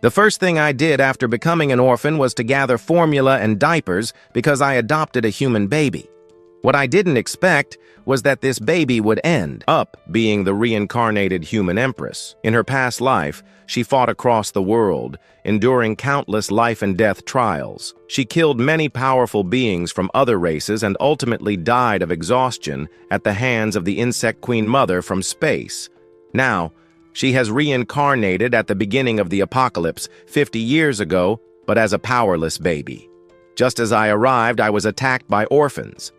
The first thing I did after becoming an orphan was to gather formula and diapers because I adopted a human baby. What I didn't expect was that this baby would end up being the reincarnated human empress. In her past life, she fought across the world, enduring countless life and death trials. She killed many powerful beings from other races and ultimately died of exhaustion at the hands of the insect queen mother from space. Now, she has reincarnated at the beginning of the apocalypse 50 years ago, but as a powerless baby. Just as I arrived, I was attacked by orphans.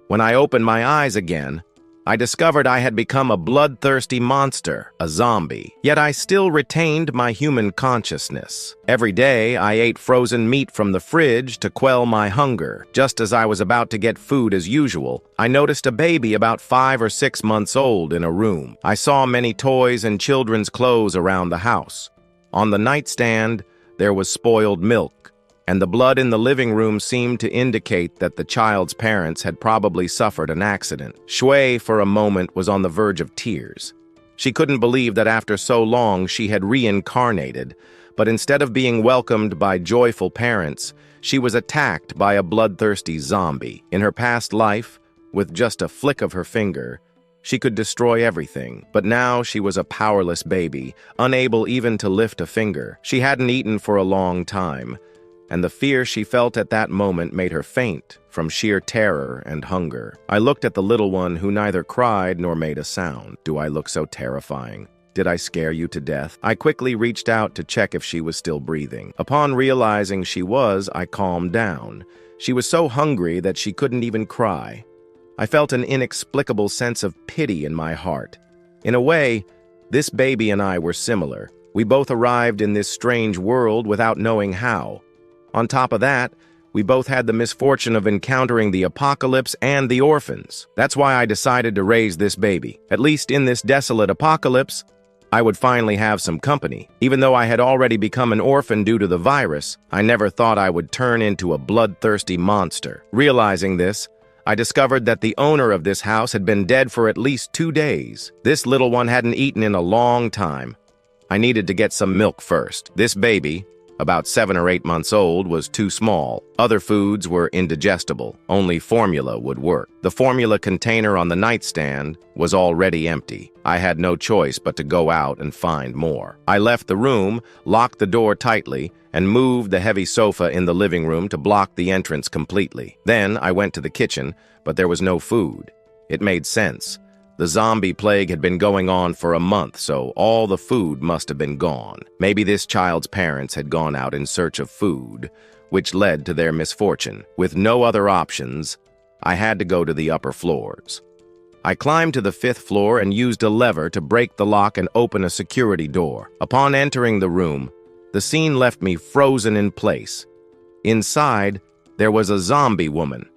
When I opened my eyes again, I discovered I had become a bloodthirsty monster, a zombie. Yet I still retained my human consciousness. Every day, I ate frozen meat from the fridge to quell my hunger. Just as I was about to get food as usual, I noticed a baby about 5 or 6 months old in a room. I saw many toys and children's clothes around the house. On the nightstand, there was spoiled milk, and the blood in the living room seemed to indicate that the child's parents had probably suffered an accident. Shui, for a moment, was on the verge of tears. She couldn't believe that after so long she had reincarnated, but instead of being welcomed by joyful parents, she was attacked by a bloodthirsty zombie. In her past life, with just a flick of her finger, she could destroy everything, but now she was a powerless baby, unable even to lift a finger. She hadn't eaten for a long time, and the fear she felt at that moment made her faint from sheer terror and hunger. I looked at the little one who neither cried nor made a sound. Do I look so terrifying? Did I scare you to death? I quickly reached out to check if she was still breathing. Upon realizing she was, I calmed down. She was so hungry that she couldn't even cry. I felt an inexplicable sense of pity in my heart. In a way, this baby and I were similar. We both arrived in this strange world without knowing how. On top of that, we both had the misfortune of encountering the apocalypse and the orphans. That's why I decided to raise this baby. At least in this desolate apocalypse, I would finally have some company. Even though I had already become an orphan due to the virus, I never thought I would turn into a bloodthirsty monster. Realizing this, I discovered that the owner of this house had been dead for at least 2 days. This little one hadn't eaten in a long time. I needed to get some milk first. This baby, about 7 or 8 months old, was too small. Other foods were indigestible. Only formula would work. The formula container on the nightstand was already empty. I had no choice but to go out and find more. I left the room, locked the door tightly, and moved the heavy sofa in the living room to block the entrance completely. Then I went to the kitchen, but there was no food. It made sense. The zombie plague had been going on for a month, so all the food must have been gone. Maybe this child's parents had gone out in search of food, which led to their misfortune. With no other options, I had to go to the upper floors. I climbed to the 5th floor and used a lever to break the lock and open a security door. Upon entering the room, the scene left me frozen in place. Inside, there was a zombie woman.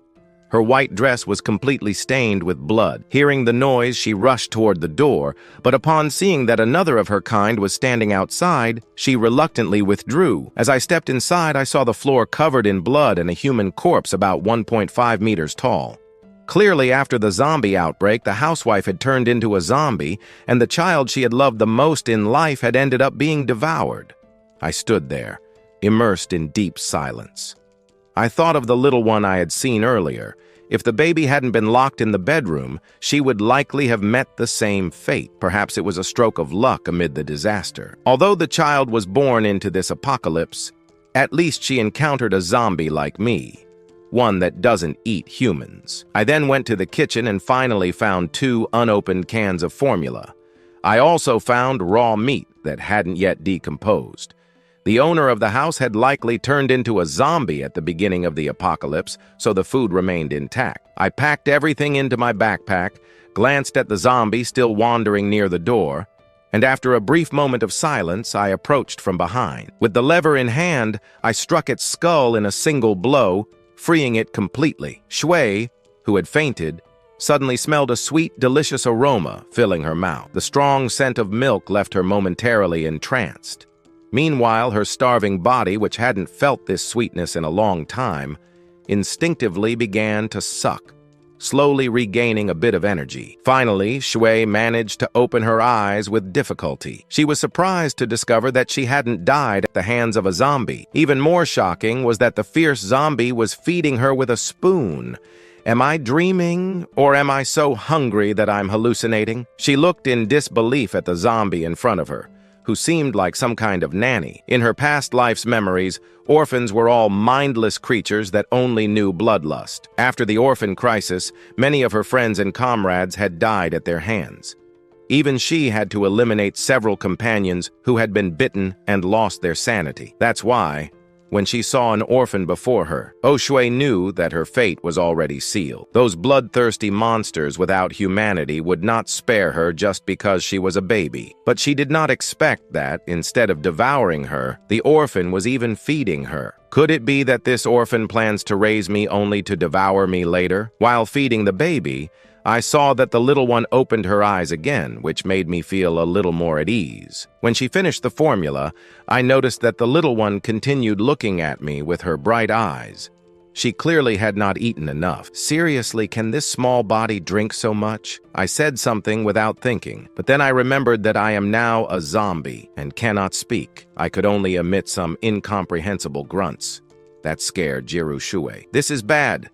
Her white dress was completely stained with blood. Hearing the noise, she rushed toward the door, but upon seeing that another of her kind was standing outside, she reluctantly withdrew. As I stepped inside, I saw the floor covered in blood and a human corpse about 1.5 meters tall. Clearly, after the zombie outbreak, the housewife had turned into a zombie, and the child she had loved the most in life had ended up being devoured. I stood there, immersed in deep silence. I thought of the little one I had seen earlier. If the baby hadn't been locked in the bedroom, she would likely have met the same fate. Perhaps it was a stroke of luck amid the disaster. Although the child was born into this apocalypse, at least she encountered a zombie like me, one that doesn't eat humans. I then went to the kitchen and finally found 2 unopened cans of formula. I also found raw meat that hadn't yet decomposed. The owner of the house had likely turned into a zombie at the beginning of the apocalypse, so the food remained intact. I packed everything into my backpack, glanced at the zombie still wandering near the door, and after a brief moment of silence, I approached from behind. With the lever in hand, I struck its skull in a single blow, freeing it completely. Shui, who had fainted, suddenly smelled a sweet, delicious aroma filling her mouth. The strong scent of milk left her momentarily entranced. Meanwhile, her starving body, which hadn't felt this sweetness in a long time, instinctively began to suck. slowly regaining a bit of energy. Finally, Shui managed to open her eyes with difficulty. She was surprised to discover that she hadn't died at the hands of a zombie. Even more shocking was that the fierce zombie was feeding her with a spoon. Am I dreaming, or am I so hungry that I'm hallucinating? She looked in disbelief at the zombie in front of her, who seemed like some kind of nanny. In her past life's memories, orphans were all mindless creatures that only knew bloodlust. After the orphan crisis, many of her friends and comrades had died at their hands. Even she had to eliminate several companions who had been bitten and lost their sanity. That's why, when she saw an orphan before her, Shui knew that her fate was already sealed. Those bloodthirsty monsters without humanity would not spare her just because she was a baby. But she did not expect that, instead of devouring her, the orphan was even feeding her. Could it be that this orphan plans to raise me only to devour me later? While feeding the baby, I saw that the little one opened her eyes again, which made me feel a little more at ease. When she finished the formula, I noticed that the little one continued looking at me with her bright eyes. She clearly had not eaten enough. Seriously, can this small body drink so much? I said something without thinking, but then I remembered that I am now a zombie and cannot speak. I could only emit some incomprehensible grunts. That scared Jiru Shui. This is bad.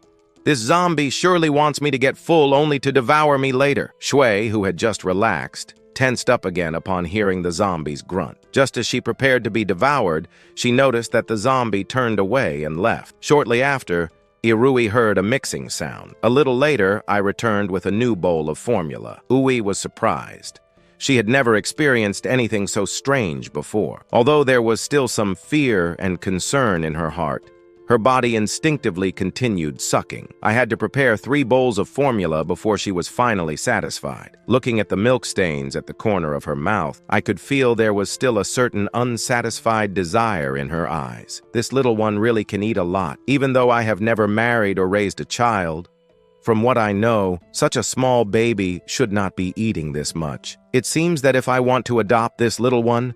This zombie surely wants me to get full only to devour me later. Shui, who had just relaxed, tensed up again upon hearing the zombie's grunt. Just as she prepared to be devoured, she noticed that the zombie turned away and left. Shortly after, Irui heard a mixing sound. A little later, I returned with a new bowl of formula. Ui was surprised. She had never experienced anything so strange before. Although there was still some fear and concern in her heart, her body instinctively continued sucking. I had to prepare 3 bowls of formula before she was finally satisfied. Looking at the milk stains at the corner of her mouth, I could feel there was still a certain unsatisfied desire in her eyes. This little one really can eat a lot, even though I have never married or raised a child. From what I know, such a small baby should not be eating this much. It seems that if I want to adopt this little one,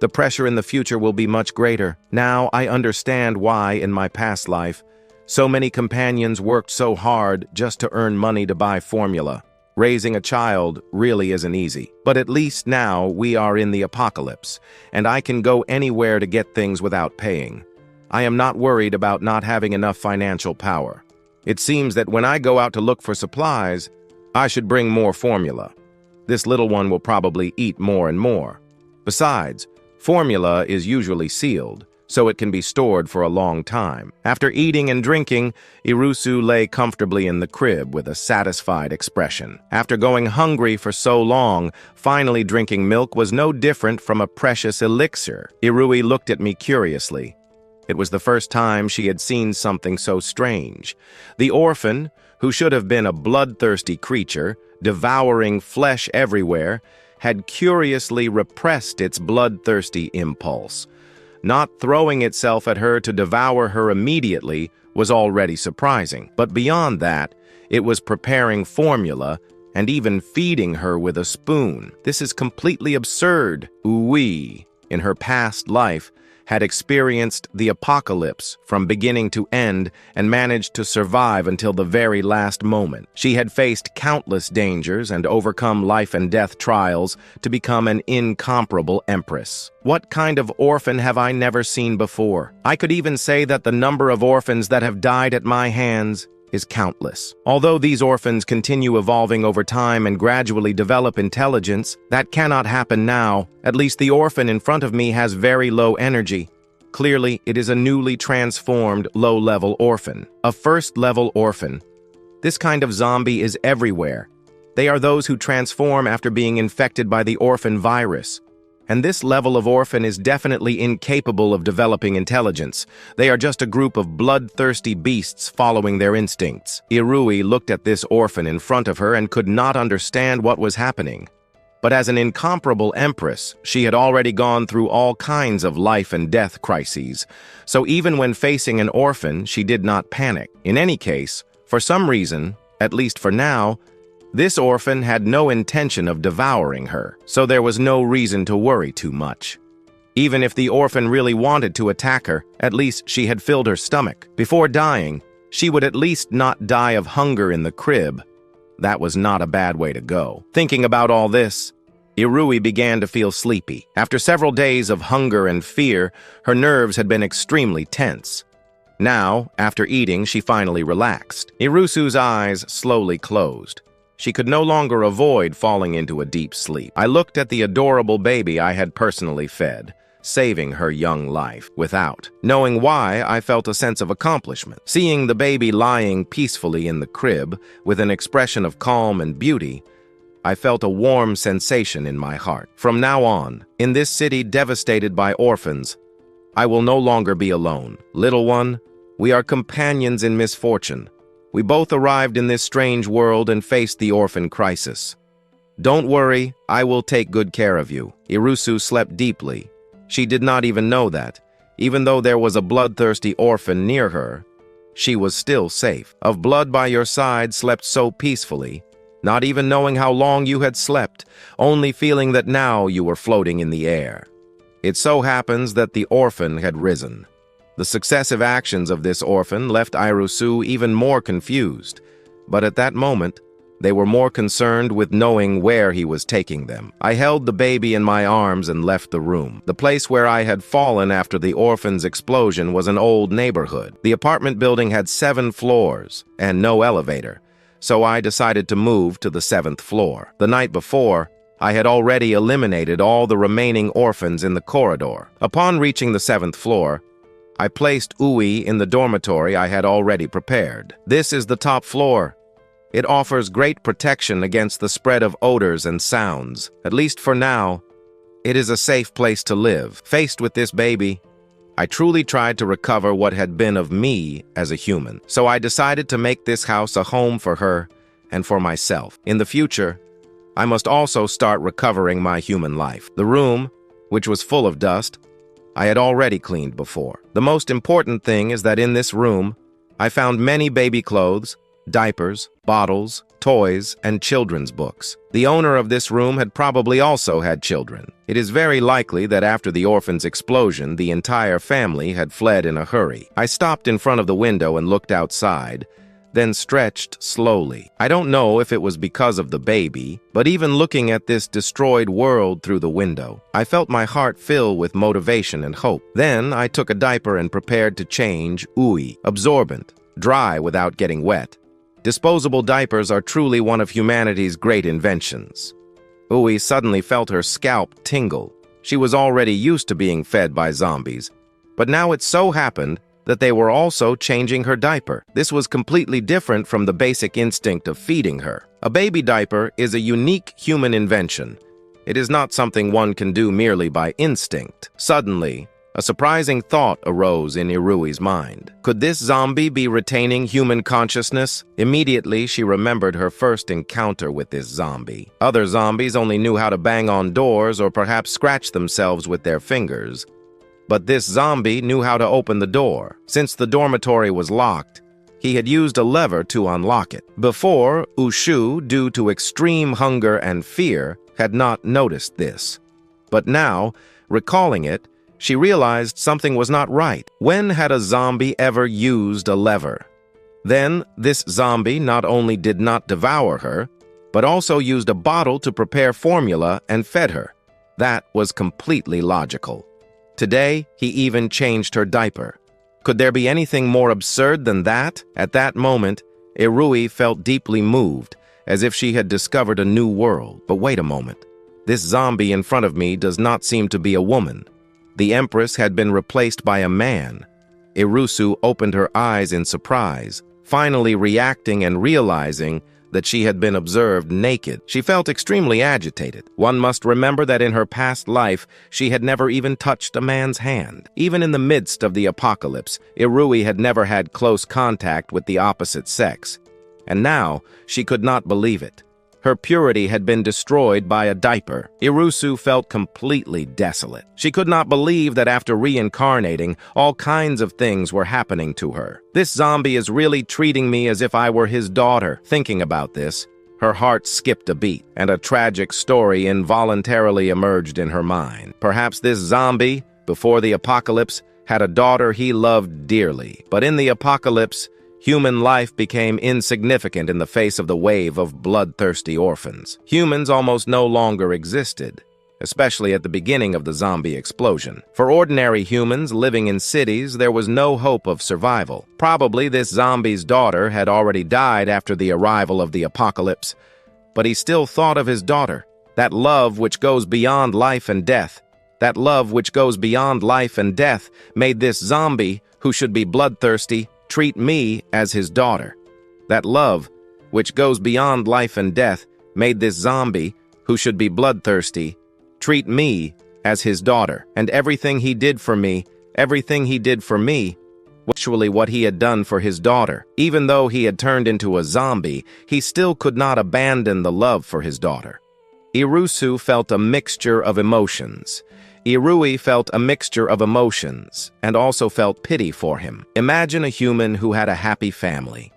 the pressure in the future will be much greater. Now I understand why, in my past life, so many companions worked so hard just to earn money to buy formula. Raising a child really isn't easy. But at least now we are in the apocalypse, and I can go anywhere to get things without paying. I am not worried about not having enough financial power. It seems that when I go out to look for supplies, I should bring more formula. This little one will probably eat more and more. Besides, formula is usually sealed, so it can be stored for a long time. After eating and drinking, Irusu lay comfortably in the crib with a satisfied expression. After going hungry for so long, finally drinking milk was no different from a precious elixir. Irui looked at me curiously. It was the first time she had seen something so strange. The orphan, who should have been a bloodthirsty creature, devouring flesh everywhere, had curiously repressed its bloodthirsty impulse. Not throwing itself at her to devour her immediately was already surprising, but beyond that, it was preparing formula and even feeding her with a spoon. This is completely absurd. Ui, in her past life, had experienced the apocalypse from beginning to end and managed to survive until the very last moment. She had faced countless dangers and overcome life and death trials to become an incomparable empress. What kind of orphan have I never seen before? I could even say that the number of orphans that have died at my hands is countless. Although these orphans continue evolving over time and gradually develop intelligence, that cannot happen now. At least the orphan in front of me has very low energy. Clearly, it is a newly transformed low-level orphan. A first-level orphan. This kind of zombie is everywhere. They are those who transform after being infected by the orphan virus. And this level of orphan is definitely incapable of developing intelligence. They are just a group of bloodthirsty beasts following their instincts. Irui looked at this orphan in front of her and could not understand what was happening. But as an incomparable empress, she had already gone through all kinds of life and death crises. So even when facing an orphan, she did not panic. In any case, for some reason, at least for now, this orphan had no intention of devouring her, so there was no reason to worry too much. Even if the orphan really wanted to attack her, at least she had filled her stomach. Before dying, she would at least not die of hunger in the crib. That was not a bad way to go. Thinking about all this, Irui began to feel sleepy. After several days of hunger and fear, her nerves had been extremely tense. Now, after eating, she finally relaxed. Irusu's eyes slowly closed. She could no longer avoid falling into a deep sleep. I looked at the adorable baby I had personally fed, saving her young life. Without knowing why, I felt a sense of accomplishment. Seeing the baby lying peacefully in the crib, with an expression of calm and beauty, I felt a warm sensation in my heart. From now on, in this city devastated by orphans, I will no longer be alone. Little one, we are companions in misfortune. We both arrived in this strange world and faced the orphan crisis. Don't worry, I will take good care of you. Irusu slept deeply. She did not even know that. Even though there was a bloodthirsty orphan near her, she was still safe. Of blood by your side slept so peacefully, not even knowing how long you had slept, only feeling that now you were floating in the air. It so happens that the orphan had risen. The successive actions of this orphan left Irusu even more confused, but at that moment, they were more concerned with knowing where he was taking them. I held the baby in my arms and left the room. The place where I had fallen after the orphan's explosion was an old neighborhood. The apartment building had 7 floors and no elevator, so I decided to move to the 7th floor. The night before, I had already eliminated all the remaining orphans in the corridor. Upon reaching the 7th floor, I placed Ui in the dormitory I had already prepared. This is the top floor. It offers great protection against the spread of odors and sounds. At least for now, it is a safe place to live. Faced with this baby, I truly tried to recover what had been of me as a human. So I decided to make this house a home for her and for myself. In the future, I must also start recovering my human life. The room, which was full of dust, I had already cleaned before. The most important thing is that in this room, I found many baby clothes, diapers, bottles, toys, and children's books. The owner of this room had probably also had children. It is very likely that after the orphan's explosion, the entire family had fled in a hurry. I stopped in front of the window and looked outside, then stretched slowly. I don't know if it was because of the baby, but even looking at this destroyed world through the window, I felt my heart fill with motivation and hope. Then I took a diaper and prepared to change Ui, absorbent, dry without getting wet. Disposable diapers are truly one of humanity's great inventions. Ui suddenly felt her scalp tingle. She was already used to being fed by zombies, but now it so happened that they were also changing her diaper. This was completely different from the basic instinct of feeding her. A baby diaper is a unique human invention. It is not something one can do merely by instinct. Suddenly, a surprising thought arose in Irui's mind. Could this zombie be retaining human consciousness? Immediately, she remembered her first encounter with this zombie. Other zombies only knew how to bang on doors or perhaps scratch themselves with their fingers. But this zombie knew how to open the door. Since the dormitory was locked, he had used a lever to unlock it. Before, Ushu, due to extreme hunger and fear, had not noticed this. But now, recalling it, she realized something was not right. When had a zombie ever used a lever? Then, this zombie not only did not devour her, but also used a bottle to prepare formula and fed her. That was completely logical. Today, he even changed her diaper. Could there be anything more absurd than that? At that moment, Irui felt deeply moved, as if she had discovered a new world. But wait a moment. This zombie in front of me does not seem to be a woman. The Empress had been replaced by a man. Irusu opened her eyes in surprise, finally reacting and realizing that she had been observed naked. She felt extremely agitated. One must remember that in her past life, she had never even touched a man's hand. Even in the midst of the apocalypse, Irui had never had close contact with the opposite sex. And now, she could not believe it. Her purity had been destroyed by a diaper. Irusu felt completely desolate. She could not believe that after reincarnating, all kinds of things were happening to her. This zombie is really treating me as if I were his daughter. Thinking about this, her heart skipped a beat, and a tragic story involuntarily emerged in her mind. Perhaps this zombie, before the apocalypse, had a daughter he loved dearly. But in the apocalypse, Human life became insignificant in the face of the wave of bloodthirsty orphans. Humans almost no longer existed, especially at the beginning of the zombie explosion. For ordinary humans living in cities, there was no hope of survival. Probably this zombie's daughter had already died after the arrival of the apocalypse, but he still thought of his daughter, that love which goes beyond life and death. That love which goes beyond life and death made this zombie, who should be bloodthirsty, treat me as his daughter. That love, which goes beyond life and death, made this zombie, who should be bloodthirsty, treat me as his daughter. And everything he did for me, actually what he had done for his daughter. Even though he had turned into a zombie, he still could not abandon the love for his daughter. Irusu felt a mixture of emotions. Irui felt a mixture of emotions and also felt pity for him. Imagine a human who had a happy family.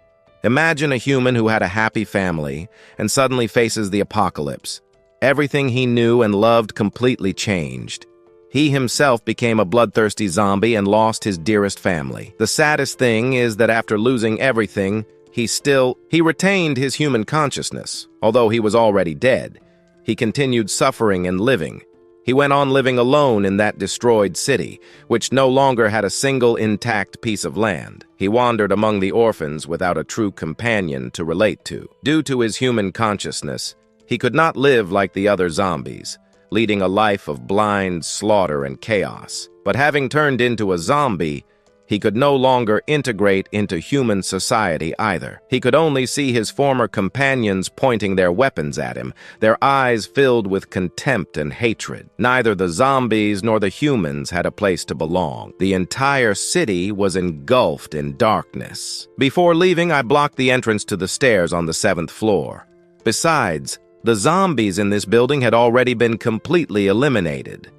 Imagine a human who had a happy family and suddenly faces the apocalypse. Everything he knew and loved completely changed. He himself became a bloodthirsty zombie and lost his dearest family. The saddest thing is that after losing everything, he retained his human consciousness. Although he was already dead, he continued suffering and living. He went on living alone in that destroyed city, which no longer had a single intact piece of land. He wandered among the orphans without a true companion to relate to. Due to his human consciousness, he could not live like the other zombies, leading a life of blind slaughter and chaos. But having turned into a zombie, he could no longer integrate into human society either. He could only see his former companions pointing their weapons at him, their eyes filled with contempt and hatred. Neither the zombies nor the humans had a place to belong. The entire city was engulfed in darkness. Before leaving, I blocked the entrance to the stairs on the 7th floor. Besides, the zombies in this building had already been completely eliminated.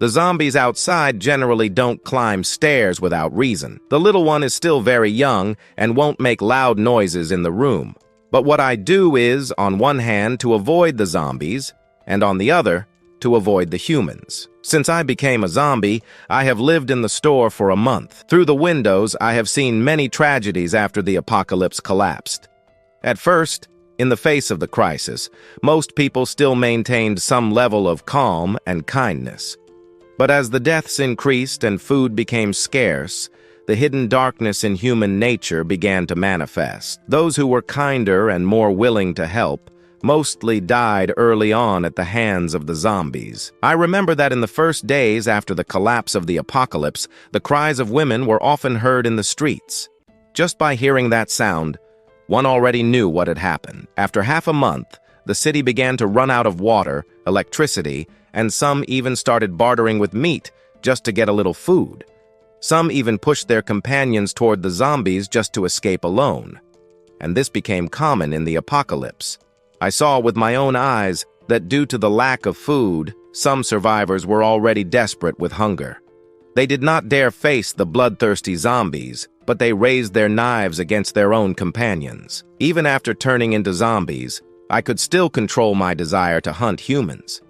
The zombies outside generally don't climb stairs without reason. The little one is still very young and won't make loud noises in the room. But what I do is, on one hand, to avoid the zombies, and on the other, to avoid the humans. Since I became a zombie, I have lived in the store for a month. Through the windows, I have seen many tragedies after the apocalypse collapsed. At first, in the face of the crisis, most people still maintained some level of calm and kindness. But as the deaths increased and food became scarce, the hidden darkness in human nature began to manifest. Those who were kinder and more willing to help mostly died early on at the hands of the zombies. I remember that in the first days after the collapse of the apocalypse, the cries of women were often heard in the streets. Just by hearing that sound, one already knew what had happened. After half a month, the city began to run out of water, electricity, and some even started bartering with meat just to get a little food. Some even pushed their companions toward the zombies just to escape alone. And this became common in the apocalypse. I saw with my own eyes that due to the lack of food, some survivors were already desperate with hunger. They did not dare face the bloodthirsty zombies, but they raised their knives against their own companions. Even after turning into zombies, I could still control my desire to hunt humans.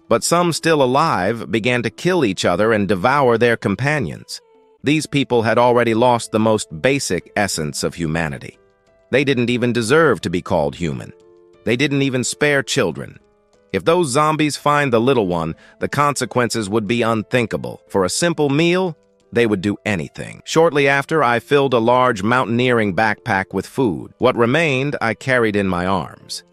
But some still alive began to kill each other and devour their companions. These people had already lost the most basic essence of humanity. They didn't even deserve to be called human. They didn't even spare children. If those zombies find the little one, the consequences would be unthinkable. For a simple meal, they would do anything. Shortly after, I filled a large mountaineering backpack with food. What remained, I carried in my arms.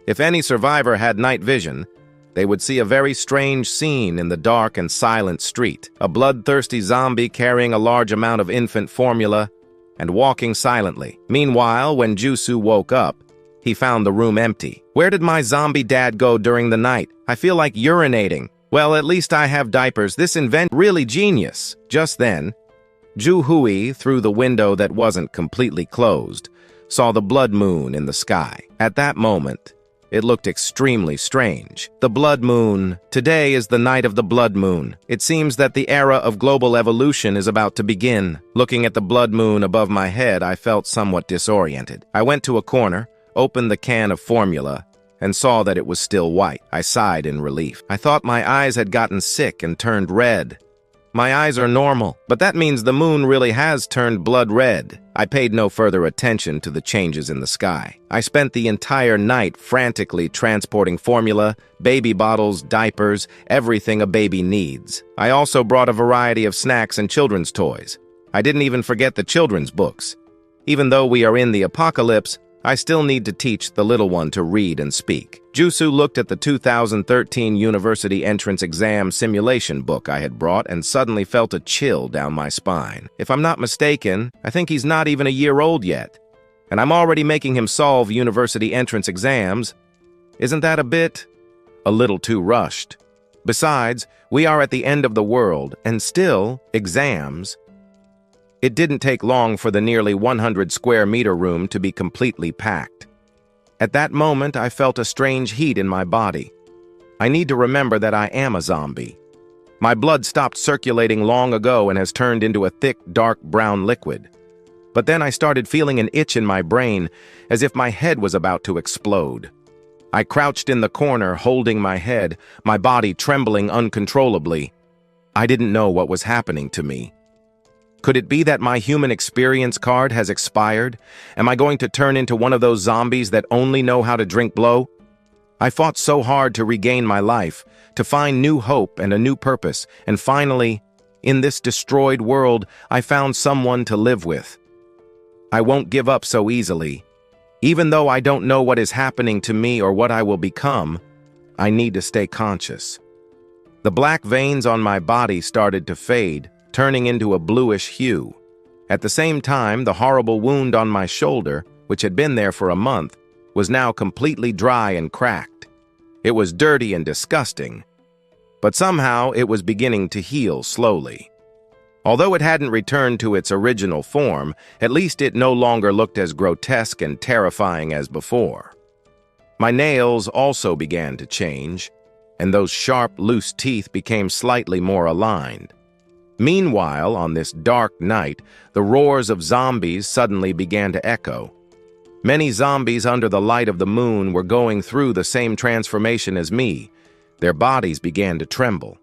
If any survivor had night vision, they would see a very strange scene in the dark and silent street. A bloodthirsty zombie carrying a large amount of infant formula and walking silently. Meanwhile, when Jusu woke up, he found the room empty. Where did my zombie dad go during the night? I feel like urinating. Well, at least I have diapers. This invention really genius. Just then, Ju-Hui, through the window that wasn't completely closed, saw the blood moon in the sky. At that moment, it looked extremely strange. The blood moon. Today is the night of the blood moon. It seems that the era of global evolution is about to begin. Looking at the blood moon above my head, I felt somewhat disoriented. I went to a corner, opened the can of formula, and saw that it was still white. I sighed in relief. I thought my eyes had gotten sick and turned red. My eyes are normal, but that means the moon really has turned blood red. I paid no further attention to the changes in the sky. I spent the entire night frantically transporting formula, baby bottles, diapers, everything a baby needs. I also brought a variety of snacks and children's toys. I didn't even forget the children's books. Even though we are in the apocalypse, I still need to teach the little one to read and speak. Jusu looked at the 2013 university entrance exam simulation book I had brought and suddenly felt a chill down my spine. If I'm not mistaken, I think he's not even a year old yet, and I'm already making him solve university entrance exams. Isn't that a little too rushed? Besides, we are at the end of the world, and still, exams. It didn't take long for the nearly 100 square meter room to be completely packed. At that moment, I felt a strange heat in my body. I need to remember that I am a zombie. My blood stopped circulating long ago and has turned into a thick, dark brown liquid. But then I started feeling an itch in my brain, as if my head was about to explode. I crouched in the corner, holding my head, my body trembling uncontrollably. I didn't know what was happening to me. Could it be that my human experience card has expired? Am I going to turn into one of those zombies that only know how to drink blow? I fought so hard to regain my life, to find new hope and a new purpose, and finally, in this destroyed world, I found someone to live with. I won't give up so easily. Even though I don't know what is happening to me or what I will become, I need to stay conscious. The black veins on my body started to fade, turning into a bluish hue. At the same time, the horrible wound on my shoulder, which had been there for a month, was now completely dry and cracked. It was dirty and disgusting, but somehow it was beginning to heal slowly. Although it hadn't returned to its original form, at least it no longer looked as grotesque and terrifying as before. My nails also began to change, and those sharp, loose teeth became slightly more aligned. Meanwhile, on this dark night, the roars of zombies suddenly began to echo. Many zombies under the light of the moon were going through the same transformation as me. Their bodies began to tremble.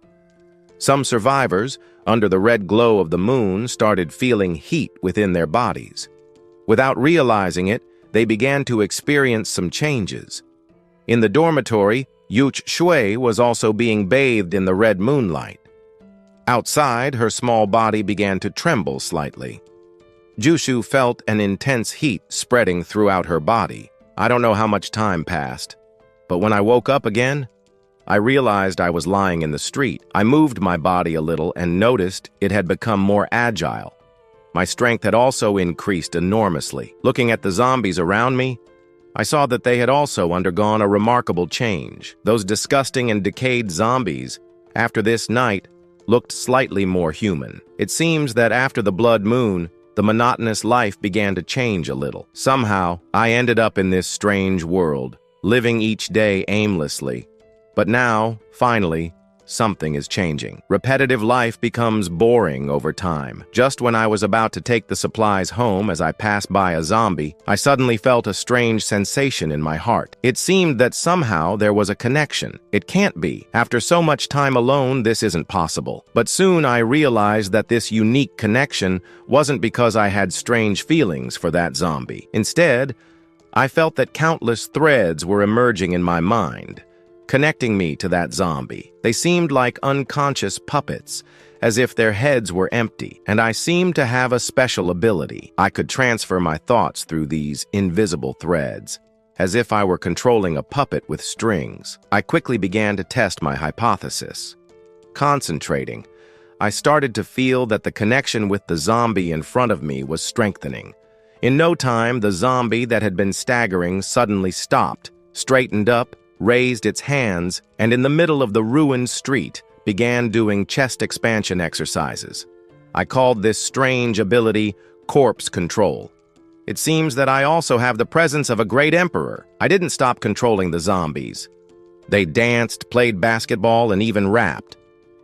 Some survivors, under the red glow of the moon, started feeling heat within their bodies. Without realizing it, they began to experience some changes. In the dormitory, Yuch Shui was also being bathed in the red moonlight. Outside, her small body began to tremble slightly. Jushu felt an intense heat spreading throughout her body. I don't know how much time passed, but when I woke up again, I realized I was lying in the street. I moved my body a little and noticed it had become more agile. My strength had also increased enormously. Looking at the zombies around me, I saw that they had also undergone a remarkable change. Those disgusting and decayed zombies, after this night, looked slightly more human. It seems that after the blood moon, the monotonous life began to change a little. Somehow, I ended up in this strange world, living each day aimlessly. But now, finally, something is changing. Repetitive life becomes boring over time. Just when I was about to take the supplies home as I passed by a zombie, I suddenly felt a strange sensation in my heart. It seemed that somehow there was a connection. It can't be. After so much time alone, this isn't possible. But soon I realized that this unique connection wasn't because I had strange feelings for that zombie. Instead, I felt that countless threads were emerging in my mind, connecting me to that zombie. They seemed like unconscious puppets, as if their heads were empty, and I seemed to have a special ability. I could transfer my thoughts through these invisible threads, as if I were controlling a puppet with strings. I quickly began to test my hypothesis. Concentrating, I started to feel that the connection with the zombie in front of me was strengthening. In no time, the zombie that had been staggering suddenly stopped, straightened up, raised its hands, and in the middle of the ruined street began doing chest expansion exercises. I called this strange ability corpse control. It seems that I also have the presence of a great emperor. I didn't stop controlling the zombies. They danced, played basketball, and even rapped.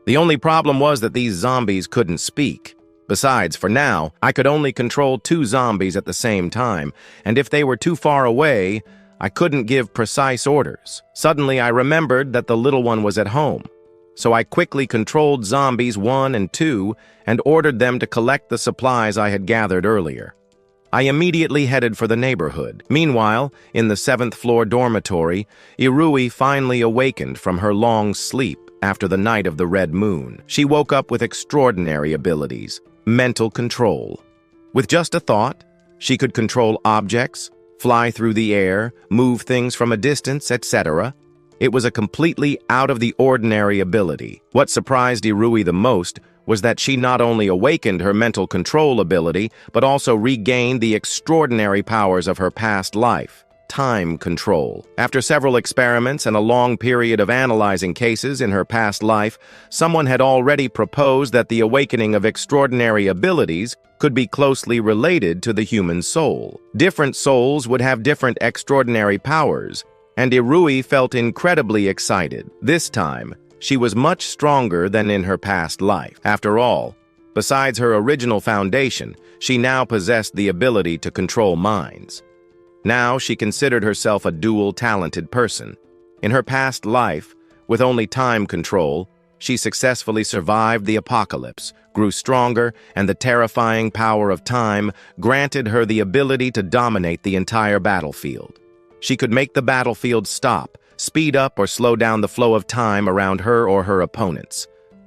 The only problem was that these zombies couldn't speak. Besides, for now, I could only control 2 zombies at the same time, and if they were too far away, I couldn't give precise orders. Suddenly, I remembered that the little one was at home. so I quickly controlled zombies 1 and 2 and ordered them to collect the supplies I had gathered earlier. I immediately headed for the neighborhood. Meanwhile, in the 7th floor dormitory, Irui finally awakened from her long sleep after the night of the red moon. She woke up with extraordinary abilities, mental control. With just a thought, she could control objects, fly through the air, move things from a distance, etc. It was a completely out-of-the-ordinary ability. What surprised Irui the most was that she not only awakened her mental control ability, but also regained the extraordinary powers of her past life, time control. After several experiments and a long period of analyzing cases in her past life, someone had already proposed that the awakening of extraordinary abilities could be closely related to the human soul. Different souls would have different extraordinary powers, and Irui felt incredibly excited. This time, she was much stronger than in her past life. After all, besides her original foundation, she now possessed the ability to control minds. Now she considered herself a dual-talented person. In her past life, with only time control, she successfully survived the apocalypse, grew stronger, and the terrifying power of time granted her the ability to dominate the entire battlefield. She could make the battlefield stop, speed up or slow down the flow of time around her or her opponents.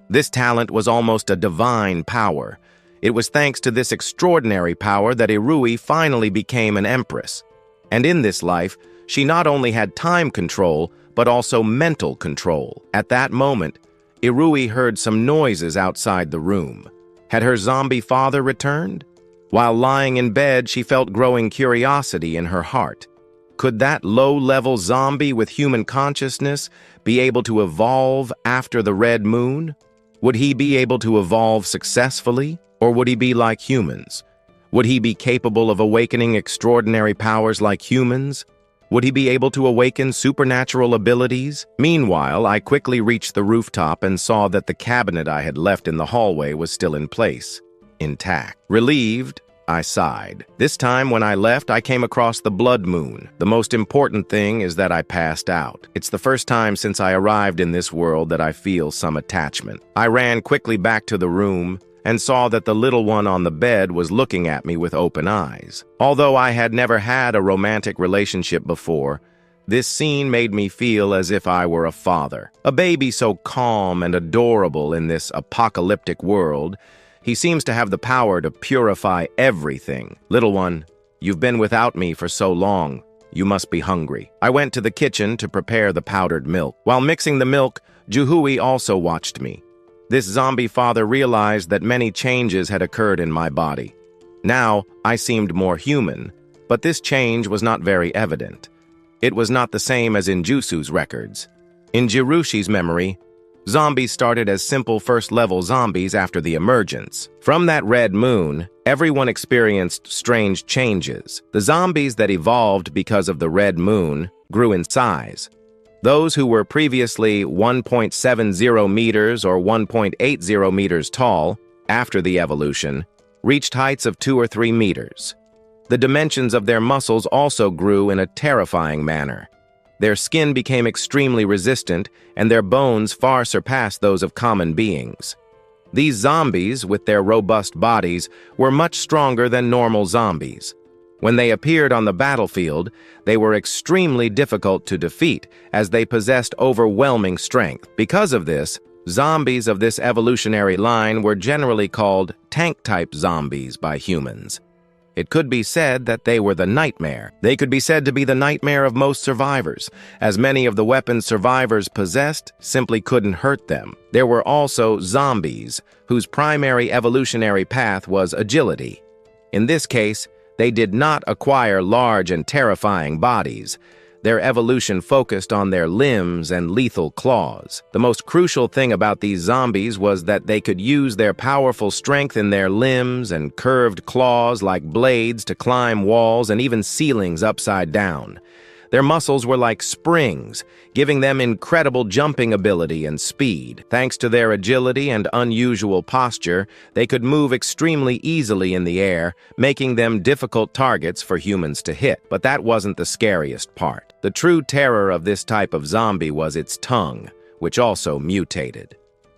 This talent was almost a divine power. It was thanks to this extraordinary power that Irui finally became an empress. And in this life, she not only had time control, but also mental control. At that moment, Irui heard some noises outside the room. Had her zombie father returned? While lying in bed, she felt growing curiosity in her heart. Could that low-level zombie with human consciousness be able to evolve after the red moon? Would he be able to evolve successfully, or would he be like humans? Would he be capable of awakening extraordinary powers like humans? Would he be able to awaken supernatural abilities? Meanwhile, I quickly reached the rooftop and saw that the cabinet I had left in the hallway was still in place, intact. Relieved, I sighed. This time when I left, I came across the blood moon. The most important thing is that I passed out. It's the first time since I arrived in this world that I feel some attachment. I ran quickly back to the room and saw that the little one on the bed was looking at me with open eyes. Although I had never had a romantic relationship before, this scene made me feel as if I were a father. A baby so calm and adorable in this apocalyptic world. He seems to have the power to purify everything. Little one, you've been without me for so long. You must be hungry. I went to the kitchen to prepare the powdered milk. While mixing the milk, Juhui also watched me. This zombie father realized that many changes had occurred in my body. Now, I seemed more human, but this change was not very evident. It was not the same as in Jusu's records. In Jirushi's memory, zombies started as simple first-level zombies after the emergence. From that red moon, everyone experienced strange changes. The zombies that evolved because of the red moon grew in size. Those who were previously 1.70 meters or 1.80 meters tall after the evolution reached heights of 2 or 3 meters. The dimensions of their muscles also grew in a terrifying manner. Their skin became extremely resistant, and their bones far surpassed those of common beings. These zombies, with their robust bodies, were much stronger than normal zombies. When they appeared on the battlefield, they were extremely difficult to defeat, as they possessed overwhelming strength. Because of this, zombies of this evolutionary line were generally called tank-type zombies by humans. It could be said that they were the nightmare. They could be said to be the nightmare of most survivors, as many of the weapons survivors possessed simply couldn't hurt them. There were also zombies, whose primary evolutionary path was agility. In this case, they did not acquire large and terrifying bodies. Their evolution focused on their limbs and lethal claws. The most crucial thing about these zombies was that they could use their powerful strength in their limbs and curved claws like blades to climb walls and even ceilings upside down. Their muscles were like springs, giving them incredible jumping ability and speed. Thanks to their agility and unusual posture, they could move extremely easily in the air, making them difficult targets for humans to hit. But that wasn't the scariest part. The true terror of this type of zombie was its tongue, which also mutated.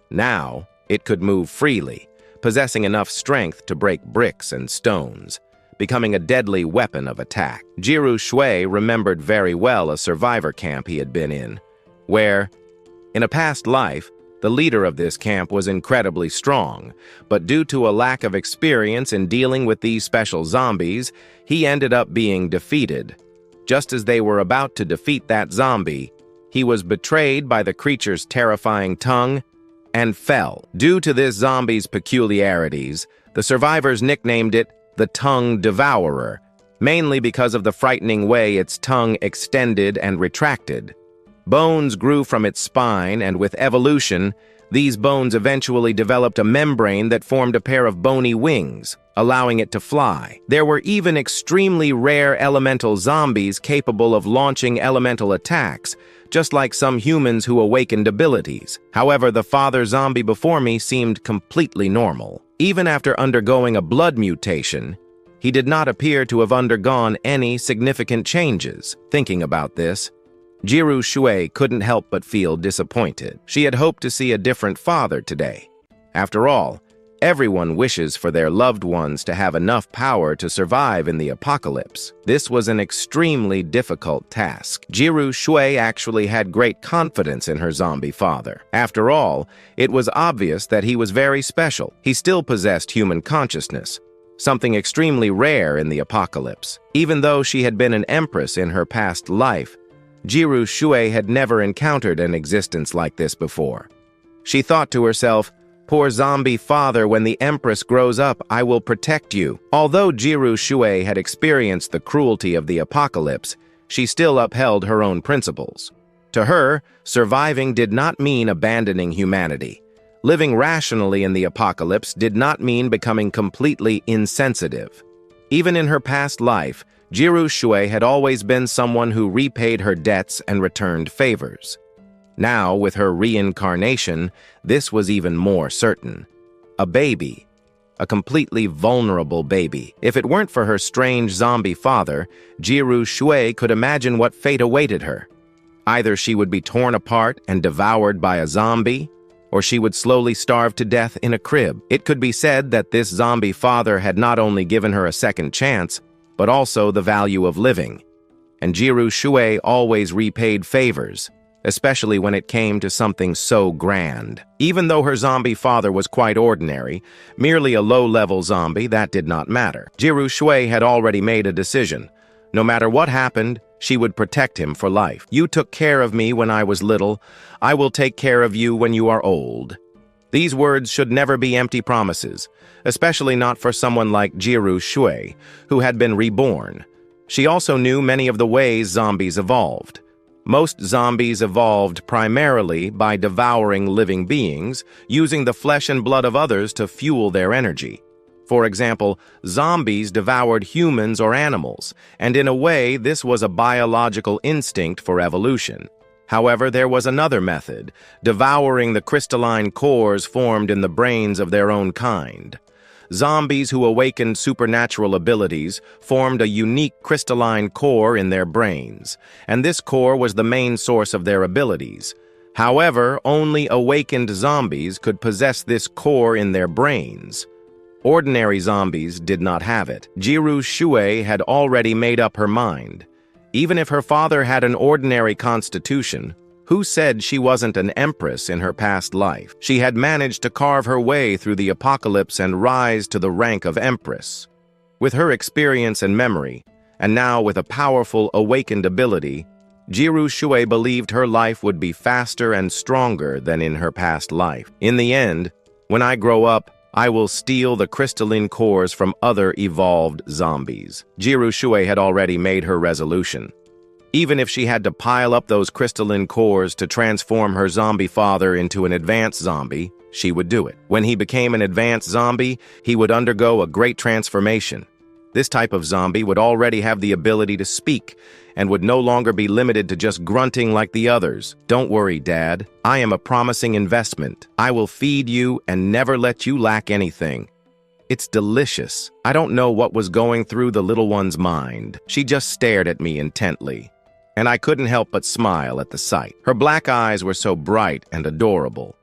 Now, it could move freely, possessing enough strength to break bricks and stones, becoming a deadly weapon of attack. Jiru Shui remembered very well a survivor camp he had been in, where, in a past life, the leader of this camp was incredibly strong, but due to a lack of experience in dealing with these special zombies, he ended up being defeated. Just as they were about to defeat that zombie, he was betrayed by the creature's terrifying tongue and fell. Due to this zombie's peculiarities, the survivors nicknamed it the Tongue Devourer, mainly because of the frightening way its tongue extended and retracted. Bones grew from its spine, and with evolution, these bones eventually developed a membrane that formed a pair of bony wings, allowing it to fly. There were even extremely rare elemental zombies capable of launching elemental attacks, just like some humans who awakened abilities. However, the father zombie before me seemed completely normal. Even after undergoing a blood mutation, he did not appear to have undergone any significant changes. Thinking about this, Jiru Shui couldn't help but feel disappointed. She had hoped to see a different father today. After all, everyone wishes for their loved ones to have enough power to survive in the apocalypse. This was an extremely difficult task. Jiru Shui actually had great confidence in her zombie father. After all, it was obvious that he was very special. He still possessed human consciousness, something extremely rare in the apocalypse. Even though she had been an empress in her past life, Jiru Shui had never encountered an existence like this before. She thought to herself, "Poor zombie father, when the Empress grows up, I will protect you." Although Jiru Shui had experienced the cruelty of the apocalypse, she still upheld her own principles. To her, surviving did not mean abandoning humanity. Living rationally in the apocalypse did not mean becoming completely insensitive. Even in her past life, Jiru Shui had always been someone who repaid her debts and returned favors. Now, with her reincarnation, this was even more certain. A baby. A completely vulnerable baby. If it weren't for her strange zombie father, Jiru Shui could imagine what fate awaited her. Either she would be torn apart and devoured by a zombie, or she would slowly starve to death in a crib. It could be said that this zombie father had not only given her a second chance, but also the value of living. And Jiru Shui always repaid favors, especially when it came to something so grand. Even though her zombie father was quite ordinary, merely a low-level zombie, that did not matter. Jiru Shui had already made a decision. No matter what happened, she would protect him for life. "You took care of me when I was little. I will take care of you when you are old." These words should never be empty promises, especially not for someone like Jiru Shui, who had been reborn. She also knew many of the ways zombies evolved. Most zombies evolved primarily by devouring living beings, using the flesh and blood of others to fuel their energy. For example, zombies devoured humans or animals, and in a way, this was a biological instinct for evolution. However, there was another method, devouring the crystalline cores formed in the brains of their own kind. Zombies who awakened supernatural abilities formed a unique crystalline core in their brains, and this core was the main source of their abilities. However, only awakened zombies could possess this core in their brains. Ordinary zombies did not have it. Jiru Shui had already made up her mind. Even if her father had an ordinary constitution, who said she wasn't an empress in her past life? She had managed to carve her way through the apocalypse and rise to the rank of empress. With her experience and memory, and now with a powerful awakened ability, Jiru Shui believed her life would be faster and stronger than in her past life. In the end, when I grow up, I will steal the crystalline cores from other evolved zombies. Jiru Shui had already made her resolution. Even if she had to pile up those crystalline cores to transform her zombie father into an advanced zombie, she would do it. When he became an advanced zombie, he would undergo a great transformation. This type of zombie would already have the ability to speak and would no longer be limited to just grunting like the others. "Don't worry, Dad. I am a promising investment. I will feed you and never let you lack anything. It's delicious." I don't know what was going through the little one's mind. She just stared at me intently. and I couldn't help but smile at the sight. Her black eyes were so bright and adorable.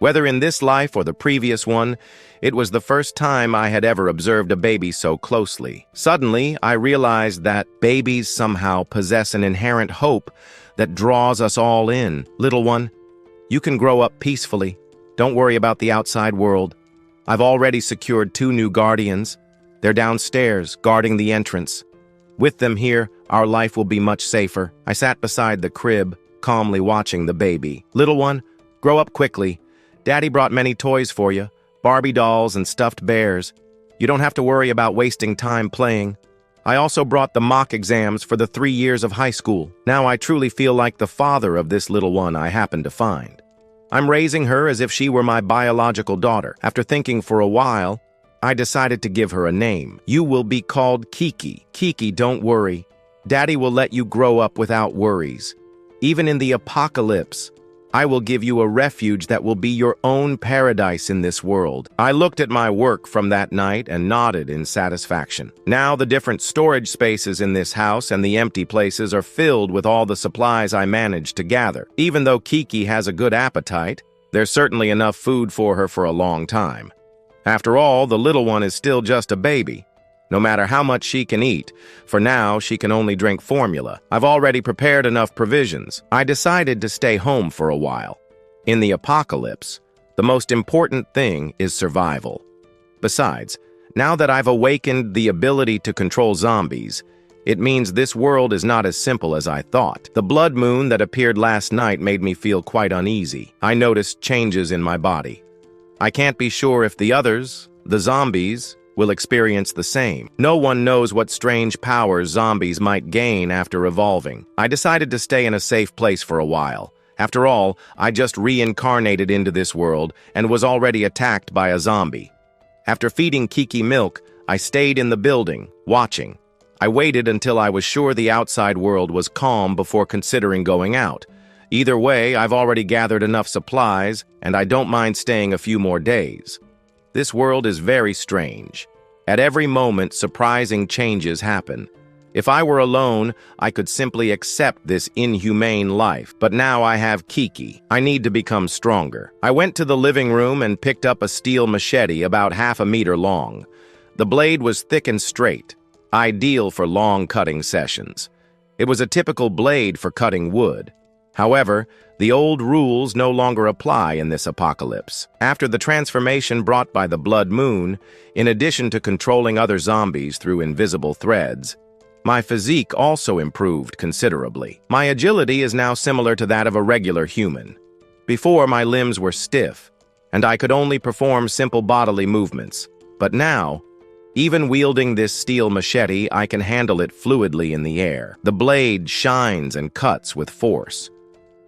Whether in this life or the previous one, it was the first time I had ever observed a baby so closely. Suddenly, I realized that babies somehow possess an inherent hope that draws us all in. Little one, you can grow up peacefully. Don't worry about the outside world. I've already secured 2 new guardians. They're downstairs, guarding the entrance. With them here, our life will be much safer. I sat beside the crib, calmly watching the baby. Little one, grow up quickly. Daddy brought many toys for you, Barbie dolls and stuffed bears. You don't have to worry about wasting time playing. I also brought the mock exams for the 3 years of high school. Now I truly feel like the father of this little one I happened to find. I'm raising her as if she were my biological daughter. After thinking for a while, I decided to give her a name. You will be called Kiki. Kiki, don't worry. Daddy will let you grow up without worries. Even in the apocalypse, I will give you a refuge that will be your own paradise in this world. I looked at my work from that night and nodded in satisfaction. Now the different storage spaces in this house and the empty places are filled with all the supplies I managed to gather. Even though Kiki has a good appetite, there's certainly enough food for her for a long time. After all, the little one is still just a baby. No matter how much she can eat, for now she can only drink formula. I've already prepared enough provisions. I decided to stay home for a while. In the apocalypse, the most important thing is survival. Besides, now that I've awakened the ability to control zombies, it means this world is not as simple as I thought. The blood moon that appeared last night made me feel quite uneasy. I noticed changes in my body. I can't be sure if the others, the zombies, will experience the same. No one knows what strange powers zombies might gain after evolving. I decided to stay in a safe place for a while. After all, I just reincarnated into this world and was already attacked by a zombie. After feeding Kiki milk, I stayed in the building, watching. I waited until I was sure the outside world was calm before considering going out. Either way, I've already gathered enough supplies, and I don't mind staying a few more days. This world is very strange. At every moment, surprising changes happen. If I were alone, I could simply accept this inhumane life, but now I have Kiki. I need to become stronger. I went to the living room and picked up a steel machete about 1/2 meter long. The blade was thick and straight, ideal for long cutting sessions. It was a typical blade for cutting wood. However, the old rules no longer apply in this apocalypse. After the transformation brought by the blood moon, in addition to controlling other zombies through invisible threads, my physique also improved considerably. My agility is now similar to that of a regular human. Before, my limbs were stiff, and I could only perform simple bodily movements. But now, even wielding this steel machete, I can handle it fluidly in the air. The blade shines and cuts with force.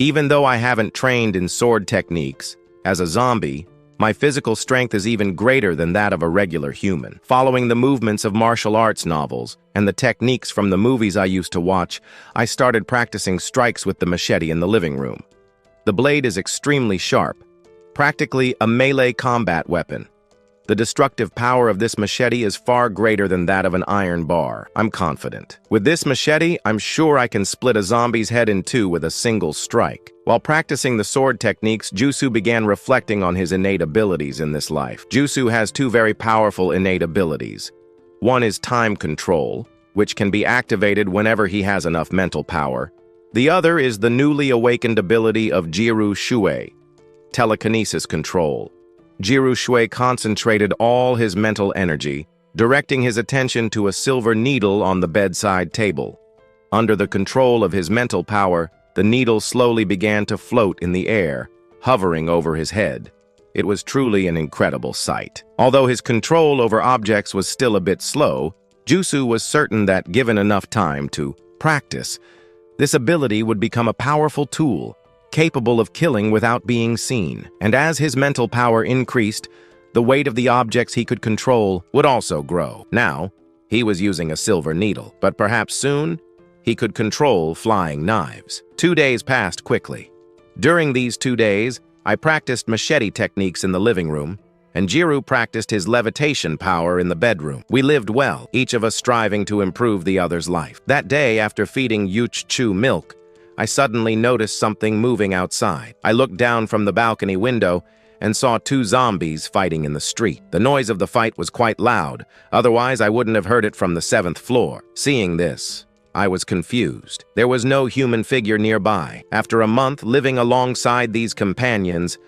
Even though I haven't trained in sword techniques, as a zombie, my physical strength is even greater than that of a regular human. Following the movements of martial arts novels and the techniques from the movies I used to watch, I started practicing strikes with the machete in the living room. The blade is extremely sharp, practically a melee combat weapon. The destructive power of this machete is far greater than that of an iron bar. I'm confident. With this machete, I'm sure I can split a zombie's head in two with a single strike. While practicing the sword techniques, Jusu began reflecting on his innate abilities in this life. Jusu has 2 very powerful innate abilities. One is time control, which can be activated whenever he has enough mental power. The other is the newly awakened ability of Jiru Shui, telekinesis control. Jiru Shui concentrated all his mental energy, directing his attention to a silver needle on the bedside table. Under the control of his mental power, the needle slowly began to float in the air, hovering over his head. It was truly an incredible sight. Although his control over objects was still a bit slow, Jusu was certain that given enough time to practice, this ability would become a powerful tool, capable of killing without being seen. And as his mental power increased, the weight of the objects he could control would also grow. Now, he was using a silver needle, but perhaps soon, he could control flying knives. 2 days passed quickly. During these 2 days, I practiced machete techniques in the living room, and Jiru practiced his levitation power in the bedroom. We lived well, each of us striving to improve the other's life. That day, after feeding Yuch-Chu milk, I suddenly noticed something moving outside. I looked down from the balcony window and saw two zombies fighting in the street. The noise of the fight was quite loud, otherwise I wouldn't have heard it from the 7th floor. Seeing this, I was confused. There was no human figure nearby. After a month living alongside these companions,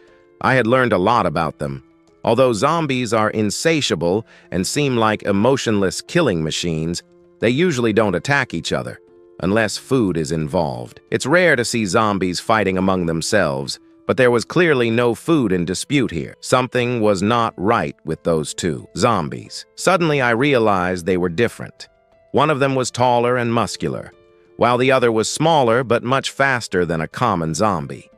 I had learned a lot about them. Although zombies are insatiable and seem like emotionless killing machines, they usually don't attack each other, unless food is involved. It's rare to see zombies fighting among themselves, but there was clearly no food in dispute here. Something was not right with those two zombies. Suddenly I realized they were different. One of them was taller and muscular, while the other was smaller but much faster than a common zombie.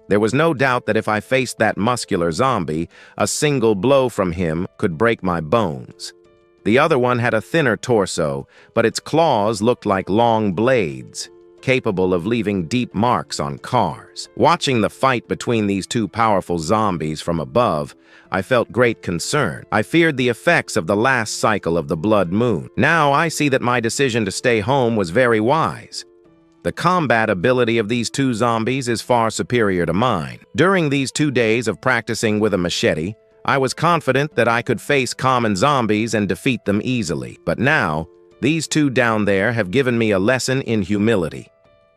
There was no doubt that if I faced that muscular zombie, a single blow from him could break my bones. The other one had a thinner torso, but its claws looked like long blades, capable of leaving deep marks on cars. Watching the fight between these two powerful zombies from above, I felt great concern. I feared the effects of the last cycle of the blood moon. Now I see that my decision to stay home was very wise. The combat ability of these two zombies is far superior to mine. During these 2 days of practicing with a machete, I was confident that I could face common zombies and defeat them easily. But now, these two down there have given me a lesson in humility.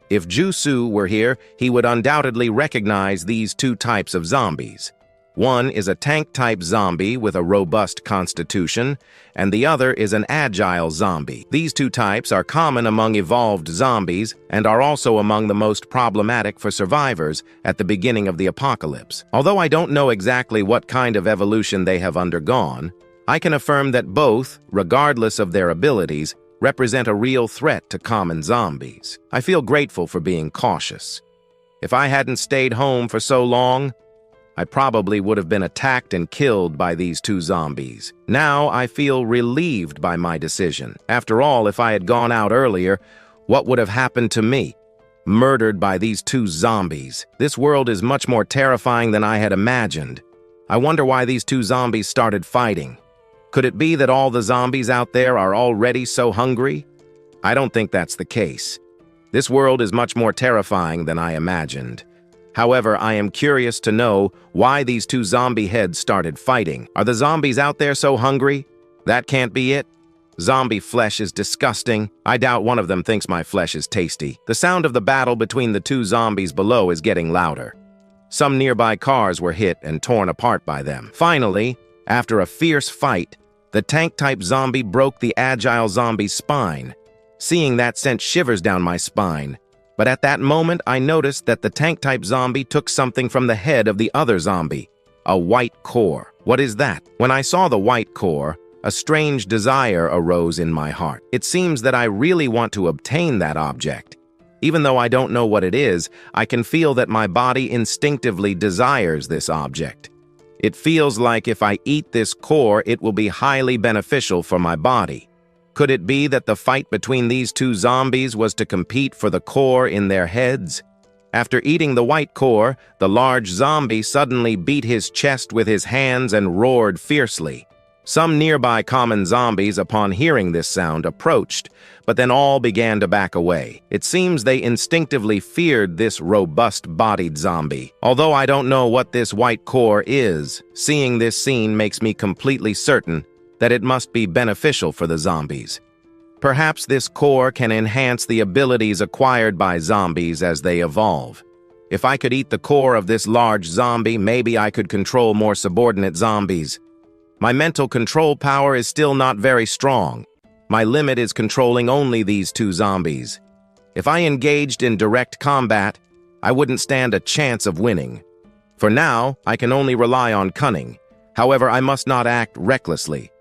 If Jusu were here, he would undoubtedly recognize these two types of zombies. One is a tank-type zombie with a robust constitution, and the other is an agile zombie. These two types are common among evolved zombies and are also among the most problematic for survivors at the beginning of the apocalypse. Although I don't know exactly what kind of evolution they have undergone, I can affirm that both, regardless of their abilities, represent a real threat to common zombies. I feel grateful for being cautious. If I hadn't stayed home for so long, I probably would have been attacked and killed by these two zombies. Now I feel relieved by my decision. After all, if I had gone out earlier, what would have happened to me? Murdered by these two zombies. This world is much more terrifying than I had imagined. I wonder why these two zombies started fighting. Could it be that all the zombies out there are already so hungry? I don't think that's the case. This world is much more terrifying than I imagined. However, I am curious to know why these two zombie heads started fighting. Are the zombies out there so hungry? That can't be it. Zombie flesh is disgusting. I doubt one of them thinks my flesh is tasty. The sound of the battle between the two zombies below is getting louder. Some nearby cars were hit and torn apart by them. Finally, after a fierce fight, the tank-type zombie broke the agile zombie's spine. Seeing that sent shivers down my spine. But at that moment, I noticed that the tank-type zombie took something from the head of the other zombie, a white core. What is that? When I saw the white core, a strange desire arose in my heart. It seems that I really want to obtain that object. Even though I don't know what it is, I can feel that my body instinctively desires this object. It feels like if I eat this core, it will be highly beneficial for my body. Could it be that the fight between these two zombies was to compete for the core in their heads? After eating the white core, the large zombie suddenly beat his chest with his hands and roared fiercely. Some nearby common zombies, upon hearing this sound, approached, but then all began to back away. It seems they instinctively feared this robust-bodied zombie. Although I don't know what this white core is, seeing this scene makes me completely certain that it must be beneficial for the zombies. Perhaps this core can enhance the abilities acquired by zombies as they evolve. If I could eat the core of this large zombie, maybe I could control more subordinate zombies. My mental control power is still not very strong. My limit is controlling only these two zombies. If I engaged in direct combat, I wouldn't stand a chance of winning. For now, I can only rely on cunning. However, I must not act recklessly.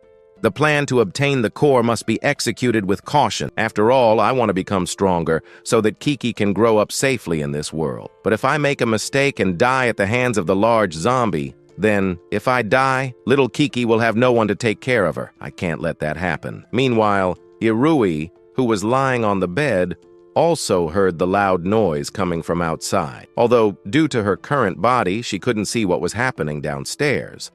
The plan to obtain the core must be executed with caution. After all, I want to become stronger so that Kiki can grow up safely in this world. But if I make a mistake and die at the hands of the large zombie, then, if I die, little Kiki will have no one to take care of her. I can't let that happen. Meanwhile, Irui, who was lying on the bed, also heard the loud noise coming from outside. Although, due to her current body, she couldn't see what was happening downstairs.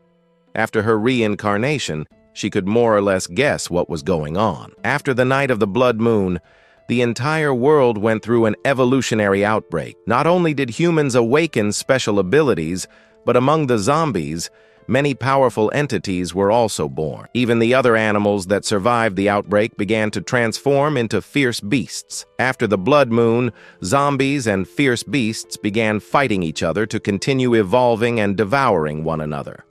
After her reincarnation, she could more or less guess what was going on. After the night of the blood moon, the entire world went through an evolutionary outbreak. Not only did humans awaken special abilities, but among the zombies, many powerful entities were also born. Even the other animals that survived the outbreak began to transform into fierce beasts. After the blood moon, zombies and fierce beasts began fighting each other to continue evolving and devouring one another.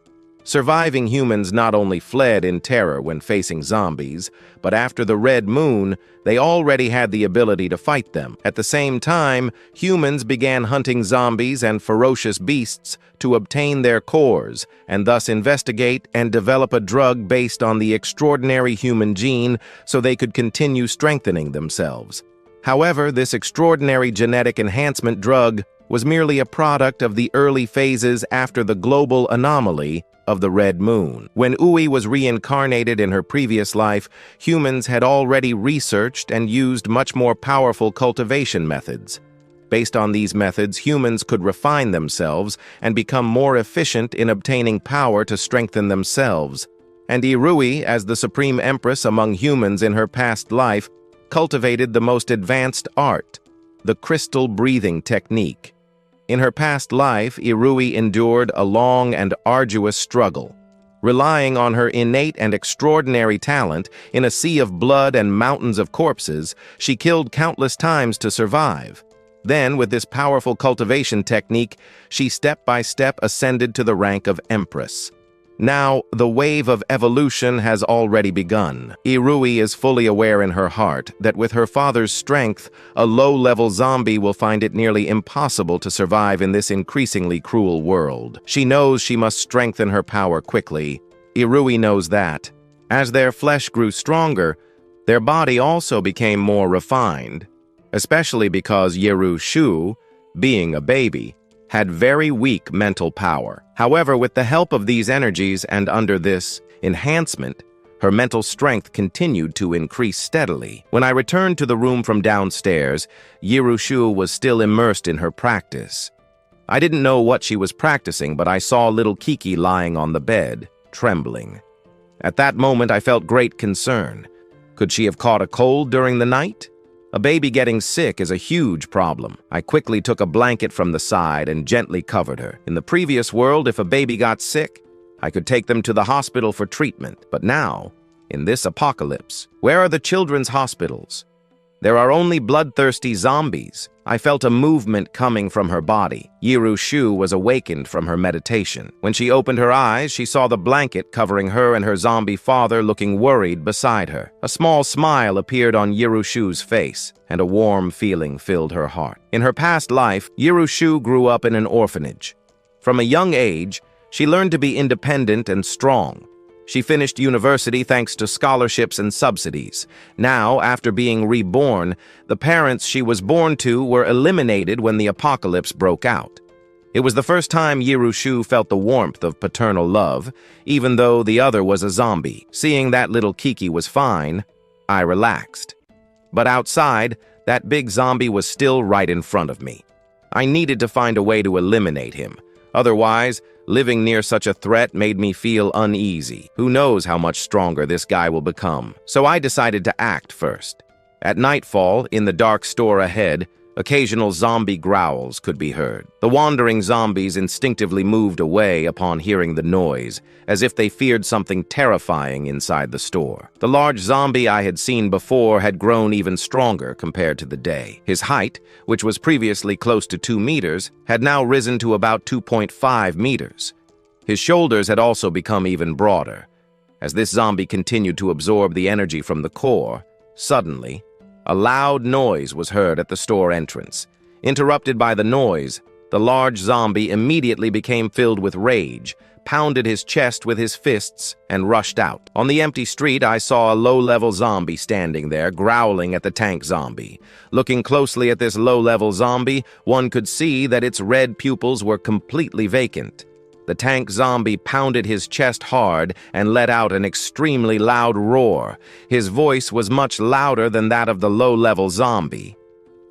Surviving humans not only fled in terror when facing zombies, but after the red moon, they already had the ability to fight them. At the same time, humans began hunting zombies and ferocious beasts to obtain their cores, and thus investigate and develop a drug based on the extraordinary human gene so they could continue strengthening themselves. However, this extraordinary genetic enhancement drug was merely a product of the early phases after the global anomaly of the red moon. When Ui was reincarnated in her previous life, humans had already researched and used much more powerful cultivation methods. Based on these methods, humans could refine themselves and become more efficient in obtaining power to strengthen themselves. And Irui, as the supreme empress among humans in her past life, cultivated the most advanced art, the crystal breathing technique. In her past life, Irui endured a long and arduous struggle. Relying on her innate and extraordinary talent, in a sea of blood and mountains of corpses, she killed countless times to survive. Then, with this powerful cultivation technique, she step by step ascended to the rank of Empress. Now, the wave of evolution has already begun. Irui is fully aware in her heart that with her father's strength, a low-level zombie will find it nearly impossible to survive in this increasingly cruel world. She knows she must strengthen her power quickly. Irui knows that. As their flesh grew stronger, their body also became more refined, especially because Yeru Shu, being a baby, had very weak mental power. However, with the help of these energies and under this enhancement, her mental strength continued to increase steadily. When I returned to the room from downstairs, Yerushu was still immersed in her practice. I didn't know what she was practicing, but I saw little Kiki lying on the bed, trembling. At that moment, I felt great concern. Could she have caught a cold during the night? A baby getting sick is a huge problem. I quickly took a blanket from the side and gently covered her. In the previous world, if a baby got sick, I could take them to the hospital for treatment. But now, in this apocalypse, where are the children's hospitals? There are only bloodthirsty zombies. I felt a movement coming from her body. Yiru Shu was awakened from her meditation. When she opened her eyes, she saw the blanket covering her and her zombie father looking worried beside her. A small smile appeared on Yiru Shu's face, and a warm feeling filled her heart. In her past life, Yiru Shu grew up in an orphanage. From a young age, she learned to be independent and strong. She finished university thanks to scholarships and subsidies. Now, after being reborn, the parents she was born to were eliminated when the apocalypse broke out. It was the first time Yiru Shu felt the warmth of paternal love, even though the other was a zombie. Seeing that little Kiki was fine, I relaxed. But outside, that big zombie was still right in front of me. I needed to find a way to eliminate him. Otherwise, living near such a threat made me feel uneasy. Who knows how much stronger this guy will become? So I decided to act first. At nightfall, in the dark store ahead, occasional zombie growls could be heard. The wandering zombies instinctively moved away upon hearing the noise, as if they feared something terrifying inside the store. The large zombie I had seen before had grown even stronger compared to the day. His height, which was previously close to 2 meters, had now risen to about 2.5 meters. His shoulders had also become even broader. As this zombie continued to absorb the energy from the core, suddenly, a loud noise was heard at the store entrance. Interrupted by the noise, the large zombie immediately became filled with rage, pounded his chest with his fists, and rushed out. On the empty street, I saw a low-level zombie standing there, growling at the tank zombie. Looking closely at this low-level zombie, one could see that its red pupils were completely vacant. The tank zombie pounded his chest hard and let out an extremely loud roar. His voice was much louder than that of the low-level zombie.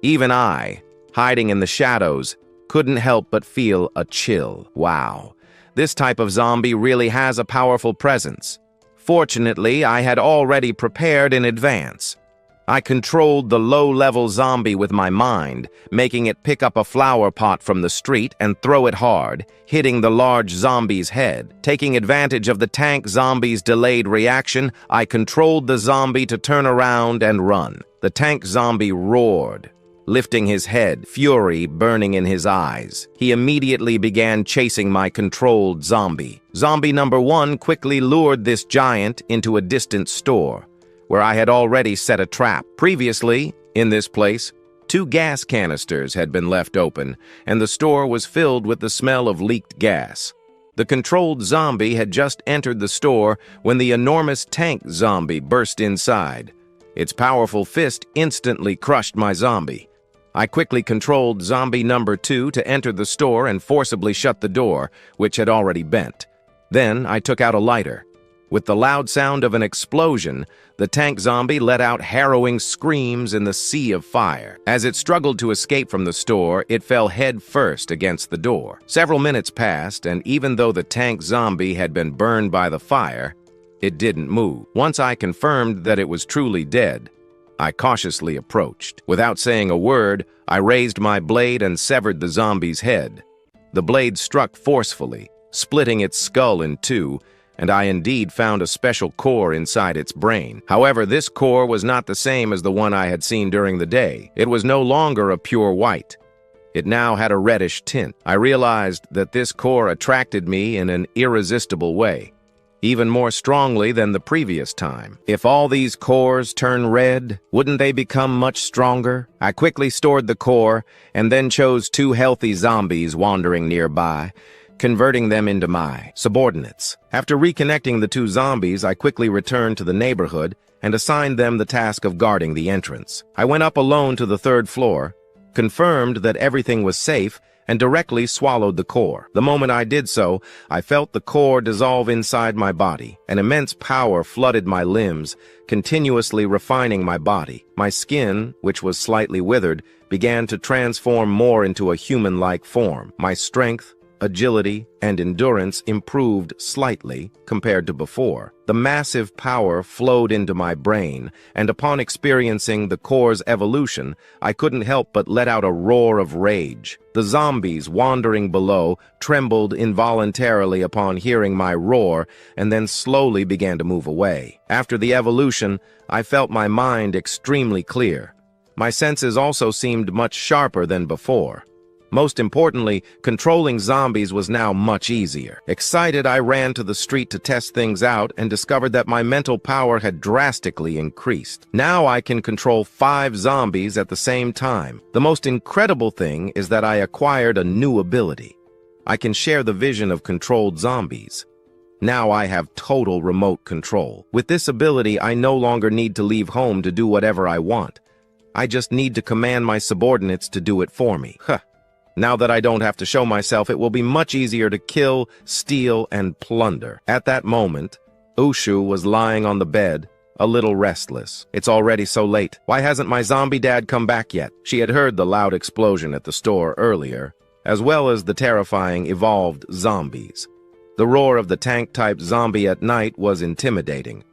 Even I, hiding in the shadows, couldn't help but feel a chill. Wow, This type of zombie really has a powerful presence. Fortunately, I had already prepared in advance. I controlled the low-level zombie with my mind, making it pick up a flower pot from the street and throw it hard, hitting the large zombie's head. Taking advantage of the tank zombie's delayed reaction, I controlled the zombie to turn around and run. The tank zombie roared, lifting his head, fury burning in his eyes. He immediately began chasing my controlled zombie. Zombie number 1 quickly lured this giant into a distant store, where I had already set a trap. Previously, in this place, 2 gas canisters had been left open, and the store was filled with the smell of leaked gas. The controlled zombie had just entered the store when the enormous tank zombie burst inside. Its powerful fist instantly crushed my zombie. I quickly controlled zombie number 2 to enter the store and forcibly shut the door, which had already bent. Then I took out a lighter. With the loud sound of an explosion, the tank zombie let out harrowing screams in the sea of fire. As it struggled to escape from the store, it fell head first against the door. Several minutes passed, and even though the tank zombie had been burned by the fire, it didn't move. Once I confirmed that it was truly dead, I cautiously approached. Without saying a word, I raised my blade and severed the zombie's head. The blade struck forcefully, splitting its skull in two, and I indeed found a special core inside its brain. However, this core was not the same as the one I had seen during the day. It was no longer a pure white. It now had a reddish tint. I realized that this core attracted me in an irresistible way, even more strongly than the previous time. If all these cores turn red, wouldn't they become much stronger? I quickly stored the core and then chose 2 healthy zombies wandering nearby, converting them into my subordinates. After reconnecting the 2 zombies, I quickly returned to the neighborhood and assigned them the task of guarding the entrance. I went up alone to the 3rd floor, confirmed that everything was safe, and directly swallowed the core. The moment I did so, I felt the core dissolve inside my body. An immense power flooded my limbs, continuously refining my body. My skin, which was slightly withered, began to transform more into a human-like form. My strength, agility, and endurance improved slightly compared to before. The massive power flowed into my brain, and upon experiencing the core's evolution, I couldn't help but let out a roar of rage. The zombies wandering below trembled involuntarily upon hearing my roar and then slowly began to move away. After the evolution, I felt my mind extremely clear. My senses also seemed much sharper than before. Most importantly, controlling zombies was now much easier. Excited, I ran to the street to test things out and discovered that my mental power had drastically increased. Now I can control 5 zombies at the same time. The most incredible thing is that I acquired a new ability. I can share the vision of controlled zombies. Now I have total remote control. With this ability, I no longer need to leave home to do whatever I want. I just need to command my subordinates to do it for me. Now that I don't have to show myself, it will be much easier to kill, steal, and plunder. At that moment, Ushu was lying on the bed, a little restless. It's already so late. Why hasn't my zombie dad come back yet? She had heard the loud explosion at the store earlier, as well as the terrifying evolved zombies. The roar of the tank-type zombie at night was intimidating.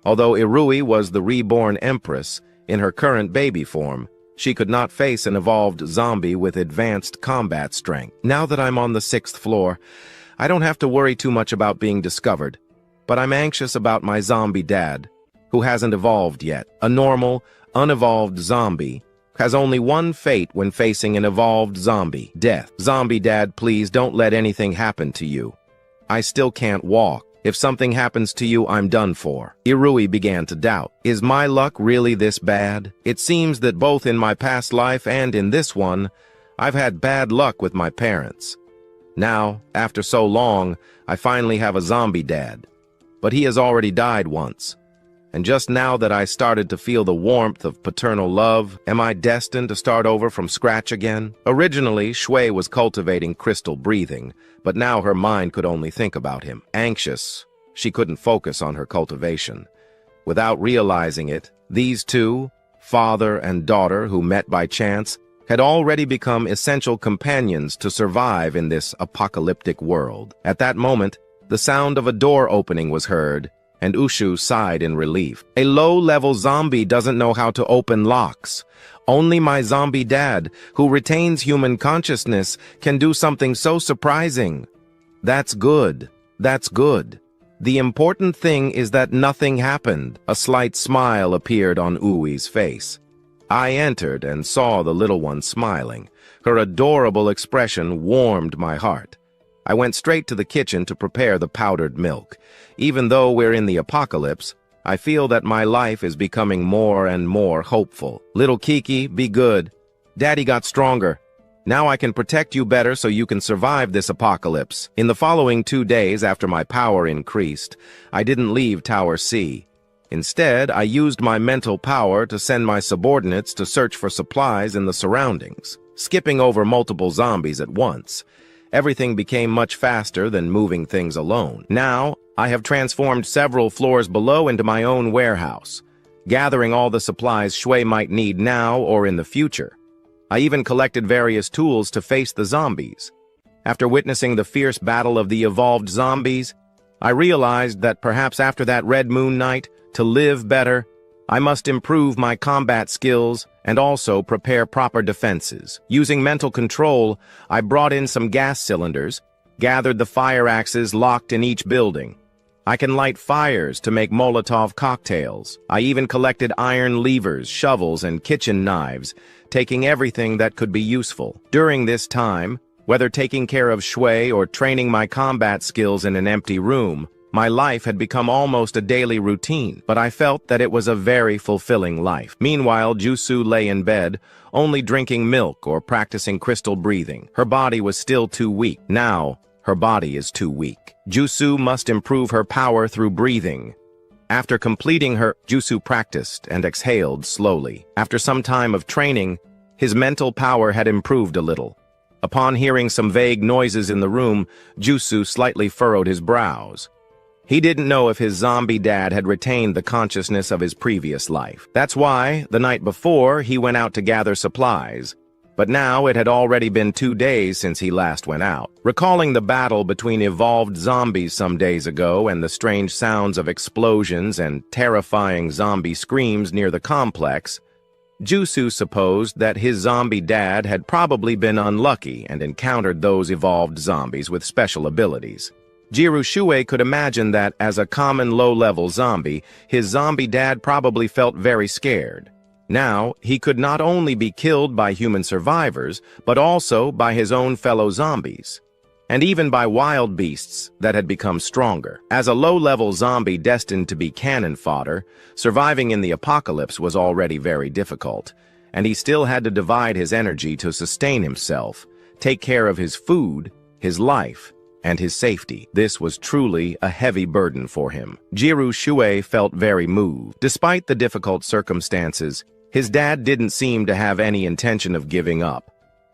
Although Irui was the reborn empress in her current baby form, she could not face an evolved zombie with advanced combat strength. Now that I'm on the 6th floor, I don't have to worry too much about being discovered, but I'm anxious about my zombie dad, who hasn't evolved yet. A normal, unevolved zombie has only one fate when facing an evolved zombie: death. Zombie dad, please don't let anything happen to you. I still can't walk. If something happens to you, I'm done for. Irui began to doubt. Is my luck really this bad? It seems that both in my past life and in this one, I've had bad luck with my parents. Now, after so long, I finally have a zombie dad. But he has already died once. And just now that I started to feel the warmth of paternal love, am I destined to start over from scratch again? Originally, Shui was cultivating crystal breathing, but now her mind could only think about him. Anxious, she couldn't focus on her cultivation. Without realizing it, these two, father and daughter who met by chance, had already become essential companions to survive in this apocalyptic world. At that moment, the sound of a door opening was heard, and Ushu sighed in relief. A low-level zombie doesn't know how to open locks. Only my zombie dad, who retains human consciousness, can do something so surprising. That's good. That's good. The important thing is that nothing happened. A slight smile appeared on Ui's face. I entered and saw the little one smiling. Her adorable expression warmed my heart. I went straight to the kitchen to prepare the powdered milk. Even though we're in the apocalypse, I feel that my life is becoming more and more hopeful. Little Kiki, be good. Daddy got stronger. Now I can protect you better so you can survive this apocalypse. In the following 2 days after my power increased, I didn't leave Tower C. Instead, I used my mental power to send my subordinates to search for supplies in the surroundings, skipping over multiple zombies at once. Everything became much faster than moving things alone. Now, I have transformed several floors below into my own warehouse, gathering all the supplies Shui might need now or in the future. I even collected various tools to face the zombies. After witnessing the fierce battle of the evolved zombies, I realized that perhaps after that Red Moon night, to live better, I must improve my combat skills and also prepare proper defenses. Using mental control, I brought in some gas cylinders, gathered the fire axes locked in each building. I can light fires to make Molotov cocktails. I even collected iron levers, shovels, and kitchen knives, taking everything that could be useful. During this time, whether taking care of Shui or training my combat skills in an empty room, my life had become almost a daily routine, but I felt that it was a very fulfilling life. Meanwhile, Jusu lay in bed, only drinking milk or practicing crystal breathing. Her body was still too weak. Now, her body is too weak. Jusu must improve her power through breathing. After completing her, Jusu practiced and exhaled slowly. After some time of training, his mental power had improved a little. Upon hearing some vague noises in the room, Jusu slightly furrowed his brows. He didn't know if his zombie dad had retained the consciousness of his previous life. That's why, the night before, he went out to gather supplies. But now it had already been 2 days since he last went out. Recalling the battle between evolved zombies some days ago and the strange sounds of explosions and terrifying zombie screams near the complex, Jusu supposed that his zombie dad had probably been unlucky and encountered those evolved zombies with special abilities. Shui could imagine that, as a common low-level zombie, his zombie dad probably felt very scared. Now, he could not only be killed by human survivors, but also by his own fellow zombies, and even by wild beasts that had become stronger. As a low-level zombie destined to be cannon fodder, surviving in the apocalypse was already very difficult, and he still had to divide his energy to sustain himself, take care of his food, his life, and his safety. This was truly a heavy burden for him. Shui felt very moved. Despite the difficult circumstances, his dad didn't seem to have any intention of giving up.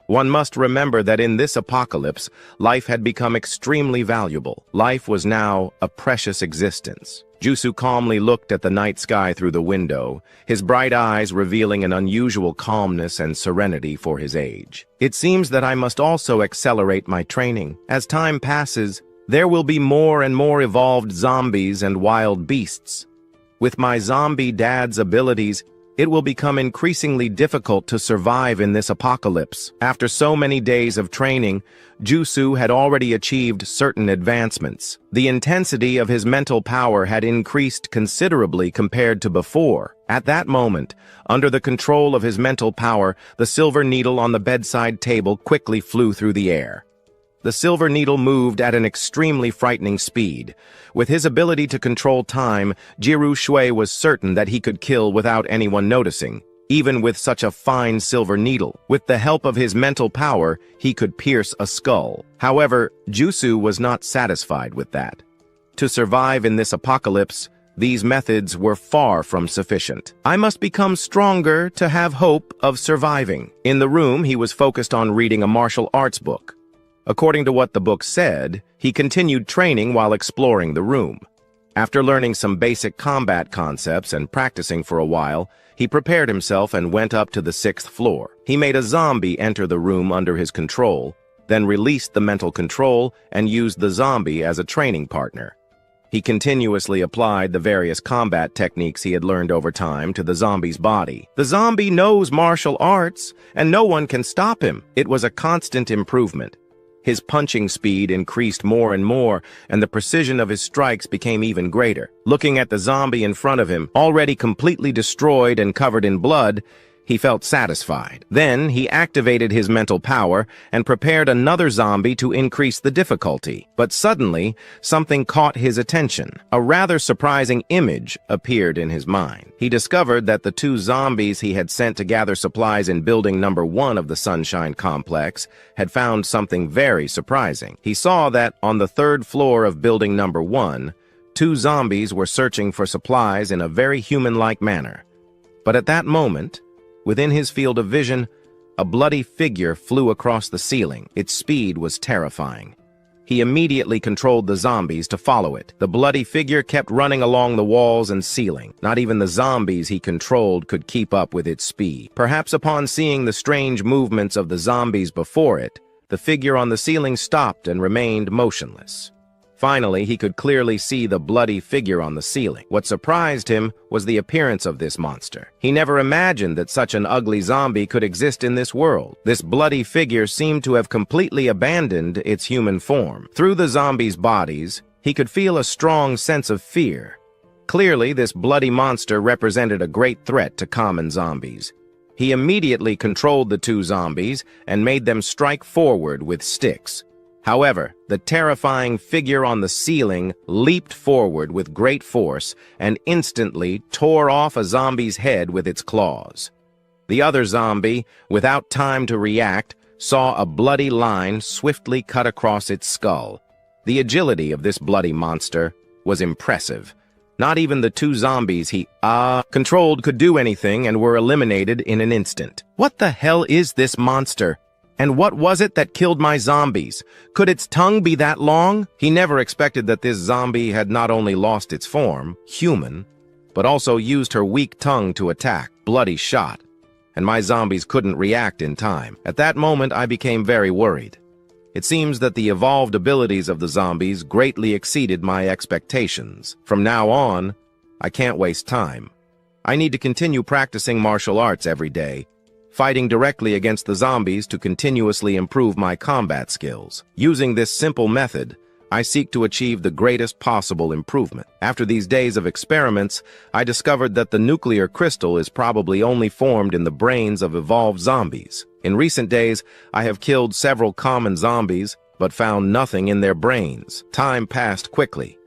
One must remember that in this apocalypse, life had become extremely valuable. Life was now a precious existence. Jusu calmly looked at the night sky through the window, his bright eyes revealing an unusual calmness and serenity for his age. It seems that I must also accelerate my training. As time passes, there will be more and more evolved zombies and wild beasts. With my zombie dad's abilities, it will become increasingly difficult to survive in this apocalypse. After so many days of training, Jusu had already achieved certain advancements. The intensity of his mental power had increased considerably compared to before. At that moment, under the control of his mental power, the silver needle on the bedside table quickly flew through the air. The silver needle moved at an extremely frightening speed. With his ability to control time, Shui was certain that he could kill without anyone noticing, even with such a fine silver needle. With the help of his mental power, he could pierce a skull. However, Jusu was not satisfied with that. To survive in this apocalypse, these methods were far from sufficient. I must become stronger to have hope of surviving. In the room, he was focused on reading a martial arts book. According to what the book said, he continued training while exploring the room. After learning some basic combat concepts and practicing for a while, he prepared himself and went up to the 6th floor. He made a zombie enter the room under his control, then released the mental control and used the zombie as a training partner. He continuously applied the various combat techniques he had learned over time to the zombie's body. The zombie knows martial arts, and no one can stop him. It was a constant improvement. His punching speed increased more and more, and the precision of his strikes became even greater. Looking at the zombie in front of him, already completely destroyed and covered in blood, he felt satisfied. Then he activated his mental power and prepared another zombie to increase the difficulty. But suddenly, something caught his attention. A rather surprising image appeared in his mind. He discovered that the 2 zombies he had sent to gather supplies in building number 1 of the Sunshine Complex had found something very surprising. He saw that on the 3rd floor of building number 1, 2 zombies were searching for supplies in a very human-like manner. But at that moment, within his field of vision, a bloody figure flew across the ceiling. Its speed was terrifying. He immediately controlled the zombies to follow it. The bloody figure kept running along the walls and ceiling. Not even the zombies he controlled could keep up with its speed. Perhaps upon seeing the strange movements of the zombies before it, the figure on the ceiling stopped and remained motionless. Finally, he could clearly see the bloody figure on the ceiling. What surprised him was the appearance of this monster. He never imagined that such an ugly zombie could exist in this world. This bloody figure seemed to have completely abandoned its human form. Through the zombies' bodies, he could feel a strong sense of fear. Clearly, this bloody monster represented a great threat to common zombies. He immediately controlled the 2 zombies and made them strike forward with sticks. However, the terrifying figure on the ceiling leaped forward with great force and instantly tore off a zombie's head with its claws. The other zombie, without time to react, saw a bloody line swiftly cut across its skull. The agility of this bloody monster was impressive. Not even the 2 zombies he controlled could do anything and were eliminated in an instant. What the hell is this monster? And what was it that killed my zombies? Could its tongue be that long? He never expected that this zombie had not only lost its form, human, but also used her weak tongue to attack. Bloody shot. And my zombies couldn't react in time. At that moment, I became very worried. It seems that the evolved abilities of the zombies greatly exceeded my expectations. From now on, I can't waste time. I need to continue practicing martial arts every day, fighting directly against the zombies to continuously improve my combat skills. Using this simple method, I seek to achieve the greatest possible improvement. After these days of experiments, I discovered that the nuclear crystal is probably only formed in the brains of evolved zombies. In recent days, I have killed several common zombies, but found nothing in their brains. Time passed quickly.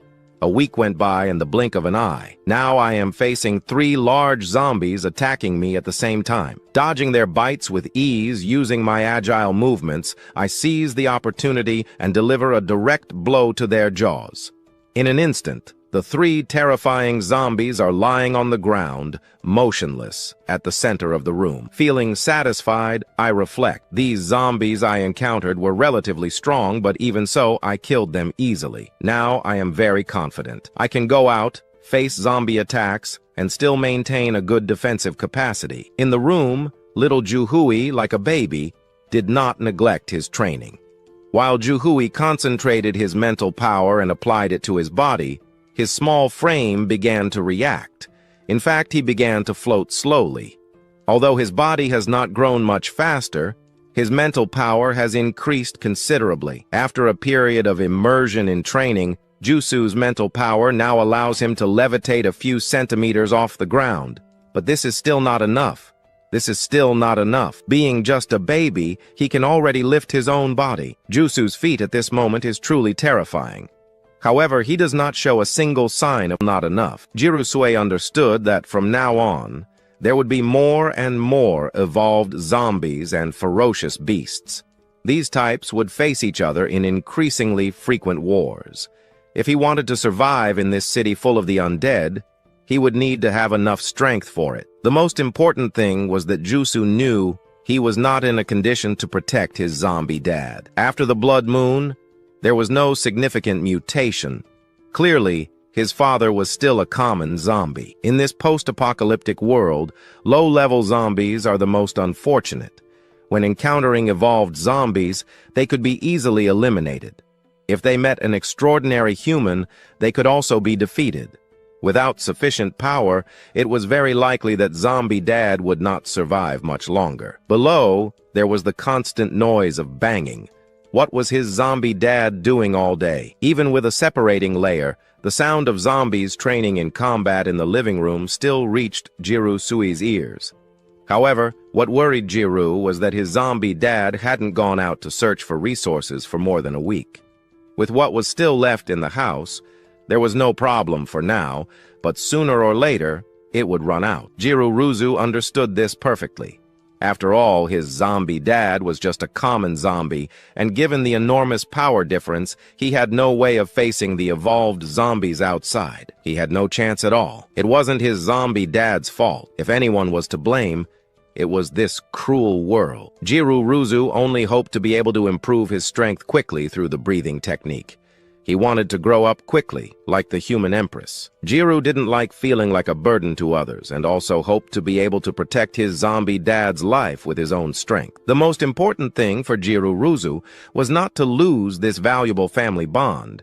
A week went by in the blink of an eye. Now I am facing 3 large zombies attacking me at the same time. Dodging their bites with ease using my agile movements, I seize the opportunity and deliver a direct blow to their jaws. In an instant, the 3 terrifying zombies are lying on the ground, motionless, at the center of the room. Feeling satisfied, I reflect. These zombies I encountered were relatively strong, but even so, I killed them easily. Now I am very confident. I can go out, face zombie attacks, and still maintain a good defensive capacity. In the room, little Juhui, like a baby, did not neglect his training. While Juhui concentrated his mental power and applied it to his body, his small frame began to react. In fact, he began to float slowly. Although his body has not grown much faster, his mental power has increased considerably. After a period of immersion in training, Jusu's mental power now allows him to levitate a few centimeters off the ground. But this is still not enough. This is still not enough. Being just a baby, he can already lift his own body. Jusu's feat at this moment is truly terrifying. However, he does not show a single sign of not enough. Jirusue understood that from now on, there would be more and more evolved zombies and ferocious beasts. These types would face each other in increasingly frequent wars. If he wanted to survive in this city full of the undead, he would need to have enough strength for it. The most important thing was that Jusu knew he was not in a condition to protect his zombie dad. After the blood moon, there was no significant mutation. Clearly, His father was still a common zombie. In this post-apocalyptic world, low-level zombies are the most unfortunate. When encountering evolved zombies, they could be easily eliminated. If they met an extraordinary human, they could also be defeated. Without sufficient power, it was very likely that Zombie Dad would not survive much longer. Below, there was the constant noise of banging. What was his zombie dad doing all day? Even with a separating layer, the sound of zombies training in combat in the living room still reached Jiro Sui's ears. However, what worried Jiro was that his zombie dad hadn't gone out to search for resources for more than a week. With what was still left in the house, there was no problem for now, but sooner or later, it would run out. Jiruruzu understood this perfectly. After all, his zombie dad was just a common zombie, and given the enormous power difference, he had no way of facing the evolved zombies outside. He had no chance at all. It wasn't his zombie dad's fault. If anyone was to blame, it was this cruel world. Jiruruzu only hoped to be able to improve his strength quickly through the breathing technique. He wanted to grow up quickly, like the human empress. Jiro didn't like feeling like a burden to others, and also hoped to be able to protect his zombie dad's life with his own strength. The most important thing for Jiruruzu was not to lose this valuable family bond,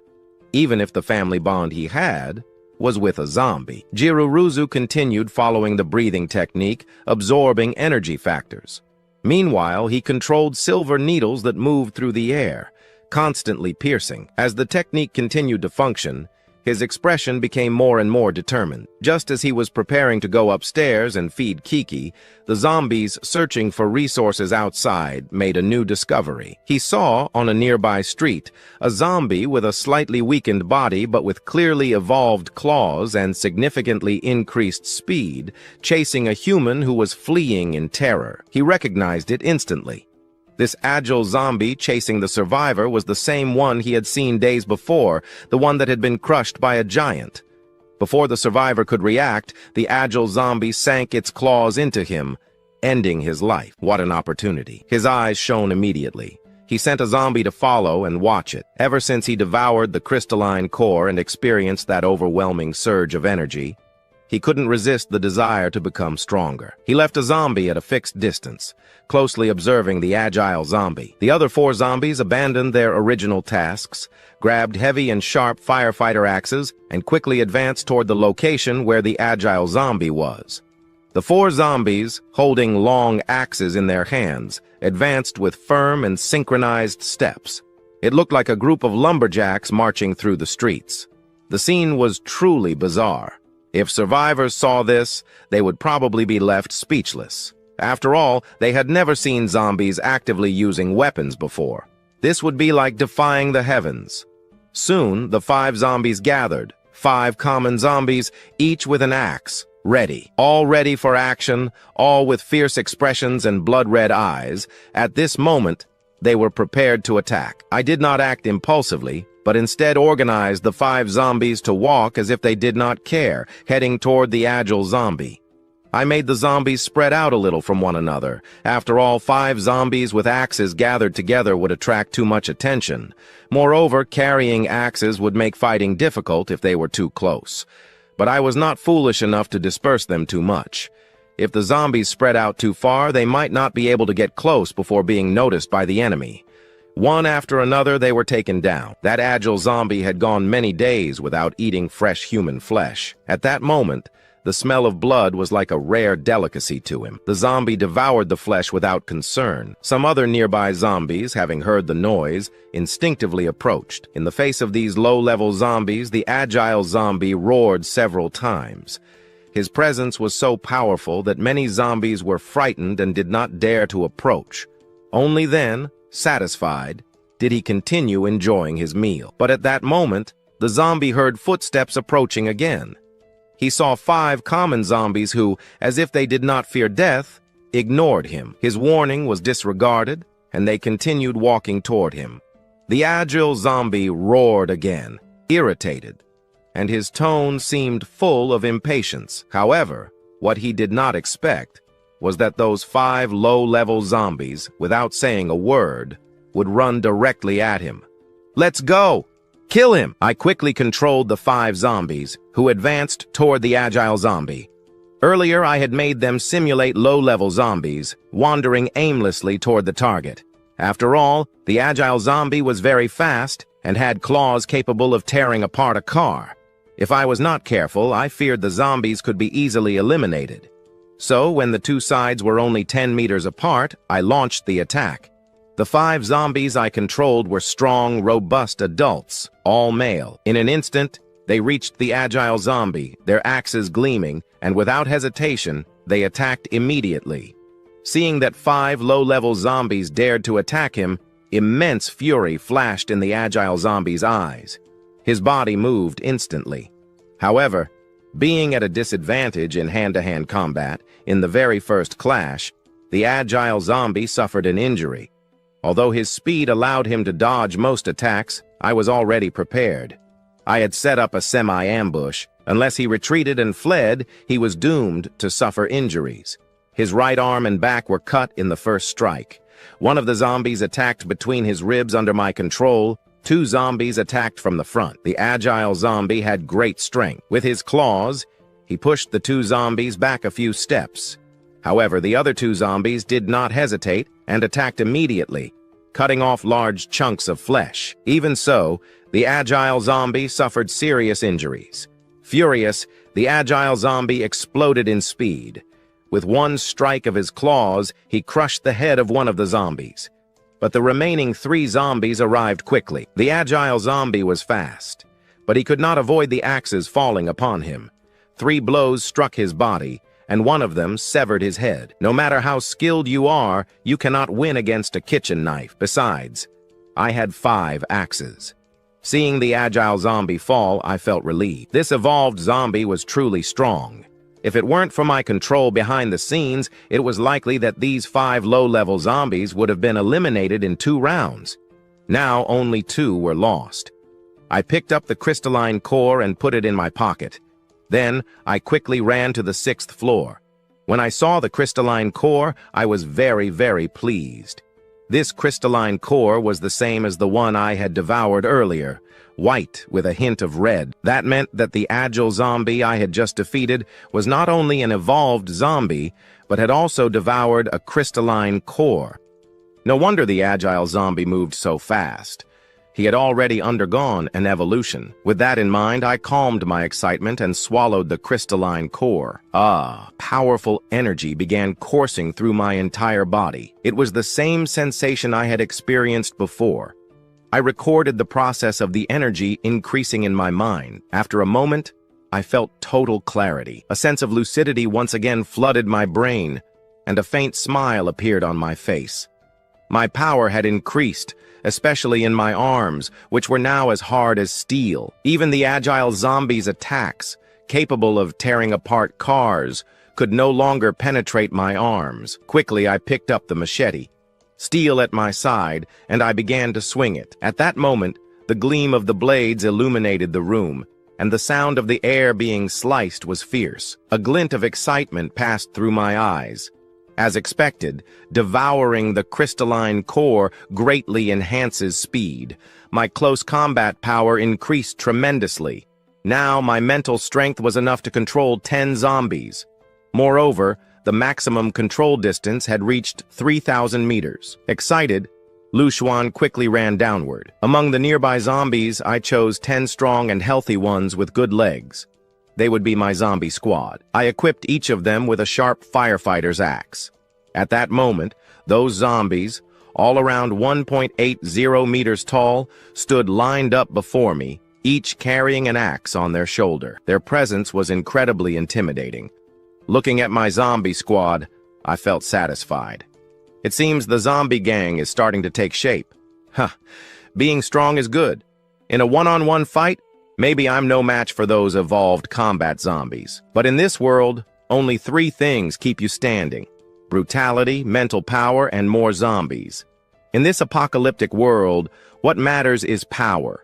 even if the family bond he had was with a zombie. Jiruruzu continued following the breathing technique, absorbing energy factors. Meanwhile, he controlled silver needles that moved through the air, constantly piercing. As the technique continued to function, his expression became more and more determined. Just as he was preparing to go upstairs and feed Kiki, the zombies searching for resources outside made a new discovery. He saw, on a nearby street, a zombie with a slightly weakened body but with clearly evolved claws and significantly increased speed, chasing a human who was fleeing in terror. He recognized it instantly. This agile zombie chasing the survivor was the same one he had seen days before, the one that had been crushed by a giant. Before the survivor could react, the agile zombie sank its claws into him, ending his life. What an opportunity. His eyes shone immediately. He sent a zombie to follow and watch it. Ever since he devoured the crystalline core and experienced that overwhelming surge of energy, he couldn't resist the desire to become stronger. He left a zombie at a fixed distance, closely observing the agile zombie. The other 4 zombies abandoned their original tasks, grabbed heavy and sharp firefighter axes, and quickly advanced toward the location where the agile zombie was. The 4 zombies, holding long axes in their hands, advanced with firm and synchronized steps. It looked like a group of lumberjacks marching through the streets. The scene was truly bizarre. If survivors saw this, they would probably be left speechless. After all, they had never seen zombies actively using weapons before. This would be like defying the heavens. Soon, the 5 zombies gathered, 5 common zombies, each with an axe, ready. All ready for action, all with fierce expressions and blood-red eyes. At this moment, they were prepared to attack. I did not act impulsively, but instead organized the 5 zombies to walk as if they did not care, heading toward the agile zombie. I made the zombies spread out a little from one another. After all, 5 zombies with axes gathered together would attract too much attention. Moreover, carrying axes would make fighting difficult if they were too close. But I was not foolish enough to disperse them too much. If the zombies spread out too far, they might not be able to get close before being noticed by the enemy. One after another, they were taken down. That agile zombie had gone many days without eating fresh human flesh. At that moment, the smell of blood was like a rare delicacy to him. The zombie devoured the flesh without concern. Some other nearby zombies, having heard the noise, instinctively approached. In the face of these low-level zombies, the agile zombie roared several times. His presence was so powerful that many zombies were frightened and did not dare to approach. Only then, satisfied, did he continue enjoying his meal. But at that moment, the zombie heard footsteps approaching again. He saw 5 common zombies who, as if they did not fear death, ignored him. His warning was disregarded, and they continued walking toward him. The agile zombie roared again, irritated, and his tone seemed full of impatience. However, what he did not expect was that those 5 low-level zombies, without saying a word, would run directly at him. "Let's go!" Kill him! I quickly controlled the 5 zombies, who advanced toward the agile zombie. Earlier, I had made them simulate low-level zombies, wandering aimlessly toward the target. After all, the agile zombie was very fast and had claws capable of tearing apart a car. If I was not careful, I feared the zombies could be easily eliminated. So, when the 2 sides were only 10 meters apart, I launched the attack. The 5 zombies I controlled were strong, robust adults, all male. In an instant, they reached the agile zombie, their axes gleaming, and without hesitation, they attacked immediately. Seeing that 5 low-level zombies dared to attack him, immense fury flashed in the agile zombie's eyes. His body moved instantly. However, being at a disadvantage in hand-to-hand combat, in the very first clash, the agile zombie suffered an injury. Although his speed allowed him to dodge most attacks, I was already prepared. I had set up a semi-ambush. Unless he retreated and fled, he was doomed to suffer injuries. His right arm and back were cut in the first strike. One of the zombies attacked between his ribs under my control. 2 zombies attacked from the front. The agile zombie had great strength. With his claws, he pushed the 2 zombies back a few steps. However, the other 2 zombies did not hesitate and attacked immediately, cutting off large chunks of flesh. Even so, the agile zombie suffered serious injuries. Furious, the agile zombie exploded in speed. With one strike of his claws, he crushed the head of one of the zombies. But the remaining 3 zombies arrived quickly. The agile zombie was fast, but he could not avoid the axes falling upon him. 3 blows struck his body, and one of them severed his head. No matter how skilled you are, you cannot win against a kitchen knife. Besides, I had 5 axes. Seeing the agile zombie fall, I felt relieved. This evolved zombie was truly strong. If it weren't for my control behind the scenes, it was likely that these 5 low-level zombies would have been eliminated in 2 rounds. Now only 2 were lost. I picked up the crystalline core and put it in my pocket. Then, I quickly ran to the 6th floor. When I saw the crystalline core, I was very, very pleased. This crystalline core was the same as the one I had devoured earlier, white with a hint of red. That meant that the agile zombie I had just defeated was not only an evolved zombie, but had also devoured a crystalline core. No wonder the agile zombie moved so fast. He had already undergone an evolution. With that in mind, I calmed my excitement and swallowed the crystalline core. Powerful energy began coursing through my entire body. It was the same sensation I had experienced before. I recorded the process of the energy increasing in my mind. After a moment, I felt total clarity. A sense of lucidity once again flooded my brain, and a faint smile appeared on my face. My power had increased, especially in my arms, which were now as hard as steel. Even the agile zombie's attacks, capable of tearing apart cars, could no longer penetrate my arms. Quickly, I picked up the machete, steel at my side, and I began to swing it. At that moment, the gleam of the blades illuminated the room, and the sound of the air being sliced was fierce. A glint of excitement passed through my eyes. As expected, devouring the crystalline core greatly enhances speed. My close combat power increased tremendously. Now my mental strength was enough to control 10 zombies. Moreover, the maximum control distance had reached 3,000 meters. Excited, Lu Xuan quickly ran downward. Among the nearby zombies, I chose 10 strong and healthy ones with good legs. They would be my zombie squad. I equipped each of them with a sharp firefighter's axe. At that moment, those zombies, all around 1.80 meters tall, stood lined up before me, each carrying an axe on their shoulder. Their presence was incredibly intimidating. Looking at my zombie squad, I felt satisfied. It seems the zombie gang is starting to take shape. Being strong is good. In a one-on-one fight, maybe I'm no match for those evolved combat zombies. But in this world, only 3 things keep you standing: brutality, mental power, and more zombies. In this apocalyptic world, what matters is power.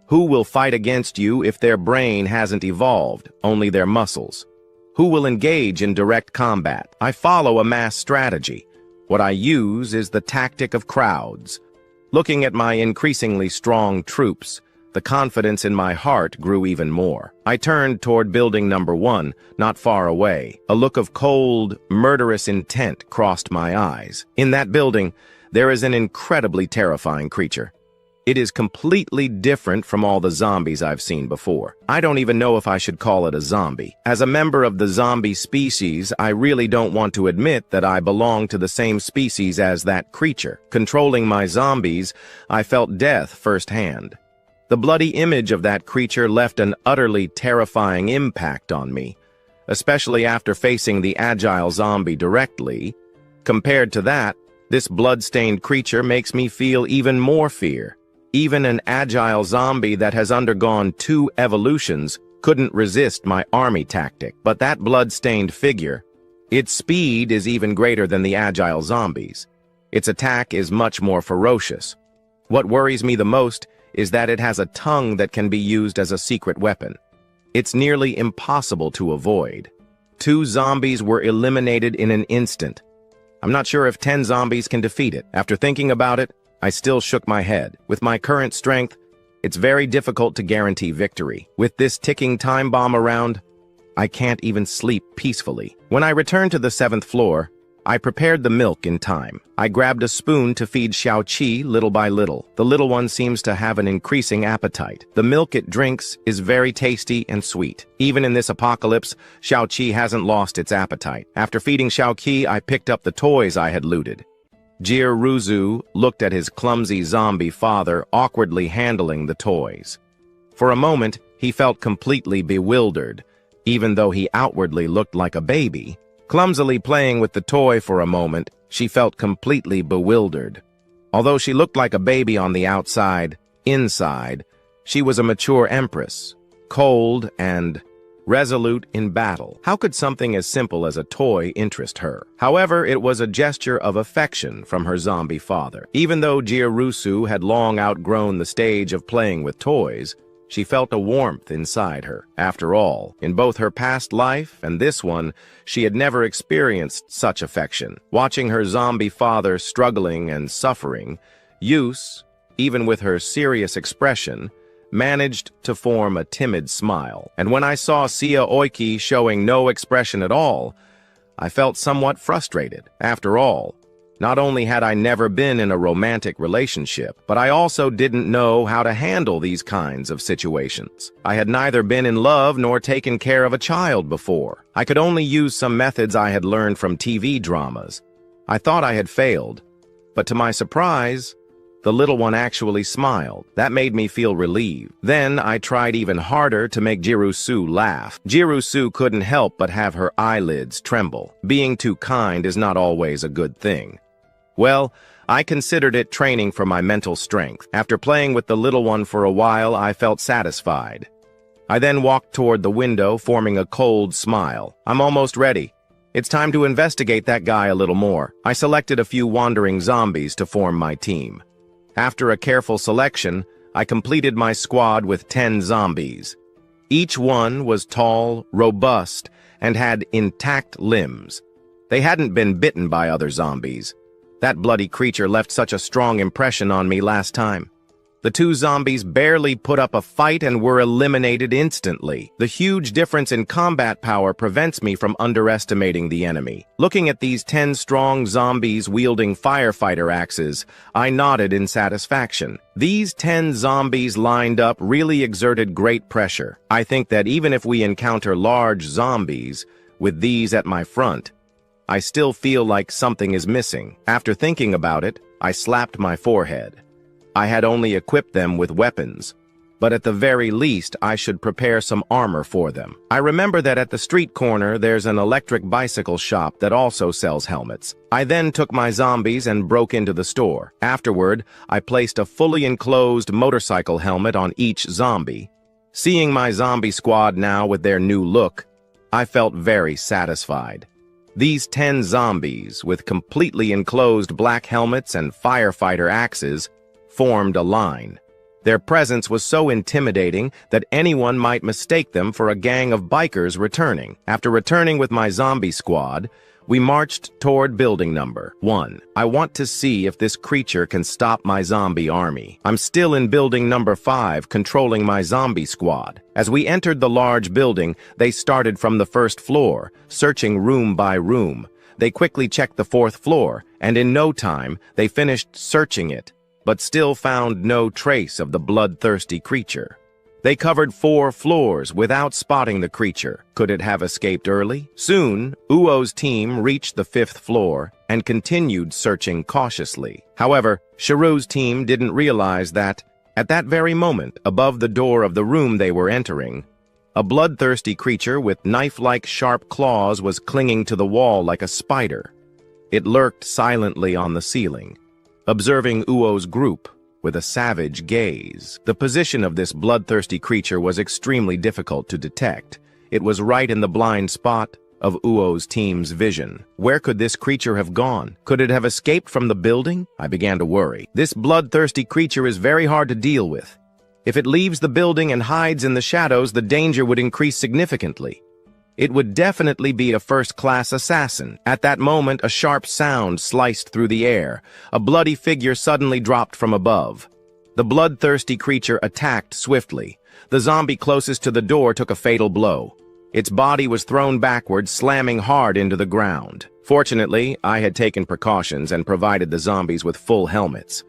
Who will fight against you if their brain hasn't evolved, only their muscles? Who will engage in direct combat? I follow a mass strategy. What I use is the tactic of crowds. Looking at my increasingly strong troops, the confidence in my heart grew even more. I turned toward building number 1, not far away. A look of cold, murderous intent crossed my eyes. In that building, there is an incredibly terrifying creature. It is completely different from all the zombies I've seen before. I don't even know if I should call it a zombie. As a member of the zombie species, I really don't want to admit that I belong to the same species as that creature. Controlling my zombies, I felt death firsthand. The bloody image of that creature left an utterly terrifying impact on me, especially after facing the agile zombie directly. Compared to that, this blood-stained creature makes me feel even more fear. Even an agile zombie that has undergone 2 evolutions couldn't resist my army tactic. But that blood-stained figure, its speed is even greater than the agile zombies. Its attack is much more ferocious. What worries me the most is that it has a tongue that can be used as a secret weapon. It's nearly impossible to avoid. 2 zombies were eliminated in an instant. I'm not sure if 10 zombies can defeat it. After thinking about it, I still shook my head. With my current strength, it's very difficult to guarantee victory. With this ticking time bomb around, I can't even sleep peacefully. When I returned to the 7th floor, I prepared the milk in time. I grabbed a spoon to feed Xiaoqi little by little. The little one seems to have an increasing appetite. The milk it drinks is very tasty and sweet. Even in this apocalypse, Xiaoqi hasn't lost its appetite. After feeding Xiaoqi, I picked up the toys I had looted. Jiruzu looked at his clumsy zombie father awkwardly handling the toys. For a moment, he felt completely bewildered, even though he outwardly looked like a baby. Clumsily playing with the toy for a moment, she felt completely bewildered. Although she looked like a baby on the outside, inside, she was a mature empress, cold and resolute in battle. How could something as simple as a toy interest her? However, it was a gesture of affection from her zombie father. Even though Jirusu had long outgrown the stage of playing with toys, she felt a warmth inside her. After all, in both her past life and this one, she had never experienced such affection. Watching her zombie father struggling and suffering, Yus, even with her serious expression, managed to form a timid smile. And when I saw Sia Oiki showing no expression at all, I felt somewhat frustrated. After all, not only had I never been in a romantic relationship, but I also didn't know how to handle these kinds of situations. I had neither been in love nor taken care of a child before. I could only use some methods I had learned from TV dramas. I thought I had failed, but to my surprise, the little one actually smiled. That made me feel relieved. Then I tried even harder to make Jirusu laugh. Jirusu couldn't help but have her eyelids tremble. Being too kind is not always a good thing. Well, I considered it training for my mental strength. After playing with the little one for a while, I felt satisfied. I then walked toward the window, forming a cold smile. I'm almost ready. It's time to investigate that guy a little more. I selected a few wandering zombies to form my team. After a careful selection, I completed my squad with 10 zombies. Each one was tall, robust, and had intact limbs. They hadn't been bitten by other zombies. That bloody creature left such a strong impression on me last time. The 2 zombies barely put up a fight and were eliminated instantly. The huge difference in combat power prevents me from underestimating the enemy. Looking at these 10 strong zombies wielding firefighter axes, I nodded in satisfaction. These 10 zombies lined up really exerted great pressure. I think that even if we encounter large zombies, with these at my front, I still feel like something is missing. After thinking about it, I slapped my forehead. I had only equipped them with weapons, but at the very least I should prepare some armor for them. I remember that at the street corner there's an electric bicycle shop that also sells helmets. I then took my zombies and broke into the store. Afterward, I placed a fully enclosed motorcycle helmet on each zombie. Seeing my zombie squad now with their new look, I felt very satisfied. These 10 zombies, with completely enclosed black helmets and firefighter axes, formed a line. Their presence was so intimidating that anyone might mistake them for a gang of bikers returning. After returning with my zombie squad, We marched toward building number 1. I want to see if this creature can stop my zombie army. I'm still in building number 5, controlling my zombie squad. As we entered the large building, they started from the first floor, searching room by room. They quickly checked the 4th floor, and in no time, they finished searching it, but still found no trace of the bloodthirsty creature. They covered 4 floors without spotting the creature. Could it have escaped early? Soon, Uo's team reached the 5th floor and continued searching cautiously. However, Shiro's team didn't realize that, at that very moment, above the door of the room they were entering, a bloodthirsty creature with knife-like sharp claws was clinging to the wall like a spider. It lurked silently on the ceiling, observing Uo's group with a savage gaze. The position of this bloodthirsty creature was extremely difficult to detect. It was right in the blind spot of Uo's team's vision. Where could this creature have gone? Could it have escaped from the building? I began to worry. This bloodthirsty creature is very hard to deal with. If it leaves the building and hides in the shadows, the danger would increase significantly. It would definitely be a first-class assassin. At that moment, a sharp sound sliced through the air. A bloody figure suddenly dropped from above. The bloodthirsty creature attacked swiftly. The zombie closest to the door took a fatal blow. Its body was thrown backwards, slamming hard into the ground. Fortunately, I had taken precautions and provided the zombies with full helmets.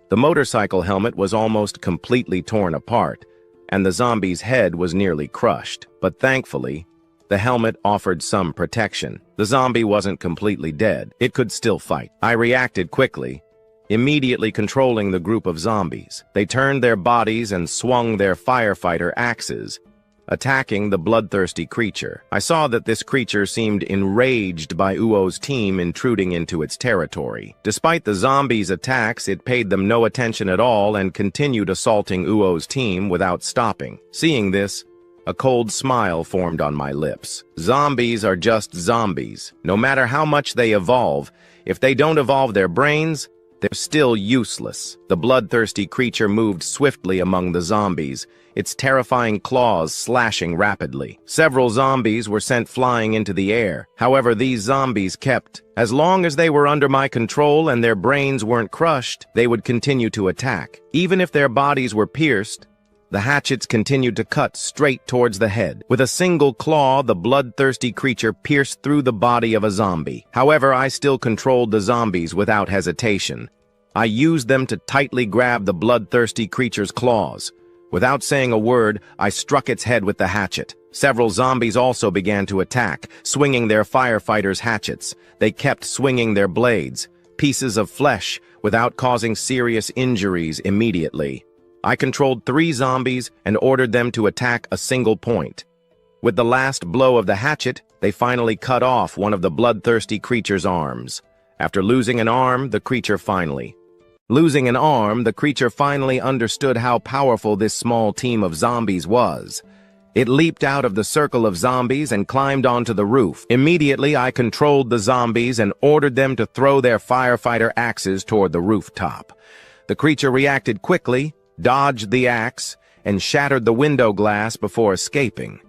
The motorcycle helmet was almost completely torn apart, and the zombie's head was nearly crushed. But thankfully, the helmet offered some protection. The zombie wasn't completely dead. It could still fight. I reacted quickly, immediately controlling the group of zombies. They turned their bodies and swung their firefighter axes, attacking the bloodthirsty creature. I saw that this creature seemed enraged by Uo's team intruding into its territory. Despite the zombies' attacks, it paid them no attention at all and continued assaulting Uo's team without stopping. Seeing this, a cold smile formed on my lips. Zombies are just zombies. No matter how much they evolve, if they don't evolve their brains, they're still useless. The bloodthirsty creature moved swiftly among the zombies, its terrifying claws slashing rapidly. Several zombies were sent flying into the air. However, these zombies kept. As long as they were under my control and their brains weren't crushed, they would continue to attack. Even if their bodies were pierced, the hatchets continued to cut straight towards the head. With a single claw, the bloodthirsty creature pierced through the body of a zombie. However, I still controlled the zombies without hesitation. I used them to tightly grab the bloodthirsty creature's claws. Without saying a word, I struck its head with the hatchet. Several zombies also began to attack, swinging their firefighters' hatchets. They kept swinging their blades, pieces of flesh, without causing serious injuries immediately. I controlled 3 zombies and ordered them to attack a single point. With the last blow of the hatchet, they finally cut off one of the bloodthirsty creature's arms. After losing an arm, the creature finally understood how powerful this small team of zombies was. It leaped out of the circle of zombies and climbed onto the roof. Immediately, I controlled the zombies and ordered them to throw their firefighter axes toward the rooftop. The creature reacted quickly, dodged the axe, and shattered the window glass before escaping.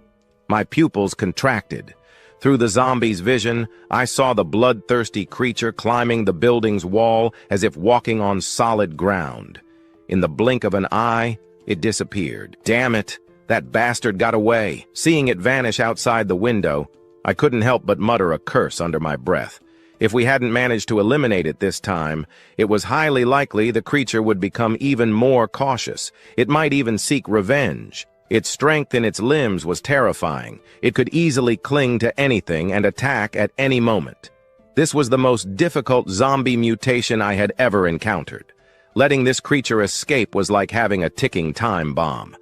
My pupils contracted. Through the zombie's vision, I saw the bloodthirsty creature climbing the building's wall as if walking on solid ground. In the blink of an eye, it disappeared. Damn it, that bastard got away. Seeing it vanish outside the window, I couldn't help but mutter a curse under my breath. If we hadn't managed to eliminate it this time, it was highly likely the creature would become even more cautious. It might even seek revenge. Its strength in its limbs was terrifying. It could easily cling to anything and attack at any moment. This was the most difficult zombie mutation I had ever encountered. Letting this creature escape was like having a ticking time bomb.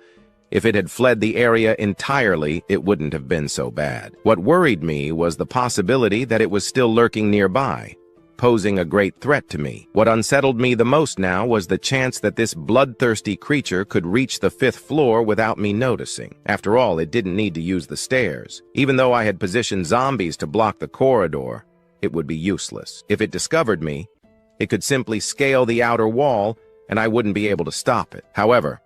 If it had fled the area entirely, it wouldn't have been so bad. What worried me was the possibility that it was still lurking nearby, posing a great threat to me. What unsettled me the most now was the chance that this bloodthirsty creature could reach the 5th floor without me noticing. After all, it didn't need to use the stairs. Even though I had positioned zombies to block the corridor, it would be useless. If it discovered me, it could simply scale the outer wall, and I wouldn't be able to stop it. However,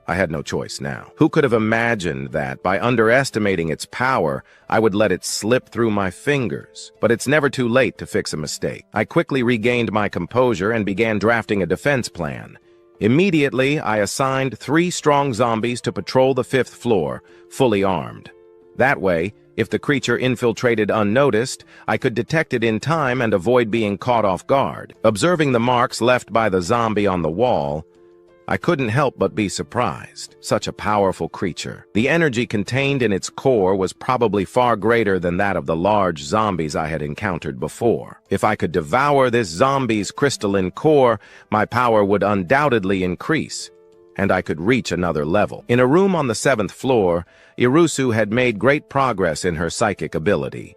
I had no choice now. Who could have imagined that, by underestimating its power, I would let it slip through my fingers? But it's never too late to fix a mistake. I quickly regained my composure and began drafting a defense plan. Immediately, I assigned 3 strong zombies to patrol the 5th floor, fully armed. That way, if the creature infiltrated unnoticed, I could detect it in time and avoid being caught off guard. Observing the marks left by the zombie on the wall, I couldn't help but be surprised. Such a powerful creature. The energy contained in its core was probably far greater than that of the large zombies I had encountered before. If I could devour this zombie's crystalline core, my power would undoubtedly increase, and I could reach another level. In a room on the 7th floor, Irusu had made great progress in her psychic ability.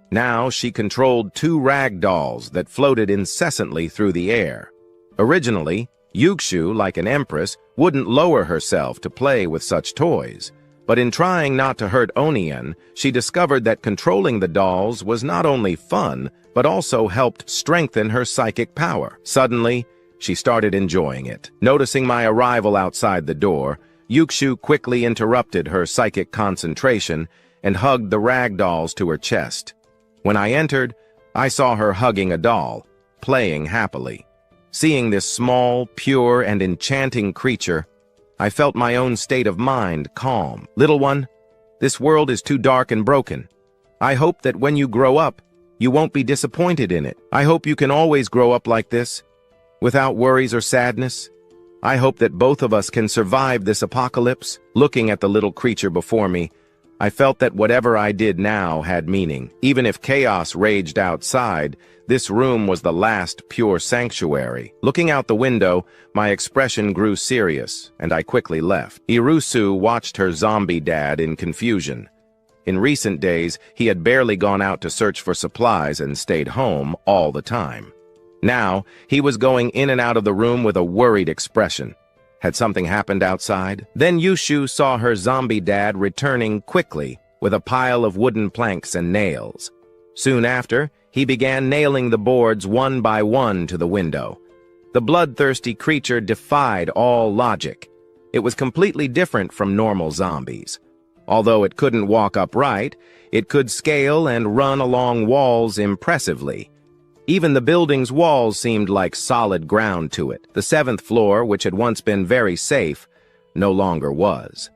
Now she controlled 2 rag dolls that floated incessantly through the air. Originally, Yukshu, like an empress, wouldn't lower herself to play with such toys. But in trying not to hurt Onien, she discovered that controlling the dolls was not only fun, but also helped strengthen her psychic power. Suddenly, she started enjoying it. Noticing my arrival outside the door, Yukshu quickly interrupted her psychic concentration and hugged the rag dolls to her chest. When I entered, I saw her hugging a doll, playing happily. Seeing this small, pure, and enchanting creature, I felt my own state of mind calm. Little one, this world is too dark and broken. I hope that when you grow up, you won't be disappointed in it. I hope you can always grow up like this, without worries or sadness. I hope that both of us can survive this apocalypse. Looking at the little creature before me, I felt that whatever I did now had meaning. Even if chaos raged outside, this room was the last pure sanctuary. Looking out the window, my expression grew serious, and I quickly left. Irusu watched her zombie dad in confusion. In recent days, he had barely gone out to search for supplies and stayed home all the time. Now, he was going in and out of the room with a worried expression. Had something happened outside? Then Yushu saw her zombie dad returning quickly with a pile of wooden planks and nails. Soon after, he began nailing the boards one by one to the window. The bloodthirsty creature defied all logic. It was completely different from normal zombies. Although it couldn't walk upright, it could scale and run along walls impressively. Even the building's walls seemed like solid ground to it. The 7th floor, which had once been very safe, no longer was.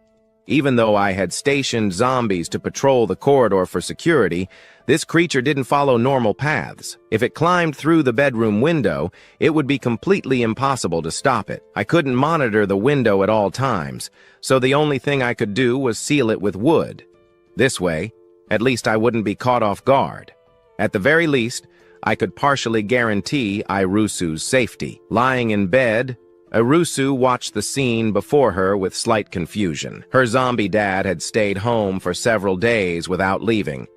Even though I had stationed zombies to patrol the corridor for security, this creature didn't follow normal paths. If it climbed through the bedroom window, it would be completely impossible to stop it. I couldn't monitor the window at all times, so the only thing I could do was seal it with wood. This way, at least I wouldn't be caught off guard. At the very least, I could partially guarantee Irusu's safety. Lying in bed, Irusu watched the scene before her with slight confusion. Her zombie dad had stayed home for several days without leaving.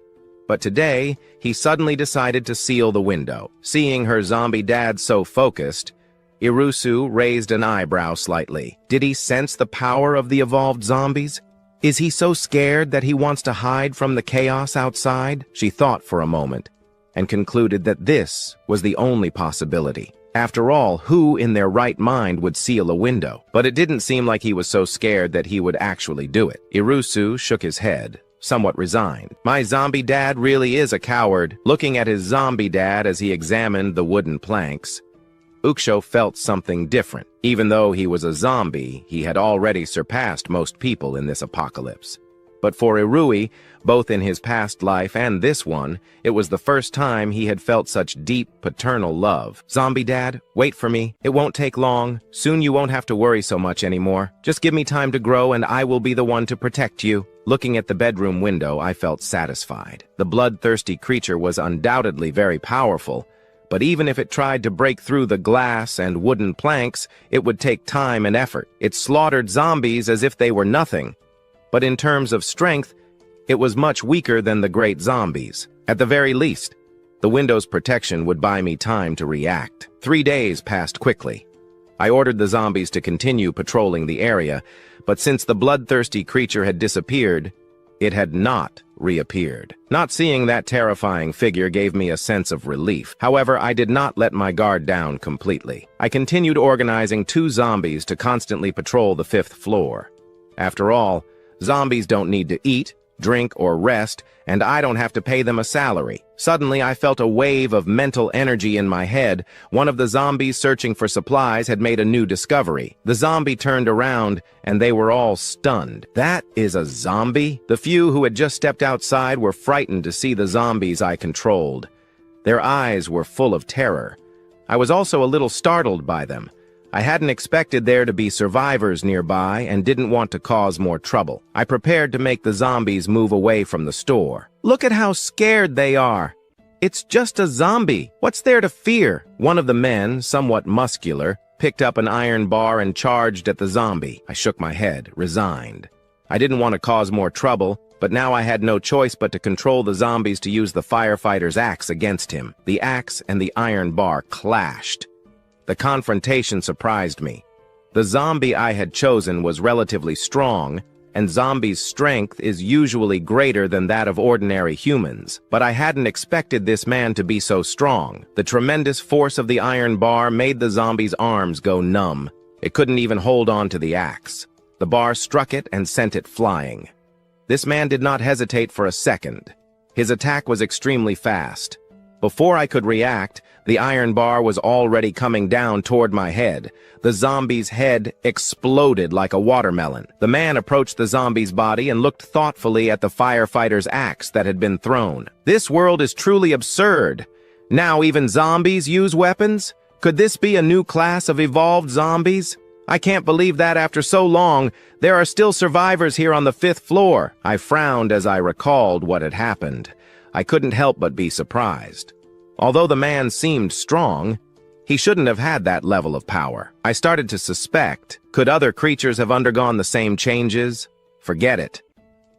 But today, he suddenly decided to seal the window. Seeing her zombie dad so focused, Irusu raised an eyebrow slightly. Did he sense the power of the evolved zombies? Is he so scared that he wants to hide from the chaos outside? She thought for a moment, and concluded that this was the only possibility. After all, who in their right mind would seal a window? But it didn't seem like he was so scared that he would actually do it. Irusu shook his head, somewhat resigned. My zombie dad really is a coward. Looking at his zombie dad as he examined the wooden planks, Uksho felt something different. Even though he was a zombie, he had already surpassed most people in this apocalypse. But for Irui, both in his past life and this one, it was the first time he had felt such deep paternal love. Zombie dad, wait for me. It won't take long. Soon you won't have to worry so much anymore. Just give me time to grow and I will be the one to protect you. Looking at the bedroom window, I felt satisfied. The bloodthirsty creature was undoubtedly very powerful, but even if it tried to break through the glass and wooden planks, it would take time and effort. It slaughtered zombies as if they were nothing. But in terms of strength, it was much weaker than the great zombies. At the very least, the window's protection would buy me time to react. 3 days passed quickly. I ordered the zombies to continue patrolling the area, but since the bloodthirsty creature had disappeared, it had not reappeared. Not seeing that terrifying figure gave me a sense of relief. However, I did not let my guard down completely. I continued organizing 2 zombies to constantly patrol the 5th floor. After all, zombies don't need to eat, drink, or rest, and I don't have to pay them a salary. Suddenly, I felt a wave of mental energy in my head. One of the zombies searching for supplies had made a new discovery. The zombie turned around, and they were all stunned. That is a zombie? The few who had just stepped outside were frightened to see the zombies I controlled. Their eyes were full of terror. I was also a little startled by them. I hadn't expected there to be survivors nearby and didn't want to cause more trouble. I prepared to make the zombies move away from the store. Look at how scared they are. It's just a zombie. What's there to fear? One of the men, somewhat muscular, picked up an iron bar and charged at the zombie. I shook my head, resigned. I didn't want to cause more trouble, but now I had no choice but to control the zombies to use the firefighter's axe against him. The axe and the iron bar clashed. The confrontation surprised me. The zombie I had chosen was relatively strong, and zombies' strength is usually greater than that of ordinary humans. But I hadn't expected this man to be so strong. The tremendous force of the iron bar made the zombie's arms go numb. It couldn't even hold on to the axe. The bar struck it and sent it flying. This man did not hesitate for a second. His attack was extremely fast. Before I could react, the iron bar was already coming down toward my head. The zombie's head exploded like a watermelon. The man approached the zombie's body and looked thoughtfully at the firefighter's axe that had been thrown. This world is truly absurd. Now even zombies use weapons? Could this be a new class of evolved zombies? I can't believe that after so long, there are still survivors here on the 5th floor. I frowned as I recalled what had happened. I couldn't help but be surprised. Although the man seemed strong, he shouldn't have had that level of power. I started to suspect, could other creatures have undergone the same changes? Forget it.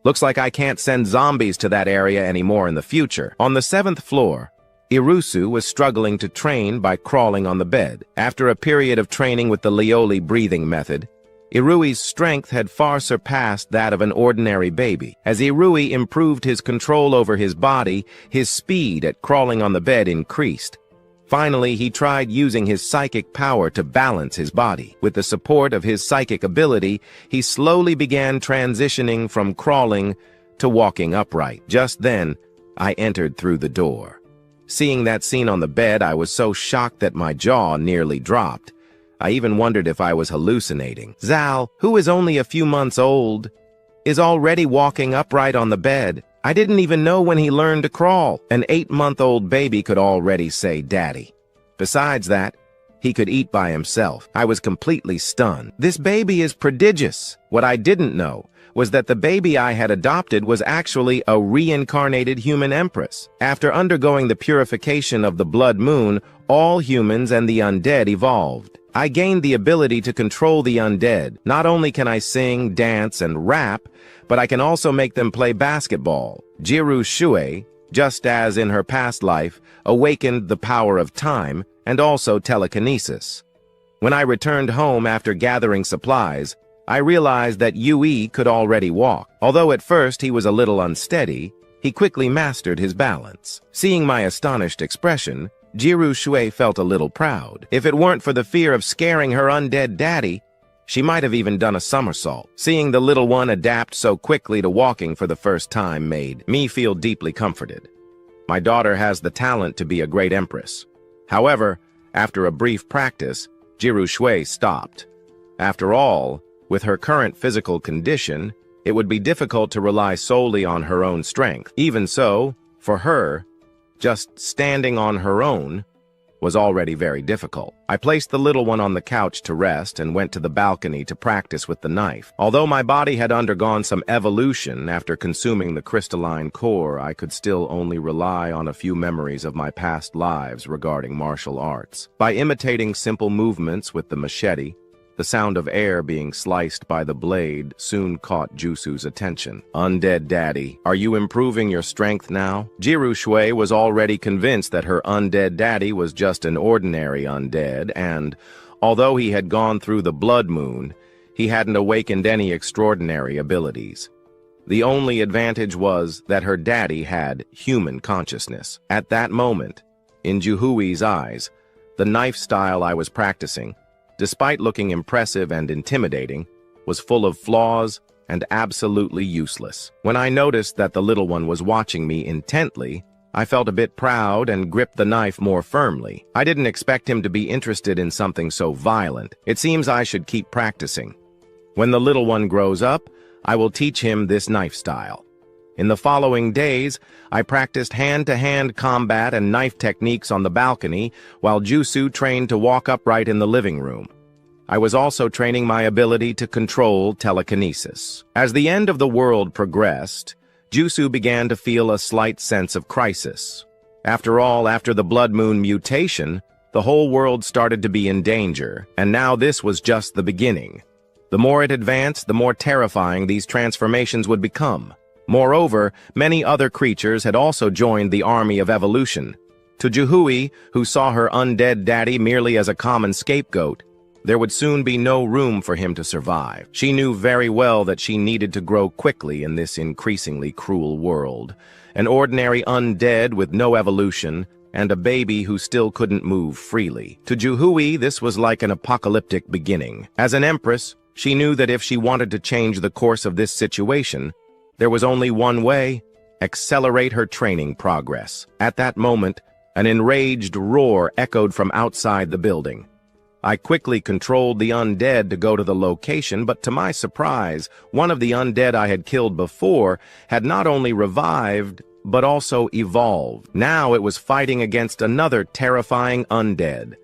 Looks like I can't send zombies to that area anymore in the future. On the 7th floor, Irusu was struggling to train by crawling on the bed. After a period of training with the Lioli breathing method, Irui's strength had far surpassed that of an ordinary baby. As Irui improved his control over his body, his speed at crawling on the bed increased. Finally, he tried using his psychic power to balance his body. With the support of his psychic ability, he slowly began transitioning from crawling to walking upright. Just then, I entered through the door. Seeing that scene on the bed, I was so shocked that my jaw nearly dropped. I even wondered if I was hallucinating. Zal, who is only a few months old, is already walking upright on the bed. I didn't even know when he learned to crawl. An 8-month-old baby could already say daddy. Besides that, he could eat by himself. I was completely stunned. This baby is prodigious. What I didn't know was that the baby I had adopted was actually a reincarnated human empress. After undergoing the purification of the blood moon, all humans and the undead evolved. I gained the ability to control the undead. Not only can I sing, dance, and rap, but I can also make them play basketball. Jiru Shuei, just as in her past life, awakened the power of time and also telekinesis. When I returned home after gathering supplies, I realized that Yui could already walk. Although at first he was a little unsteady, he quickly mastered his balance. Seeing my astonished expression, Jiru Shuei felt a little proud. If it weren't for the fear of scaring her undead daddy, she might have even done a somersault. Seeing the little one adapt so quickly to walking for the first time made me feel deeply comforted. My daughter has the talent to be a great empress. However, after a brief practice, Jiru Shuei stopped. After all, with her current physical condition, it would be difficult to rely solely on her own strength. Even so, for her, just standing on her own was already very difficult. I placed the little one on the couch to rest and went to the balcony to practice with the knife. Although my body had undergone some evolution after consuming the crystalline core, I could still only rely on a few memories of my past lives regarding martial arts. By imitating simple movements with the machete, the sound of air being sliced by the blade soon caught Jusu's attention. Undead daddy, are you improving your strength now? Jiru Shuei was already convinced that her undead daddy was just an ordinary undead, and, although he had gone through the blood moon, he hadn't awakened any extraordinary abilities. The only advantage was that her daddy had human consciousness. At that moment, in Juhui's eyes, the knife style I was practicing, despite looking impressive and intimidating, was full of flaws and absolutely useless. When I noticed that the little one was watching me intently, I felt a bit proud and gripped the knife more firmly. I didn't expect him to be interested in something so violent. It seems I should keep practicing. When the little one grows up, I will teach him this knife style. In the following days, I practiced hand-to-hand combat and knife techniques on the balcony, while Jusu trained to walk upright in the living room. I was also training my ability to control telekinesis. As the end of the world progressed, Jusu began to feel a slight sense of crisis. After all, after the Blood Moon mutation, the whole world started to be in danger, and now this was just the beginning. The more it advanced, the more terrifying these transformations would become. Moreover, many other creatures had also joined the army of evolution. To Juhui, who saw her undead daddy merely as a common scapegoat, there would soon be no room for him to survive. She knew very well that she needed to grow quickly in this increasingly cruel world. An ordinary undead with no evolution, and a baby who still couldn't move freely. To Juhui, this was like an apocalyptic beginning. As an empress, she knew that if she wanted to change the course of this situation, there was only one way: accelerate her training progress. At that moment, an enraged roar echoed from outside the building. I quickly controlled the undead to go to the location, but to my surprise, one of the undead I had killed before had not only revived, but also evolved. Now it was fighting against another terrifying undead.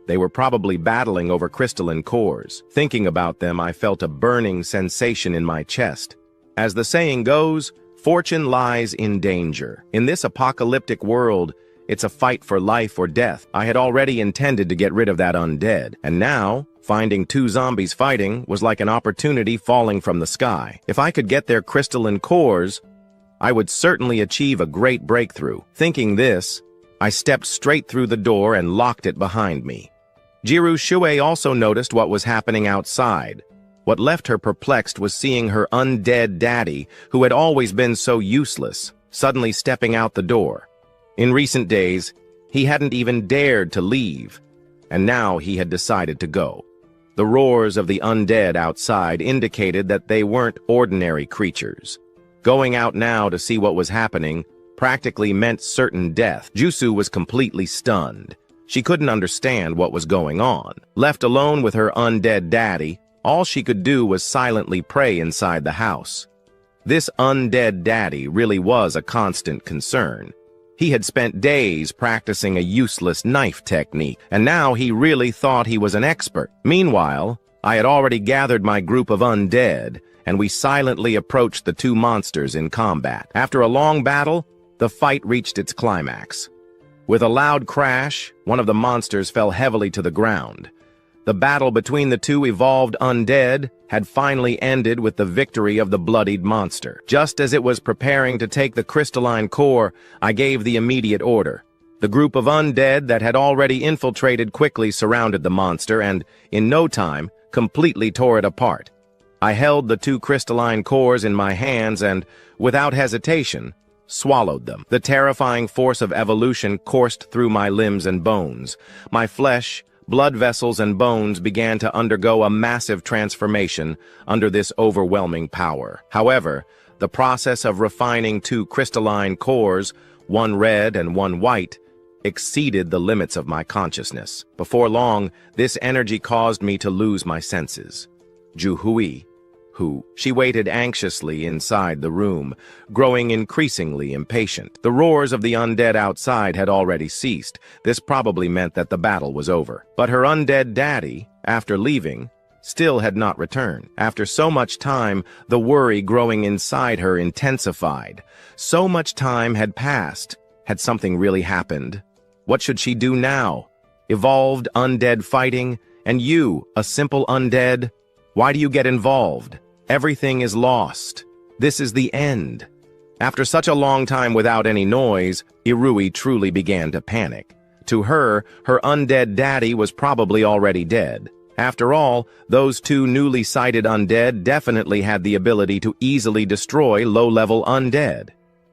They were probably battling over crystalline cores. Thinking about them, I felt a burning sensation in my chest. As the saying goes, fortune lies in danger. In this apocalyptic world, it's a fight for life or death. I had already intended to get rid of that undead, and now, finding two zombies fighting was like an opportunity falling from the sky. If I could get their crystalline cores, I would certainly achieve a great breakthrough. Thinking this, I stepped straight through the door and locked it behind me. Jiru Shuei also noticed what was happening outside. What left her perplexed was seeing her undead daddy, who had always been so useless, suddenly stepping out the door. In recent days, he hadn't even dared to leave, and now he had decided to go. The roars of the undead outside indicated that they weren't ordinary creatures. Going out now to see what was happening practically meant certain death. Jusu was completely stunned. She couldn't understand what was going on. Left alone with her undead daddy, all she could do was silently pray inside the house. This undead daddy really was a constant concern. He had spent days practicing a useless knife technique, and now he really thought he was an expert. Meanwhile, I had already gathered my group of undead, and we silently approached the two monsters in combat. After a long battle, the fight reached its climax. With a loud crash, one of the monsters fell heavily to the ground. The battle between the two evolved undead had finally ended with the victory of the bloodied monster. Just as it was preparing to take the crystalline core, I gave the immediate order. The group of undead that had already infiltrated quickly surrounded the monster and, in no time, completely tore it apart. I held the two crystalline cores in my hands and, without hesitation, swallowed them. The terrifying force of evolution coursed through my limbs and bones. My flesh, blood vessels, and bones began to undergo a massive transformation under this overwhelming power. However, the process of refining two crystalline cores, one red and one white, exceeded the limits of my consciousness. Before long, this energy caused me to lose my senses. Juhui, she waited anxiously inside the room, growing increasingly impatient. The roars of the undead outside had already ceased. This probably meant that the battle was over. But her undead daddy, after leaving, still had not returned. After so much time, the worry growing inside her intensified. So much time had passed. Had something really happened? What should she do now? Evolved undead fighting, and you, a simple undead? Why do you get involved? Everything is lost. This is the end. After such a long time without any noise, Irui truly began to panic. To her, her undead daddy was probably already dead, After all, those two newly sighted undead definitely had the ability to easily destroy low-level undead.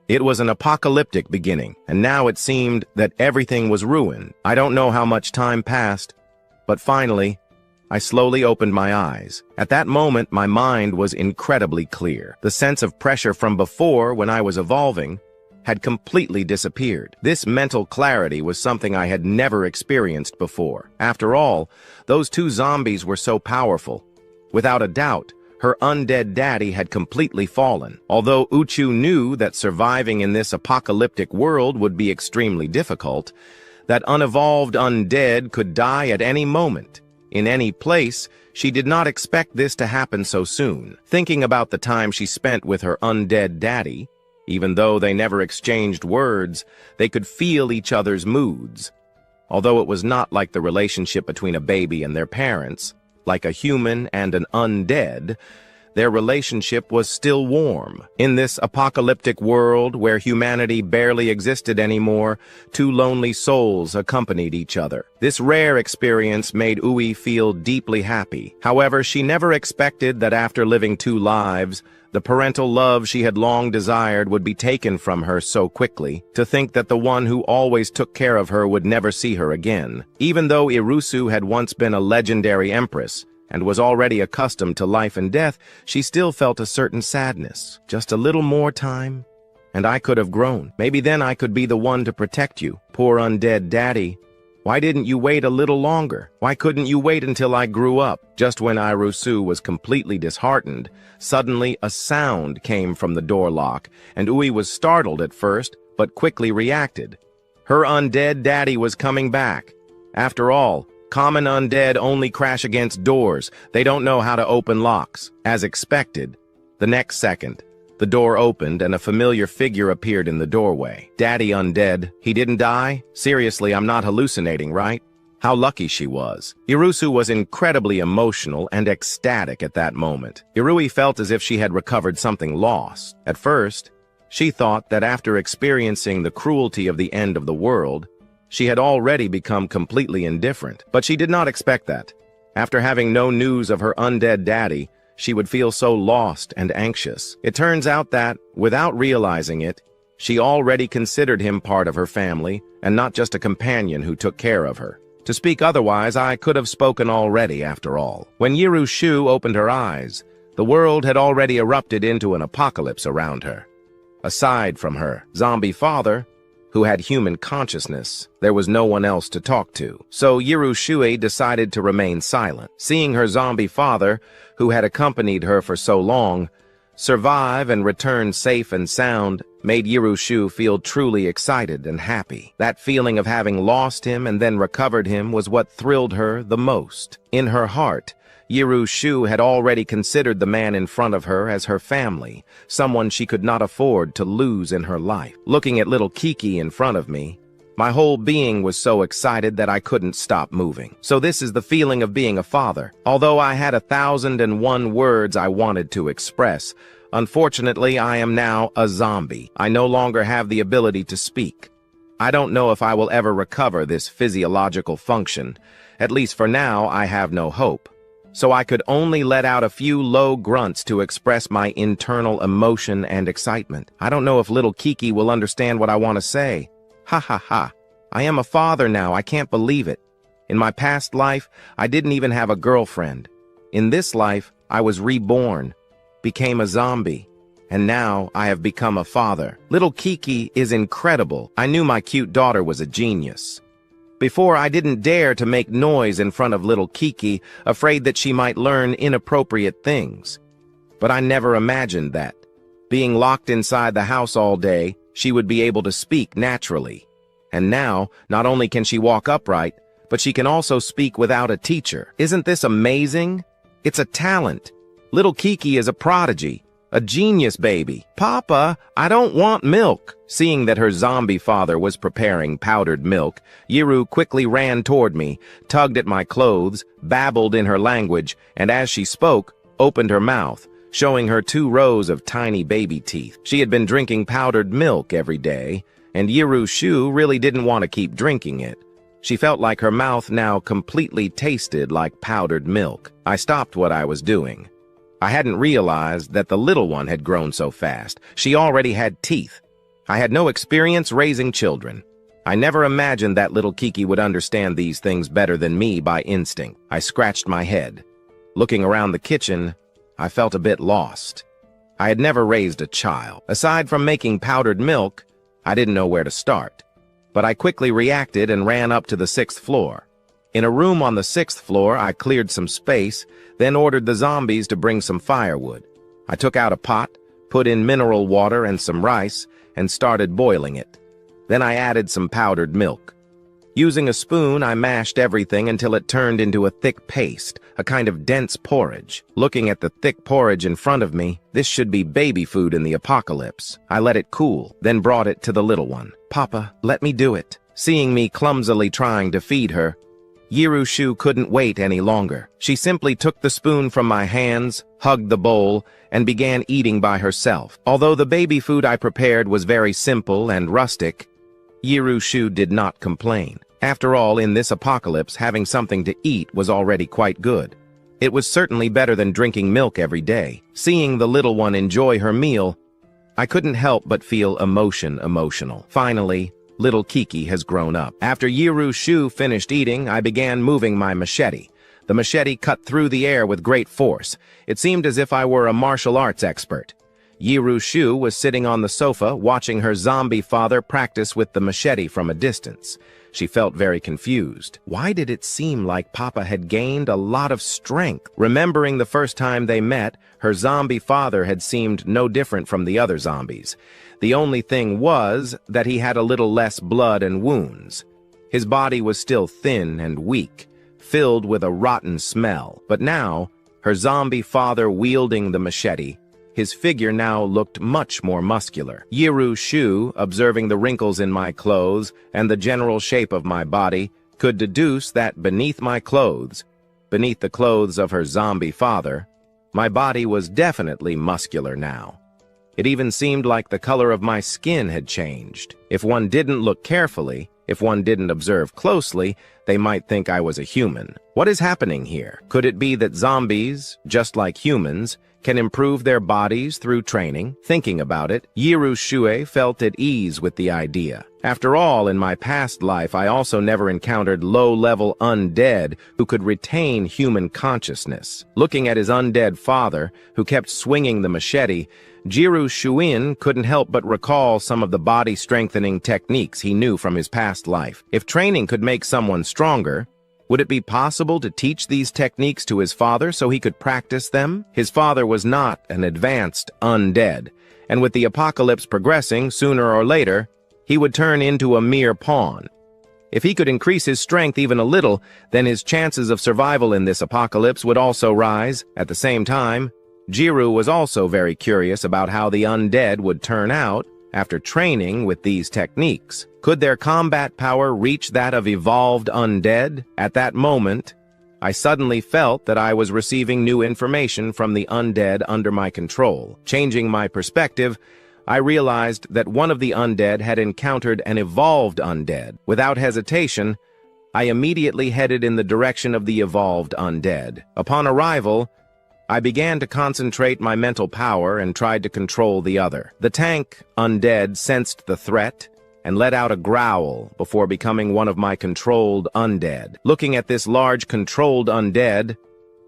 It was an apocalyptic beginning, and now it seemed that everything was ruined. I don't know how much time passed, but finally, I slowly opened my eyes. At that moment, my mind was incredibly clear. The sense of pressure from before, when I was evolving, had completely disappeared. This mental clarity was something I had never experienced before. After all, those two zombies were so powerful. Without a doubt, her undead daddy had completely fallen. Although Uchu knew that surviving in this apocalyptic world would be extremely difficult, that unevolved undead could die at any moment, in any place, she did not expect this to happen so soon. Thinking about the time she spent with her undead daddy, even though they never exchanged words, they could feel each other's moods. Although it was not like the relationship between a baby and their parents, like a human and an undead, their relationship was still warm. In this apocalyptic world where humanity barely existed anymore, two lonely souls accompanied each other. This rare experience made Ui feel deeply happy. However, she never expected that after living two lives, the parental love she had long desired would be taken from her so quickly. To think that the one who always took care of her would never see her again. Even though Irusu had once been a legendary empress, and was already accustomed to life and death, she still felt a certain sadness. Just a little more time, and I could have grown. Maybe then I could be the one to protect you. Poor undead daddy. Why didn't you wait a little longer? Why couldn't you wait until I grew up? Just when Irusu was completely disheartened, suddenly a sound came from the door lock, and Ui was startled at first, but quickly reacted. Her undead daddy was coming back. After all, common undead only crash against doors. They don't know how to open locks. As expected, the next second, the door opened and a familiar figure appeared in the doorway. Daddy undead. He didn't die? Seriously, I'm not hallucinating, right? How lucky she was. Irusu was incredibly emotional and ecstatic at that moment. Irui felt as if she had recovered something lost. At first, she thought that after experiencing the cruelty of the end of the world, she had already become completely indifferent. But she did not expect that. After having no news of her undead daddy, she would feel so lost and anxious. It turns out that, without realizing it, she already considered him part of her family, and not just a companion who took care of her. To speak otherwise, I could have spoken already, after all. When Yirushu opened her eyes, the world had already erupted into an apocalypse around her. Aside from her zombie father, who had human consciousness, there was no one else to talk to. So Yirushui decided to remain silent. Seeing her zombie father, who had accompanied her for so long, survive and return safe and sound, made Yirushu feel truly excited and happy. That feeling of having lost him and then recovered him was what thrilled her the most. In her heart, Yirushu had already considered the man in front of her as her family, someone she could not afford to lose in her life. Looking at little Kiki in front of me, my whole being was so excited that I couldn't stop moving. So this is the feeling of being a father. Although I had 1,001 words I wanted to express, unfortunately I am now a zombie. I no longer have the ability to speak. I don't know if I will ever recover this physiological function. At least for now, I have no hope. So I could only let out a few low grunts to express my internal emotion and excitement. I don't know if little Kiki will understand what I want to say. Ha ha ha. I am a father now, I can't believe it. In my past life, I didn't even have a girlfriend. In this life, I was reborn, became a zombie, and now I have become a father. Little Kiki is incredible. I knew my cute daughter was a genius. Before, I didn't dare to make noise in front of little Kiki, afraid that she might learn inappropriate things. But I never imagined that, being locked inside the house all day, she would be able to speak naturally. And now, not only can she walk upright, but she can also speak without a teacher. Isn't this amazing? It's a talent. Little Kiki is a prodigy. A genius baby. Papa, I don't want milk. Seeing that her zombie father was preparing powdered milk, Yiru quickly ran toward me, tugged at my clothes, babbled in her language, and as she spoke, opened her mouth, showing her 2 rows of tiny baby teeth. She had been drinking powdered milk every day, and Yiru Shu really didn't want to keep drinking it. She felt like her mouth now completely tasted like powdered milk. I stopped what I was doing. I hadn't realized that the little one had grown so fast. She already had teeth. I had no experience raising children. I never imagined that little Kiki would understand these things better than me by instinct. I scratched my head. Looking around the kitchen, I felt a bit lost. I had never raised a child. Aside from making powdered milk, I didn't know where to start. But I quickly reacted and ran up to the 6th floor. In a room on the 6th floor, I cleared some space, then ordered the zombies to bring some firewood. I took out a pot, put in mineral water and some rice, and started boiling it. Then I added some powdered milk. Using a spoon, I mashed everything until it turned into a thick paste, a kind of dense porridge. Looking at the thick porridge in front of me, this should be baby food in the apocalypse. I let it cool, then brought it to the little one. "Papa, let me do it." Seeing me clumsily trying to feed her, Yirushu couldn't wait any longer. She simply took the spoon from my hands, hugged the bowl, and began eating by herself. Although the baby food I prepared was very simple and rustic, Yirushu did not complain. After all, in this apocalypse, having something to eat was already quite good. It was certainly better than drinking milk every day. Seeing the little one enjoy her meal, I couldn't help but feel emotional. Finally, little Kiki has grown up. After Yirushu finished eating, I began moving my machete. The machete cut through the air with great force. It seemed as if I were a martial arts expert. Yirushu was sitting on the sofa watching her zombie father practice with the machete from a distance. She felt very confused. Why did it seem like Papa had gained a lot of strength? Remembering the first time they met, her zombie father had seemed no different from the other zombies. The only thing was that he had a little less blood and wounds. His body was still thin and weak, filled with a rotten smell. But now, her zombie father wielding the machete, his figure now looked much more muscular. Yirushu, observing the wrinkles in my clothes and the general shape of my body, could deduce that beneath my clothes, beneath the clothes of her zombie father, my body was definitely muscular now. It even seemed like the color of my skin had changed. If one didn't look carefully, if one didn't observe closely, they might think I was a human. What is happening here? Could it be that zombies, just like humans, can improve their bodies through training? Thinking about it, Yirushu felt at ease with the idea. After all, in my past life, I also never encountered low-level undead who could retain human consciousness. Looking at his undead father, who kept swinging the machete, Yirushu couldn't help but recall some of the body-strengthening techniques he knew from his past life. If training could make someone stronger, would it be possible to teach these techniques to his father so he could practice them? His father was not an advanced undead, and with the apocalypse progressing, sooner or later, he would turn into a mere pawn. If he could increase his strength even a little, then his chances of survival in this apocalypse would also rise. At the same time, Jiru was also very curious about how the undead would turn out after training with these techniques. Could their combat power reach that of evolved undead? At that moment, I suddenly felt that I was receiving new information from the undead under my control. Changing my perspective, I realized that one of the undead had encountered an evolved undead. Without hesitation, I immediately headed in the direction of the evolved undead. Upon arrival, I began to concentrate my mental power and tried to control the other. The tank undead sensed the threat and let out a growl before becoming one of my controlled undead. Looking at this large controlled undead,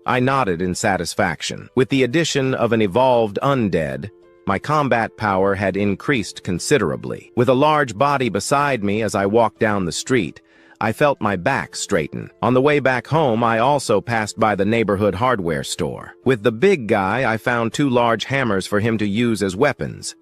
I nodded in satisfaction. With the addition of an evolved undead, my combat power had increased considerably. With a large body beside me as I walked down the street, I felt my back straighten. On the way back home, I also passed by the neighborhood hardware store. With the big guy, I found 2 large hammers for him to use as weapons.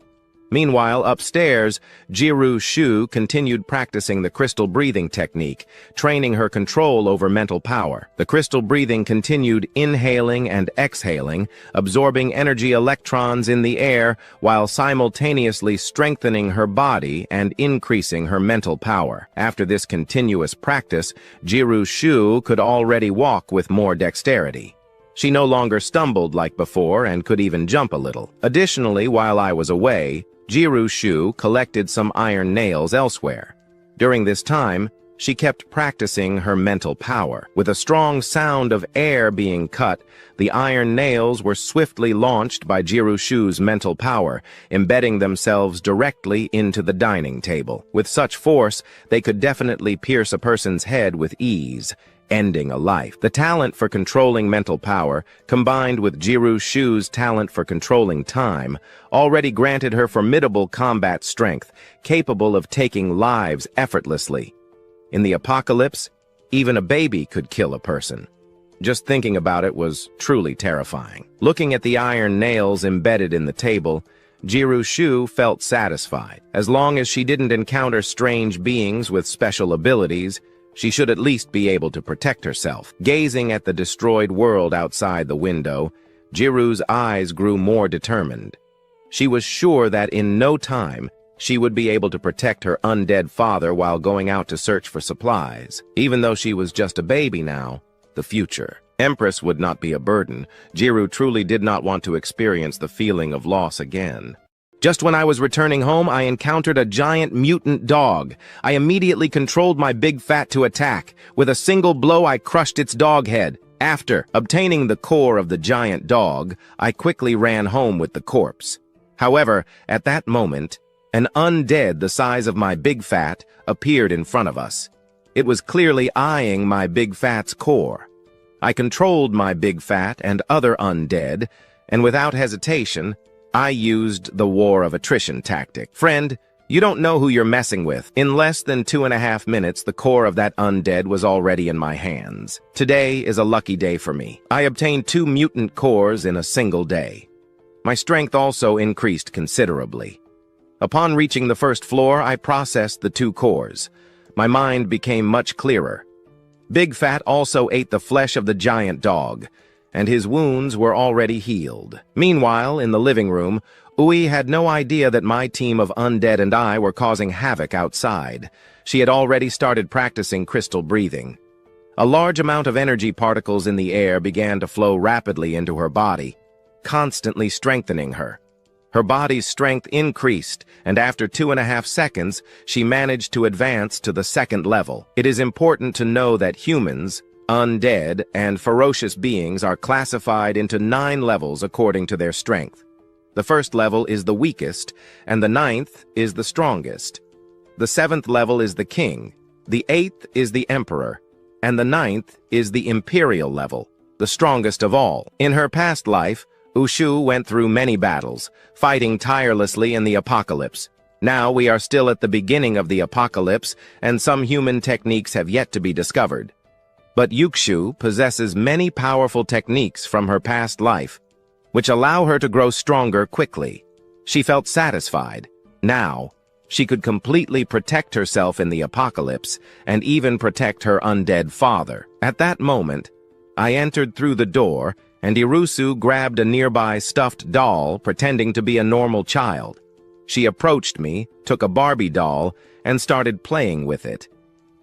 Meanwhile, upstairs, Yirushu continued practicing the crystal breathing technique, training her control over mental power. The crystal breathing continued inhaling and exhaling, absorbing energy electrons in the air while simultaneously strengthening her body and increasing her mental power. After this continuous practice, Yirushu could already walk with more dexterity. She no longer stumbled like before and could even jump a little. Additionally, while I was away, Yirushu collected some iron nails elsewhere. During this time, she kept practicing her mental power. With a strong sound of air being cut, the iron nails were swiftly launched by Jirushu's mental power, embedding themselves directly into the dining table. With such force, they could definitely pierce a person's head with ease, ending a life. The talent for controlling mental power, combined with Jirushu's talent for controlling time, already granted her formidable combat strength, capable of taking lives effortlessly. In the apocalypse, even a baby could kill a person. Just thinking about it was truly terrifying. Looking at the iron nails embedded in the table, Jirushu felt satisfied. As long as she didn't encounter strange beings with special abilities, she should at least be able to protect herself. Gazing at the destroyed world outside the window, Jiru's eyes grew more determined. She was sure that in no time, she would be able to protect her undead father while going out to search for supplies. Even though she was just a baby now, the future. Empress would not be a burden. Jiru truly did not want to experience the feeling of loss again. Just when I was returning home, I encountered a giant mutant dog. I immediately controlled my big fat to attack. With a single blow, I crushed its dog head. After obtaining the core of the giant dog, I quickly ran home with the corpse. However, at that moment, an undead the size of my big fat appeared in front of us. It was clearly eyeing my big fat's core. I controlled my big fat and other undead, and without hesitation, I used the war of attrition tactic. Friend, you don't know who you're messing with. In less than 2.5 minutes, the core of that undead was already in my hands. Today is a lucky day for me. I obtained 2 mutant cores in a single day. My strength also increased considerably. Upon reaching the first floor, I processed the 2 cores. My mind became much clearer. Big Fat also ate the flesh of the giant dog, and his wounds were already healed. Meanwhile, in the living room, Ui had no idea that my team of undead and I were causing havoc outside. She had already started practicing crystal breathing. A large amount of energy particles in the air began to flow rapidly into her body, constantly strengthening her. Her body's strength increased, and after 2.5 seconds, she managed to advance to the 2nd level. It is important to know that humans, undead, and ferocious beings are classified into 9 levels according to their strength. The 1st level is the weakest, and the 9th is the strongest. The 7th level is the king, the 8th is the emperor, and the 9th is the imperial level, the strongest of all. In her past life, Ushu went through many battles, fighting tirelessly in the apocalypse. Now we are still at the beginning of the apocalypse, and some human techniques have yet to be discovered. But Yukshu possesses many powerful techniques from her past life, which allow her to grow stronger quickly. She felt satisfied. Now, she could completely protect herself in the apocalypse, and even protect her undead father. At that moment, I entered through the door, and Irusu grabbed a nearby stuffed doll, pretending to be a normal child. She approached me, took a Barbie doll, and started playing with it.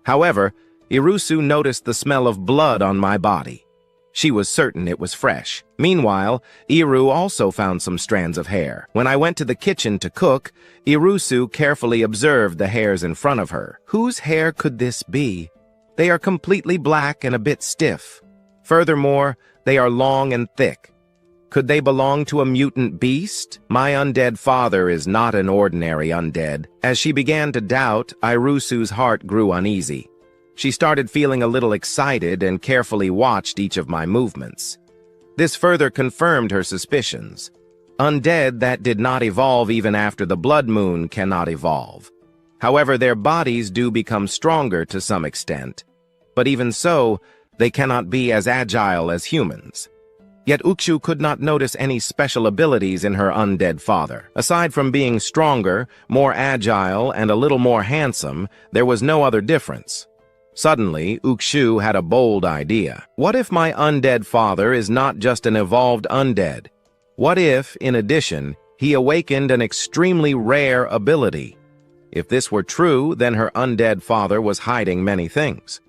However, Irusu noticed the smell of blood on my body. She was certain it was fresh. Meanwhile, Iru also found some strands of hair. When I went to the kitchen to cook, Irusu carefully observed the hairs in front of her. Whose hair could this be? They are completely black and a bit stiff. Furthermore, they are long and thick. Could they belong to a mutant beast? My undead father is not an ordinary undead. As she began to doubt, Irusu's heart grew uneasy. She started feeling a little excited and carefully watched each of my movements. This further confirmed her suspicions. Undead that did not evolve even after the blood moon cannot evolve. However, their bodies do become stronger to some extent. But even so, they cannot be as agile as humans. Yet Ukshu could not notice any special abilities in her undead father. Aside from being stronger, more agile, and a little more handsome, there was no other difference. Suddenly, Ukshu had a bold idea. What if my undead father is not just an evolved undead? What if, in addition, he awakened an extremely rare ability? If this were true, then her undead father was hiding many things.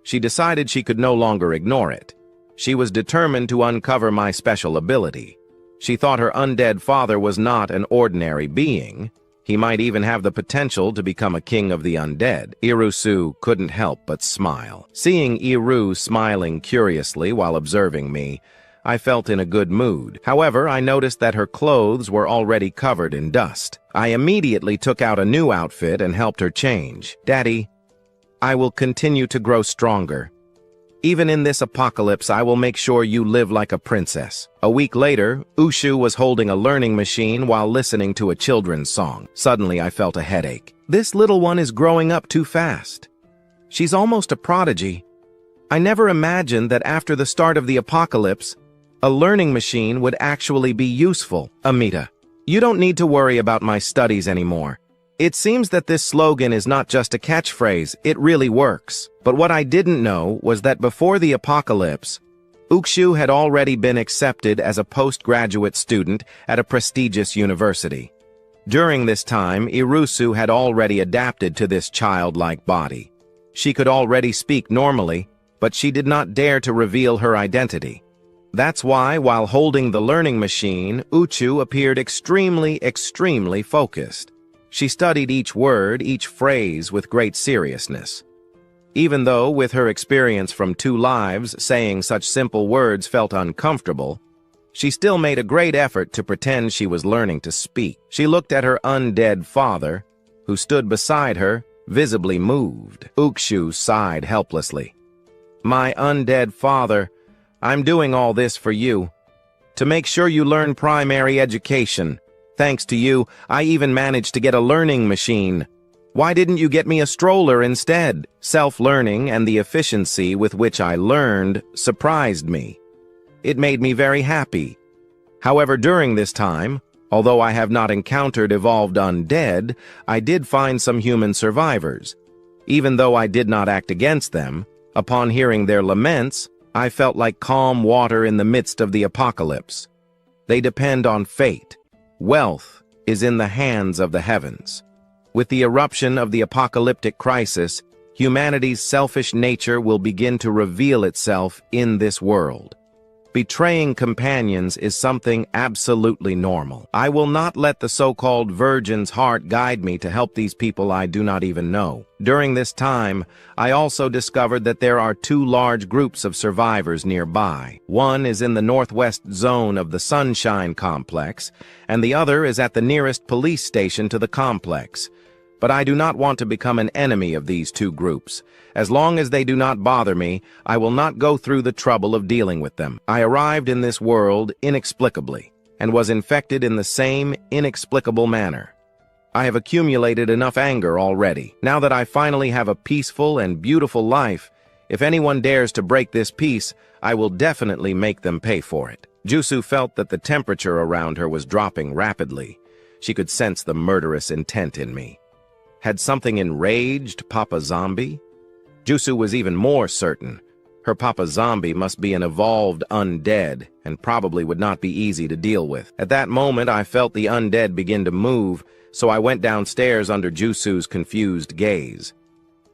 She decided she could no longer ignore it. She was determined to uncover my special ability. She thought her undead father was not an ordinary being. He might even have the potential to become a king of the undead. Irusu couldn't help but smile. Seeing Iru smiling curiously while observing me, I felt in a good mood. However, I noticed that her clothes were already covered in dust. I immediately took out a new outfit and helped her change. Daddy, I will continue to grow stronger. Even in this apocalypse, I will make sure you live like a princess. A week later, Ushu was holding a learning machine while listening to a children's song. Suddenly, I felt a headache. This little one is growing up too fast. She's almost a prodigy. I never imagined that after the start of the apocalypse, a learning machine would actually be useful. Amita, you don't need to worry about my studies anymore. It seems that this slogan is not just a catchphrase, it really works. But what I didn't know was that before the apocalypse, Ukshu had already been accepted as a postgraduate student at a prestigious university. During this time, Irusu had already adapted to this childlike body. She could already speak normally, but she did not dare to reveal her identity. That's why, while holding the learning machine, Uchu appeared extremely focused. She studied each word, each phrase with great seriousness. Even though, with her experience from 2 lives, saying such simple words felt uncomfortable, she still made a great effort to pretend she was learning to speak. She looked at her undead father, who stood beside her, visibly moved. Ukshu sighed helplessly. My undead father, I'm doing all this for you, to make sure you learn primary education. Thanks to you, I even managed to get a learning machine. Why didn't you get me a stroller instead? Self-learning and the efficiency with which I learned surprised me. It made me very happy. However, during this time, although I have not encountered evolved undead, I did find some human survivors. Even though I did not act against them, upon hearing their laments, I felt like calm water in the midst of the apocalypse. They depend on fate. Wealth is in the hands of the heavens. With the eruption of the apocalyptic crisis, humanity's selfish nature will begin to reveal itself in this world. Betraying companions is something absolutely normal. I will not let the so-called virgin's heart guide me to help these people I do not even know. During this time, I also discovered that there are 2 large groups of survivors nearby. One is in the northwest zone of the Sunshine Complex, and the other is at the nearest police station to the complex. But I do not want to become an enemy of these 2 groups. As long as they do not bother me, I will not go through the trouble of dealing with them. I arrived in this world inexplicably, and was infected in the same inexplicable manner. I have accumulated enough anger already. Now that I finally have a peaceful and beautiful life, if anyone dares to break this peace, I will definitely make them pay for it. Jusu felt that the temperature around her was dropping rapidly. She could sense the murderous intent in me. Had something enraged Papa Zombie? Jusu was even more certain. Her Papa Zombie must be an evolved undead, and probably would not be easy to deal with. At that moment, I felt the undead begin to move, so I went downstairs under Jusu's confused gaze.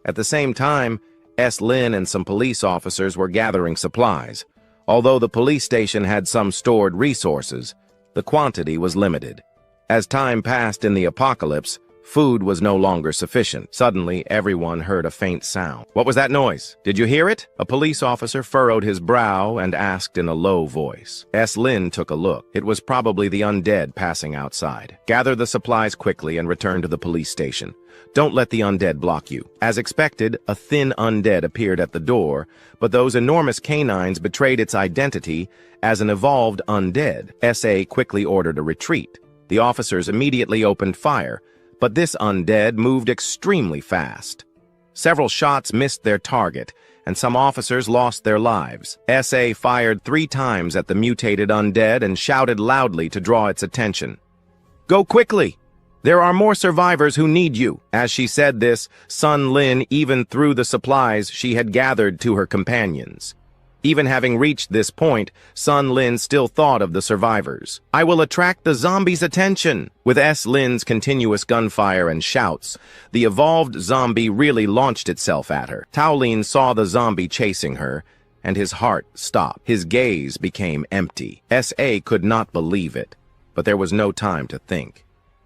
At the same time, S. Lin and some police officers were gathering supplies. Although the police station had some stored resources, the quantity was limited. As time passed in the apocalypse, food was no longer sufficient. Suddenly, everyone heard a faint sound. What was that noise? Did you hear it? A police officer furrowed his brow and asked in a low voice. S. Lin took a look. It was probably the undead passing outside. Gather the supplies quickly and return to the police station. Don't let the undead block you. As expected, a thin undead appeared at the door, but those enormous canines betrayed its identity as an evolved undead. S.A. quickly ordered a retreat. The officers immediately opened fire, but this undead moved extremely fast. Several shots missed their target, and some officers lost their lives. S.A. fired 3 times at the mutated undead and shouted loudly to draw its attention. Go quickly! There are more survivors who need you. As she said this, Sun Lin even threw the supplies she had gathered to her companions. Even having reached this point, Sun Lin still thought of the survivors. I will attract the zombies' attention. With S. Lin's continuous gunfire and shouts, the evolved zombie really launched itself at her. Taolin saw the zombie chasing her, and his heart stopped. His gaze became empty. S.A. could not believe it, but there was no time to think.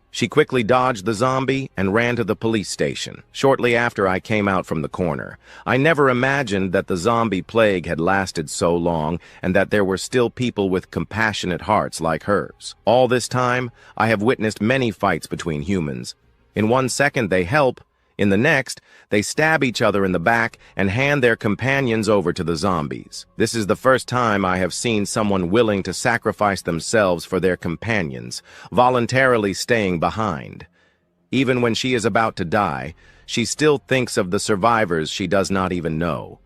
She quickly dodged the zombie and ran to the police station. Shortly after I came out from the corner, I never imagined that the zombie plague had lasted so long and that there were still people with compassionate hearts like hers. All this time, I have witnessed many fights between humans. In 1 second, they help. In the next, they stab each other in the back and hand their companions over to the zombies. This is the first time I have seen someone willing to sacrifice themselves for their companions, voluntarily staying behind. Even when she is about to die, she still thinks of the survivors she does not even know.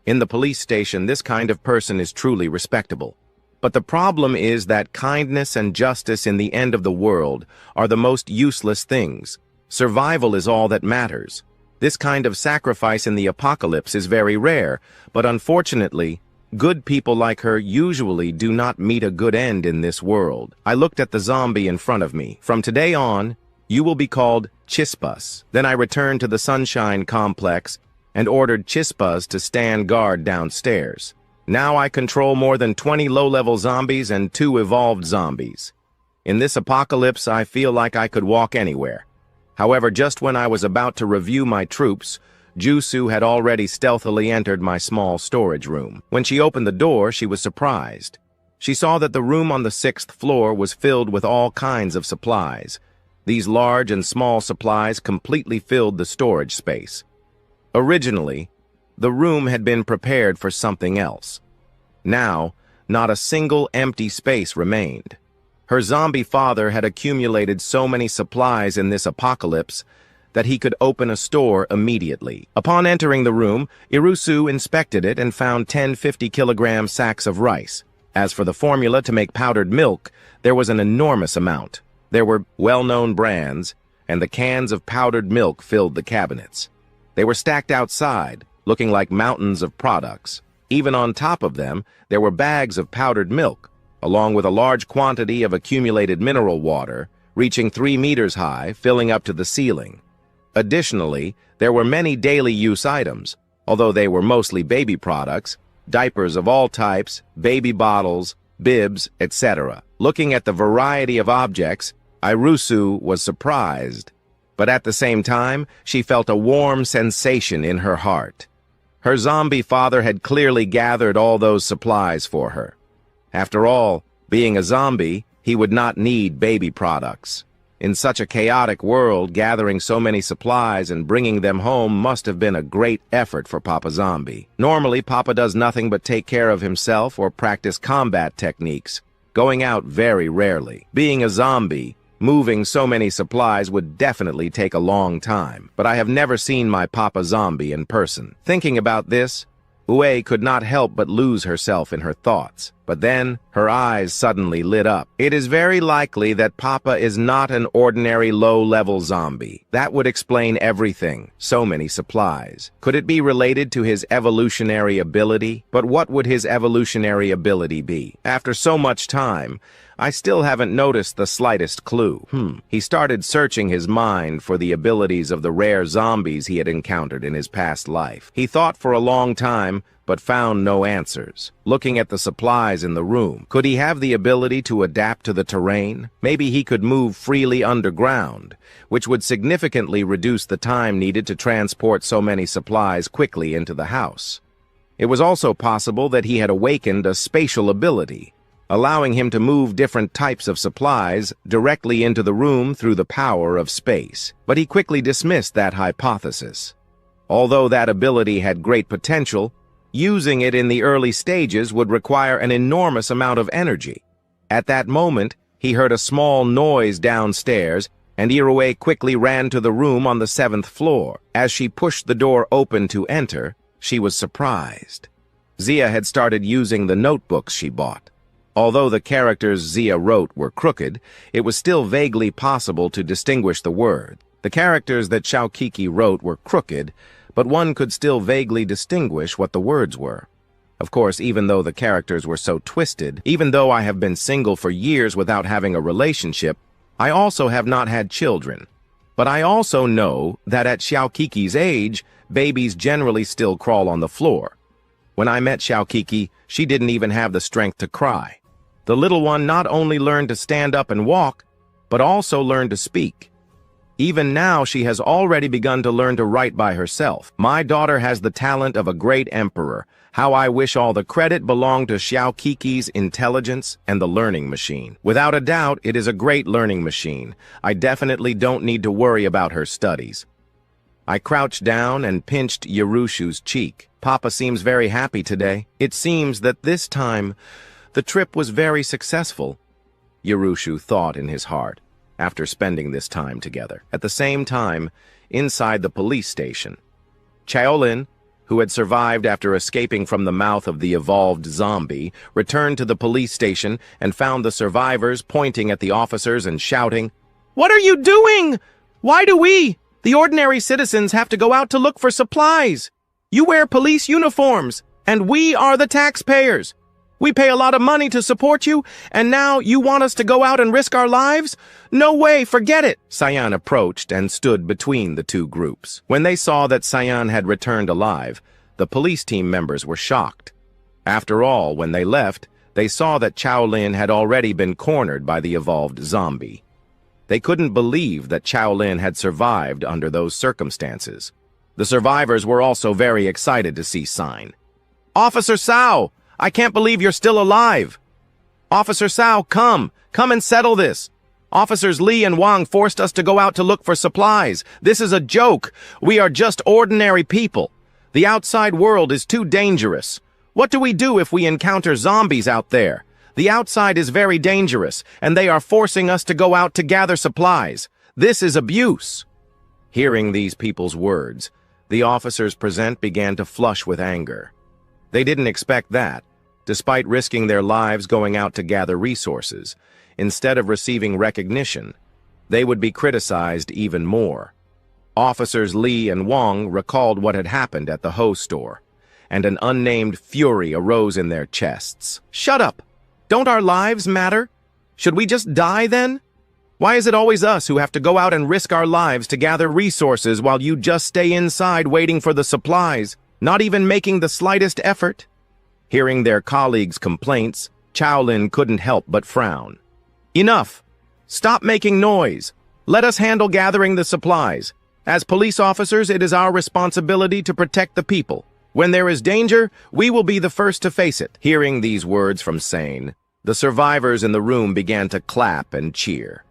In the police station, this kind of person is truly respectable. But the problem is that kindness and justice in the end of the world are the most useless things. Survival is all that matters. This kind of sacrifice in the apocalypse is very rare, but unfortunately, good people like her usually do not meet a good end in this world. I looked at the zombie in front of me. From today on, you will be called Chispas. Then I returned to the Sunshine Complex and ordered Chispas to stand guard downstairs. Now I control more than 20 low-level zombies and 2 evolved zombies. In this apocalypse, I feel like I could walk anywhere. However, just when I was about to review my troops, Jusu had already stealthily entered my small storage room. When she opened the door, she was surprised. She saw that the room on the 6th floor was filled with all kinds of supplies. These large and small supplies completely filled the storage space. Originally, the room had been prepared for something else. Now, not a single empty space remained. Her zombie father had accumulated so many supplies in this apocalypse that he could open a store immediately. Upon entering the room, Irusu inspected it and found 10 50-kilogram sacks of rice. As for the formula to make powdered milk, there was an enormous amount. There were well-known brands, and the cans of powdered milk filled the cabinets. They were stacked outside, looking like mountains of products. Even on top of them, there were bags of powdered milk, along with a large quantity of accumulated mineral water, reaching 3 meters high, filling up to the ceiling. Additionally, there were many daily use items, although they were mostly baby products, diapers of all types, baby bottles, bibs, etc. Looking at the variety of objects, Irusu was surprised, but at the same time, she felt a warm sensation in her heart. Her zombie father had clearly gathered all those supplies for her. After all, being a zombie, he would not need baby products. In such a chaotic world, gathering so many supplies and bringing them home must have been a great effort for Papa Zombie. Normally, Papa does nothing but take care of himself or practice combat techniques, going out very rarely. Being a zombie, moving so many supplies would definitely take a long time, but I have never seen my Papa Zombie in person. Thinking about this, Ue could not help but lose herself in her thoughts. But then, her eyes suddenly lit up. It is very likely that Papa is not an ordinary low-level zombie. That would explain everything. So many supplies. Could it be related to his evolutionary ability? But what would his evolutionary ability be? After so much time, I still haven't noticed the slightest clue. He started searching his mind for the abilities of the rare zombies he had encountered in his past life. He thought for a long time, but found no answers. Looking at the supplies in the room, could he have the ability to adapt to the terrain? Maybe he could move freely underground, which would significantly reduce the time needed to transport so many supplies quickly into the house. It was also possible that he had awakened a spatial ability, allowing him to move different types of supplies directly into the room through the power of space. But he quickly dismissed that hypothesis. Although that ability had great potential, using it in the early stages would require an enormous amount of energy. At that moment, he heard a small noise downstairs, and Irue quickly ran to the room on the 7th floor. As she pushed the door open to enter, she was surprised. Zia had started using the notebooks she bought. Although the characters Zia wrote were crooked, it was still vaguely possible to distinguish the word. The characters that Xiaokiki wrote were crooked, but one could still vaguely distinguish what the words were. Of course, even though the characters were so twisted, even though I have been single for years without having a relationship, I also have not had children. But I also know that at Xiaokiki's age, babies generally still crawl on the floor. When I met Xiaokiki, she didn't even have the strength to cry. The little one not only learned to stand up and walk, but also learn to speak. Even now, she has already begun to learn to write by herself. My daughter has the talent of a great emperor. How I wish all the credit belonged to Xiaoqiqi's intelligence and the learning machine. Without a doubt, it is a great learning machine. I definitely don't need to worry about her studies. I crouched down and pinched Yarushu's cheek. Papa seems very happy today. It seems that this time, the trip was very successful, Yarushu thought in his heart, after spending this time together. At the same time, inside the police station, Shaolin, who had survived after escaping from the mouth of the evolved zombie, returned to the police station and found the survivors pointing at the officers and shouting, "What are you doing? Why do we, the ordinary citizens, have to go out to look for supplies? You wear police uniforms, and we are the taxpayers. We pay a lot of money to support you, and now you want us to go out and risk our lives? No way, forget it!" Cyan approached and stood between the two groups. When they saw that Cyan had returned alive, the police team members were shocked. After all, when they left, they saw that Shaolin had already been cornered by the evolved zombie. They couldn't believe that Shaolin had survived under those circumstances. The survivors were also very excited to see Cyan. "Officer Sao! I can't believe you're still alive! Officer Sao, come and settle this! Officers Li and Wang forced us to go out to look for supplies. This is a joke. We are just ordinary people. The outside world is too dangerous. What do we do if we encounter zombies out there? The outside is very dangerous, and they are forcing us to go out to gather supplies. This is abuse." Hearing these people's words, the officers present began to flush with anger. They didn't expect that, despite risking their lives going out to gather resources. Instead of receiving recognition, they would be criticized even more. Officers Li and Wang recalled what had happened at the Ho store, and an unnamed fury arose in their chests. "Shut up! Don't our lives matter? Should we just die then? Why is it always us who have to go out and risk our lives to gather resources while you just stay inside waiting for the supplies, not even making the slightest effort?" Hearing their colleagues' complaints, Shaolin couldn't help but frown. "Enough! Stop making noise! Let us handle gathering the supplies. As police officers, it is our responsibility to protect the people. When there is danger, we will be the first to face it." Hearing these words from Sane, the survivors in the room began to clap and cheer.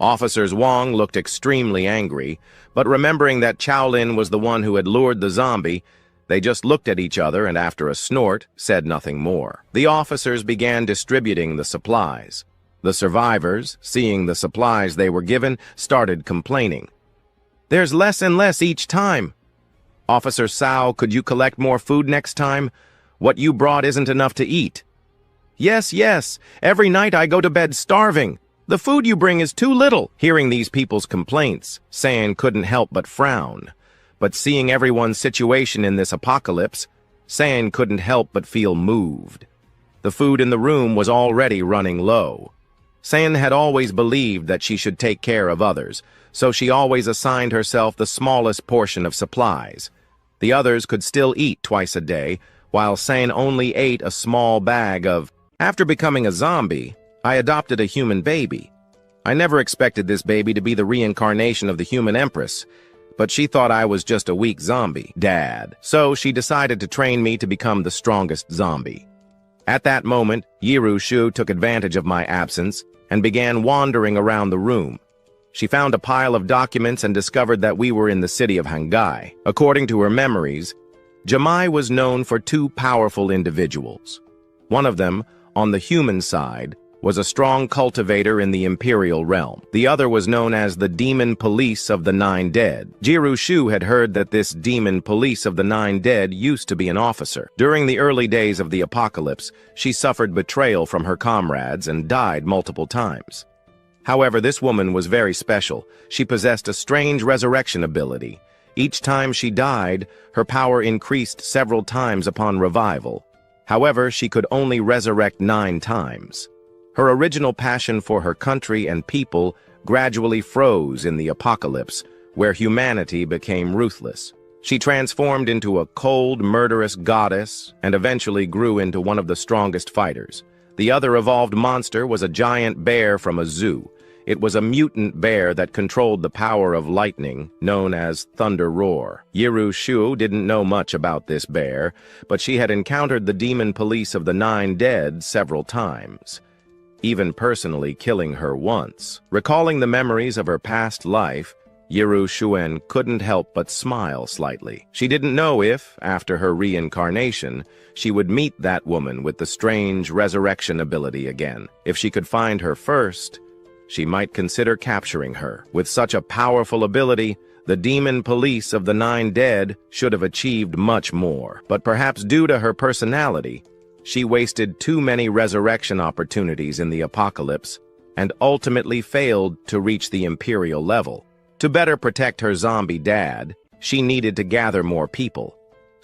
Officers Wang looked extremely angry, but remembering that Shaolin was the one who had lured the zombie, they just looked at each other and after a snort, said nothing more. The officers began distributing the supplies. The survivors, seeing the supplies they were given, started complaining. "There's less and less each time. Officer Sao, could you collect more food next time? What you brought isn't enough to eat." Yes, every night I go to bed starving. The food you bring is too little." Hearing these people's complaints, San couldn't help but frown. But seeing everyone's situation in this apocalypse, San couldn't help but feel moved. The food in the room was already running low. San had always believed that she should take care of others, so she always assigned herself the smallest portion of supplies. The others could still eat twice a day, while San only ate a small bag of... After becoming a zombie, I adopted a human baby. I never expected this baby to be the reincarnation of the human empress, but she thought I was just a weak zombie, Dad. So she decided to train me to become the strongest zombie. At that moment, Yarushu took advantage of my absence and began wandering around the room. She found a pile of documents and discovered that we were in the city of Hangai. According to her memories, Jamai was known for two powerful individuals. One of them, on the human side, was a strong cultivator in the imperial realm. The other was known as the Demon Police of the Nine Dead. Jirushu had heard that this Demon Police of the Nine Dead used to be an officer. During the early days of the apocalypse, she suffered betrayal from her comrades and died multiple times. However, this woman was very special. She possessed a strange resurrection ability. Each time she died, her power increased several times upon revival. However, she could only resurrect 9 times. Her original passion for her country and people gradually froze in the apocalypse, where humanity became ruthless. She transformed into a cold, murderous goddess and eventually grew into one of the strongest fighters. The other evolved monster was a giant bear from a zoo. It was a mutant bear that controlled the power of lightning, known as Thunder Roar. Yiru Shu didn't know much about this bear, but she had encountered the demon police of the Nine Dead several times, even personally killing her once. Recalling the memories of her past life, Yiru Shuen couldn't help but smile slightly. She didn't know if, after her reincarnation, she would meet that woman with the strange resurrection ability again. If she could find her first, she might consider capturing her. With such a powerful ability, the demon police of the Nine Dead should have achieved much more. But perhaps due to her personality, she wasted too many resurrection opportunities in the apocalypse and ultimately failed to reach the imperial level. To better protect her zombie dad, she needed to gather more people.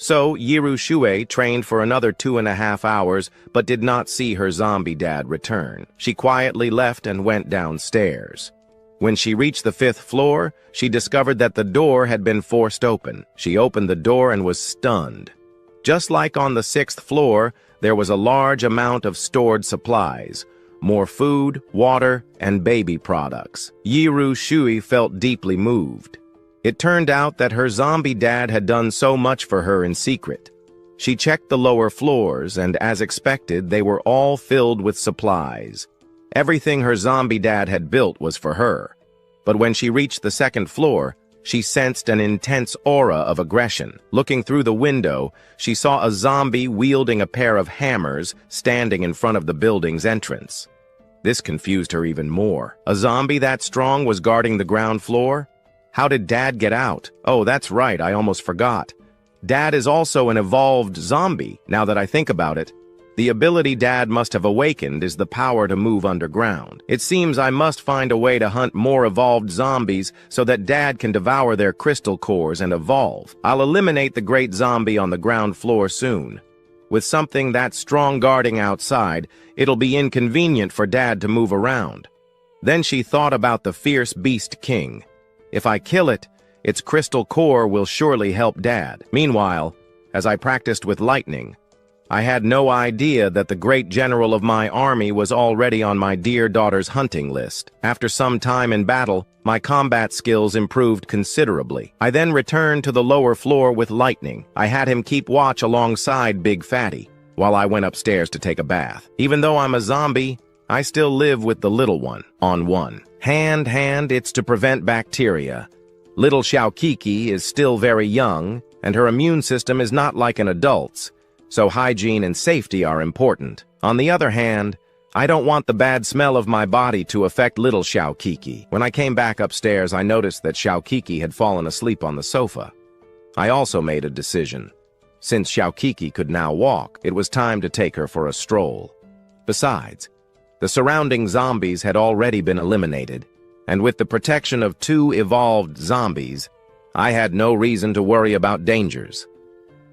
So Yiru Shue trained for another 2.5 hours but did not see her zombie dad return. She quietly left and went downstairs. When she reached the 5th floor, she discovered that the door had been forced open. She opened the door and was stunned. Just like on the 6th floor, there was a large amount of stored supplies. More food, water, and baby products. Yiru Shui felt deeply moved. It turned out that her zombie dad had done so much for her in secret. She checked the lower floors, and as expected, they were all filled with supplies. Everything her zombie dad had built was for her. But when she reached the 2nd floor, she sensed an intense aura of aggression. Looking through the window, she saw a zombie wielding a pair of hammers standing in front of the building's entrance. This confused her even more. A zombie that strong was guarding the ground floor? How did Dad get out? Oh, that's right, I almost forgot. Dad is also an evolved zombie, now that I think about it. The ability Dad must have awakened is the power to move underground. It seems I must find a way to hunt more evolved zombies so that Dad can devour their crystal cores and evolve. I'll eliminate the great zombie on the ground floor soon. With something that strong guarding outside, it'll be inconvenient for Dad to move around. Then she thought about the fierce beast king. If I kill it, its crystal core will surely help Dad. Meanwhile, as I practiced with lightning, I had no idea that the great general of my army was already on my dear daughter's hunting list. After some time in battle, my combat skills improved considerably. I then returned to the lower floor with lightning. I had him keep watch alongside Big Fatty, while I went upstairs to take a bath. Even though I'm a zombie, I still live with the little one, on one. Hand, it's to prevent bacteria. Little Xiaokiki is still very young, and her immune system is not like an adult's. So hygiene and safety are important. On the other hand, I don't want the bad smell of my body to affect little Xiaokiki. When I came back upstairs, I noticed that Xiaokiki had fallen asleep on the sofa. I also made a decision. Since Xiaokiki could now walk, it was time to take her for a stroll. Besides, the surrounding zombies had already been eliminated, and with the protection of 2 evolved zombies, I had no reason to worry about dangers.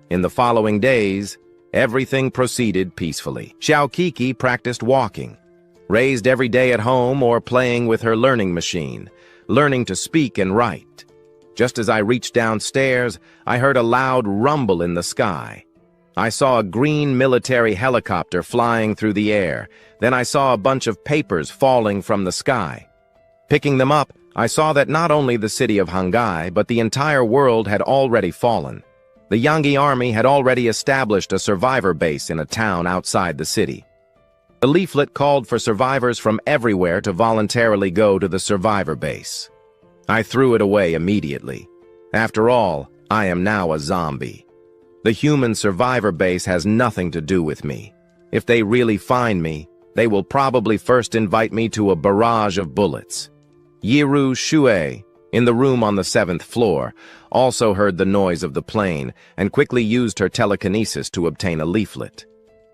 In the following days, everything proceeded peacefully. Xiaokiki practiced walking, raised every day at home or playing with her learning machine, learning to speak and write. Just as I reached downstairs, I heard a loud rumble in the sky. I saw a green military helicopter flying through the air. Then I saw a bunch of papers falling from the sky. Picking them up, I saw that not only the city of Hangai, but the entire world had already fallen. The Yangi army had already established a survivor base in a town outside the city. The leaflet called for survivors from everywhere to voluntarily go to the survivor base. I threw it away immediately. After all, I am now a zombie. The human survivor base has nothing to do with me. If they really find me, they will probably first invite me to a barrage of bullets. Yiru Shue, in the room on the 7th floor, also heard the noise of the plane and quickly used her telekinesis to obtain a leaflet.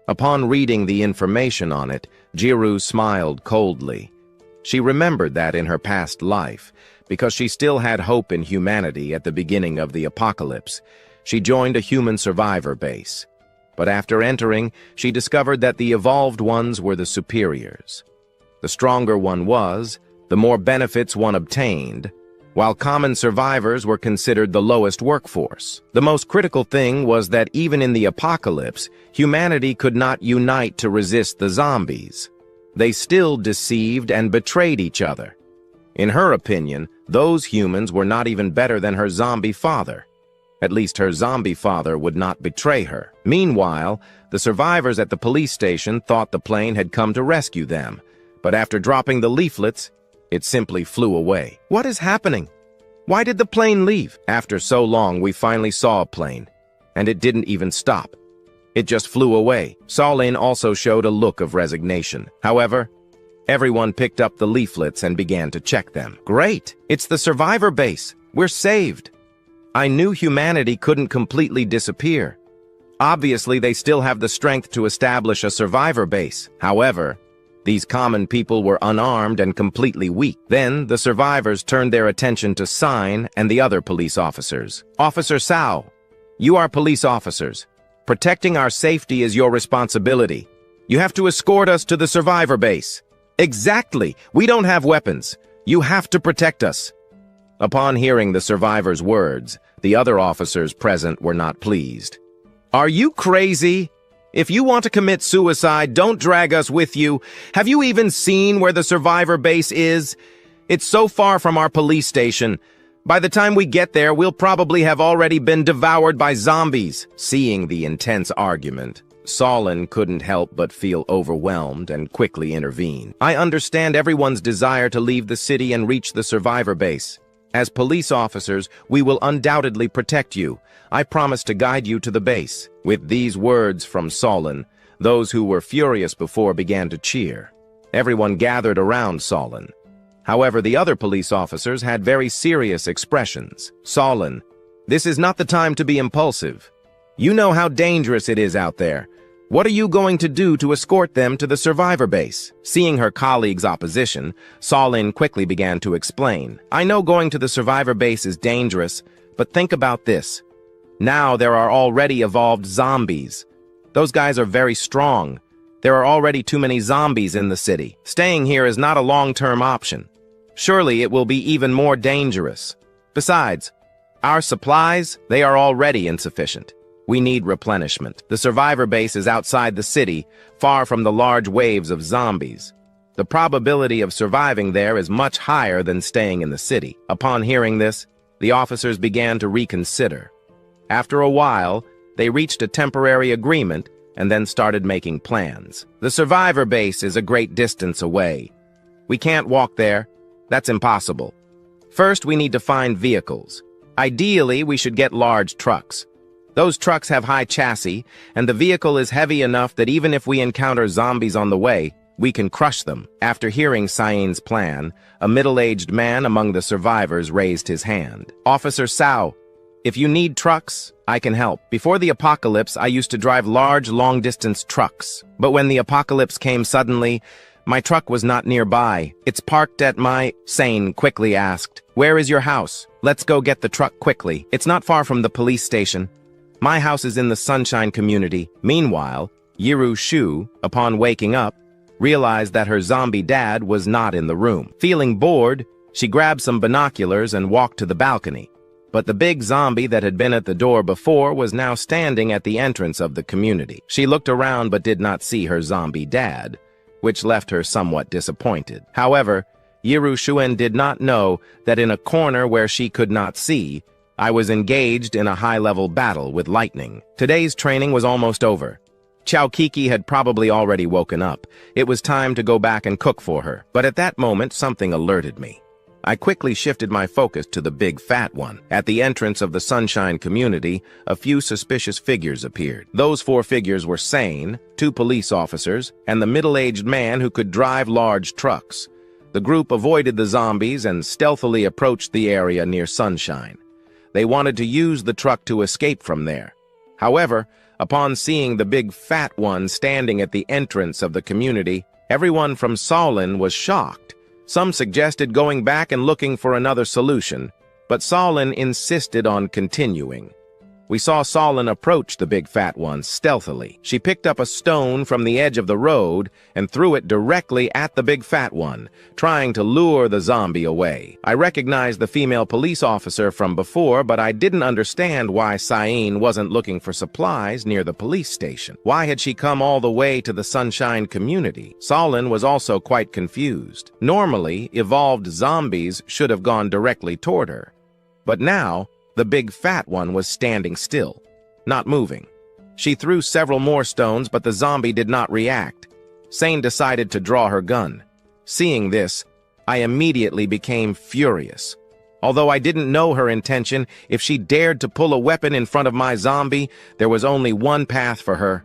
Upon reading the information on it, Jiru smiled coldly. She remembered that in her past life, because she still had hope in humanity at the beginning of the apocalypse, she joined a human survivor base. But after entering, she discovered that the evolved ones were the superiors. The stronger one was, the more benefits one obtained, while common survivors were considered the lowest workforce. The most critical thing was that even in the apocalypse, humanity could not unite to resist the zombies. They still deceived and betrayed each other. In her opinion, those humans were not even better than her zombie father. At least her zombie father would not betray her. Meanwhile, the survivors at the police station thought the plane had come to rescue them, but after dropping the leaflets, it simply flew away. What is happening? Why did the plane leave? After so long, we finally saw a plane, and it didn't even stop. It just flew away. Solin also showed a look of resignation. However, everyone picked up the leaflets and began to check them. Great! It's the survivor base. We're saved. I knew humanity couldn't completely disappear. Obviously, they still have the strength to establish a survivor base. However, these common people were unarmed and completely weak. Then, the survivors turned their attention to Sign and the other police officers. Officer Sao, you are police officers. Protecting our safety is your responsibility. You have to escort us to the survivor base. Exactly. We don't have weapons. You have to protect us. Upon hearing the survivors' words, the other officers present were not pleased. Are you crazy? If you want to commit suicide, don't drag us with you. Have you even seen where the survivor base is? It's so far from our police station. By the time we get there, we'll probably have already been devoured by zombies. Seeing the intense argument, Solin couldn't help but feel overwhelmed and quickly intervened. I understand everyone's desire to leave the city and reach the survivor base. As police officers, we will undoubtedly protect you. I promise to guide you to the base. With these words from Solin, those who were furious before began to cheer. Everyone gathered around Solin. However, the other police officers had very serious expressions. Solin, this is not the time to be impulsive. You know how dangerous it is out there. What are you going to do to escort them to the survivor base? Seeing her colleague's opposition, Solin quickly began to explain. I know going to the survivor base is dangerous, but think about this. Now there are already evolved zombies. Those guys are very strong. There are already too many zombies in the city. Staying here is not a long-term option. Surely it will be even more dangerous. Besides, our supplies, they are already insufficient. We need replenishment. The survivor base is outside the city, far from the large waves of zombies. The probability of surviving there is much higher than staying in the city. Upon hearing this, the officers began to reconsider. After a while, they reached a temporary agreement and then started making plans. The survivor base is a great distance away. We can't walk there. That's impossible. First, we need to find vehicles. Ideally, we should get large trucks. Those trucks have high chassis, and the vehicle is heavy enough that even if we encounter zombies on the way, we can crush them. After hearing Sain's plan, a middle-aged man among the survivors raised his hand. Officer Sao, if you need trucks, I can help. Before the apocalypse, I used to drive large, long-distance trucks. But when the apocalypse came suddenly, my truck was not nearby. It's parked at my... Sain quickly asked, where is your house? Let's go get the truck quickly. It's not far from the police station. My house is in the Sunshine community. Meanwhile, Yiru Shu, upon waking up, realized that her zombie dad was not in the room. Feeling bored, she grabbed some binoculars and walked to the balcony. But the big zombie that had been at the door before was now standing at the entrance of the community. She looked around but did not see her zombie dad, which left her somewhat disappointed. However, Yiru Shuen did not know that in a corner where she could not see, I was engaged in a high-level battle with lightning. Today's training was almost over. Chao Kiki had probably already woken up. It was time to go back and cook for her. But at that moment, something alerted me. I quickly shifted my focus to the big fat one. At the entrance of the Sunshine community, a few suspicious figures appeared. Those 4 figures were Sain, 2 police officers, and the middle-aged man who could drive large trucks. The group avoided the zombies and stealthily approached the area near Sunshine. They wanted to use the truck to escape from there. However, upon seeing the big fat one standing at the entrance of the community, everyone from Solin was shocked. Some suggested going back and looking for another solution, but Solin insisted on continuing. We saw Solin approach the big fat one stealthily. She picked up a stone from the edge of the road and threw it directly at the big fat one, trying to lure the zombie away. I recognized the female police officer from before, but I didn't understand why Sain wasn't looking for supplies near the police station. Why had she come all the way to the Sunshine community? Solin was also quite confused. Normally, evolved zombies should have gone directly toward her. But now, the big fat one was standing still, not moving. She threw several more stones, but the zombie did not react. Sain decided to draw her gun. Seeing this, I immediately became furious. Although I didn't know her intention, if she dared to pull a weapon in front of my zombie, there was only one path for her: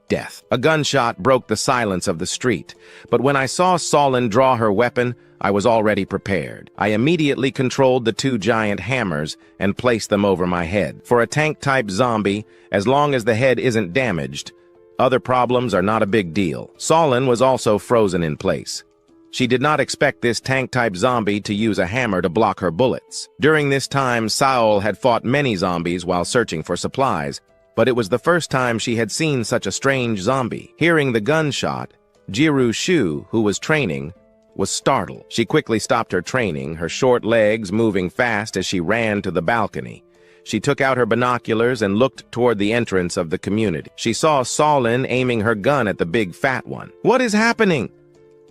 death. A gunshot broke the silence of the street, but when I saw Solin draw her weapon, I was already prepared. I immediately controlled the two giant hammers and placed them over my head. For a tank-type zombie, as long as the head isn't damaged, other problems are not a big deal. Solin was also frozen in place. She did not expect this tank-type zombie to use a hammer to block her bullets. During this time, Saul had fought many zombies while searching for supplies, but it was the first time she had seen such a strange zombie. Hearing the gunshot, Jiru Shu, who was training, was startled. She quickly stopped her training, her short legs moving fast as she ran to the balcony. She took out her binoculars and looked toward the entrance of the community. She saw Solin aiming her gun at the big fat one. What is happening?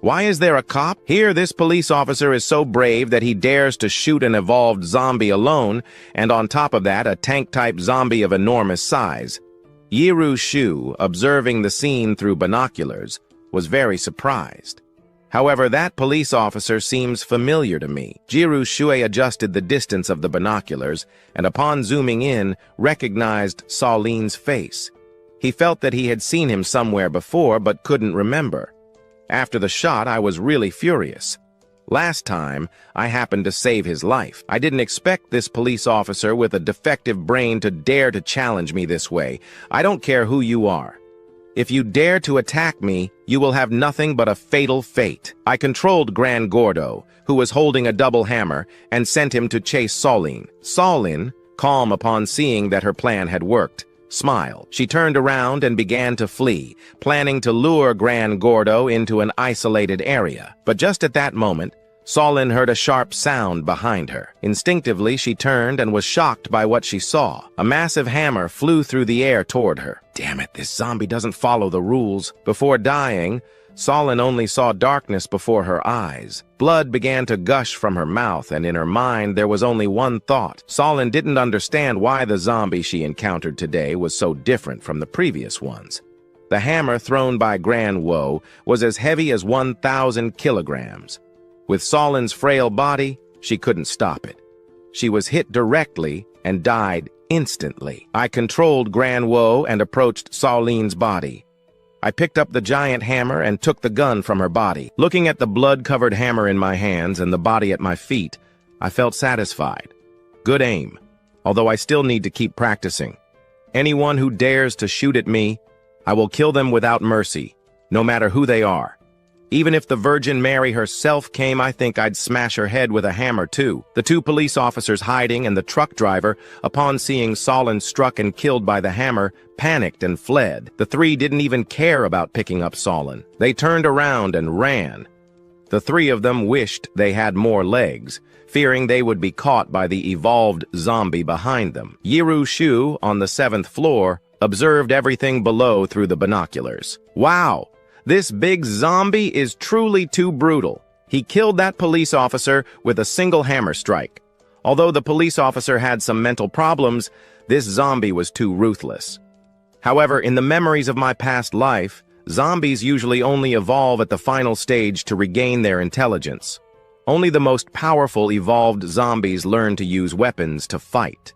Why is there a cop? Here, this police officer is so brave that he dares to shoot an evolved zombie alone, and on top of that, a tank-type zombie of enormous size. Yiru Shu, observing the scene through binoculars, was very surprised. However, that police officer seems familiar to me. Jiru Shui adjusted the distance of the binoculars, and upon zooming in, recognized Solin's face. He felt that he had seen him somewhere before, but couldn't remember. After the shot, I was really furious. Last time, I happened to save his life. I didn't expect this police officer with a defective brain to dare to challenge me this way. I don't care who you are. If you dare to attack me, you will have nothing but a fatal fate. I controlled Gran Gordo, who was holding a double hammer, and sent him to chase Solin. Solin, calm upon seeing that her plan had worked, smiled. She turned around and began to flee, planning to lure Gran Gordo into an isolated area. But just at that moment, Solin heard a sharp sound behind her. Instinctively, she turned and was shocked by what she saw. A massive hammer flew through the air toward her. Damn it, this zombie doesn't follow the rules. Before dying, Solin only saw darkness before her eyes. Blood began to gush from her mouth, and in her mind there was only one thought. Solin didn't understand why the zombie she encountered today was so different from the previous ones. The hammer thrown by Gran Wo was as heavy as 1,000 kilograms. With Solin's frail body, she couldn't stop it. She was hit directly and died instantly. I controlled Gran Wo and approached Solin's body. I picked up the giant hammer and took the gun from her body. Looking at the blood-covered hammer in my hands and the body at my feet, I felt satisfied. Good aim, although I still need to keep practicing. Anyone who dares to shoot at me, I will kill them without mercy, no matter who they are. Even if the Virgin Mary herself came, I think I'd smash her head with a hammer too. The two police officers hiding and the truck driver, upon seeing Solin struck and killed by the hammer, panicked and fled. The three didn't even care about picking up Solin. They turned around and ran. The three of them wished they had more legs, fearing they would be caught by the evolved zombie behind them. Yiru Shu, on the 7th floor, observed everything below through the binoculars. Wow! This big zombie is truly too brutal. He killed that police officer with a single hammer strike. Although the police officer had some mental problems, this zombie was too ruthless. However, in the memories of my past life, zombies usually only evolve at the final stage to regain their intelligence. Only the most powerful evolved zombies learn to use weapons to fight.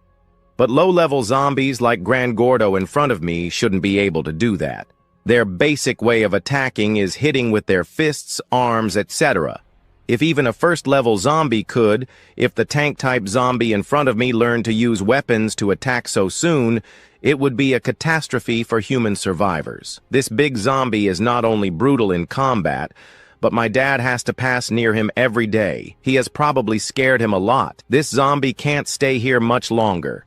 But low-level zombies like Gran Gordo in front of me shouldn't be able to do that. Their basic way of attacking is hitting with their fists, arms, etc. If even a first-level zombie could, if the tank-type zombie in front of me learned to use weapons to attack so soon, it would be a catastrophe for human survivors. This big zombie is not only brutal in combat, but my dad has to pass near him every day. He has probably scared him a lot. This zombie can't stay here much longer.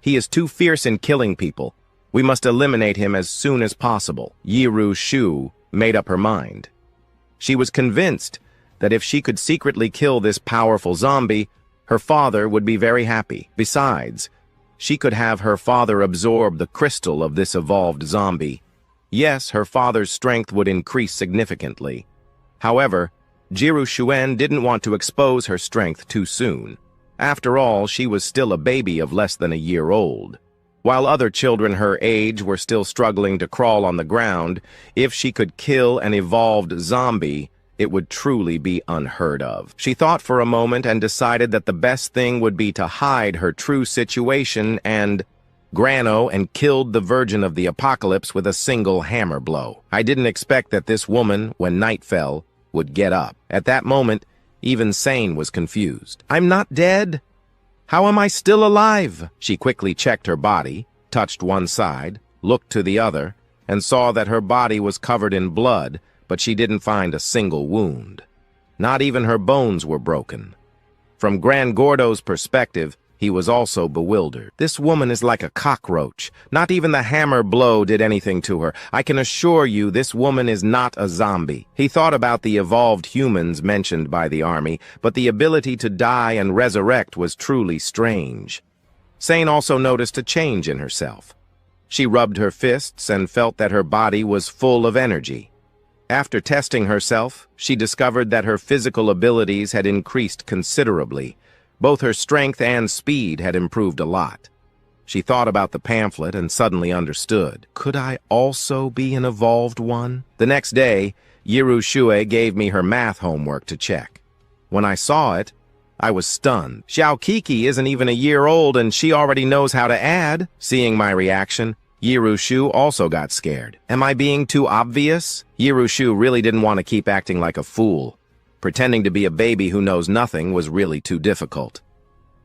He is too fierce in killing people. We must eliminate him as soon as possible. Yiru Shu made up her mind. She was convinced that if she could secretly kill this powerful zombie, her father would be very happy. Besides, she could have her father absorb the crystal of this evolved zombie. Yes, her father's strength would increase significantly. However, Jiru Shuen didn't want to expose her strength too soon. After all, she was still a baby of less than a year old. While other children her age were still struggling to crawl on the ground, if she could kill an evolved zombie, it would truly be unheard of. She thought for a moment and decided that the best thing would be to hide her true situation and Grano and killed the Virgin of the Apocalypse with a single hammer blow. I didn't expect that this woman, when night fell, would get up. At that moment, even Sane was confused. I'm not dead. How am I still alive? She quickly checked her body, touched one side, looked to the other, and saw that her body was covered in blood, but she didn't find a single wound. Not even her bones were broken. From Gran Gordo's perspective, he was also bewildered. This woman is like a cockroach. Not even the hammer blow did anything to her. I can assure you this woman is not a zombie. He thought about the evolved humans mentioned by the army, but the ability to die and resurrect was truly strange. Sane also noticed a change in herself. She rubbed her fists and felt that her body was full of energy. After testing herself, she discovered that her physical abilities had increased considerably. Both her strength and speed had improved a lot. She thought about the pamphlet and suddenly understood. Could I also be an evolved one? The next day, Yiru Shue gave me her math homework to check. When I saw it, I was stunned. Xiao Kiki isn't even a year old and she already knows how to add. Seeing my reaction, Yiru Shu also got scared. Am I being too obvious? Yiru Shu really didn't want to keep acting like a fool. Pretending to be a baby who knows nothing was really too difficult.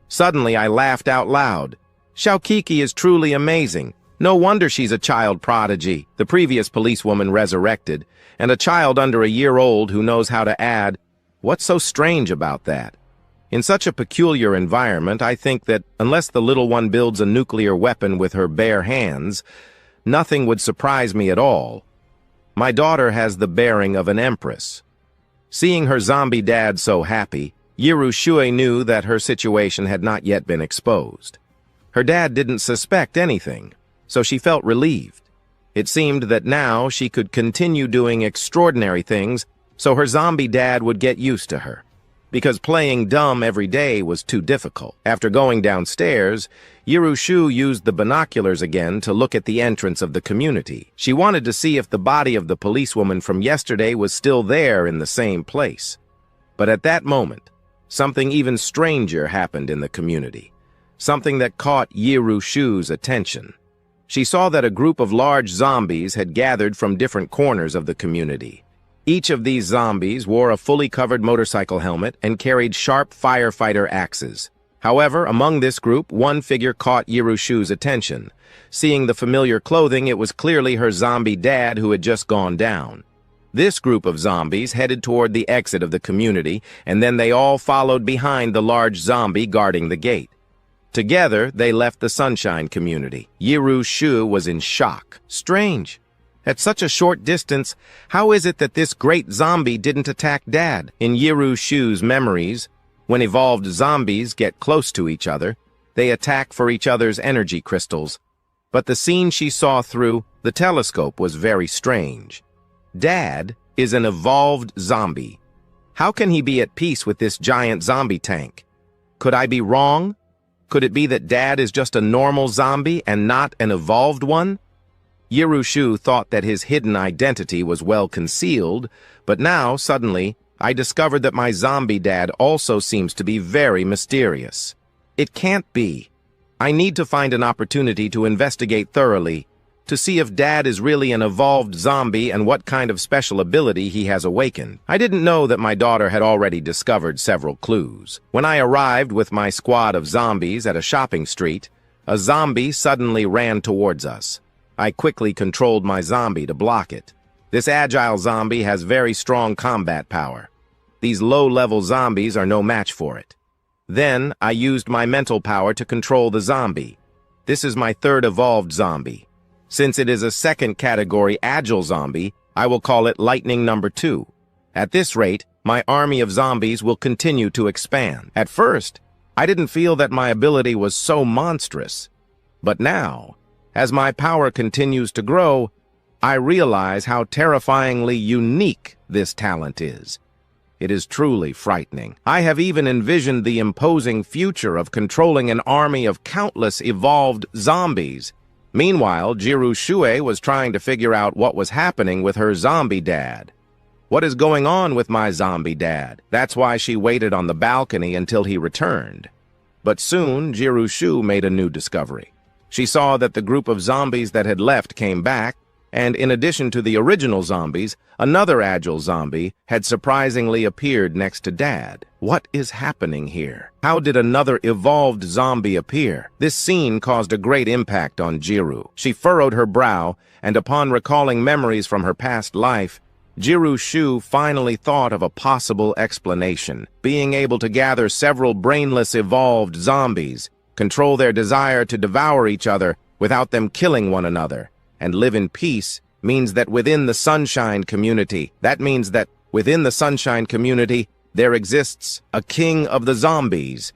Suddenly, I laughed out loud. Xiaokiki is truly amazing. No wonder she's a child prodigy. The previous policewoman resurrected, and a child under a year old who knows how to add. What's so strange about that? In such a peculiar environment, I think that unless the little one builds a nuclear weapon with her bare hands, nothing would surprise me at all. My daughter has the bearing of an empress. Seeing her zombie dad so happy, Yiru Shue knew that her situation had not yet been exposed. Her dad didn't suspect anything, so she felt relieved. It seemed that now she could continue doing extraordinary things so her zombie dad would get used to her. Because playing dumb every day was too difficult. After going downstairs, Yiru Shu used the binoculars again to look at the entrance of the community. She wanted to see if the body of the policewoman from yesterday was still there in the same place. But at that moment, something even stranger happened in the community. Something that caught Yiru Shu's attention. She saw that a group of large zombies had gathered from different corners of the community. Each of these zombies wore a fully covered motorcycle helmet and carried sharp firefighter axes. However, among this group, one figure caught Yiru Shu's attention. Seeing the familiar clothing, it was clearly her zombie dad who had just gone down. This group of zombies headed toward the exit of the community, and then they all followed behind the large zombie guarding the gate. Together, they left the Sunshine community. Yiru Shu was in shock. Strange. At such a short distance, how is it that this great zombie didn't attack Dad? In Yiru Shu's memories, when evolved zombies get close to each other, they attack for each other's energy crystals. But the scene she saw through the telescope was very strange. Dad is an evolved zombie. How can he be at peace with this giant zombie tank? Could I be wrong? Could it be that Dad is just a normal zombie and not an evolved one? Yiru Shu thought that his hidden identity was well concealed, but now, suddenly, I discovered that my zombie dad also seems to be very mysterious. It can't be. I need to find an opportunity to investigate thoroughly, to see if Dad is really an evolved zombie and what kind of special ability he has awakened. I didn't know that my daughter had already discovered several clues. When I arrived with my squad of zombies at a shopping street, a zombie suddenly ran towards us. I quickly controlled my zombie to block it. This agile zombie has very strong combat power. These low-level zombies are no match for it. Then, I used my mental power to control the zombie. This is my third evolved zombie. Since it is a second category agile zombie, I will call it Lightning number 2. At this rate, my army of zombies will continue to expand. At first, I didn't feel that my ability was so monstrous. But now, as my power continues to grow, I realize how terrifyingly unique this talent is. It is truly frightening. I have even envisioned the imposing future of controlling an army of countless evolved zombies. Meanwhile, Jiru Shue was trying to figure out what was happening with her zombie dad. What is going on with my zombie dad? That's why she waited on the balcony until he returned. But soon, Jiru Shu made a new discovery. She saw that the group of zombies that had left came back, and in addition to the original zombies, another agile zombie had surprisingly appeared next to Dad. What is happening here? How did another evolved zombie appear? This scene caused a great impact on Jiru. She furrowed her brow, and upon recalling memories from her past life, Jiru Shu finally thought of a possible explanation. Being able to gather several brainless evolved zombies, control their desire to devour each other without them killing one another, and live in peace means that within the Sunshine community, there exists a king of the zombies.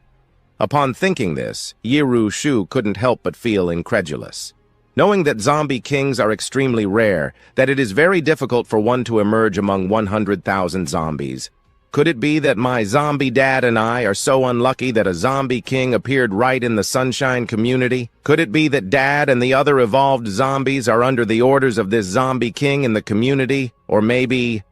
Upon thinking this, Jiru Shu couldn't help but feel incredulous. Knowing that zombie kings are extremely rare, that it is very difficult for one to emerge among 100,000 zombies. Could it be that my zombie dad and I are so unlucky that a zombie king appeared right in the Sunshine community? Could it be that Dad and the other evolved zombies are under the orders of this zombie king in the community? Or maybe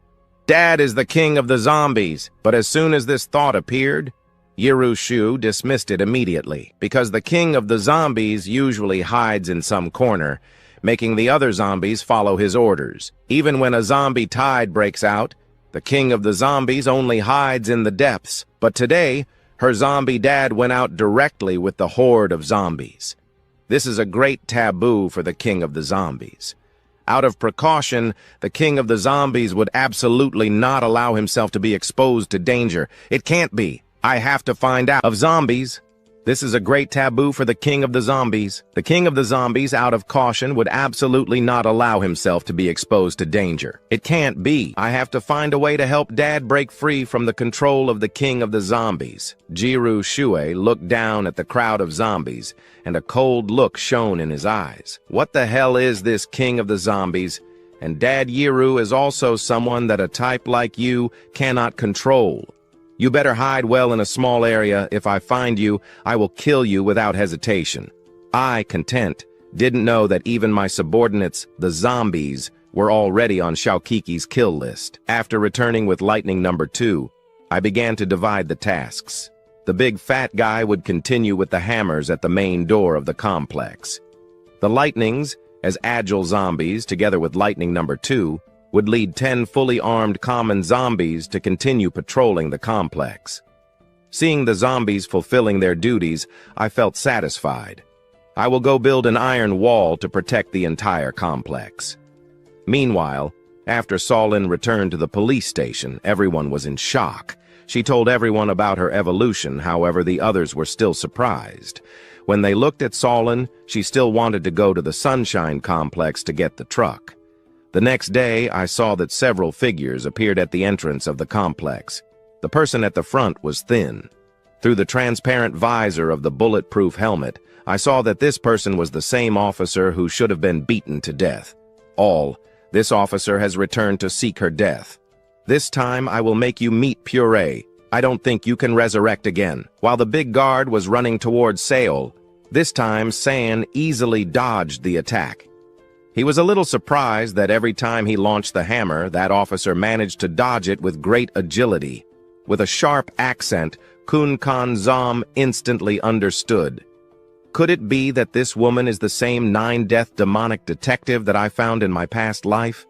Dad is the king of the zombies? But as soon as this thought appeared, Jiru Shu dismissed it immediately, because the king of the zombies usually hides in some corner, making the other zombies follow his orders. Even when a zombie tide breaks out, the king of the zombies only hides in the depths, but today, her zombie dad went out directly with the horde of zombies. This is a great taboo for the king of the zombies. Out of precaution, the king of the zombies would absolutely not allow himself to be exposed to danger. It can't be. I have to find out. Of zombies, this is a great taboo for the king of the zombies. The king of the zombies, out of caution, would absolutely not allow himself to be exposed to danger. It can't be. I have to find a way to help Dad break free from the control of the king of the zombies. Jiru Shue looked down at the crowd of zombies, and a cold look shone in his eyes. What the hell is this king of the zombies? And Dad Jiru is also someone that a type like you cannot control. You better hide well in a small area. If I find you, I will kill you without hesitation. I, Content, didn't know that even my subordinates, the zombies, were already on Xiaokiki's kill list. After returning with Lightning number 2, I began to divide the tasks. The big fat guy would continue with the hammers at the main door of the complex. The Lightnings, as agile zombies, together with Lightning number 2, would lead 10 fully armed common zombies to continue patrolling the complex. Seeing the zombies fulfilling their duties, I felt satisfied. I will go build an iron wall to protect the entire complex. Meanwhile, after Solin returned to the police station, everyone was in shock. She told everyone about her evolution, however, the others were still surprised. When they looked at Solin, she still wanted to go to the Sunshine complex to get the truck. The next day, I saw that several figures appeared at the entrance of the complex. The person at the front was thin. Through the transparent visor of the bulletproof helmet, I saw that this person was the same officer who should have been beaten to death. This officer has returned to seek her death. This time I will make you meet Puree. I don't think you can resurrect again. While the big guard was running towards Seol, this time San easily dodged the attack. He was a little surprised that every time he launched the hammer, that officer managed to dodge it with great agility. With a sharp accent, Kun Kan Zom instantly understood. Could it be that this woman is the same nine-death demonic detective that I found in my past life?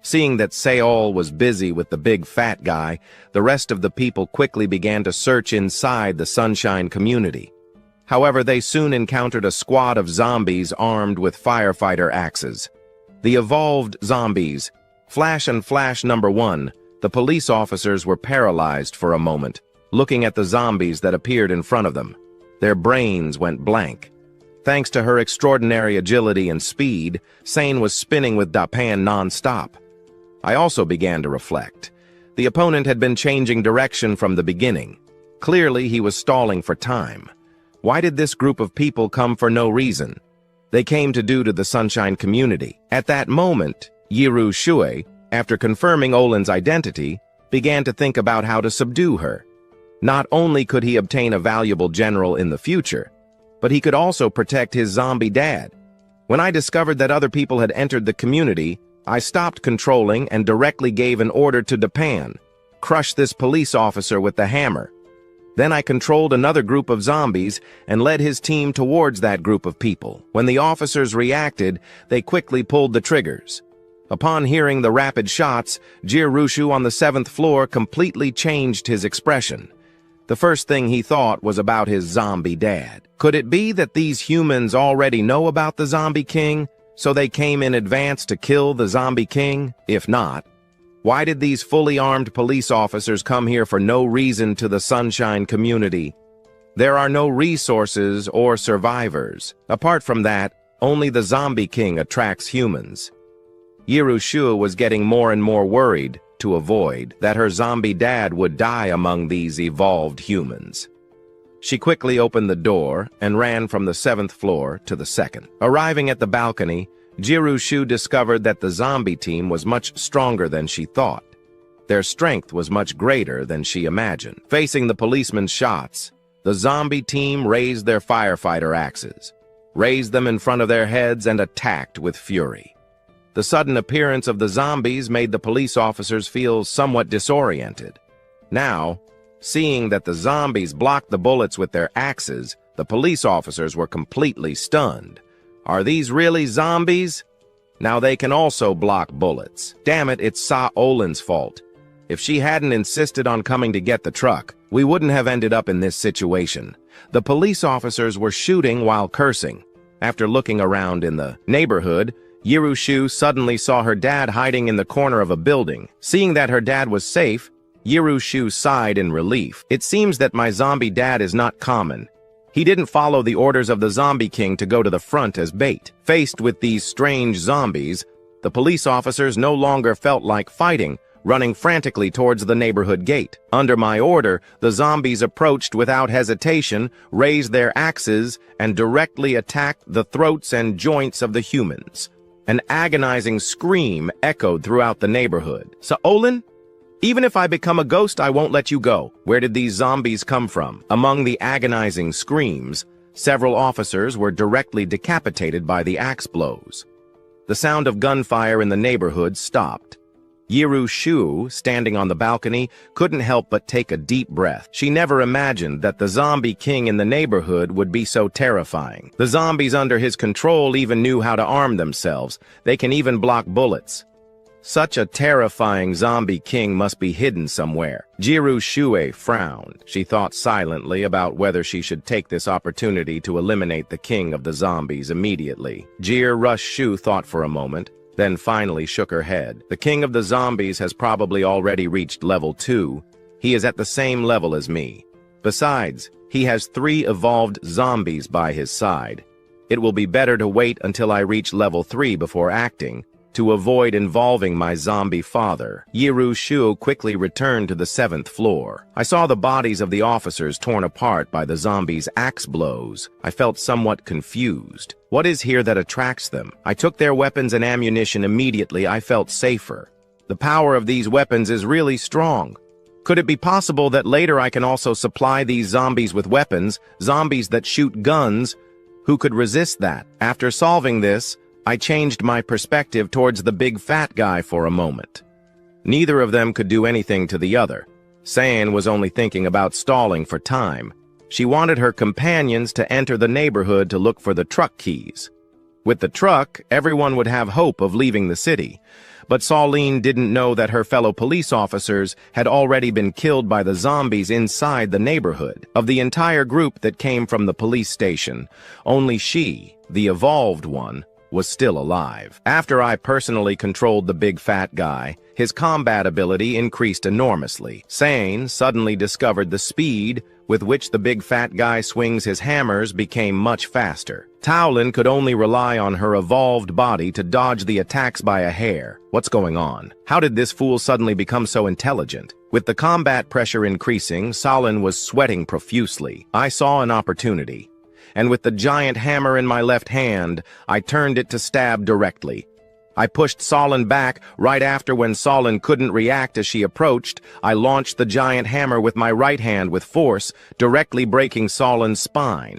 Seeing that Seol was busy with the big fat guy, the rest of the people quickly began to search inside the Sunshine community. However, they soon encountered a squad of zombies armed with firefighter axes. The evolved zombies, Flash and Flash number 1, the police officers were paralyzed for a moment, looking at the zombies that appeared in front of them. Their brains went blank. Thanks to her extraordinary agility and speed, Sane was spinning with Dapan non-stop. I also began to reflect. The opponent had been changing direction from the beginning. Clearly, he was stalling for time. Why did this group of people come for no reason? They came to do to the Sunshine community. At that moment, Yiru Shui, after confirming Olin's identity, began to think about how to subdue her. Not only could he obtain a valuable general in the future, but he could also protect his zombie dad. When I discovered that other people had entered the community, I stopped controlling and directly gave an order to Dapan, crush this police officer with the hammer. Then I controlled another group of zombies and led his team towards that group of people. When the officers reacted, they quickly pulled the triggers. Upon hearing the rapid shots, Jirushu on the 7th floor completely changed his expression. The first thing he thought was about his zombie dad. Could it be that these humans already know about the Zombie King, so they came in advance to kill the Zombie King? If not, why did these fully armed police officers come here for no reason to the Sunshine community? There are no resources or survivors. Apart from that, only the Zombie King attracts humans. Yirushu was getting more and more worried to avoid that her zombie dad would die among these evolved humans. She quickly opened the door and ran from the 7th floor to the 2nd. Arriving at the balcony, Jirushu discovered that the zombie team was much stronger than she thought. Their strength was much greater than she imagined. Facing the policeman's shots, the zombie team raised their firefighter axes, raised them in front of their heads, and attacked with fury. The sudden appearance of the zombies made the police officers feel somewhat disoriented. Now, seeing that the zombies blocked the bullets with their axes, the police officers were completely stunned. Are these really zombies? Now they can also block bullets. Damn it, it's Sa Olin's fault. If she hadn't insisted on coming to get the truck, we wouldn't have ended up in this situation. The police officers were shooting while cursing. After looking around in the neighborhood, Yirushu suddenly saw her dad hiding in the corner of a building. Seeing that her dad was safe, Yirushu sighed in relief. It seems that my zombie dad is not common. He didn't follow the orders of the Zombie King to go to the front as bait. Faced with these strange zombies, the police officers no longer felt like fighting, running frantically towards the neighborhood gate. Under my order, the zombies approached without hesitation, raised their axes, and directly attacked the throats and joints of the humans. An agonizing scream echoed throughout the neighborhood. "So, Olin? Even if I become a ghost, I won't let you go." Where did these zombies come from? Among the agonizing screams, several officers were directly decapitated by the axe blows. The sound of gunfire in the neighborhood stopped. Yirushu, standing on the balcony, couldn't help but take a deep breath. She never imagined that the Zombie King in the neighborhood would be so terrifying. The zombies under his control even knew how to arm themselves. They can even block bullets. Such a terrifying Zombie King must be hidden somewhere. Jirushu frowned. She thought silently about whether she should take this opportunity to eliminate the king of the zombies immediately. Jirushu thought for a moment, then finally shook her head. The king of the zombies has probably already reached level 2. He is at the same level as me. Besides, he has 3 evolved zombies by his side. It will be better to wait until I reach level 3 before acting, to avoid involving my zombie father. Yirushu quickly returned to the 7th floor. I saw the bodies of the officers torn apart by the zombies' axe blows. I felt somewhat confused. What is here that attracts them? I took their weapons and ammunition immediately. I felt safer. The power of these weapons is really strong. Could it be possible that later I can also supply these zombies with weapons, zombies that shoot guns? Who could resist that? After solving this, I changed my perspective towards the big fat guy for a moment. Neither of them could do anything to the other. San was only thinking about stalling for time. She wanted her companions to enter the neighborhood to look for the truck keys. With the truck, everyone would have hope of leaving the city. But Sauline didn't know that her fellow police officers had already been killed by the zombies inside the neighborhood. Of the entire group that came from the police station, only she, the evolved one, was still alive. After I personally controlled the big fat guy, his combat ability increased enormously. Sane suddenly discovered the speed with which the big fat guy swings his hammers became much faster. Taolin could only rely on her evolved body to dodge the attacks by a hair. What's going on? How did this fool suddenly become so intelligent? With the combat pressure increasing, Solin was sweating profusely. I saw an opportunity, and with the giant hammer in my left hand, I turned it to stab directly. I pushed Solin back right after when Solin couldn't react as she approached. I launched the giant hammer with my right hand with force, directly breaking Solin's spine.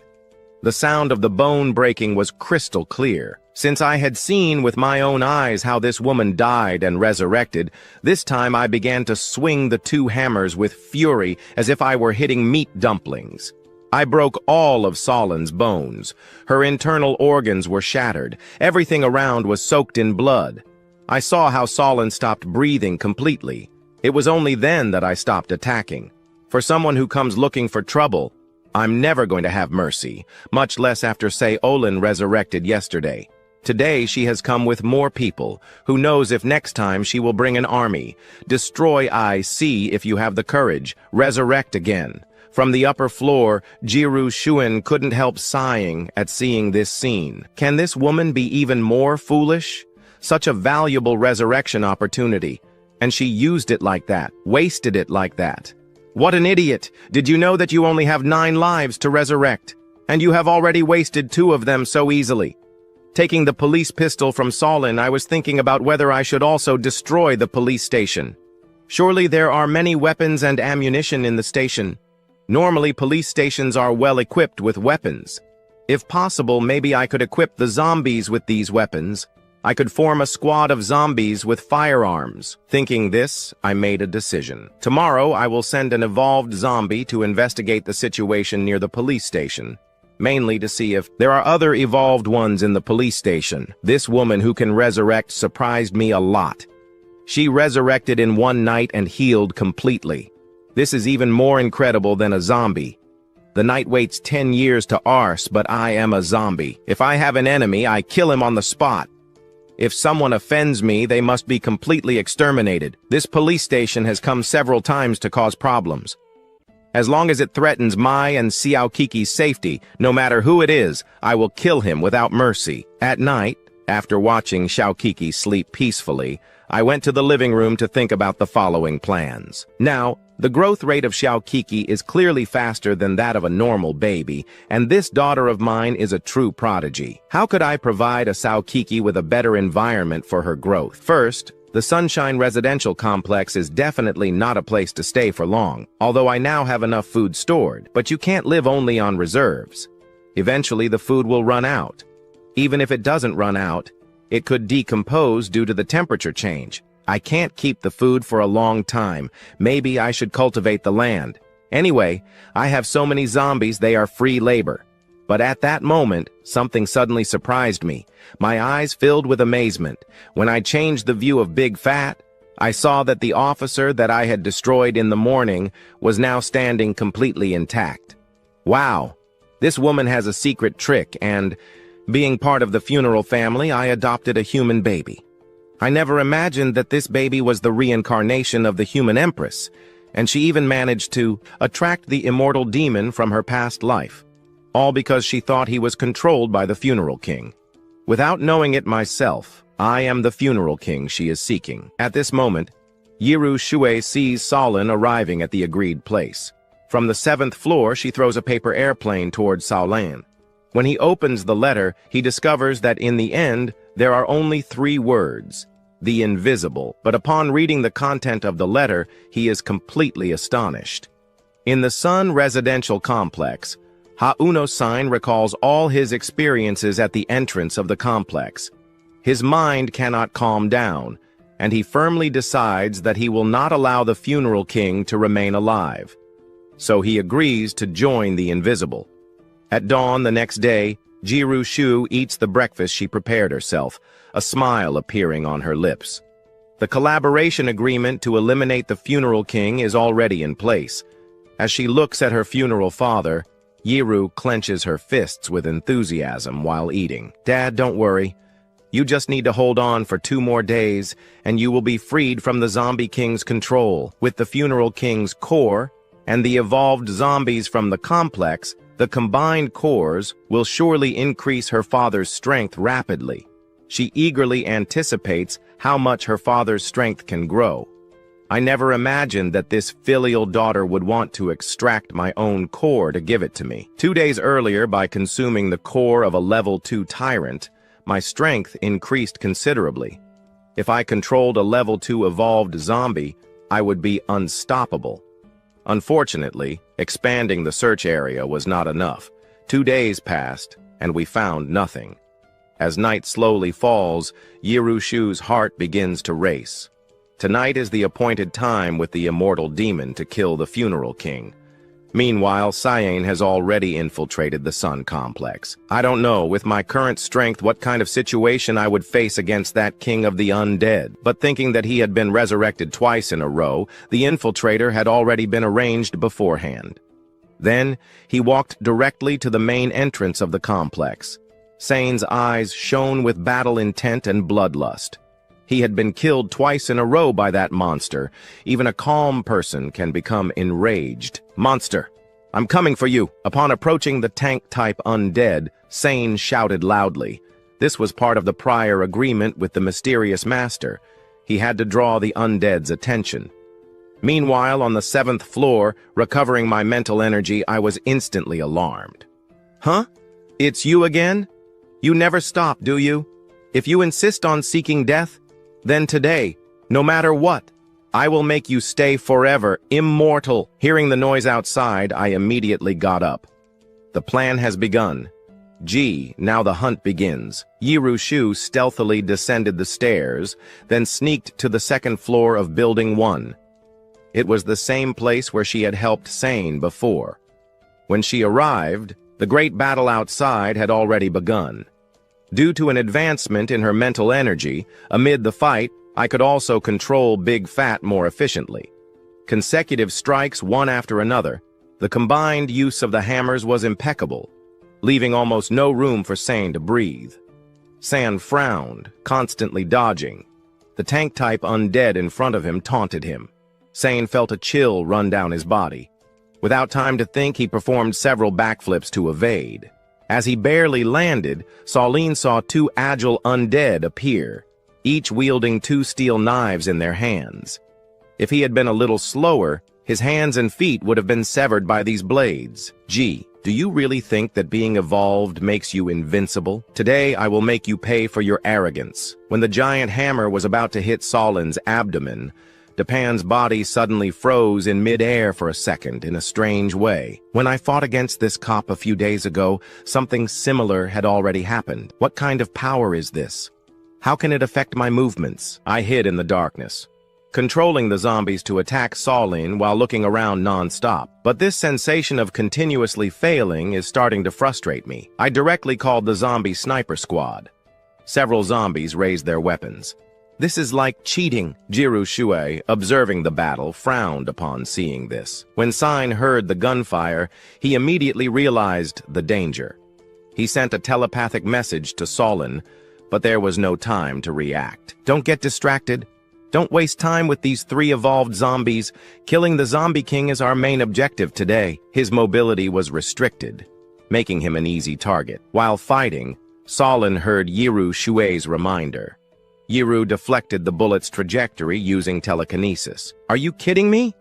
The sound of the bone breaking was crystal clear. Since I had seen with my own eyes how this woman died and resurrected, this time I began to swing the two hammers with fury as if I were hitting meat dumplings. I broke all of Solin's bones. Her internal organs were shattered. Everything around was soaked in blood. I saw how Solin stopped breathing completely. It was only then that I stopped attacking. For someone who comes looking for trouble, I'm never going to have mercy, much less after say Olin resurrected yesterday. Today she has come with more people. Who knows if next time she will bring an army. Destroy IC if you have the courage. Resurrect again. From the upper floor, Jiru Shuen couldn't help sighing at seeing this scene. Can this woman be even more foolish? Such a valuable resurrection opportunity. And she used it like that, wasted it like that. What an idiot! Did you know that you only have 9 lives to resurrect? And you have already wasted 2 of them so easily. Taking the police pistol from Solin, I was thinking about whether I should also destroy the police station. Surely there are many weapons and ammunition in the station. Normally, police stations are well equipped with weapons. If possible, maybe I could equip the zombies with these weapons. I could form a squad of zombies with firearms. Thinking this, I made a decision. Tomorrow, I will send an evolved zombie to investigate the situation near the police station, mainly to see if there are other evolved ones in the police station. This woman who can resurrect surprised me a lot. She resurrected in one night and healed completely. This is even more incredible than a zombie. The knight waits 10 years to arse, but I am a zombie. If I have an enemy, I kill him on the spot. If someone offends me, they must be completely exterminated. This police station has come several times to cause problems. As long as it threatens my and Xiao Kiki's safety, no matter who it is, I will kill him without mercy. At night, after watching Xiao Kiki sleep peacefully, I went to the living room to think about the following plans. Now, the growth rate of Xiao Kiki is clearly faster than that of a normal baby, and this daughter of mine is a true prodigy. How could I provide a Xiao Kiki with a better environment for her growth? First, the Sunshine Residential Complex is definitely not a place to stay for long, although I now have enough food stored. But you can't live only on reserves. Eventually, the food will run out. Even if it doesn't run out, it could decompose due to the temperature change. I can't keep the food for a long time. Maybe I should cultivate the land. Anyway, I have so many zombies they are free labor. But at that moment, something suddenly surprised me. My eyes filled with amazement. When I changed the view of Big Fat, I saw that the officer that I had destroyed in the morning was now standing completely intact. Wow, this woman has a secret trick, and being part of the funeral family, I adopted a human baby. I never imagined that this baby was the reincarnation of the human empress, and she even managed to attract the immortal demon from her past life, all because she thought he was controlled by the funeral king. Without knowing it myself, I am the funeral king she is seeking. At this moment, Yiru Shui sees Solin arriving at the agreed place. From the 7th floor, she throws a paper airplane towards Solin. When he opens the letter, he discovers that in the end, there are only 3 words, the invisible, but upon reading the content of the letter, he is completely astonished. In the Sun Residential Complex, Ha-Uno-san recalls all his experiences at the entrance of the complex. His mind cannot calm down, and he firmly decides that he will not allow the funeral king to remain alive. So he agrees to join the invisible. At dawn the next day, Jiru Shu eats the breakfast she prepared herself, a smile appearing on her lips. The collaboration agreement to eliminate the funeral king is already in place. As she looks at her funeral father, Yiru clenches her fists with enthusiasm while eating. Dad, don't worry. You just need to hold on for 2 more days, and you will be freed from the Zombie King's control. With the Funeral King's core and the evolved zombies from the complex, the combined cores will surely increase her father's strength rapidly. She eagerly anticipates how much her father's strength can grow. I never imagined that this filial daughter would want to extract my own core to give it to me. 2 days earlier, by consuming the core of a level 2 tyrant, my strength increased considerably. If I controlled a level 2 evolved zombie, I would be unstoppable. Unfortunately, expanding the search area was not enough. 2 days passed, and we found nothing. As night slowly falls, Yirushu's heart begins to race. Tonight is the appointed time with the immortal demon to kill the Funeral King. Meanwhile, Cyan has already infiltrated the Sun Complex. I don't know, with my current strength, what kind of situation I would face against that king of the undead. But thinking that he had been resurrected twice in a row, the infiltrator had already been arranged beforehand. Then, he walked directly to the main entrance of the complex. Sane's eyes shone with battle intent and bloodlust. He had been killed twice in a row by that monster. Even a calm person can become enraged. Monster, I'm coming for you. Upon approaching the tank-type undead, Sane shouted loudly. This was part of the prior agreement with the mysterious master. He had to draw the undead's attention. Meanwhile, on the 7th floor, recovering my mental energy, I was instantly alarmed. Huh? It's you again? You never stop, do you? If you insist on seeking death, then today, no matter what, I will make you stay forever, immortal. Hearing the noise outside, I immediately got up. The plan has begun. Now the hunt begins. Yirushu stealthily descended the stairs, then sneaked to the 2nd floor of Building 1. It was the same place where she had helped Sane before. When she arrived, the great battle outside had already begun. Due to an advancement in her mental energy, amid the fight, I could also control Big Fat more efficiently. Consecutive strikes one after another, the combined use of the hammers was impeccable, leaving almost no room for Sane to breathe. San frowned, constantly dodging. The tank-type undead in front of him taunted him. Sane felt a chill run down his body. Without time to think, he performed several backflips to evade. As he barely landed, Saulene saw 2 agile undead appear, each wielding 2 steel knives in their hands. If he had been a little slower, his hands and feet would have been severed by these blades. Do you really think that being evolved makes you invincible? Today, I will make you pay for your arrogance. When the giant hammer was about to hit Solin's abdomen, Dapan's body suddenly froze in mid-air for a second in a strange way. When I fought against this cop a few days ago, something similar had already happened. What kind of power is this? How can it affect my movements? I hid in the darkness, controlling the zombies to attack Saulin while looking around non-stop. But this sensation of continuously failing is starting to frustrate me. I directly called the zombie sniper squad. Several zombies raised their weapons. This is like cheating. Jiru, observing the battle, frowned upon seeing this. When Sign heard the gunfire, he immediately realized the danger. He sent a telepathic message to Solin, but there was no time to react. Don't get distracted. Don't waste time with these 3 evolved zombies. Killing the Zombie King is our main objective today. His mobility was restricted, making him an easy target. While fighting, Solin heard Yiru Shuei's reminder. Yiru deflected the bullet's trajectory using telekinesis. Are you kidding me?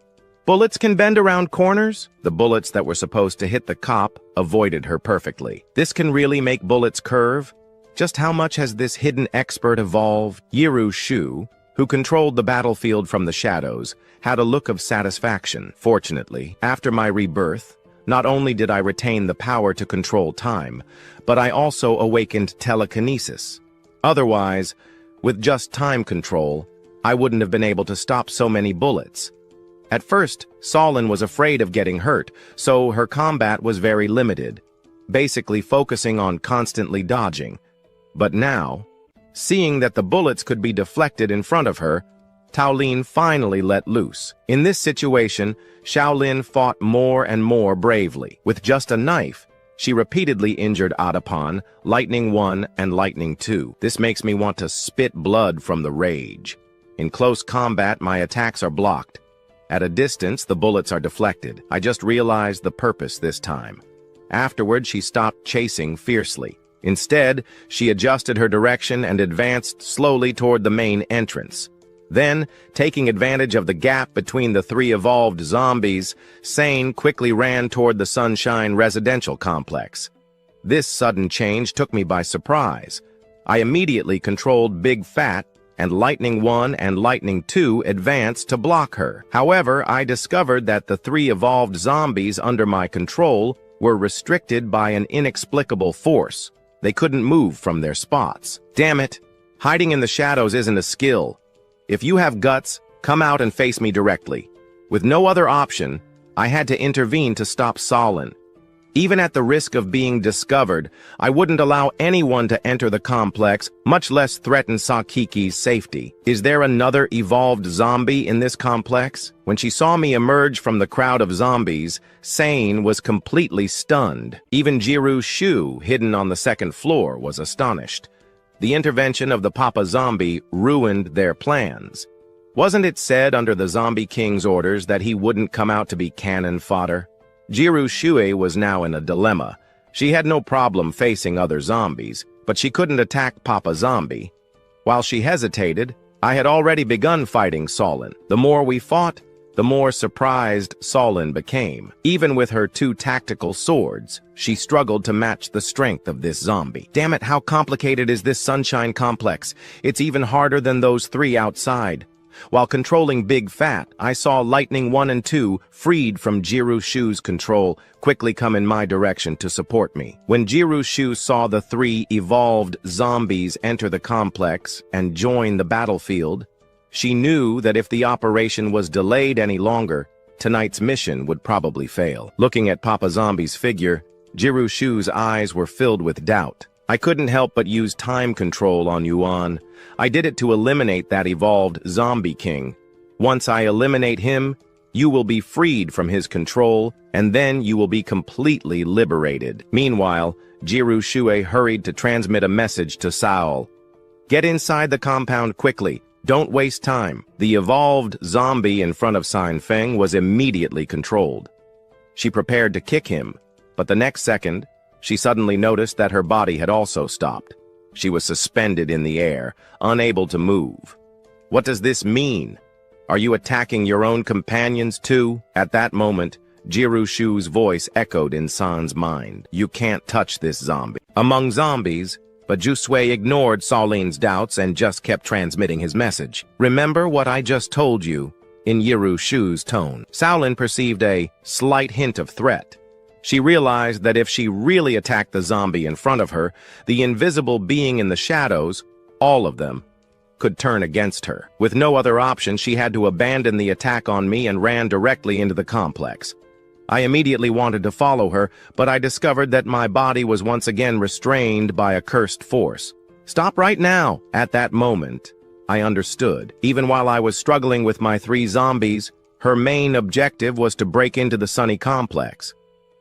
Bullets can bend around corners? The bullets that were supposed to hit the cop avoided her perfectly. This can really make bullets curve? Just how much has this hidden expert evolved? Yiru Shu, who controlled the battlefield from the shadows, had a look of satisfaction. Fortunately, after my rebirth, not only did I retain the power to control time, but I also awakened telekinesis. Otherwise, with just time control, I wouldn't have been able to stop so many bullets. At first, Solin was afraid of getting hurt, so her combat was very limited, basically focusing on constantly dodging. But now, seeing that the bullets could be deflected in front of her, Taolin finally let loose. In this situation, Shaolin fought more and more bravely. With just a knife, She repeatedly injured Adapon, Lightning 1 and Lightning 2. This makes me want to spit blood from the rage. In close combat, my attacks are blocked. At a distance, the bullets are deflected. I just realized the purpose this time. Afterward, she stopped chasing fiercely. Instead, she adjusted her direction and advanced slowly toward the main entrance. Then, taking advantage of the gap between the three evolved zombies, Sane quickly ran toward the Sunshine residential complex. This sudden change took me by surprise. I immediately controlled Big Fat, and Lightning 1 and Lightning 2 advanced to block her. However, I discovered that the three evolved zombies under my control were restricted by an inexplicable force. They couldn't move from their spots. Damn it! Hiding in the shadows isn't a skill. If you have guts, come out and face me directly. With no other option, I had to intervene to stop Solin. Even at the risk of being discovered, I wouldn't allow anyone to enter the complex, much less threaten Sakiki's safety. Is there another evolved zombie in this complex? When she saw me emerge from the crowd of zombies, Sane was completely stunned. Even Jiru Shu, hidden on the second floor, was astonished. The intervention of the Papa Zombie ruined their plans. Wasn't it said under the Zombie King's orders that he wouldn't come out to be cannon fodder? Jiru Shui was now in a dilemma. She had no problem facing other zombies, but she couldn't attack Papa Zombie. While she hesitated, I had already begun fighting Solin. The more we fought, the more surprised Solin became. Even with her two tactical swords, she struggled to match the strength of this zombie. Damn it, how complicated is this Sunshine complex? It's even harder than those three outside. While controlling Big Fat, I saw Lightning 1 and 2, freed from Jiru Shu's control, quickly come in my direction to support me. When Jiru Shu saw the three evolved zombies enter the complex and join the battlefield, she knew that if the operation was delayed any longer, tonight's mission would probably fail. Looking at Papa Zombie's figure, Jiru Shu's eyes were filled with doubt. I couldn't help but use time control on Yuan. I did it to eliminate that evolved Zombie King. Once I eliminate him, you will be freed from his control, and then you will be completely liberated. Meanwhile, Jiru Shue hurried to transmit a message to Saul. Get inside the compound quickly. Don't waste time. The evolved zombie in front of Sein Feng was immediately controlled. She prepared to kick him, but the next second, she suddenly noticed that her body had also stopped. She was suspended in the air, unable to move. What does this mean? Are you attacking your own companions too? At that moment, Jiru Shu's voice echoed in San's mind. You can't touch this zombie. Among zombies, but Jusui ignored Solin's doubts and just kept transmitting his message. Remember what I just told you, in Jiru Shu's tone. Shaolin perceived a slight hint of threat. She realized that if she really attacked the zombie in front of her, the invisible being in the shadows, all of them, could turn against her. With no other option, she had to abandon the attack on me and ran directly into the complex. I immediately wanted to follow her, but I discovered that my body was once again restrained by a cursed force. Stop right now! At that moment, I understood. Even while I was struggling with my three zombies, her main objective was to break into the Sunny complex.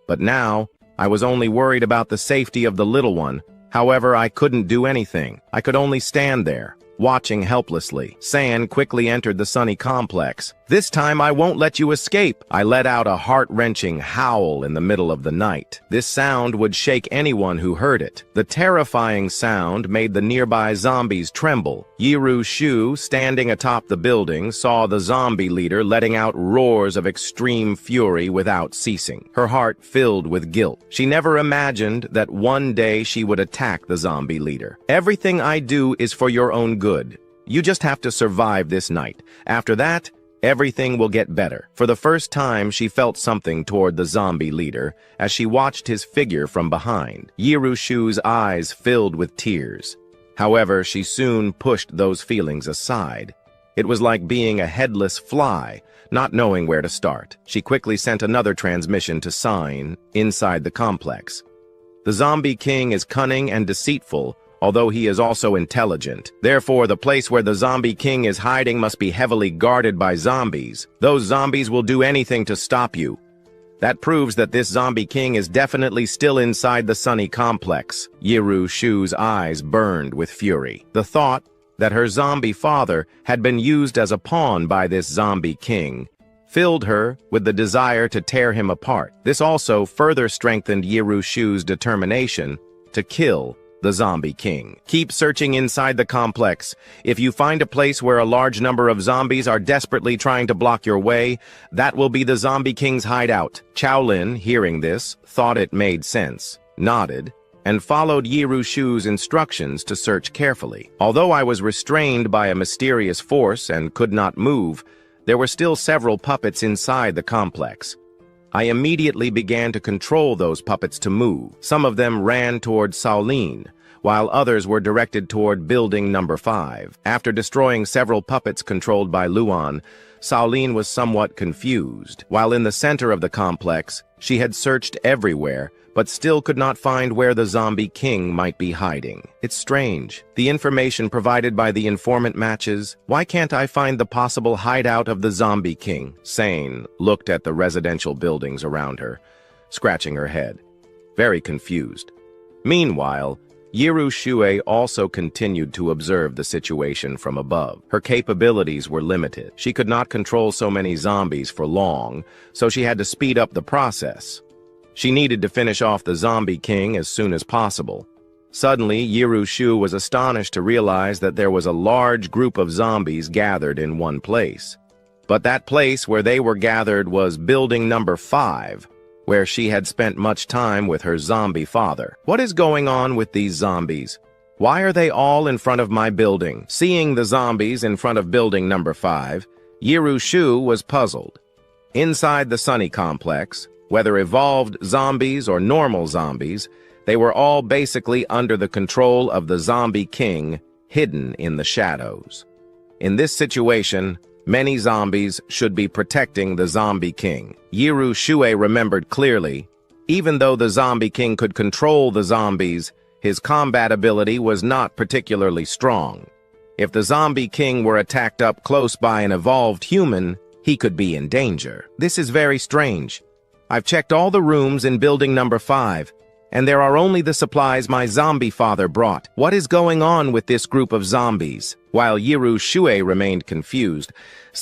But now, I was only worried about the safety of the little one. However, I couldn't do anything. I could only stand there, watching helplessly. San quickly entered the Sunny complex. This time I won't let you escape. I let out a heart-wrenching howl in the middle of the night. This sound would shake anyone who heard it. The terrifying sound made the nearby zombies tremble. Jiru Shu, standing atop the building, saw the zombie leader letting out roars of extreme fury without ceasing. Her heart filled with guilt. She never imagined that one day she would attack the zombie leader. Everything I do is for your own good. You just have to survive this night. After that, everything will get better. For the first time, she felt something toward the zombie leader as she watched his figure from behind. Jiru Shu's eyes filled with tears. However, she soon pushed those feelings aside. It was like being a headless fly, not knowing where to start. She quickly sent another transmission to Sein inside the complex. The Zombie King is cunning and deceitful, although he is also intelligent. Therefore, the place where the Zombie King is hiding must be heavily guarded by zombies. Those zombies will do anything to stop you. That proves that this zombie king is definitely still inside the Sunny complex. Yiru Shu's eyes burned with fury. The thought that her zombie father had been used as a pawn by this zombie king filled her with the desire to tear him apart. This also further strengthened Yiru Shu's determination to kill the zombie king. Keep searching inside the complex. If you find a place where a large number of zombies are desperately trying to block your way, that will be the zombie king's hideout. Shaolin, hearing this, thought it made sense, nodded, and followed Yiru Shu's instructions to search carefully. Although I was restrained by a mysterious force and could not move, there were still several puppets inside the complex. I immediately began to control those puppets to move. Some of them ran toward Shaolin, while others were directed toward building number 5. After destroying several puppets controlled by Luan, Shaolin was somewhat confused. While in the center of the complex, she had searched everywhere, but still could not find where the zombie king might be hiding. It's strange. The information provided by the informant matches. Why can't I find the possible hideout of the zombie king? Sane looked at the residential buildings around her, scratching her head, very confused. Meanwhile, Yiru Shu also continued to observe the situation from above. Her capabilities were limited. She could not control so many zombies for long, so she had to speed up the process. She needed to finish off the zombie king as soon as possible. Suddenly, Yiru Shu was astonished to realize that there was a large group of zombies gathered in one place. But that place where they were gathered was building number 5, where she had spent much time with her zombie father. What is going on with these zombies? Why are they all in front of my building? Seeing the zombies in front of building number 5, Yiru Shu was puzzled. Inside the Sunny complex, whether evolved zombies or normal zombies, they were all basically under the control of the zombie king, hidden in the shadows. In this situation, many zombies should be protecting the zombie king. Yiru Shu remembered clearly, even though the zombie king could control the zombies, his combat ability was not particularly strong. If the zombie king were attacked up close by an evolved human, he could be in danger. This is very strange. I've checked all the rooms in building number 5, and there are only the supplies my zombie father brought. What is going on with this group of zombies? While Yiru Shu remained confused,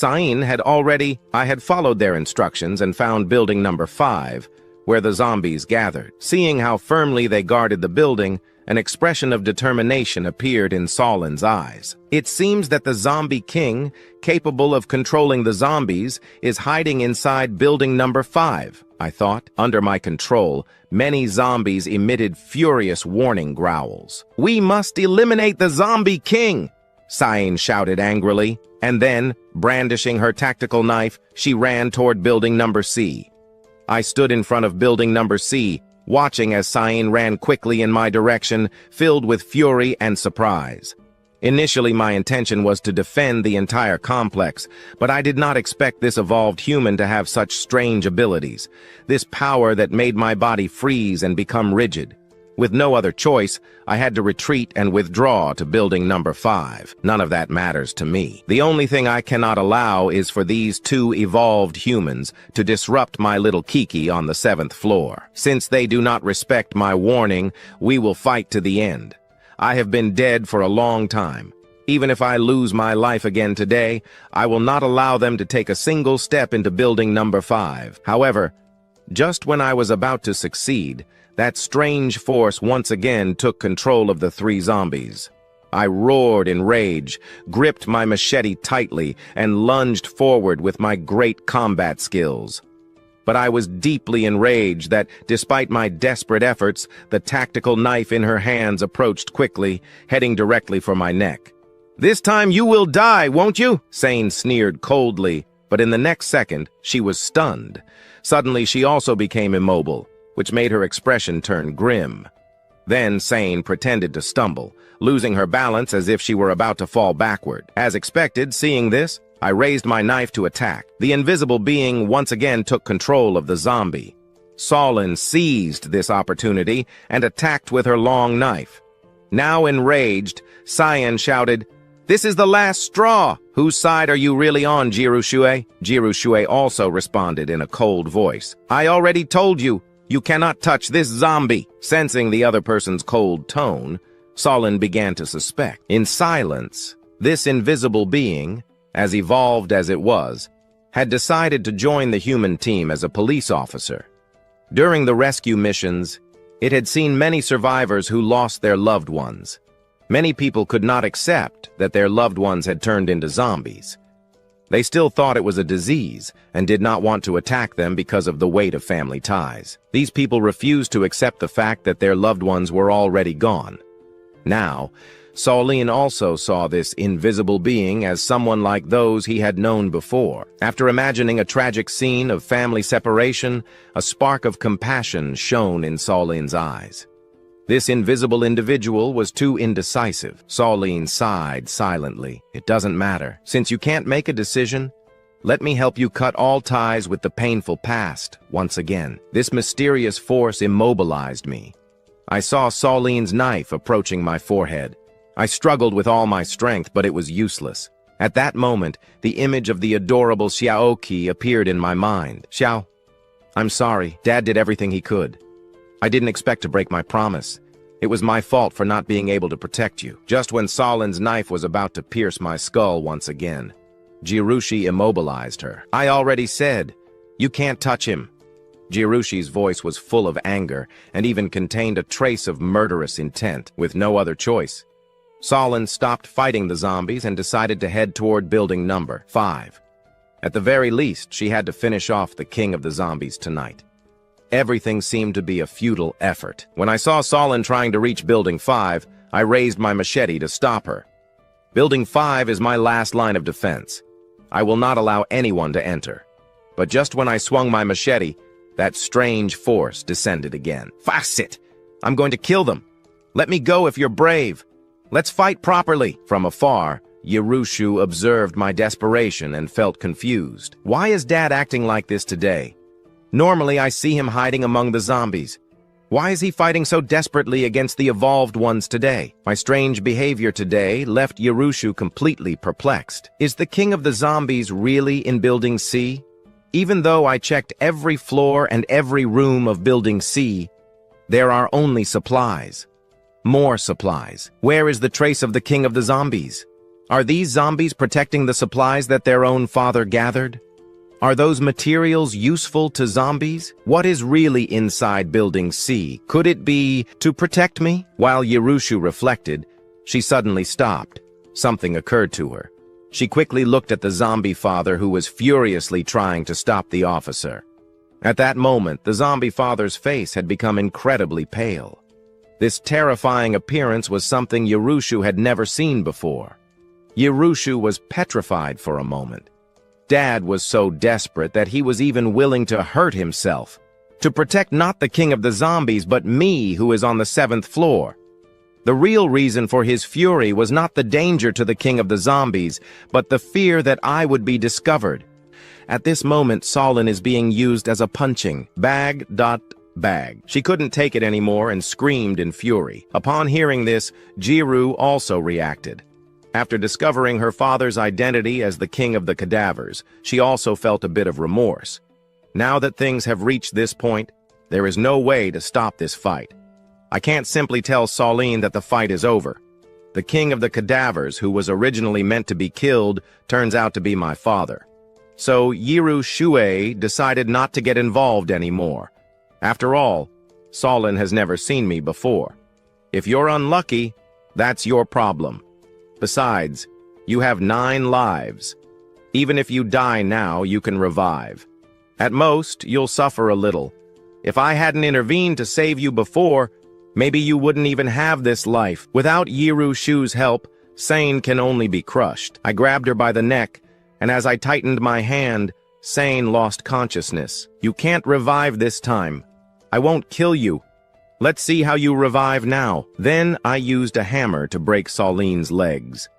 I had followed their instructions and found building number 5, where the zombies gathered. Seeing how firmly they guarded the building, an expression of determination appeared in Solin's eyes. It seems that the zombie king, capable of controlling the zombies, is hiding inside building number 5, I thought. Under my control, many zombies emitted furious warning growls. "We must eliminate the zombie king!" Sain shouted angrily, and then, brandishing her tactical knife, she ran toward building number C. I stood in front of building number C, watching as Sain ran quickly in my direction, filled with fury and surprise. Initially, my intention was to defend the entire complex, but I did not expect this evolved human to have such strange abilities, this power that made my body freeze and become rigid. With no other choice, I had to retreat and withdraw to building number 5. None of that matters to me. The only thing I cannot allow is for these 2 evolved humans to disrupt my little Kiki on the 7th floor. Since they do not respect my warning, we will fight to the end. I have been dead for a long time. Even if I lose my life again today, I will not allow them to take a single step into building number 5. However, just when I was about to succeed, that strange force once again took control of the 3 zombies. I roared in rage, gripped my machete tightly, and lunged forward with my great combat skills. But I was deeply enraged that, despite my desperate efforts, the tactical knife in her hands approached quickly, heading directly for my neck. "This time you will die, won't you?" Sain sneered coldly, but in the next second, she was stunned. Suddenly, she also became immobile, which made her expression turn grim. Then Sain pretended to stumble, losing her balance as if she were about to fall backward. As expected, seeing this, I raised my knife to attack. The invisible being once again took control of the zombie. Solin seized this opportunity and attacked with her long knife. Now enraged, Cyan shouted, This is the last straw! Whose side are you really on, Jirushue? Jirushue also responded in a cold voice. I already told you, you cannot touch this zombie. Sensing the other person's cold tone, Solin began to suspect. In silence, this invisible being, as evolved as it was, had decided to join the human team as a police officer. During the rescue missions, it had seen many survivors who lost their loved ones. Many people could not accept that their loved ones had turned into zombies. They still thought it was a disease and did not want to attack them because of the weight of family ties. These people refused to accept the fact that their loved ones were already gone. Now, Solin also saw this invisible being as someone like those he had known before. After imagining a tragic scene of family separation, a spark of compassion shone in Solin's eyes. This invisible individual was too indecisive. Solin sighed silently. It doesn't matter. Since you can't make a decision, let me help you cut all ties with the painful past once again. This mysterious force immobilized me. I saw Solin's knife approaching my forehead. I struggled with all my strength, but it was useless. At that moment, the image of the adorable Xiaoqi appeared in my mind. Xiao, I'm sorry. Dad did everything he could. I didn't expect to break my promise. It was my fault for not being able to protect you. Just when Solin's knife was about to pierce my skull once again, Jirushi immobilized her. I already said, you can't touch him. Jirushi's voice was full of anger and even contained a trace of murderous intent. With no other choice, Solin stopped fighting the zombies and decided to head toward building number 5. At the very least, she had to finish off the king of the zombies tonight. Everything seemed to be a futile effort. When I saw Solin trying to reach Building 5, I raised my machete to stop her. Building 5 is my last line of defense. I will not allow anyone to enter. But just when I swung my machete, that strange force descended again. Facet! I'm going to kill them. Let me go if you're brave. Let's fight properly. From afar, Yerushu observed my desperation and felt confused. Why is Dad acting like this today? Normally, I see him hiding among the zombies. Why is he fighting so desperately against the evolved ones today? My strange behavior today left Yerushu completely perplexed. Is the king of the zombies really in Building C? Even though I checked every floor and every room of Building C, there are only supplies. More supplies. Where is the trace of the king of the zombies? Are these zombies protecting the supplies that their own father gathered? Are those materials useful to zombies? What is really inside Building C? Could it be to protect me? While Yerushu reflected, she suddenly stopped. Something occurred to her. She quickly looked at the zombie father who was furiously trying to stop the officer. At that moment, the zombie father's face had become incredibly pale. This terrifying appearance was something Yerushu had never seen before. Yerushu was petrified for a moment. Dad was so desperate that he was even willing to hurt himself, to protect not the king of the zombies but me who is on the 7th floor. The real reason for his fury was not the danger to the king of the zombies, but the fear that I would be discovered. At this moment, Solin is being used as a punching bag. She couldn't take it anymore and screamed in fury. Upon hearing this, Jiru also reacted. After discovering her father's identity as the king of the cadavers, she also felt a bit of remorse. Now that things have reached this point, there is no way to stop this fight. I can't simply tell Solin that the fight is over. The king of the cadavers, who was originally meant to be killed, turns out to be my father. So Yerushu decided not to get involved anymore. After all, Solin has never seen me before. If you're unlucky, that's your problem. Besides, you have 9 lives. Even if you die now, you can revive. At most, you'll suffer a little. If I hadn't intervened to save you before, maybe you wouldn't even have this life. Without Yerushu's help, Sane can only be crushed. I grabbed her by the neck, and as I tightened my hand, Sane lost consciousness. You can't revive this time. I won't kill you. Let's see how you revive now. Then I used a hammer to break Solin's legs.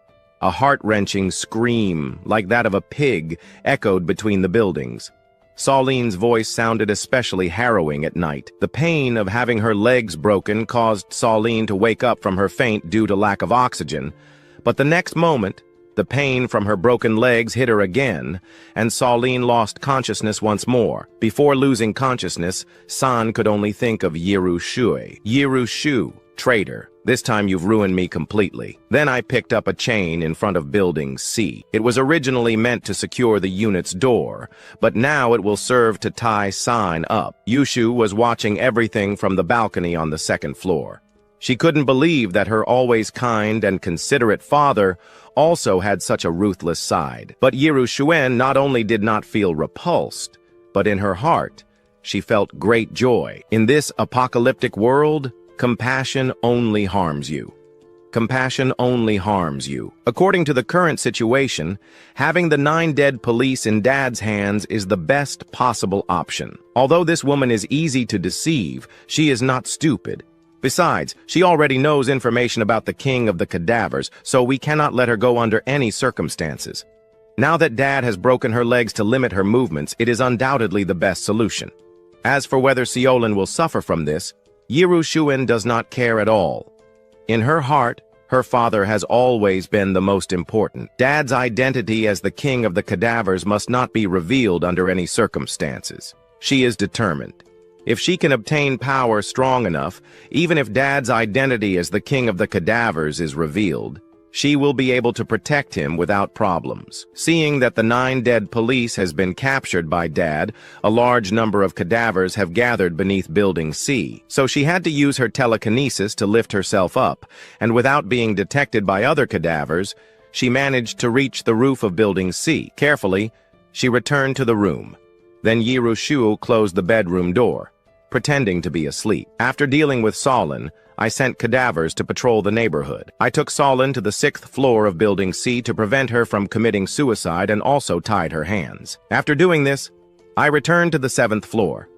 A heart-wrenching scream, like that of a pig, echoed between the buildings. Solin's voice sounded especially harrowing at night. The pain of having her legs broken caused Solin to wake up from her faint due to lack of oxygen, But the next moment, the pain from her broken legs hit her again, and Saline lost consciousness once more. Before losing consciousness, San could only think of Yiru Shui. Yiru Shu, traitor. This time you've ruined me completely. Then I picked up a chain in front of Building C. It was originally meant to secure the unit's door, but now it will serve to tie San up. Yushu was watching everything from the balcony on the second floor. She couldn't believe that her always kind and considerate father also had such a ruthless side. But Yiru Shuen not only did not feel repulsed, but in her heart, she felt great joy. In this apocalyptic world, compassion only harms you. Compassion only harms you. According to the current situation, having the 9 dead police in Dad's hands is the best possible option. Although this woman is easy to deceive, she is not stupid. Besides, she already knows information about the king of the cadavers, so we cannot let her go under any circumstances. Now that Dad has broken her legs to limit her movements, it is undoubtedly the best solution. As for whether Seolin will suffer from this, Yiru Shuen does not care at all. In her heart, her father has always been the most important. Dad's identity as the king of the cadavers must not be revealed under any circumstances. She is determined. If she can obtain power strong enough, even if Dad's identity as the king of the cadavers is revealed, she will be able to protect him without problems. Seeing that the 9 dead police has been captured by Dad, a large number of cadavers have gathered beneath Building C. So she had to use her telekinesis to lift herself up, and without being detected by other cadavers, she managed to reach the roof of Building C. Carefully, she returned to the room. Then Yiru Shu closed the bedroom door, pretending to be asleep. After dealing with Solin, I sent cadavers to patrol the neighborhood. I took Solin to the 6th floor of Building C to prevent her from committing suicide and also tied her hands. After doing this, I returned to the 7th floor.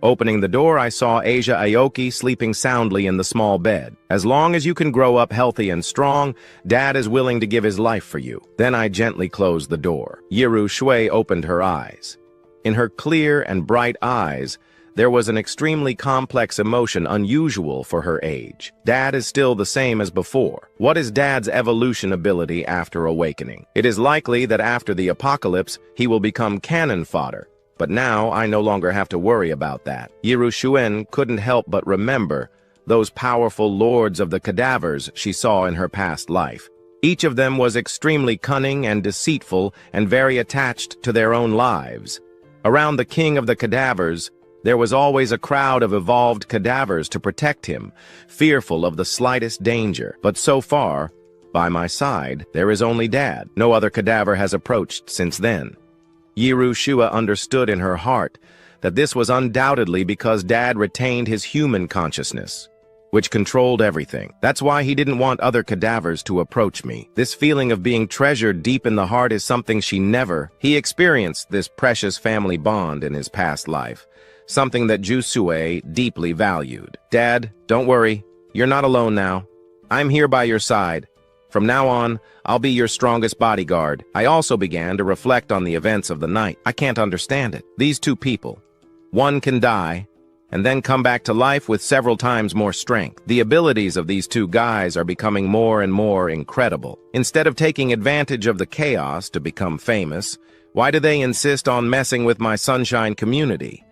Opening the door, I saw Asia Aoki sleeping soundly in the small bed. As long as you can grow up healthy and strong, Dad is willing to give his life for you. Then I gently closed the door. Yiru Shui opened her eyes. In her clear and bright eyes, there was an extremely complex emotion unusual for her age. Dad is still the same as before. What is Dad's evolution ability after awakening? It is likely that after the apocalypse, he will become cannon fodder. But now I no longer have to worry about that. Yiru Shuen couldn't help but remember those powerful lords of the cadavers she saw in her past life. Each of them was extremely cunning and deceitful and very attached to their own lives. Around the king of the cadavers, there was always a crowd of evolved cadavers to protect him, fearful of the slightest danger. But so far, by my side, there is only Dad. No other cadaver has approached since then. Yiru Shua understood in her heart that this was undoubtedly because Dad retained his human consciousness, which controlled everything. That's why he didn't want other cadavers to approach me. This feeling of being treasured deep in the heart is something he experienced this precious family bond in his past life. Something that Jusue deeply valued. Dad, don't worry. You're not alone now. I'm here by your side. From now on, I'll be your strongest bodyguard. I also began to reflect on the events of the night. I can't understand it. These 2 people. One can die, and then come back to life with several times more strength. The abilities of these 2 guys are becoming more and more incredible. Instead of taking advantage of the chaos to become famous, why do they insist on messing with my Sunshine community?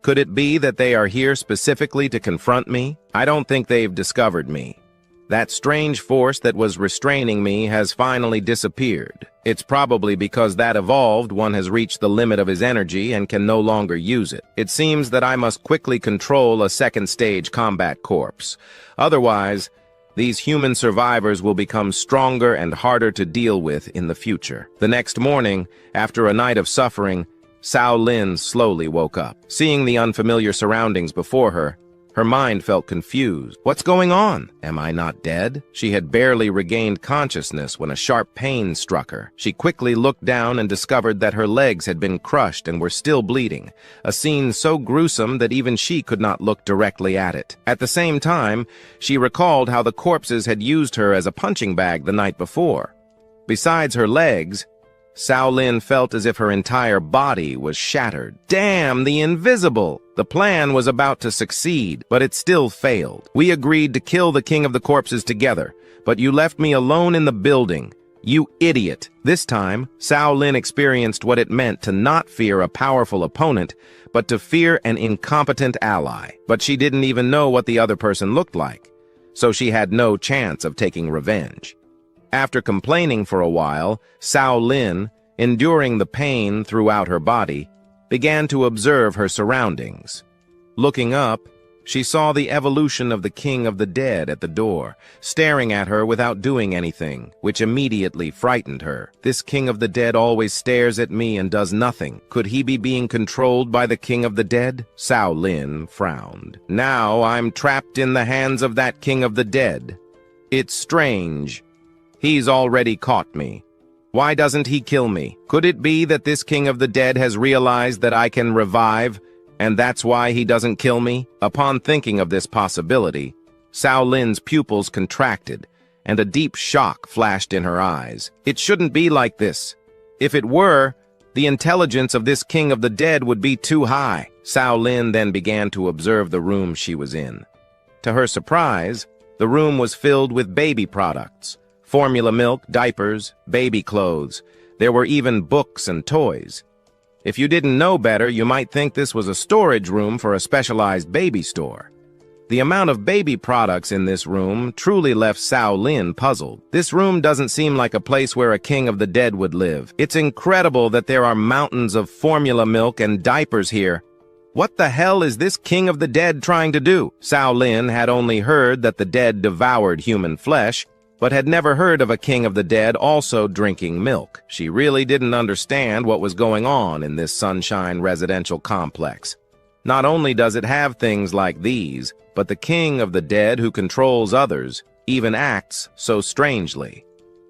Could it be that they are here specifically to confront me? I don't think they've discovered me. That strange force that was restraining me has finally disappeared. It's probably because that evolved one has reached the limit of his energy and can no longer use it. It seems that I must quickly control a 2nd-stage combat corpse. Otherwise, these human survivors will become stronger and harder to deal with in the future. The next morning, after a night of suffering, Sao Lin slowly woke up. Seeing the unfamiliar surroundings before her, her mind felt confused. What's going on? Am I not dead? She had barely regained consciousness when a sharp pain struck her. She quickly looked down and discovered that her legs had been crushed and were still bleeding, a scene so gruesome that even she could not look directly at it. At the same time, she recalled how the corpses had used her as a punching bag the night before. Besides her legs, Cao Lin felt as if her entire body was shattered. Damn, the invisible! The plan was about to succeed, but it still failed. We agreed to kill the King of the Corpses together, but you left me alone in the building. You idiot! This time, Cao Lin experienced what it meant to not fear a powerful opponent, but to fear an incompetent ally. But she didn't even know what the other person looked like, so she had no chance of taking revenge. After complaining for a while, Cao Lin, enduring the pain throughout her body, began to observe her surroundings. Looking up, she saw the evolution of the King of the Dead at the door, staring at her without doing anything, which immediately frightened her. This King of the Dead always stares at me and does nothing. Could he be being controlled by the King of the Dead? Cao Lin frowned. Now I'm trapped in the hands of that King of the Dead. It's strange. He's already caught me. Why doesn't he kill me? Could it be that this King of the Dead has realized that I can revive, and that's why he doesn't kill me? Upon thinking of this possibility, Cao Lin's pupils contracted, and a deep shock flashed in her eyes. It shouldn't be like this. If it were, the intelligence of this King of the Dead would be too high. Cao Lin then began to observe the room she was in. To her surprise, the room was filled with baby products. Formula milk, diapers, baby clothes. There were even books and toys. If you didn't know better, you might think this was a storage room for a specialized baby store. The amount of baby products in this room truly left Cao Lin puzzled. This room doesn't seem like a place where a King of the Dead would live. It's incredible that there are mountains of formula milk and diapers here. What the hell is this King of the Dead trying to do? Cao Lin had only heard that the dead devoured human flesh, but had never heard of a King of the Dead also drinking milk. She really didn't understand what was going on in this Sunshine residential complex. Not only does it have things like these, but the King of the Dead who controls others even acts so strangely.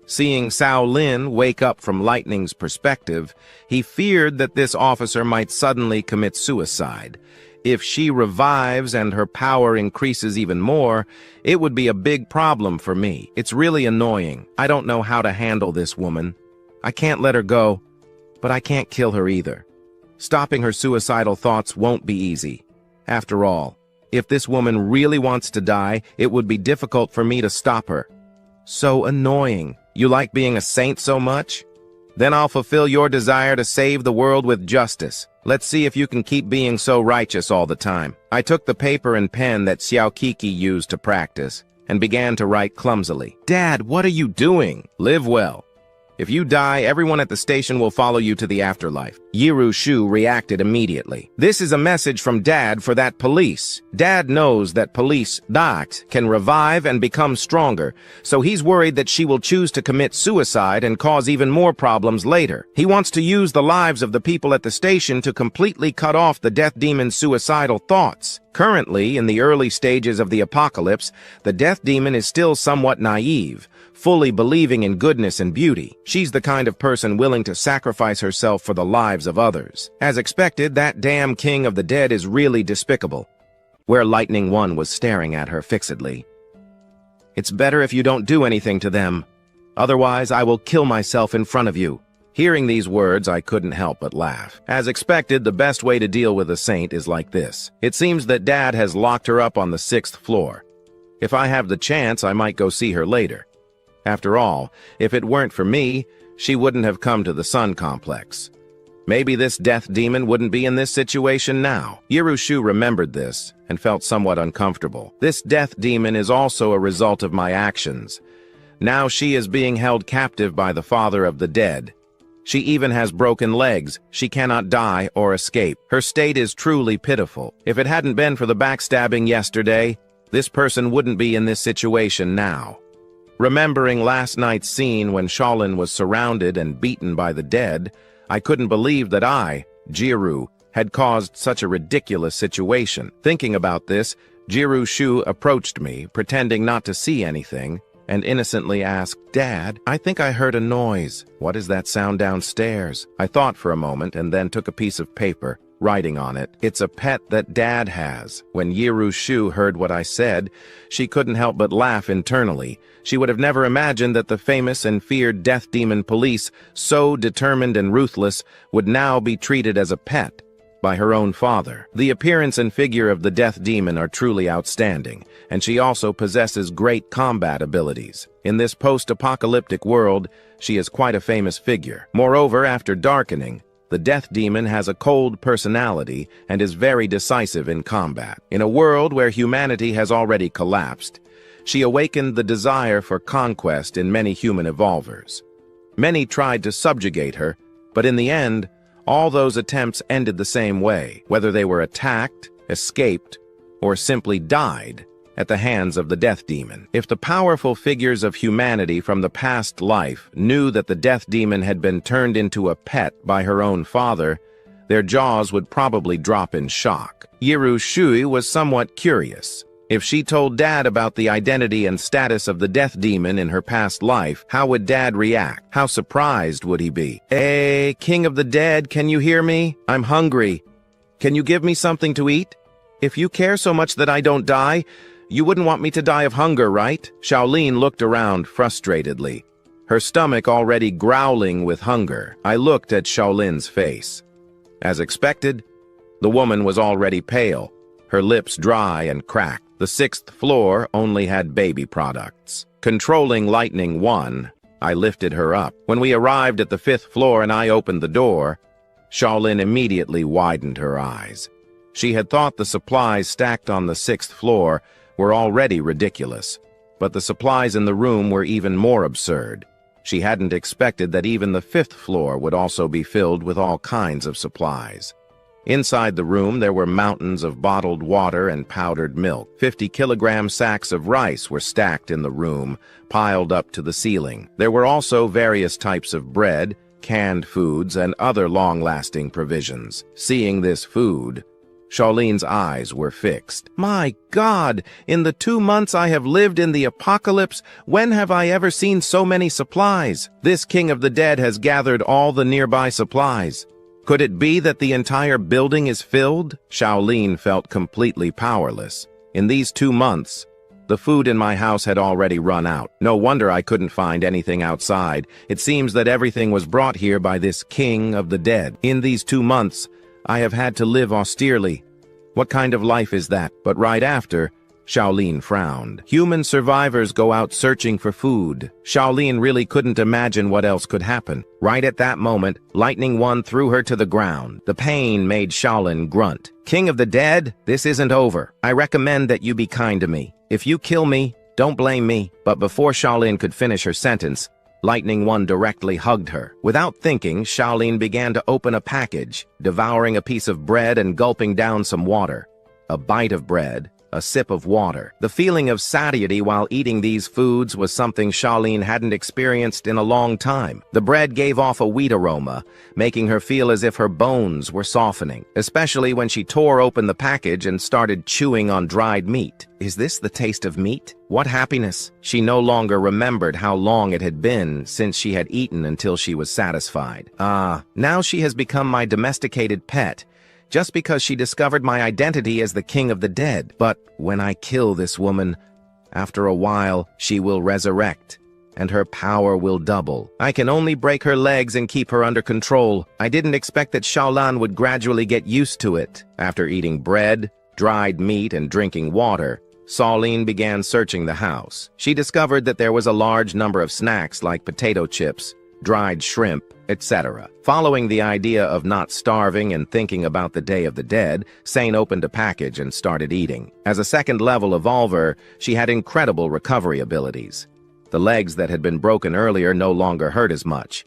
Seeing Cao Lin wake up from Lightning's perspective, he feared that this officer might suddenly commit suicide. If she revives and her power increases even more, it would be a big problem for me. It's really annoying. I don't know how to handle this woman. I can't let her go, but I can't kill her either. Stopping her suicidal thoughts won't be easy. After all, if this woman really wants to die, it would be difficult for me to stop her. So annoying. You like being a saint so much? Then I'll fulfill your desire to save the world with justice. Let's see if you can keep being so righteous all the time. I took the paper and pen that Xiao Kiki used to practice and began to write clumsily. Dad, what are you doing? Live well. If you die, everyone at the station will follow you to the afterlife. Yiru Shu reacted immediately. This is a message from Dad for that police. Dad knows that police, Dax, can revive and become stronger, so he's worried that she will choose to commit suicide and cause even more problems later. He wants to use the lives of the people at the station to completely cut off the Death Demon's suicidal thoughts. Currently, in the early stages of the apocalypse, the Death Demon is still somewhat naive, fully believing in goodness and beauty. She's the kind of person willing to sacrifice herself for the lives of others. As expected, that damn King of the Dead is really despicable. Where Lightning One was staring at her fixedly. It's better if you don't do anything to them. Otherwise, I will kill myself in front of you. Hearing these words, I couldn't help but laugh. As expected, the best way to deal with a saint is like this. It seems that Dad has locked her up on the 6th floor. If I have the chance, I might go see her later. After all, if it weren't for me, she wouldn't have come to the Sun Complex. Maybe this Death Demon wouldn't be in this situation now. Yiru Shu remembered this and felt somewhat uncomfortable. This Death Demon is also a result of my actions. Now she is being held captive by the Father of the Dead. She even has broken legs. She cannot die or escape. Her state is truly pitiful. If it hadn't been for the backstabbing yesterday, this person wouldn't be in this situation now. Remembering last night's scene when Shounen was surrounded and beaten by the dead, I couldn't believe that I, Jiru, had caused such a ridiculous situation. Thinking about this, Jiru Shu approached me, pretending not to see anything, and innocently asked, Dad, I think I heard a noise. What is that sound downstairs? I thought for a moment and then took a piece of paper writing on it, "It's a pet that Dad has." When Yiru Shu heard what I said, she couldn't help but laugh internally. She would have never imagined that the famous and feared Death Demon police, so determined and ruthless, would now be treated as a pet by her own father. The appearance and figure of the Death Demon are truly outstanding, and she also possesses great combat abilities. In this post-apocalyptic world, she is quite a famous figure. Moreover, after darkening, the Death Demon has a cold personality and is very decisive in combat. In a world where humanity has already collapsed, she awakened the desire for conquest in many human evolvers. Many tried to subjugate her, but in the end, all those attempts ended the same way, whether they were attacked, escaped, or simply died at the hands of the Death Demon. If the powerful figures of humanity from the past life knew that the Death Demon had been turned into a pet by her own father, their jaws would probably drop in shock. Yiru Shui was somewhat curious. If she told Dad about the identity and status of the Death Demon in her past life, how would Dad react? How surprised would he be? "Hey, King of the Dead, can you hear me? I'm hungry. Can you give me something to eat? If you care so much that I don't die, you wouldn't want me to die of hunger, right?" Shaolin looked around frustratedly, her stomach already growling with hunger. I looked at Shaolin's face. As expected, the woman was already pale, her lips dry and cracked. The 6th floor only had baby products. Controlling Lightning 1, I lifted her up. When we arrived at the 5th floor and I opened the door, Shaolin immediately widened her eyes. She had thought the supplies stacked on the 6th floor were already ridiculous, but the supplies in the room were even more absurd. She hadn't expected that even the 5th floor would also be filled with all kinds of supplies. Inside the room, there were mountains of bottled water and powdered milk. 50-kilogram sacks of rice were stacked in the room, piled up to the ceiling. There were also various types of bread, canned foods, and other long-lasting provisions. Seeing this food, Shaulin's eyes were fixed. "My God! In the 2 months I have lived in the apocalypse, when have I ever seen so many supplies? This King of the Dead has gathered all the nearby supplies. Could it be that the entire building is filled?" Shaolin felt completely powerless. In these 2 months, the food in my house had already run out. No wonder I couldn't find anything outside. It seems that everything was brought here by this King of the Dead. In these 2 months, I have had to live austerely. What kind of life is that? But right after, Shaolin frowned. Human survivors go out searching for food. Shaolin really couldn't imagine what else could happen. Right at that moment, Lightning 1 threw her to the ground. The pain made Shaolin grunt. "King of the Dead, this isn't over. I recommend that you be kind to me. If you kill me, don't blame me." But before Shaolin could finish her sentence, Lightning 1 directly hugged her. Without thinking, Shaolin began to open a package, devouring a piece of bread and gulping down some water. A bite of bread, a sip of water. The feeling of satiety while eating these foods was something Shaolin hadn't experienced in a long time. The bread gave off a wheat aroma, making her feel as if her bones were softening, especially when she tore open the package and started chewing on dried meat. Is this the taste of meat? What happiness! She no longer remembered how long it had been since she had eaten until she was satisfied. Now she has become my domesticated pet, just because she discovered my identity as the King of the Dead. But when I kill this woman, after a while, she will resurrect, and her power will double. I can only break her legs and keep her under control. I didn't expect that Shaolan would gradually get used to it. After eating bread, dried meat, and drinking water, Shaolin began searching the house. She discovered that there was a large number of snacks like potato chips, dried shrimp, etc. Following the idea of not starving and thinking about the Day of the Dead, Sane opened a package and started eating. As a second-level evolver, she had incredible recovery abilities. The legs that had been broken earlier no longer hurt as much.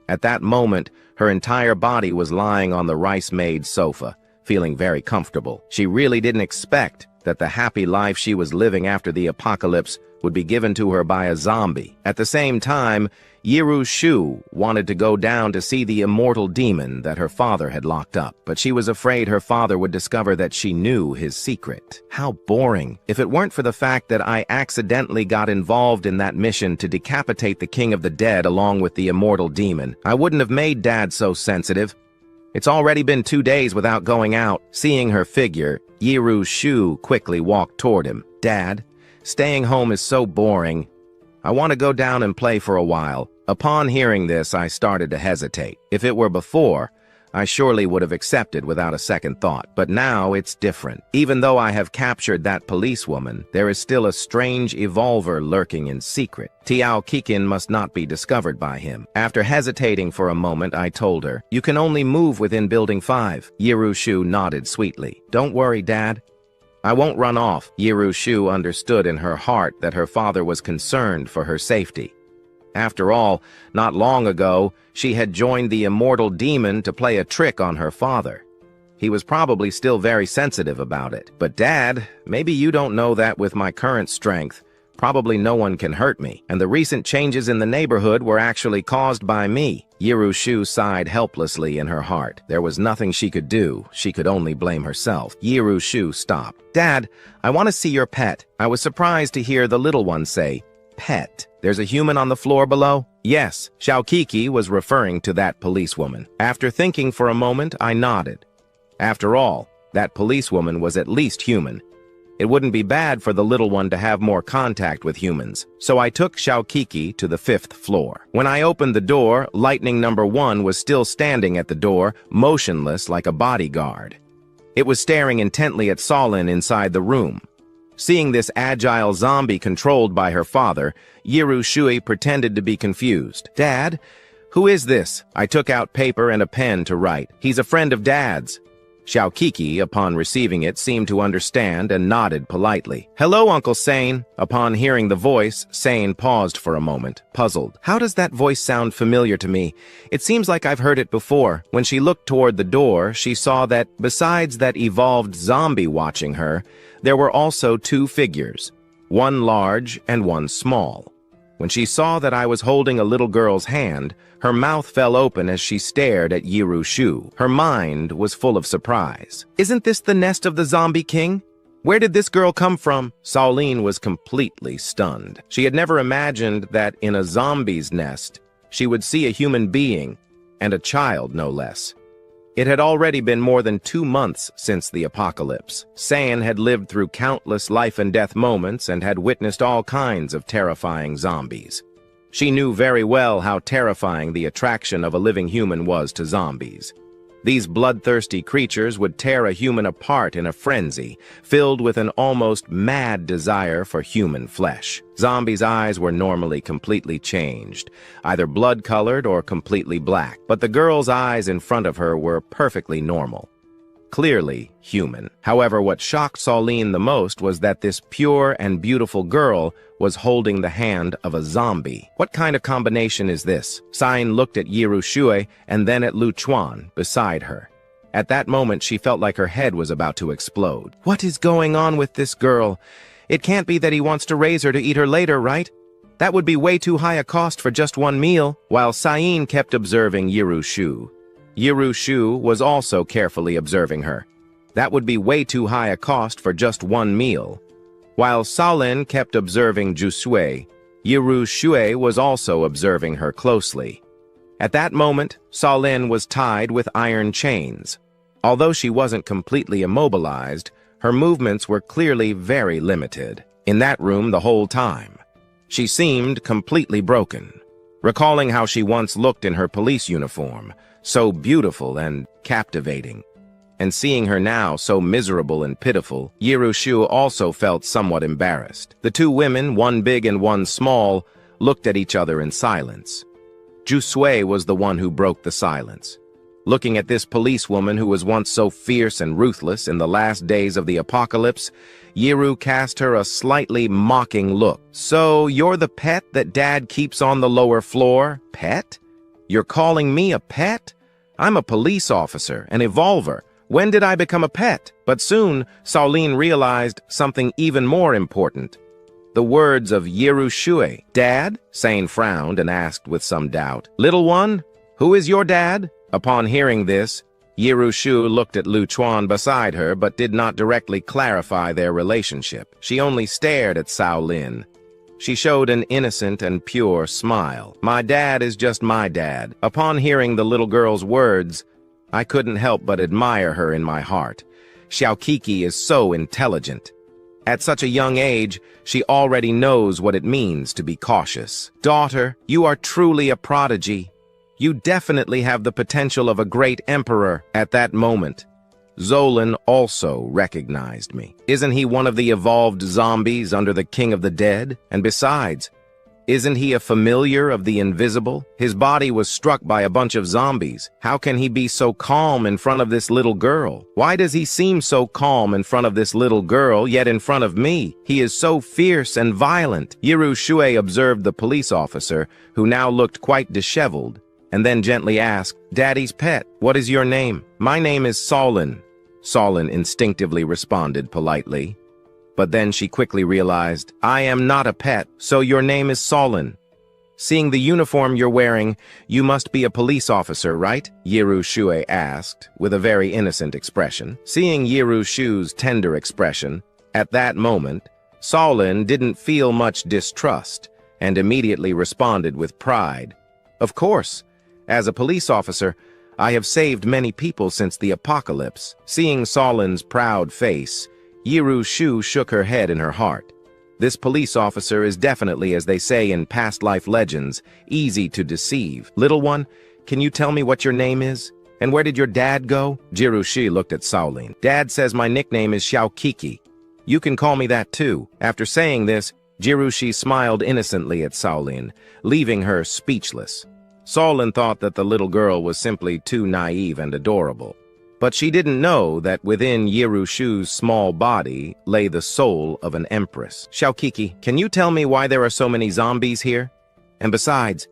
At that moment, her entire body was lying on the rice-made sofa, feeling very comfortable. She really didn't expect that the happy life she was living after the apocalypse would be given to her by a zombie. At the same time, Yiru Shu wanted to go down to see the immortal demon that her father had locked up, but she was afraid her father would discover that she knew his secret. How boring. If it weren't for the fact that I accidentally got involved in that mission to decapitate the King of the Dead along with the immortal demon, I wouldn't have made Dad so sensitive. It's already been 2 days without going out. Seeing her figure, Yiru Shu quickly walked toward him. Dad, staying home is so boring. I want to go down and play for a while. Upon hearing this, I started to hesitate. If it were before, I surely would have accepted without a second thought. But now it's different. Even though I have captured that policewoman, there is still a strange evolver lurking in secret. Tiao Kikin must not be discovered by him. After hesitating for a moment, I told her, "You can only move within Building 5. Yiru Shu nodded sweetly. "Don't worry, Dad. I won't run off." Yiru Shu understood in her heart that her father was concerned for her safety. After all, not long ago, she had joined the immortal demon to play a trick on her father. He was probably still very sensitive about it. But Dad, maybe you don't know that with my current strength, probably no one can hurt me. And the recent changes in the neighborhood were actually caused by me. Yiru Shu sighed helplessly in her heart. There was nothing she could do. She could only blame herself. Yiru Shu stopped. "Dad, I want to see your pet." I was surprised to hear the little one say, "Pet. There's a human on the floor below?" Yes, Xiaokiki was referring to that policewoman. After thinking for a moment, I nodded. After all, that policewoman was at least human. It wouldn't be bad for the little one to have more contact with humans. So I took Xiaokiki to the 5th floor. When I opened the door, Lightning number 1 was still standing at the door, motionless like a bodyguard. It was staring intently at Solin inside the room. Seeing this agile zombie controlled by her father, Yiru Shui pretended to be confused. "Dad, who is this?" I took out paper and a pen to write. "He's a friend of Dad's." Xiaokiki, upon receiving it, seemed to understand and nodded politely. "Hello, Uncle Sane." Upon hearing the voice, Sane paused for a moment, puzzled. "How does that voice sound familiar to me? It seems like I've heard it before." When she looked toward the door, she saw that, besides that evolved zombie watching her, there were also 2 figures, one large and one small. When she saw that I was holding a little girl's hand, her mouth fell open as she stared at Yiru Shu. Her mind was full of surprise. "Isn't this the nest of the Zombie King? Where did this girl come from?" Solin was completely stunned. She had never imagined that in a zombie's nest, she would see a human being, and a child no less. It had already been more than 2 months since the apocalypse. Saiyan had lived through countless life-and-death moments and had witnessed all kinds of terrifying zombies. She knew very well how terrifying the attraction of a living human was to zombies. These bloodthirsty creatures would tear a human apart in a frenzy, filled with an almost mad desire for human flesh. Zombies' eyes were normally completely changed, either blood-colored or completely black, but the girl's eyes in front of her were perfectly normal. Clearly human. However, what shocked Solin the most was that this pure and beautiful girl was holding the hand of a zombie. What kind of combination is this? Sain looked at Yiru Shui and then at Lu Chuan beside her. At that moment, she felt like her head was about to explode. What is going on with this girl? It can't be that he wants to raise her to eat her later, right? That would be way too high a cost for just one meal. While Sain kept observing Yiru Shu, Yiru Shu was also carefully observing her. That would be way too high a cost for just one meal. While Solin kept observing Jusui, Yiru Shui was also observing her closely. At that moment, Solin was tied with iron chains. Although she wasn't completely immobilized, her movements were clearly very limited. In that room the whole time, she seemed completely broken. Recalling how she once looked in her police uniform, so beautiful and captivating, and seeing her now so miserable and pitiful, Yiru Shu also felt somewhat embarrassed. The 2 women, one big and one small, looked at each other in silence. Jusui was the one who broke the silence. Looking at this policewoman who was once so fierce and ruthless in the last days of the apocalypse, Yiru cast her a slightly mocking look. "So you're the pet that Dad keeps on the lower floor? Pet? You're calling me a pet? I'm a police officer, an evolver. When did I become a pet?" But soon, Solin realized something even more important. The words of Yiru Shui. "Dad?" Sane frowned and asked with some doubt. "Little one, who is your dad?" Upon hearing this, Yiru Shu looked at Lu Chuan beside her but did not directly clarify their relationship. She only stared at Cao Lin. She showed an innocent and pure smile. "My dad is just my dad." Upon hearing the little girl's words, I couldn't help but admire her in my heart. Xiaokiki is so intelligent. At such a young age, she already knows what it means to be cautious. Daughter, you are truly a prodigy. You definitely have the potential of a great emperor. At that moment, Zolan also recognized me. Isn't he one of the evolved zombies under the King of the Dead? And besides, isn't he a familiar of the invisible? His body was struck by a bunch of zombies. How can he be so calm in front of this little girl? Why does he seem so calm in front of this little girl, yet in front of me, he is so fierce and violent? Yiru Shuei observed the police officer, who now looked quite disheveled, and then gently asked, "Daddy's pet, what is your name?" "My name is Solin," Solin instinctively responded politely. But then she quickly realized, "I am not a pet, so your name is Solin. Seeing the uniform you're wearing, you must be a police officer, right?" Yiru Shuei asked, with a very innocent expression. Seeing Yiru Shu's tender expression, at that moment, Solin didn't feel much distrust, and immediately responded with pride. "Of course. As a police officer, I have saved many people since the apocalypse." Seeing Solin's proud face, Yiru Shu shook her head in her heart. This police officer is definitely, as they say in past life legends, easy to deceive. "Little one, can you tell me what your name is? And where did your dad go?" Yiru Shi looked at Shaolin. "Dad says my nickname is Xiaokiki. You can call me that too." After saying this, Yiru Shi smiled innocently at Shaolin, leaving her speechless. Solin thought that the little girl was simply too naive and adorable. But she didn't know that within Yiru Shu's small body lay the soul of an empress. "Xiaokiki, can you tell me why there are so many zombies here? And besides,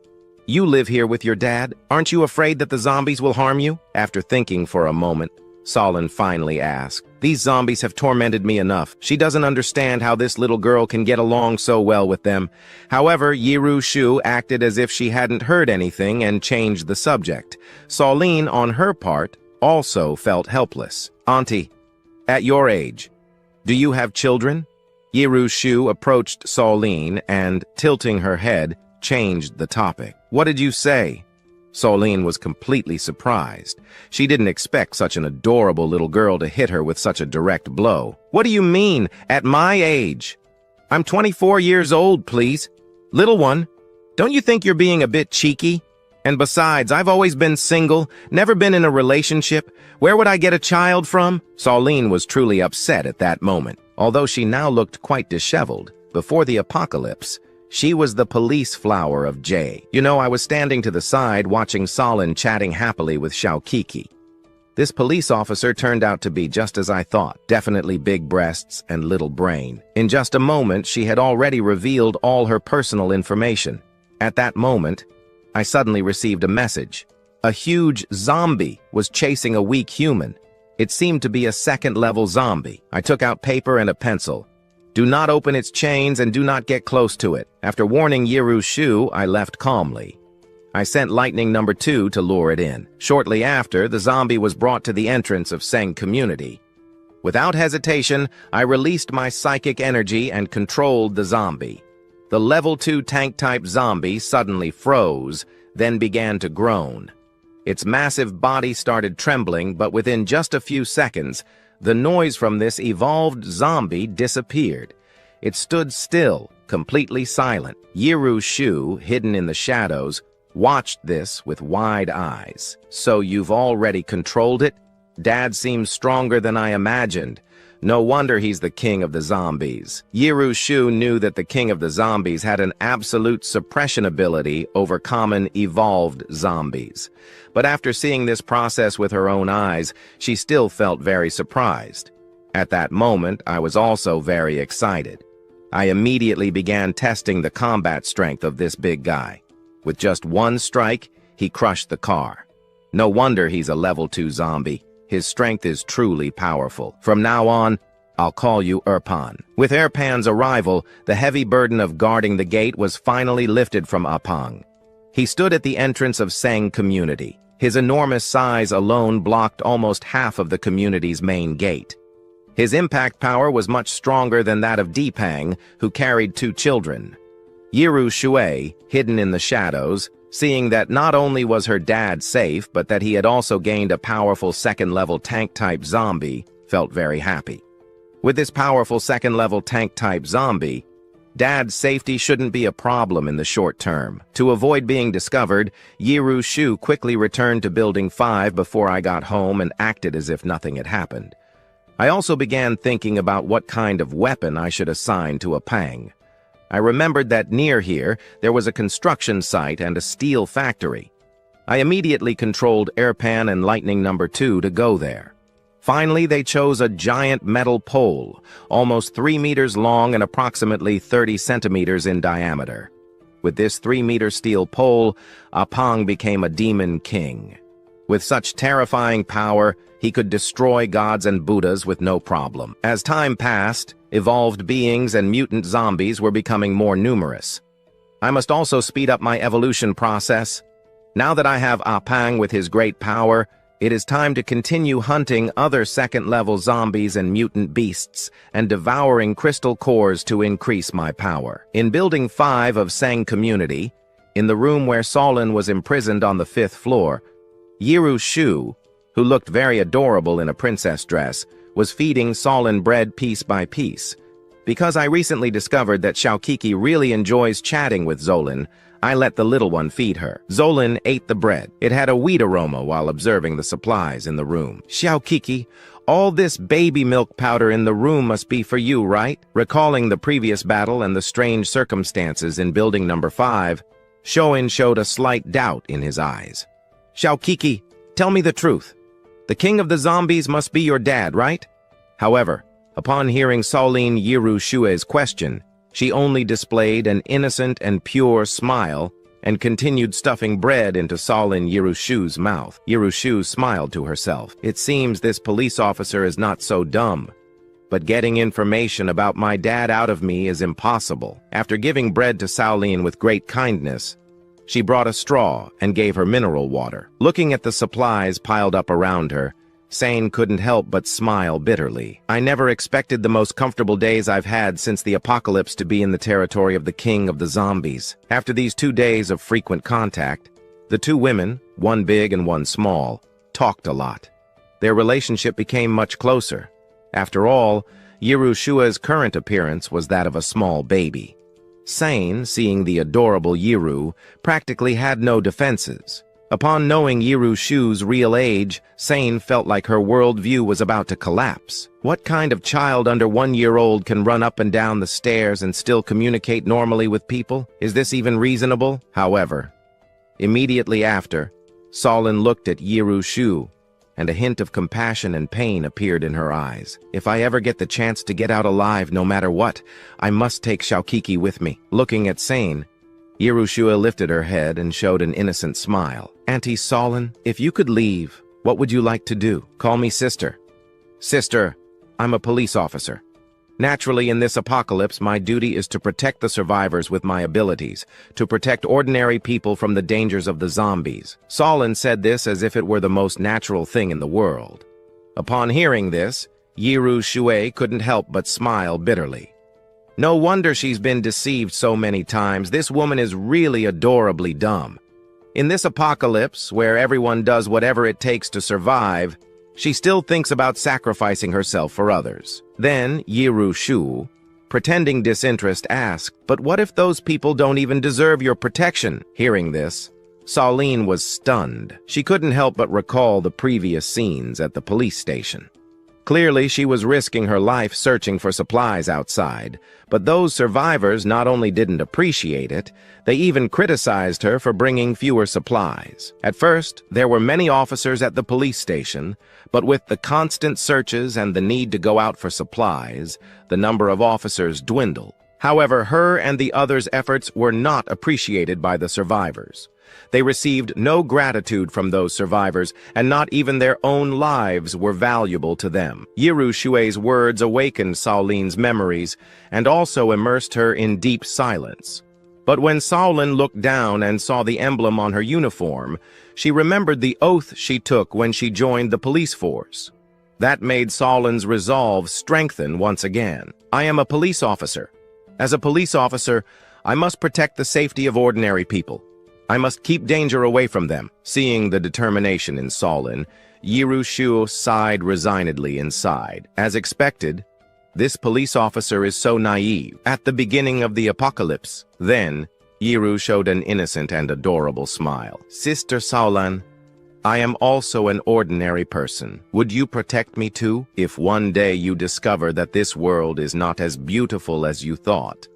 you live here with your dad. Aren't you afraid that the zombies will harm you?" After thinking for a moment, Solin finally asked, "These zombies have tormented me enough. She doesn't understand how this little girl can get along so well with them." However, Yiru Shu acted as if she hadn't heard anything and changed the subject. Solin, on her part, also felt helpless. "Auntie, at your age, do you have children?" Yiru Shu approached Solin and, tilting her head, changed the topic. "What did you say?" Solin was completely surprised. She didn't expect such an adorable little girl to hit her with such a direct blow. "What do you mean, at my age? I'm 24 years old, please. Little one, don't you think you're being a bit cheeky? And besides, I've always been single, never been in a relationship. Where would I get a child from?" Solin was truly upset at that moment. Although she now looked quite disheveled, before the apocalypse, she was the police flower of J. You know, I was standing to the side watching Solin chatting happily with Xiaokiki. This police officer turned out to be just as I thought, definitely big breasts and little brain. In just a moment, she had already revealed all her personal information. At that moment, I suddenly received a message. A huge zombie was chasing a weak human. It seemed to be a second-level zombie. I took out paper and a pencil. "Do not open its chains and do not get close to it." After warning Yiru Shu, I left calmly. I sent Lightning number 2 to lure it in. Shortly after, the zombie was brought to the entrance of Seng community. Without hesitation, I released my psychic energy and controlled the zombie. The level 2 tank-type zombie suddenly froze, then began to groan. Its massive body started trembling, but within just a few seconds, the noise from this evolved zombie disappeared. It stood still, completely silent. Yiru Shu, hidden in the shadows, watched this with wide eyes. "So you've already controlled it? Dad seems stronger than I imagined. No wonder he's the king of the zombies." Yiru Shu knew that the king of the zombies had an absolute suppression ability over common evolved zombies. But after seeing this process with her own eyes, she still felt very surprised. At that moment, I was also very excited. I immediately began testing the combat strength of this big guy. With just one strike, he crushed the car. No wonder he's a level 2 zombie. His strength is truly powerful. From now on, I'll call you Erpan. With Erpan's arrival, the heavy burden of guarding the gate was finally lifted from Apang. He stood at the entrance of Seng community. His enormous size alone blocked almost half of the community's main gate. His impact power was much stronger than that of Dipang, who carried 2 children. Yiru Shuei, hidden in the shadows, Seeing that not only was her dad safe, but that he had also gained a powerful second-level tank-type zombie, felt very happy. With this powerful second-level tank-type zombie, Dad's safety shouldn't be a problem in the short term. To avoid being discovered, Yiru Shu quickly returned to Building 5 before I got home and acted as if nothing had happened. I also began thinking about what kind of weapon I should assign to Apang. I remembered that near here, there was a construction site and a steel factory. I immediately controlled Airpan and Lightning No. 2 to go there. Finally, they chose a giant metal pole, almost 3 meters long and approximately 30 centimeters in diameter. With this 3-meter steel pole, Apang became a demon king. With such terrifying power, he could destroy gods and Buddhas with no problem. As time passed, evolved beings and mutant zombies were becoming more numerous. I must also speed up my evolution process. Now that I have Apang with his great power, it is time to continue hunting other second-level zombies and mutant beasts and devouring crystal cores to increase my power. In Building 5 of Sang Community, in the room where Solin was imprisoned on the 5th floor, Yiru Shu, who looked very adorable in a princess dress, was feeding Solin bread piece by piece. Because I recently discovered that Xiaokiki really enjoys chatting with Zolin, I let the little one feed her. Zolin ate the bread. It had a wheat aroma while observing the supplies in the room. "Xiaokiki, all this baby milk powder in the room must be for you, right?" Recalling the previous battle and the strange circumstances in Building No. 5, Shoin showed a slight doubt in his eyes. "Xiaokiki, tell me the truth. The king of the zombies must be your dad, right?" However, upon hearing Solin Yiru Shue's question, she only displayed an innocent and pure smile and continued stuffing bread into Solin Yiru Shu's mouth. Yiru Shu smiled to herself. It seems this police officer is not so dumb. But getting information about my dad out of me is impossible. After giving bread to Solin with great kindness, she brought a straw and gave her mineral water. Looking at the supplies piled up around her, Sane couldn't help but smile bitterly. I never expected the most comfortable days I've had since the apocalypse to be in the territory of the king of the zombies. After these 2 days of frequent contact, the 2 women, one big and one small, talked a lot. Their relationship became much closer. After all, Yiru Shue's current appearance was that of a small baby. Sane, seeing the adorable Yiru, practically had no defenses. Upon knowing Yiru Shu's real age, Sane felt like her worldview was about to collapse. What kind of child under 1-year-old can run up and down the stairs and still communicate normally with people? Is this even reasonable? However, immediately after, Solin looked at Yiru Shu, and a hint of compassion and pain appeared in her eyes. If I ever get the chance to get out alive no matter what, I must take Xiaokiki with me. Looking at Sane, Yiru Shu lifted her head and showed an innocent smile. "Auntie Solin, if you could leave, what would you like to do?" "Call me sister." "Sister, I'm a police officer. Naturally, in this apocalypse, my duty is to protect the survivors with my abilities, to protect ordinary people from the dangers of the zombies." Solin said this as if it were the most natural thing in the world. Upon hearing this, Yiru Shu couldn't help but smile bitterly. No wonder she's been deceived so many times. This woman is really adorably dumb. In this apocalypse, where everyone does whatever it takes to survive, she still thinks about sacrificing herself for others. Then Yiru Shu, pretending disinterest, asked, "But what if those people don't even deserve your protection?" Hearing this, Solin was stunned. She couldn't help but recall the previous scenes at the police station. Clearly, she was risking her life searching for supplies outside, but those survivors not only didn't appreciate it, they even criticized her for bringing fewer supplies. At first, there were many officers at the police station, but with the constant searches and the need to go out for supplies, the number of officers dwindled. However, her and the others' efforts were not appreciated by the survivors. They received no gratitude from those survivors, and not even their own lives were valuable to them. Yiru Shue's words awakened Solin's memories and also immersed her in deep silence. But when Solin looked down and saw the emblem on her uniform, she remembered the oath she took when she joined the police force. That made Solin's resolve strengthen once again. "I am a police officer. As a police officer, I must protect the safety of ordinary people. I must keep danger away from them. Seeing the determination in Solin, Yirushu sighed resignedly inside. As expected, this police officer is so naive. At the beginning of the apocalypse, then, Yiru showed an innocent and adorable smile. Sister Saulan, I am also an ordinary person. Would you protect me too, if one day you discover that this world is not as beautiful as you thought?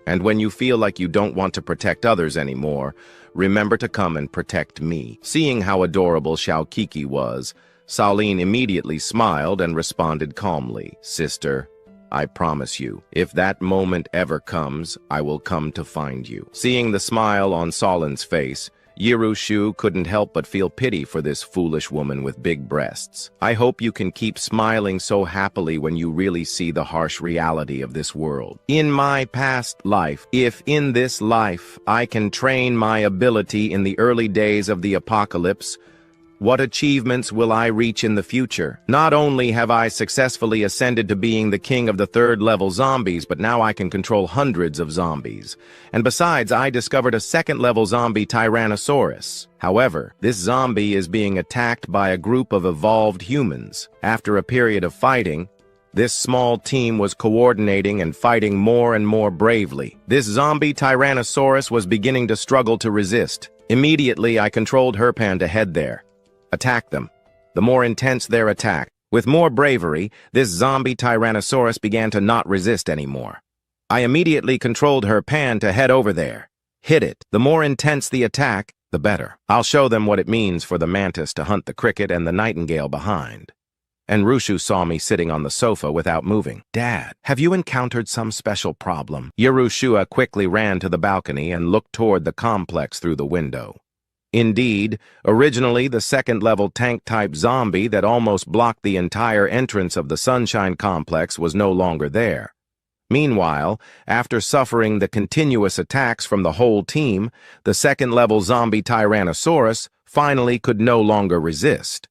And when you feel like you don't want to protect others anymore, remember to come and protect me. Seeing how adorable Xiaokiki was, Saoline immediately smiled and responded calmly. Sister, I promise you, if that moment ever comes, I will come to find you. Seeing the smile on Solin's face, Yirushu couldn't help but feel pity for this foolish woman with big breasts. I hope you can keep smiling so happily when you really see the harsh reality of this world. In my past life, if in this life I can train my ability in the early days of the apocalypse, what achievements will I reach in the future? Not only have I successfully ascended to being the king of the third-level zombies, but now I can control hundreds of zombies. And besides, I discovered a second-level zombie Tyrannosaurus. However, this zombie is being attacked by a group of evolved humans. After a period of fighting, this small team was coordinating and fighting more and more bravely. This zombie Tyrannosaurus was beginning to struggle to resist. Immediately, I controlled Herpan to head there. Attack them. The more intense their attack, with more bravery, this zombie Tyrannosaurus began to not resist anymore. I immediately controlled Herpan to head over there. Hit it. The more intense the attack, the better. I'll show them what it means for the mantis to hunt the cricket and the nightingale behind. And Rushu saw me sitting on the sofa without moving. Dad, have you encountered some special problem? Yerushua quickly ran to the balcony and looked toward the complex through the window. Indeed, originally the second-level tank-type zombie that almost blocked the entire entrance of the Sunshine Complex was no longer there. Meanwhile, after suffering the continuous attacks from the whole team, the second-level zombie Tyrannosaurus finally could no longer resist.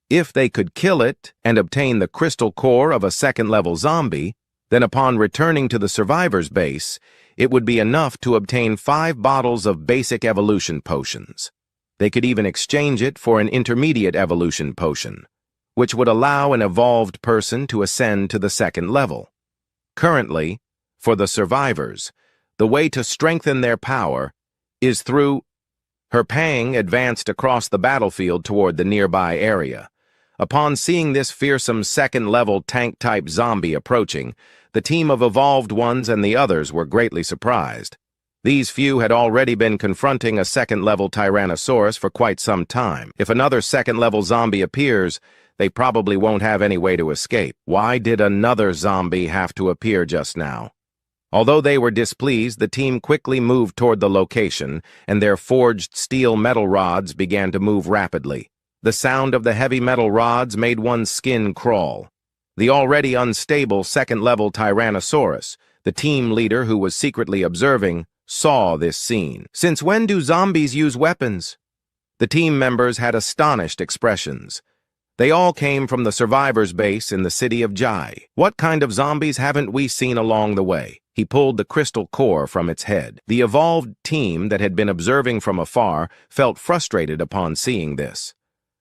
If they could kill it and obtain the crystal core of a second-level zombie, then upon returning to the survivor's base, it would be enough to obtain 5 bottles of basic evolution potions. They could even exchange it for an intermediate evolution potion, which would allow an evolved person to ascend to the second level. Currently, for the survivors, the way to strengthen their power is through... Herpang advanced across the battlefield toward the nearby area. Upon seeing this fearsome second-level tank-type zombie approaching, the team of evolved ones and the others were greatly surprised. These few had already been confronting a second-level Tyrannosaurus for quite some time. If another second-level zombie appears, they probably won't have any way to escape. Why did another zombie have to appear just now? Although they were displeased, the team quickly moved toward the location, and their forged steel metal rods began to move rapidly. The sound of the heavy metal rods made one's skin crawl. The already unstable second-level Tyrannosaurus, the team leader who was secretly observing, saw this scene. Since when do zombies use weapons? The team members had astonished expressions. They all came from the survivors' base in the city of Jai. What kind of zombies haven't we seen along the way? He pulled the crystal core from its head. The evolved team that had been observing from afar felt frustrated upon seeing this.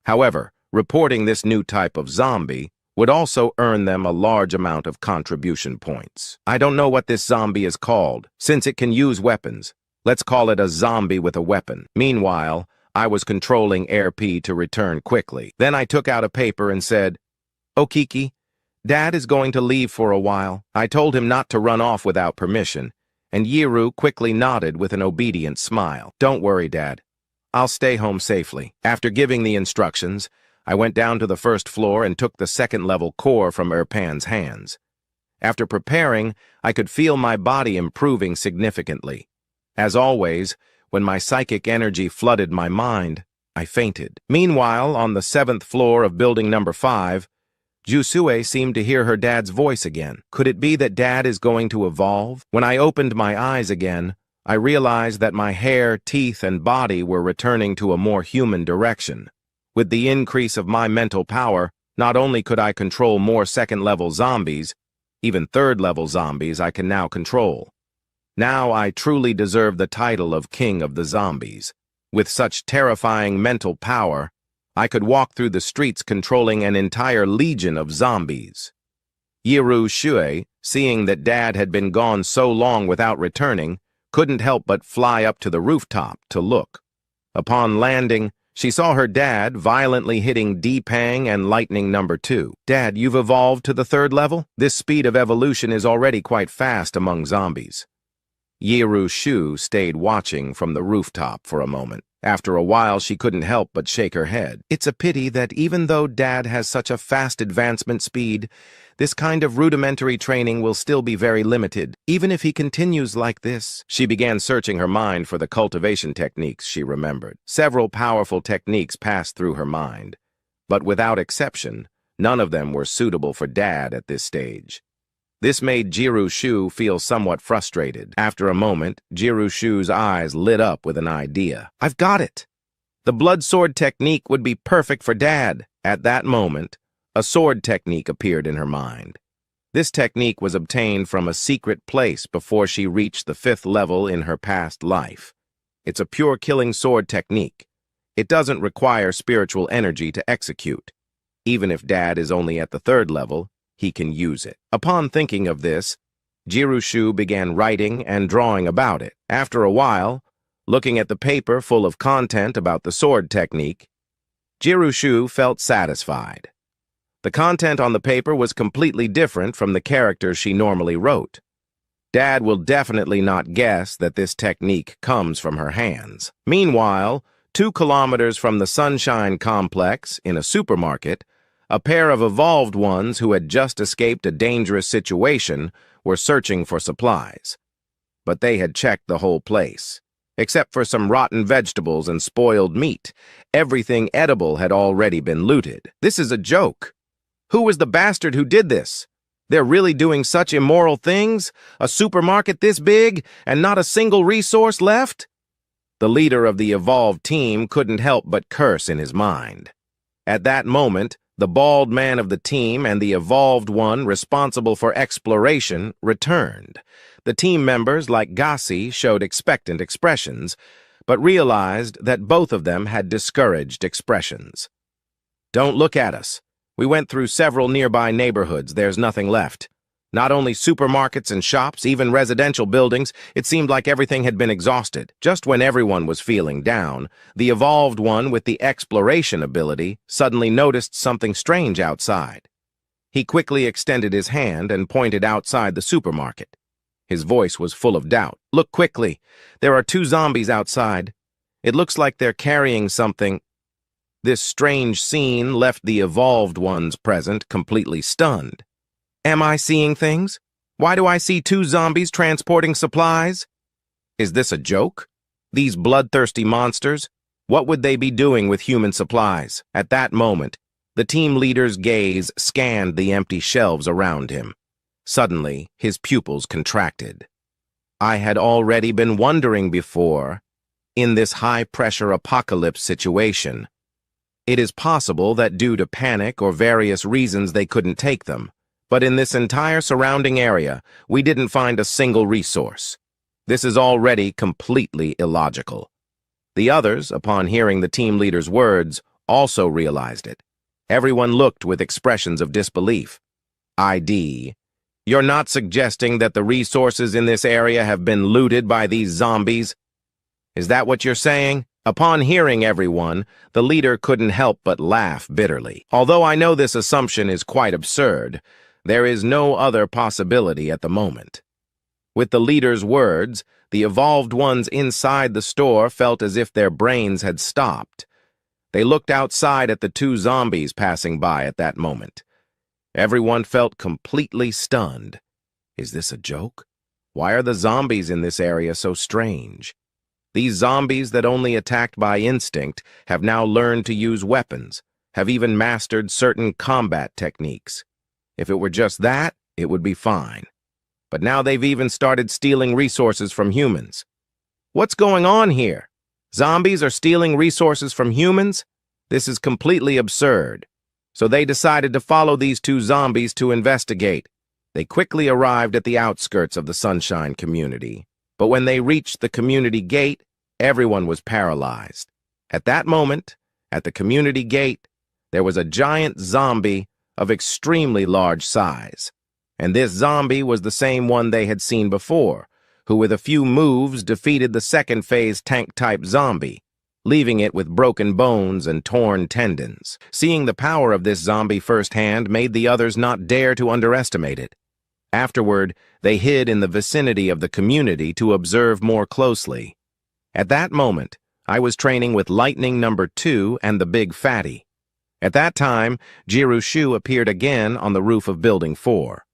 However, reporting this new type of zombie would also earn them a large amount of contribution points. I don't know what this zombie is called. Since it can use weapons, let's call it a zombie with a weapon. Meanwhile, I was controlling Air P to return quickly. Then I took out a paper and said, "Okiki, Dad is going to leave for a while." I told him not to run off without permission, and Yiru quickly nodded with an obedient smile. "Don't worry, Dad. I'll stay home safely." After giving the instructions, I went down to the first floor and took the second-level core from Erpan's hands. After preparing, I could feel my body improving significantly. As always, when my psychic energy flooded my mind, I fainted. Meanwhile, on the 7th floor of building number 5, Jusue seemed to hear her dad's voice again. Could it be that Dad is going to evolve? When I opened my eyes again, I realized that my hair, teeth, and body were returning to a more human direction. With the increase of my mental power, not only could I control more second-level zombies, even third-level zombies I can now control. Now I truly deserve the title of King of the Zombies. With such terrifying mental power, I could walk through the streets controlling an entire legion of zombies. Yiru Shui, seeing that Dad had been gone so long without returning, couldn't help but fly up to the rooftop to look. Upon landing, she saw her dad violently hitting Deepang and Lightning number 2. "Dad, you've evolved to the 3rd level? This speed of evolution is already quite fast among zombies." Yiru Shu stayed watching from the rooftop for a moment. After a while, she couldn't help but shake her head. "It's a pity that even though Dad has such a fast advancement speed, this kind of rudimentary training will still be very limited, even if he continues like this." She began searching her mind for the cultivation techniques she remembered. Several powerful techniques passed through her mind, but without exception, none of them were suitable for Dad at this stage. This made Yiru Shu feel somewhat frustrated. After a moment, Yiru Shu's eyes lit up with an idea. "I've got it! The blood sword technique would be perfect for Dad." At that moment, a sword technique appeared in her mind. This technique was obtained from a secret place before she reached the 5th level in her past life. It's a pure killing sword technique. It doesn't require spiritual energy to execute. Even if Dad is only at the 3rd level, he can use it. Upon thinking of this, Yiru Shu began writing and drawing about it. After a while, looking at the paper full of content about the sword technique, Yiru Shu felt satisfied. The content on the paper was completely different from the characters she normally wrote. Dad will definitely not guess that this technique comes from her hands. Meanwhile, 2 kilometers from the Sunshine Complex, in a supermarket, a pair of evolved ones who had just escaped a dangerous situation were searching for supplies. But they had checked the whole place. Except for some rotten vegetables and spoiled meat, everything edible had already been looted. "This is a joke. Who was the bastard who did this? They're really doing such immoral things? A supermarket this big, and not a single resource left?" The leader of the evolved team couldn't help but curse in his mind. At that moment, the bald man of the team and the evolved one responsible for exploration returned. The team members, like Gassi, showed expectant expressions, but realized that both of them had discouraged expressions. "Don't look at us. We went through several nearby neighborhoods. There's nothing left. Not only supermarkets and shops, even residential buildings, it seemed like everything had been exhausted." Just when everyone was feeling down, the evolved one with the exploration ability suddenly noticed something strange outside. He quickly extended his hand and pointed outside the supermarket. His voice was full of doubt. "Look quickly. There are 2 zombies outside. It looks like they're carrying something." This strange scene left the evolved ones present completely stunned. "Am I seeing things? Why do I see 2 zombies transporting supplies? Is this a joke? These bloodthirsty monsters? What would they be doing with human supplies?" At that moment, the team leader's gaze scanned the empty shelves around him. Suddenly, his pupils contracted. I had already been wondering before, in this high-pressure apocalypse situation, it is possible that due to panic or various reasons they couldn't take them. But in this entire surrounding area, we didn't find a single resource. This is already completely illogical. The others, upon hearing the team leader's words, also realized it. Everyone looked with expressions of disbelief. "ID, you're not suggesting that the resources in this area have been looted by these zombies? Is that what you're saying?" Upon hearing everyone, the leader couldn't help but laugh bitterly. "Although I know this assumption is quite absurd, there is no other possibility at the moment." With the leader's words, the evolved ones inside the store felt as if their brains had stopped. They looked outside at the 2 zombies passing by at that moment. Everyone felt completely stunned. Is this a joke? Why are the zombies in this area so strange? These zombies that only attacked by instinct have now learned to use weapons, have even mastered certain combat techniques. If it were just that, it would be fine. But now they've even started stealing resources from humans. What's going on here? Zombies are stealing resources from humans? This is completely absurd. So they decided to follow these 2 zombies to investigate. They quickly arrived at the outskirts of the Sunshine community. But when they reached the community gate, Everyone was paralyzed. At that moment, at the community gate, there was a giant zombie of extremely large size. And this zombie was the same one they had seen before, who with a few moves defeated the second phase tank-type zombie, leaving it with broken bones and torn tendons. Seeing the power of this zombie firsthand made the others not dare to underestimate it. Afterward, they hid in the vicinity of the community to observe more closely. At that moment, I was training with Lightning Number 2 and the Big Fatty. At that time, Jirushu appeared again on the roof of Building 4.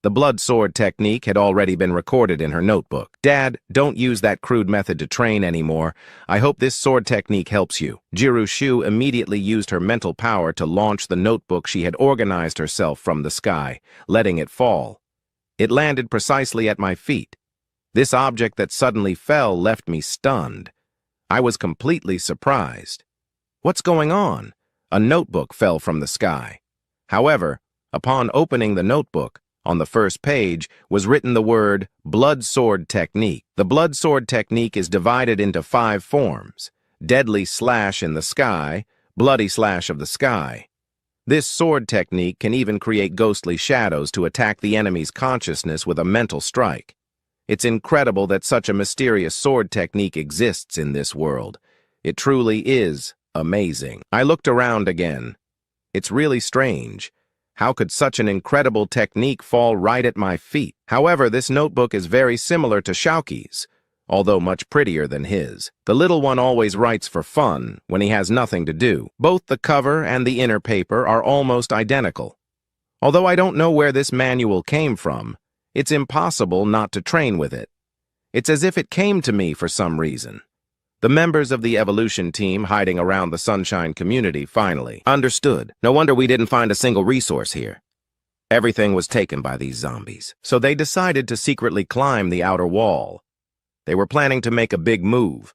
The blood sword technique had already been recorded in her notebook. "Dad, don't use that crude method to train anymore. I hope this sword technique helps you." Jirushu immediately used her mental power to launch the notebook she had organized herself from the sky, letting it fall. It landed precisely at my feet. This object that suddenly fell left me stunned. I was completely surprised. What's going on? A notebook fell from the sky. However, upon opening the notebook, on the first page was written the word blood sword technique. The blood sword technique is divided into 5 forms: deadly slash in the sky, bloody slash of the sky. This sword technique can even create ghostly shadows to attack the enemy's consciousness with a mental strike. It's incredible that such a mysterious sword technique exists in this world. It truly is amazing. I looked around again. It's really strange. How could such an incredible technique fall right at my feet? However, this notebook is very similar to Shaoqi's, although much prettier than his. The little one always writes for fun when he has nothing to do. Both the cover and the inner paper are almost identical. Although I don't know where this manual came from, it's impossible not to train with it. It's as if it came to me for some reason. The members of the evolution team hiding around the Sunshine community finally understood. No wonder we didn't find a single resource here. Everything was taken by these zombies. So they decided to secretly climb the outer wall. They were planning to make a big move.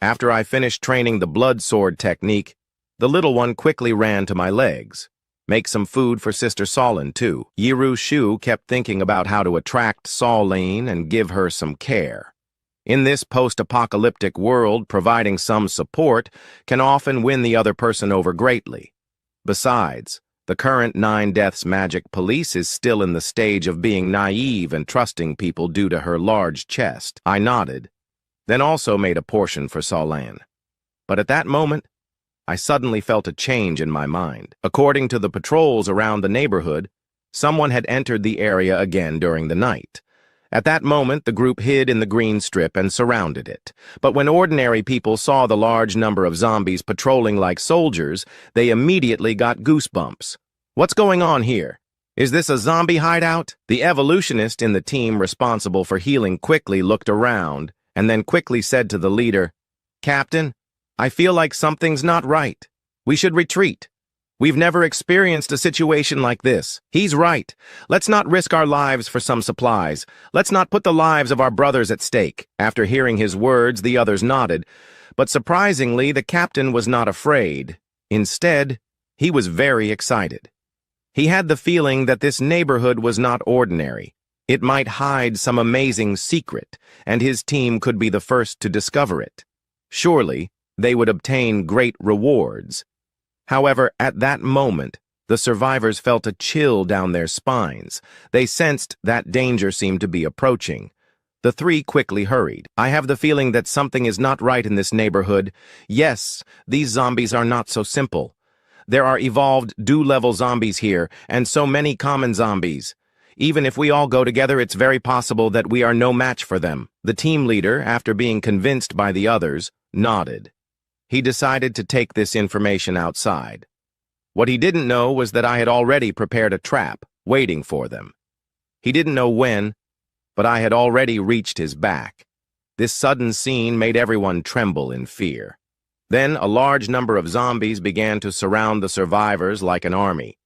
After I finished training the blood sword technique, the little one quickly ran to my legs. Make some food for Sister Solin, too. Jirushu kept thinking about how to attract Solin and give her some care. In this post-apocalyptic world, providing some support can often win the other person over greatly. Besides, the current 9 Deaths Magic Police is still in the stage of being naive and trusting people due to her large chest. I nodded, then also made a portion for Solin. But at that moment, I suddenly felt a change in my mind. According to the patrols around the neighborhood, someone had entered the area again during the night. At that moment, the group hid in the green strip and surrounded it. But when ordinary people saw the large number of zombies patrolling like soldiers, they immediately got goosebumps. What's going on here? Is this a zombie hideout? The evolutionist in the team responsible for healing quickly looked around and then quickly said to the leader, "Captain, I feel like something's not right. We should retreat. We've never experienced a situation like this." "He's right. Let's not risk our lives for some supplies. Let's not put the lives of our brothers at stake." After hearing his words, the others nodded. But surprisingly, the captain was not afraid. Instead, he was very excited. He had the feeling that this neighborhood was not ordinary. It might hide some amazing secret, and his team could be the first to discover it. Surely, they would obtain great rewards. However, at that moment, the survivors felt a chill down their spines. They sensed that danger seemed to be approaching. The 3 quickly hurried. "I have the feeling that something is not right in this neighborhood. Yes, these zombies are not so simple. There are evolved dew-level zombies here, and so many common zombies. Even if we all go together, it's very possible that we are no match for them." The team leader, after being convinced by the others, nodded. He decided to take this information outside. What he didn't know was that I had already prepared a trap, waiting for them. He didn't know when, but I had already reached his back. This sudden scene made everyone tremble in fear. Then a large number of zombies began to surround the survivors like an army.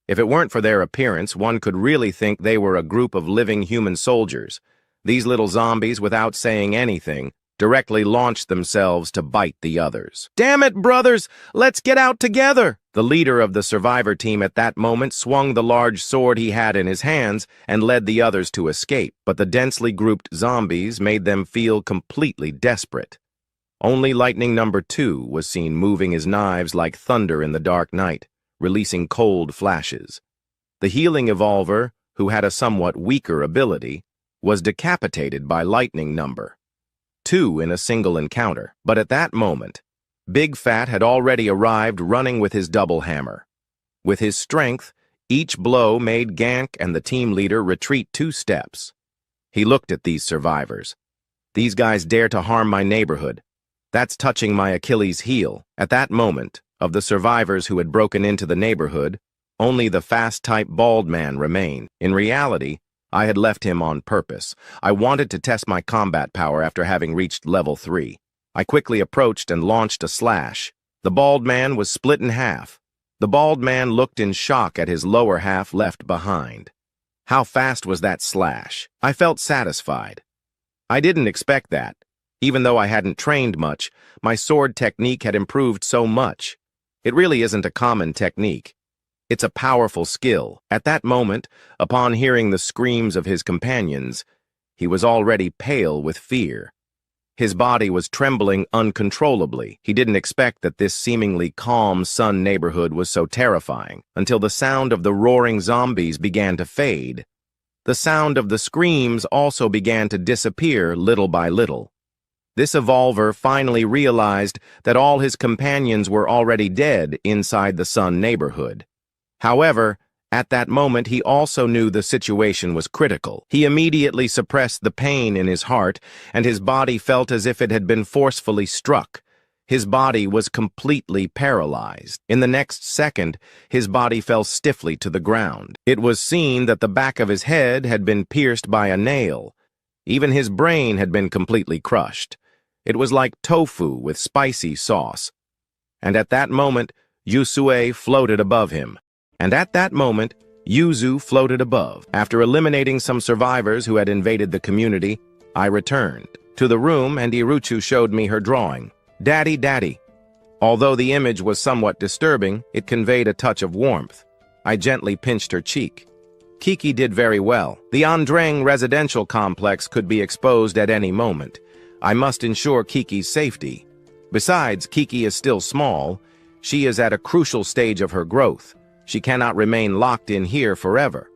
If it weren't for their appearance, one could really think they were a group of living human soldiers. These little zombies, without saying anything, directly launched themselves to bite the others. "Damn it, brothers! Let's get out together!" The leader of the survivor team at that moment swung the large sword he had in his hands and led the others to escape, but the densely grouped zombies made them feel completely desperate. Only Lightning number 2 was seen moving his knives like thunder in the dark night, releasing cold flashes. The healing evolver, who had a somewhat weaker ability, was decapitated by Lightning number 2 in a single encounter. But at that moment, Big Fat had already arrived running with his double hammer. With his strength, each blow made Gank and the team leader retreat 2 steps. He looked at these survivors. These guys dare to harm my neighborhood. That's touching my Achilles heel. At that moment, of the survivors who had broken into the neighborhood, only the fast-type bald man remained. In reality, I had left him on purpose. I wanted to test my combat power after having reached level 3. I quickly approached and launched a slash. The bald man was split in half. The bald man looked in shock at his lower half left behind. How fast was that slash? I felt satisfied. I didn't expect that. Even though I hadn't trained much, my sword technique had improved so much. It really isn't a common technique. It's a powerful skill. At that moment, upon hearing the screams of his companions, he was already pale with fear. His body was trembling uncontrollably. He didn't expect that this seemingly calm sun neighborhood was so terrifying, until the sound of the roaring zombies began to fade. The sound of the screams also began to disappear little by little. This evolver finally realized that all his companions were already dead inside the sun neighborhood. However, at that moment he also knew the situation was critical. He immediately suppressed the pain in his heart, and his body felt as if it had been forcefully struck. His body was completely paralyzed. In the next second, his body fell stiffly to the ground. It was seen that the back of his head had been pierced by a nail. Even his brain had been completely crushed. It was like tofu with spicy sauce. And at that moment, Yusue floated above him. After eliminating some survivors who had invaded the community, I returned to the room and Iruchu showed me her drawing. Daddy, Daddy. Although the image was somewhat disturbing, it conveyed a touch of warmth. I gently pinched her cheek. Kiki did very well. The Andrang residential complex could be exposed at any moment. I must ensure Kiki's safety. Besides, Kiki is still small. She is at a crucial stage of her growth. She cannot remain locked in here forever.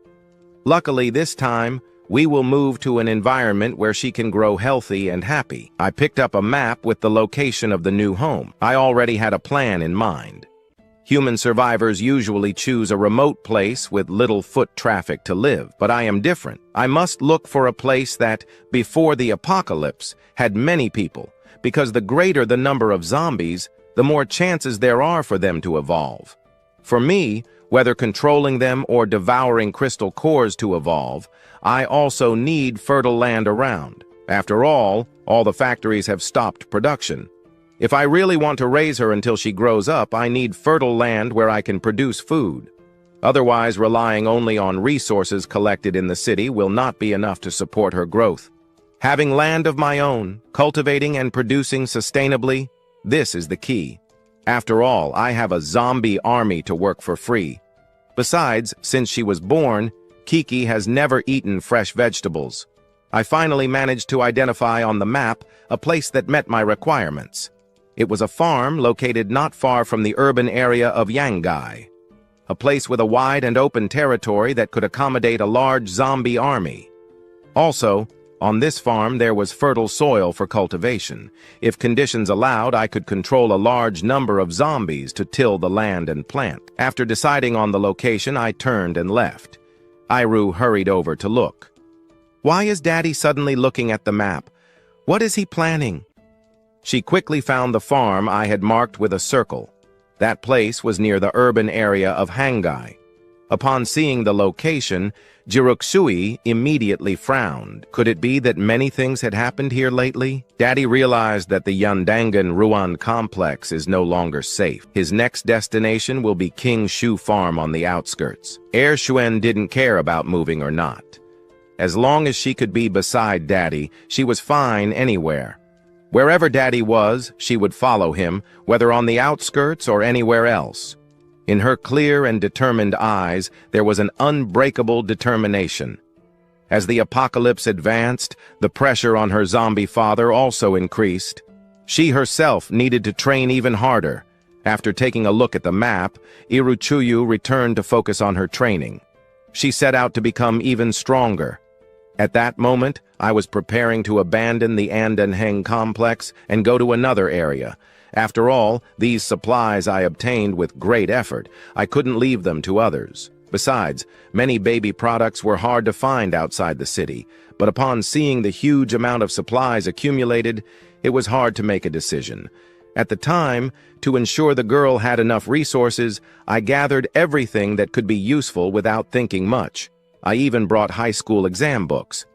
Luckily, this time, we will move to an environment where she can grow healthy and happy. I picked up a map with the location of the new home. I already had a plan in mind. Human survivors usually choose a remote place with little foot traffic to live, but I am different. I must look for a place that, before the apocalypse, had many people, because the greater the number of zombies, the more chances there are for them to evolve. For me, whether controlling them or devouring crystal cores to evolve, I also need fertile land around. After all the factories have stopped production. If I really want to raise her until she grows up, I need fertile land where I can produce food. Otherwise, relying only on resources collected in the city will not be enough to support her growth. Having land of my own, cultivating and producing sustainably, this is the key. After all, I have a zombie army to work for free. Besides, since she was born, Kiki has never eaten fresh vegetables. I finally managed to identify on the map a place that met my requirements. It was a farm located not far from the urban area of Yangai, a place with a wide and open territory that could accommodate a large zombie army. Also, on this farm there was fertile soil for cultivation. If conditions allowed, I could control a large number of zombies to till the land and plant. After deciding on the location, I turned and left. Iru hurried over to look. Why is Daddy suddenly looking at the map? What is he planning? She quickly found the farm I had marked with a circle. That place was near the urban area of Hangai. Upon seeing the location, Jiroksui immediately frowned. Could it be that many things had happened here lately? Daddy realized that the Yandangan Ruan complex is no longer safe. His next destination will be King Shu Farm on the outskirts. Heir Shuen didn't care about moving or not. As long as she could be beside Daddy, she was fine anywhere. Wherever Daddy was, she would follow him, whether on the outskirts or anywhere else. In her clear and determined eyes, there was an unbreakable determination. As the apocalypse advanced, the pressure on her zombie father also increased. She herself needed to train even harder. After taking a look at the map, Iruchuyu returned to focus on her training. She set out to become even stronger. At that moment, I was preparing to abandon the Andenheng complex and go to another area. After all, these supplies I obtained with great effort. I couldn't leave them to others. Besides, many baby products were hard to find outside the city, but upon seeing the huge amount of supplies accumulated, it was hard to make a decision. At the time, to ensure the girl had enough resources, I gathered everything that could be useful without thinking much. I even brought high school exam books.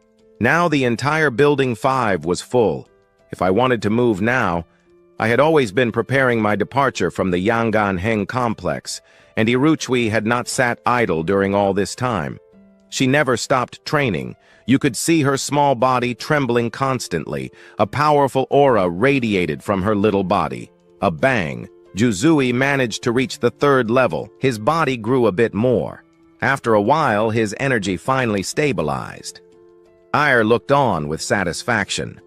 Now the entire Building 5 was full. If I wanted to move now, I had always been preparing my departure from the Yanganheng complex, and Iruchui had not sat idle during all this time. She never stopped training. You could see her small body trembling constantly. A powerful aura radiated from her little body. A bang. Juzui managed to reach the 3rd level. His body grew a bit more. After a while, his energy finally stabilized. Ayer looked on with satisfaction.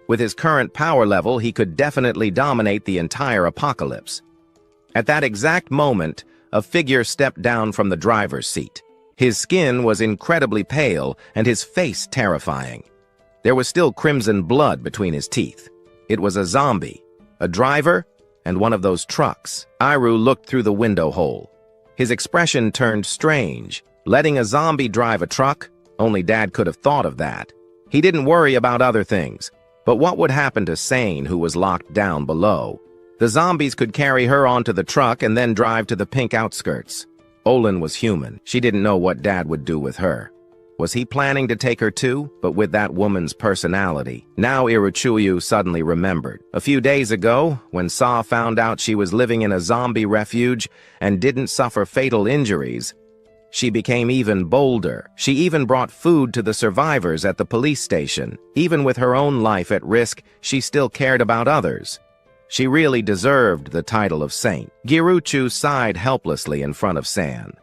With his current power level, he could definitely dominate the entire apocalypse. At that exact moment, a figure stepped down from the driver's seat. His skin was incredibly pale and his face terrifying. There was still crimson blood between his teeth. It was a zombie, a driver, and one of those trucks. Iru looked through the window hole. His expression turned strange. Letting a zombie drive a truck? Only Dad could have thought of that. He didn't worry about other things. But what would happen to Sane, who was locked down below? The zombies could carry her onto the truck and then drive to the pink outskirts. Olin was human. She didn't know what Dad would do with her. Was he planning to take her too, but with that woman's personality? Now Iruchuyu suddenly remembered. A few days ago, when Sa found out she was living in a zombie refuge and didn't suffer fatal injuries, she became even bolder. She even brought food to the survivors at the police station. Even with her own life at risk, she still cared about others. She really deserved the title of saint. Giruchu sighed helplessly in front of San.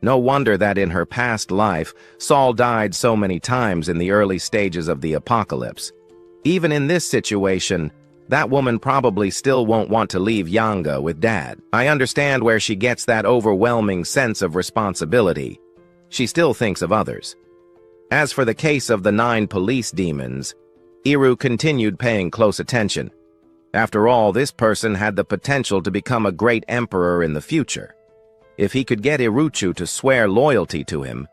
No wonder that in her past life, Saul died so many times in the early stages of the apocalypse. Even in this situation, that woman probably still won't want to leave Yanga with Dad. I understand where she gets that overwhelming sense of responsibility. She still thinks of others. As for the case of the 9 police demons, Iru continued paying close attention. After all, this person had the potential to become a great emperor in the future. If he could get Iruchu to swear loyalty to him.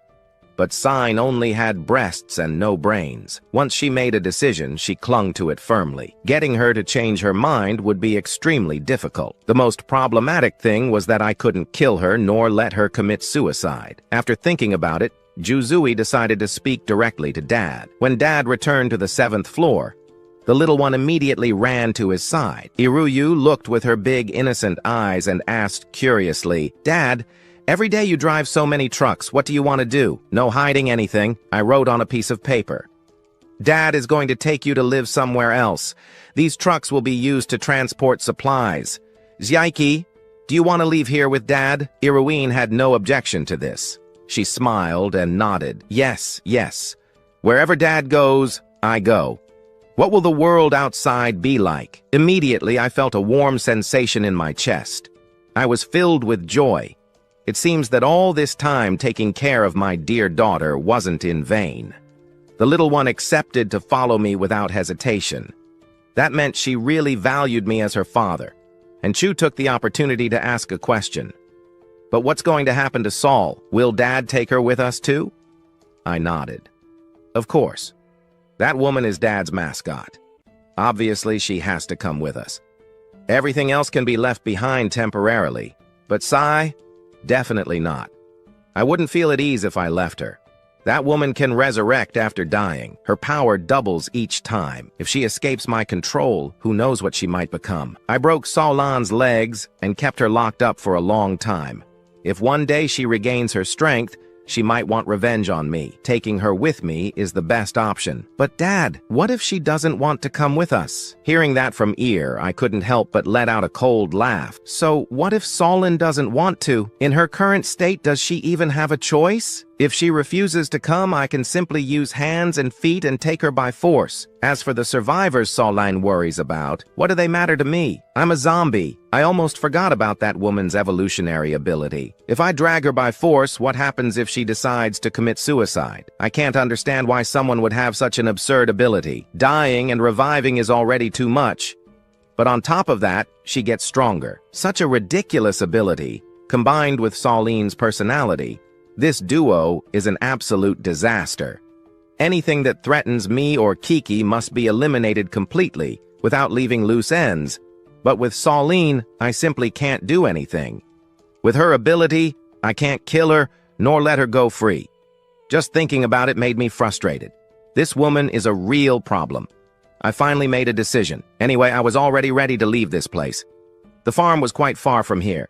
But Sign only had breasts and no brains. Once she made a decision, she clung to it firmly. Getting her to change her mind would be extremely difficult. The most problematic thing was that I couldn't kill her nor let her commit suicide. After thinking about it, Juzui decided to speak directly to Dad. When Dad returned to the 7th floor, the little one immediately ran to his side. Iruyu looked with her big, innocent eyes and asked curiously, "Dad, every day you drive so many trucks, what do you want to do?" "No hiding anything," I wrote on a piece of paper. "Dad is going to take you to live somewhere else. These trucks will be used to transport supplies. Zyaiki, do you want to leave here with Dad?" Iruine had no objection to this. She smiled and nodded. Yes. Wherever Dad goes, I go. What will the world outside be like?" Immediately, I felt a warm sensation in my chest. I was filled with joy. It seems that all this time taking care of my dear daughter wasn't in vain. The little one accepted to follow me without hesitation. That meant she really valued me as her father. And Chu took the opportunity to ask a question. "But what's going to happen to Saul? Will Dad take her with us too?" I nodded. "Of course. That woman is Dad's mascot. Obviously, she has to come with us. Everything else can be left behind temporarily. But Sai, definitely not. I wouldn't feel at ease if I left her. That woman can resurrect after dying. Her power doubles each time. If she escapes my control, who knows what she might become. I broke Solan's legs and kept her locked up for a long time. If one day she regains her strength, she might want revenge on me. Taking her with me is the best option. But Dad, what if she doesn't want to come with us?" Hearing that from Ear, I couldn't help but let out a cold laugh. "So what if Solon doesn't want to? In her current state, does she even have a choice?" If she refuses to come, I can simply use hands and feet and take her by force. As for the survivors Solane worries about, what do they matter to me? I'm a zombie. I almost forgot about that woman's evolutionary ability. If I drag her by force, what happens if she decides to commit suicide? I can't understand why someone would have such an absurd ability. Dying and reviving is already too much. But on top of that, she gets stronger. Such a ridiculous ability, combined with Solene's personality. This duo is an absolute disaster. Anything that threatens me or Kiki must be eliminated completely, without leaving loose ends. But with Solene, I simply can't do anything. With her ability, I can't kill her, nor let her go free. Just thinking about it made me frustrated. This woman is a real problem. I finally made a decision. Anyway, I was already ready to leave this place. The farm was quite far from here.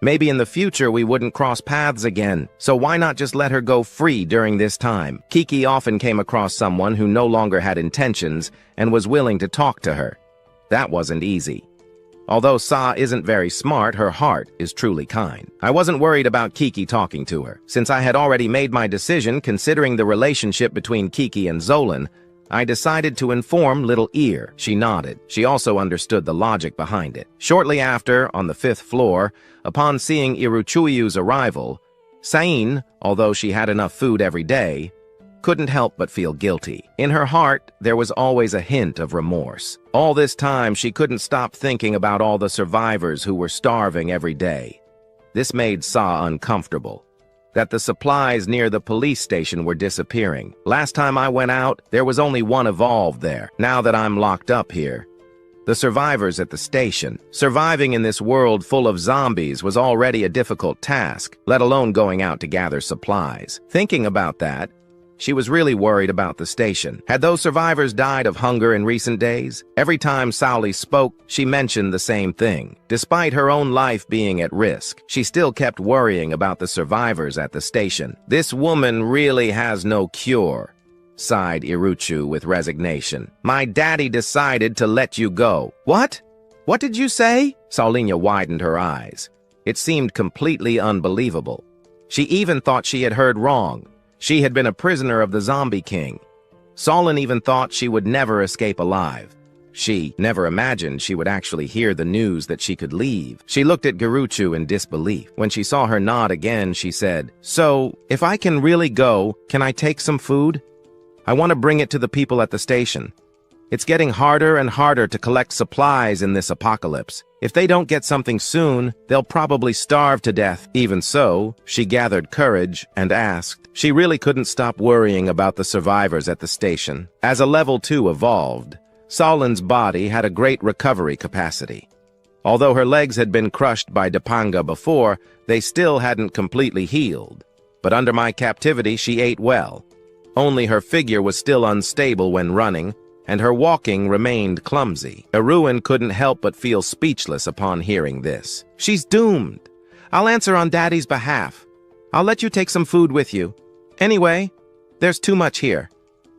Maybe in the future we wouldn't cross paths again, so why not just let her go free during this time? Kiki often came across someone who no longer had intentions and was willing to talk to her. That wasn't easy. Although Sa isn't very smart, her heart is truly kind. I wasn't worried about Kiki talking to her. Since I had already made my decision considering the relationship between Kiki and Zolan, I decided to inform Little Ear. She nodded. She also understood the logic behind it. Shortly after, on the 5th floor, upon seeing Iruchuyu's arrival, Sain, although she had enough food every day, couldn't help but feel guilty. In her heart, there was always a hint of remorse. All this time, she couldn't stop thinking about all the survivors who were starving every day. This made Sa uncomfortable. That the supplies near the police station were disappearing. Last time I went out, there was only one evolved there. Now that I'm locked up here, the survivors at the station. Surviving in this world full of zombies was already a difficult task, let alone going out to gather supplies. Thinking about that, she was really worried about the station. Had those survivors died of hunger in recent days? Every time Saoli spoke, she mentioned the same thing. Despite her own life being at risk, she still kept worrying about the survivors at the station. This woman really has no cure, sighed Iruchu with resignation. My daddy decided to let you go. What? What did you say? Saulinia widened her eyes. It seemed completely unbelievable. She even thought she had heard wrong. She had been a prisoner of the Zombie King. Solon even thought she would never escape alive. She never imagined she would actually hear the news that she could leave. She looked at Garuchu in disbelief. When she saw her nod again, she said, So, if I can really go, can I take some food? I want to bring it to the people at the station. It's getting harder and harder to collect supplies in this apocalypse. If they don't get something soon, they'll probably starve to death. Even so, she gathered courage and asked. She really couldn't stop worrying about the survivors at the station. As a level 2 evolved, Solon's body had a great recovery capacity. Although her legs had been crushed by Dapanga before, they still hadn't completely healed. But under my captivity, she ate well. Only her figure was still unstable when running, and her walking remained clumsy. Eruen couldn't help but feel speechless upon hearing this. She's doomed. I'll answer on Daddy's behalf. I'll let you take some food with you. Anyway, there's too much here.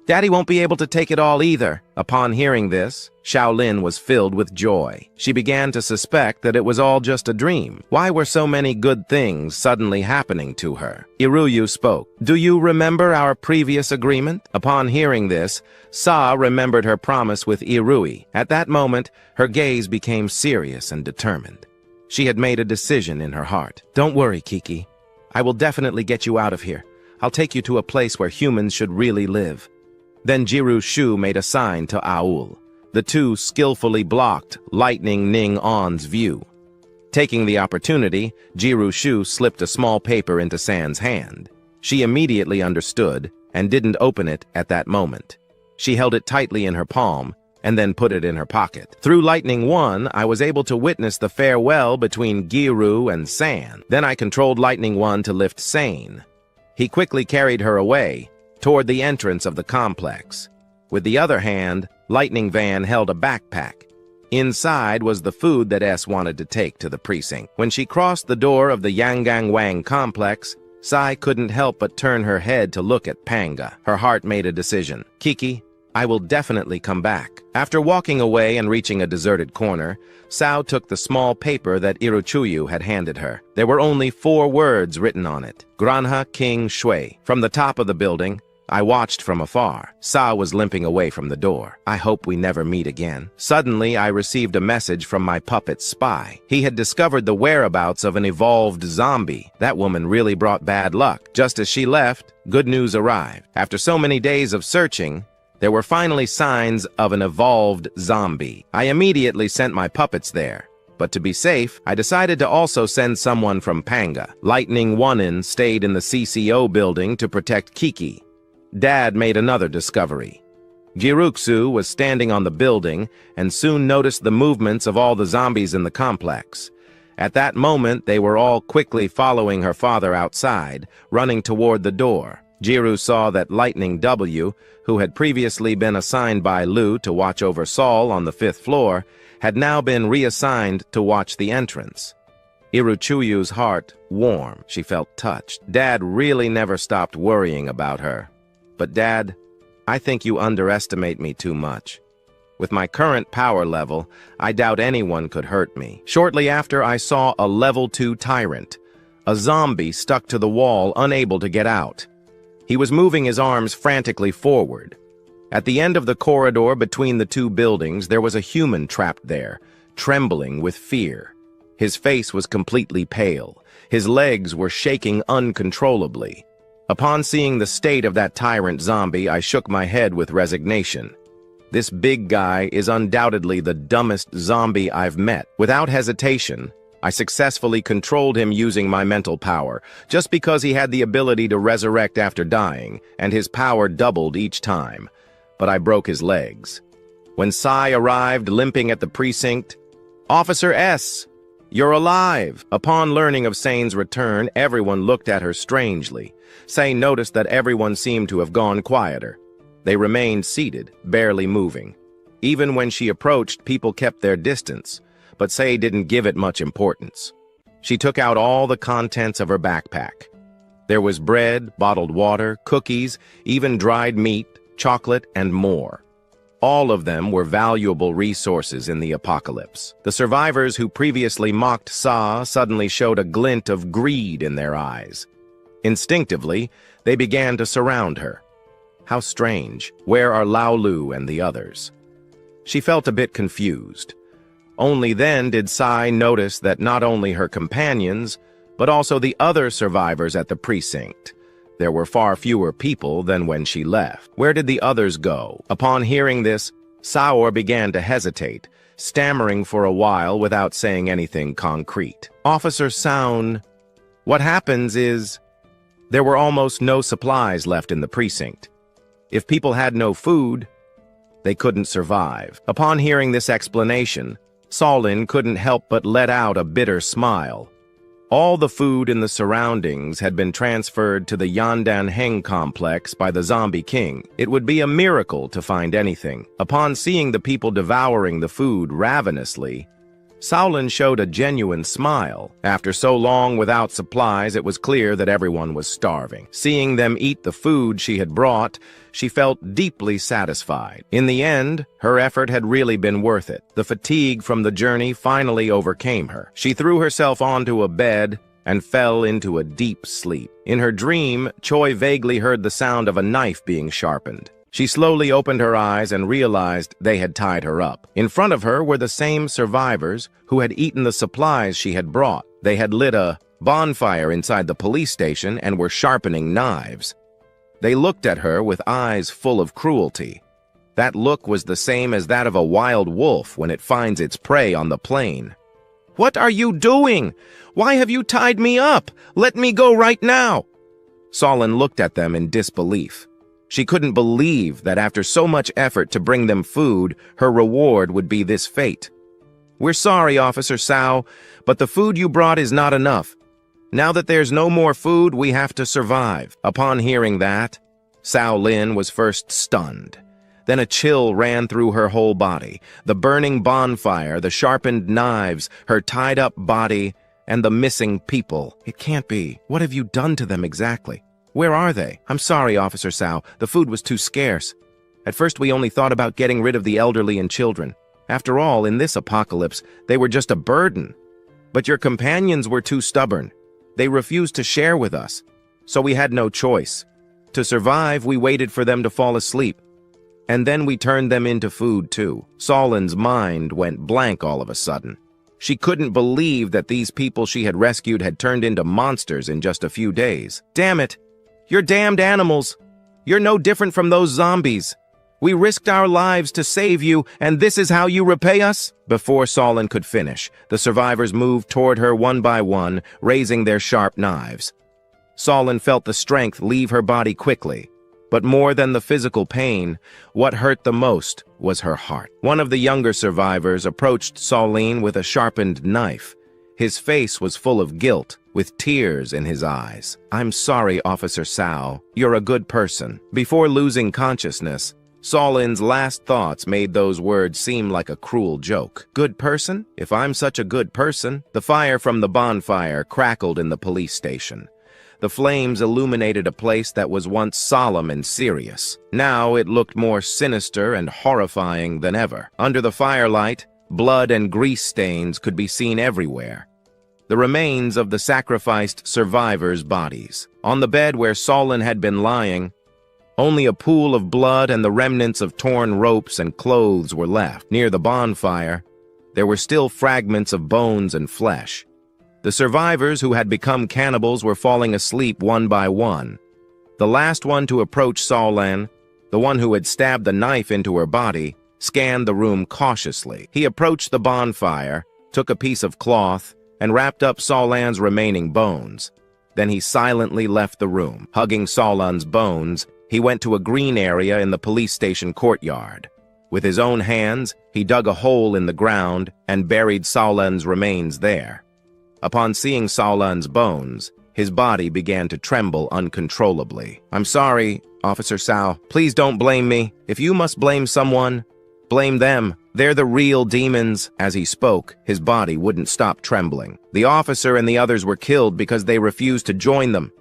Daddy won't be able to take it all either. Upon hearing this, Shaolin was filled with joy. She began to suspect that it was all just a dream. Why were so many good things suddenly happening to her? Iruyu spoke. Do you remember our previous agreement? Upon hearing this, Sa remembered her promise with Irui. At that moment, her gaze became serious and determined. She had made a decision in her heart. Don't worry, Kiki. I will definitely get you out of here. I'll take you to a place where humans should really live. Then Jiru Shu made a sign to Aul. The two skillfully blocked Lightning Ning On's view. Taking the opportunity, Jiru Shu slipped a small paper into San's hand. She immediately understood and didn't open it at that moment. She held it tightly in her palm and then put it in her pocket. Through Lightning One, I was able to witness the farewell between Giru and San. Then I controlled Lightning One to lift Sane. He quickly carried her away, toward the entrance of the complex. With the other hand, Lightning Van held a backpack. Inside was the food that S wanted to take to the precinct. When she crossed the door of the Yangang Wang complex, Sai couldn't help but turn her head to look at Panga. Her heart made a decision. Kiki, I will definitely come back. After walking away and reaching a deserted corner, Sao took the small paper that Iruchuyu had handed her. There were only 4 words written on it. Granha King Shui. From the top of the building, I watched from afar. Sao was limping away from the door. I hope we never meet again. Suddenly, I received a message from my puppet spy. He had discovered the whereabouts of an evolved zombie. That woman really brought bad luck. Just as she left, good news arrived. After so many days of searching, there were finally signs of an evolved zombie. I immediately sent my puppets there. But to be safe, I decided to also send someone from Panga. Lightning Onein stayed in the CCO building to protect Kiki. Dad made another discovery. Giruksu was standing on the building and soon noticed the movements of all the zombies in the complex. At that moment, they were all quickly following her father outside, running toward the door. Jiru saw that Lightning W, who had previously been assigned by Lu to watch over Saul on the 5th floor, had now been reassigned to watch the entrance. Iruchuyu's heart warmed. She felt touched. Dad really never stopped worrying about her. But Dad, I think you underestimate me too much. With my current power level, I doubt anyone could hurt me. Shortly after, I saw a level 2 tyrant, a zombie stuck to the wall, unable to get out. He was moving his arms frantically forward. At the end of the corridor between the 2 buildings, there was a human trapped there, trembling with fear. His face was completely pale. His legs were shaking uncontrollably. Upon seeing the state of that tyrant zombie, I shook my head with resignation. This big guy is undoubtedly the dumbest zombie I've met. Without hesitation, I successfully controlled him using my mental power, just because he had the ability to resurrect after dying, and his power doubled each time. But I broke his legs. When Sai arrived, limping at the precinct, "Officer S, you're alive!" Upon learning of Sane's return, everyone looked at her strangely. Sane noticed that everyone seemed to have gone quieter. They remained seated, barely moving. Even when she approached, people kept their distance, but Sei didn't give it much importance. She took out all the contents of her backpack. There was bread, bottled water, cookies, even dried meat, chocolate, and more. All of them were valuable resources in the apocalypse. The survivors who previously mocked Sa suddenly showed a glint of greed in their eyes. Instinctively, they began to surround her. How strange. Where are Laolu and the others? She felt a bit confused. Only then did Sai notice that not only her companions, but also the other survivors at the precinct. There were far fewer people than when she left. Where did the others go? Upon hearing this, Saor began to hesitate, stammering for a while without saying anything concrete. "Officer Sound, what happens is, there were almost no supplies left in the precinct. If people had no food, they couldn't survive." Upon hearing this explanation, Solin couldn't help but let out a bitter smile. All the food in the surroundings had been transferred to the Yandan Heng complex by the Zombie King. It would be a miracle to find anything. Upon seeing the people devouring the food ravenously, Shaolin showed a genuine smile. After so long without supplies, it was clear that everyone was starving. Seeing them eat the food she had brought, she felt deeply satisfied. In the end, her effort had really been worth it. The fatigue from the journey finally overcame her. She threw herself onto a bed and fell into a deep sleep. In her dream, Choi vaguely heard the sound of a knife being sharpened. She slowly opened her eyes and realized they had tied her up. In front of her were the same survivors who had eaten the supplies she had brought. They had lit a bonfire inside the police station and were sharpening knives. They looked at her with eyes full of cruelty. That look was the same as that of a wild wolf when it finds its prey on the plain. "What are you doing? Why have you tied me up? Let me go right now!" Solin looked at them in disbelief. She couldn't believe that after so much effort to bring them food, her reward would be this fate. "We're sorry, Officer Sao, but the food you brought is not enough. Now that there's no more food, we have to survive." Upon hearing that, Sao Lin was first stunned. Then a chill ran through her whole body. The burning bonfire, the sharpened knives, her tied-up body, and the missing people. It can't be. What have you done to them exactly? Where are they? "I'm sorry, Officer Sao. The food was too scarce." At first we only thought about getting rid of the elderly and children. After all, in this apocalypse, they were just a burden. But your companions were too stubborn. They refused to share with us, so we had no choice. To survive, we waited for them to fall asleep. And then we turned them into food, too. Solen's mind went blank all of a sudden. She couldn't believe that these people she had rescued had turned into monsters in just a few days. Damn it! You're damned animals! You're no different from those zombies! We risked our lives to save you, and this is how you repay us? Before Solen could finish, the survivors moved toward her one by one, raising their sharp knives. Solen felt the strength leave her body quickly. But more than the physical pain, what hurt the most was her heart. One of the younger survivors approached Solen with a sharpened knife. His face was full of guilt, with tears in his eyes. "I'm sorry, Officer Sao. You're a good person." Before losing consciousness, Solen's last thoughts made those words seem like a cruel joke. Good person? If I'm such a good person? The fire from the bonfire crackled in the police station. The flames illuminated a place that was once solemn and serious. Now it looked more sinister and horrifying than ever. Under the firelight, blood and grease stains could be seen everywhere. The remains of the sacrificed survivors' bodies. On the bed where Solen had been lying, only a pool of blood and the remnants of torn ropes and clothes were left. Near the bonfire, there were still fragments of bones and flesh. The survivors who had become cannibals were falling asleep one by one. The last one to approach Solen, the one who had stabbed the knife into her body, scanned the room cautiously. He approached the bonfire, took a piece of cloth, and wrapped up Solen's remaining bones. Then he silently left the room. Hugging Solen's bones, he went to a green area in the police station courtyard. With his own hands, he dug a hole in the ground and buried Solen's remains there. Upon seeing Solen's bones, his body began to tremble uncontrollably. "I'm sorry, Officer Sao. Please don't blame me. If you must blame someone, blame them. They're the real demons." As he spoke, his body wouldn't stop trembling. The officer and the others were killed because they refused to join them.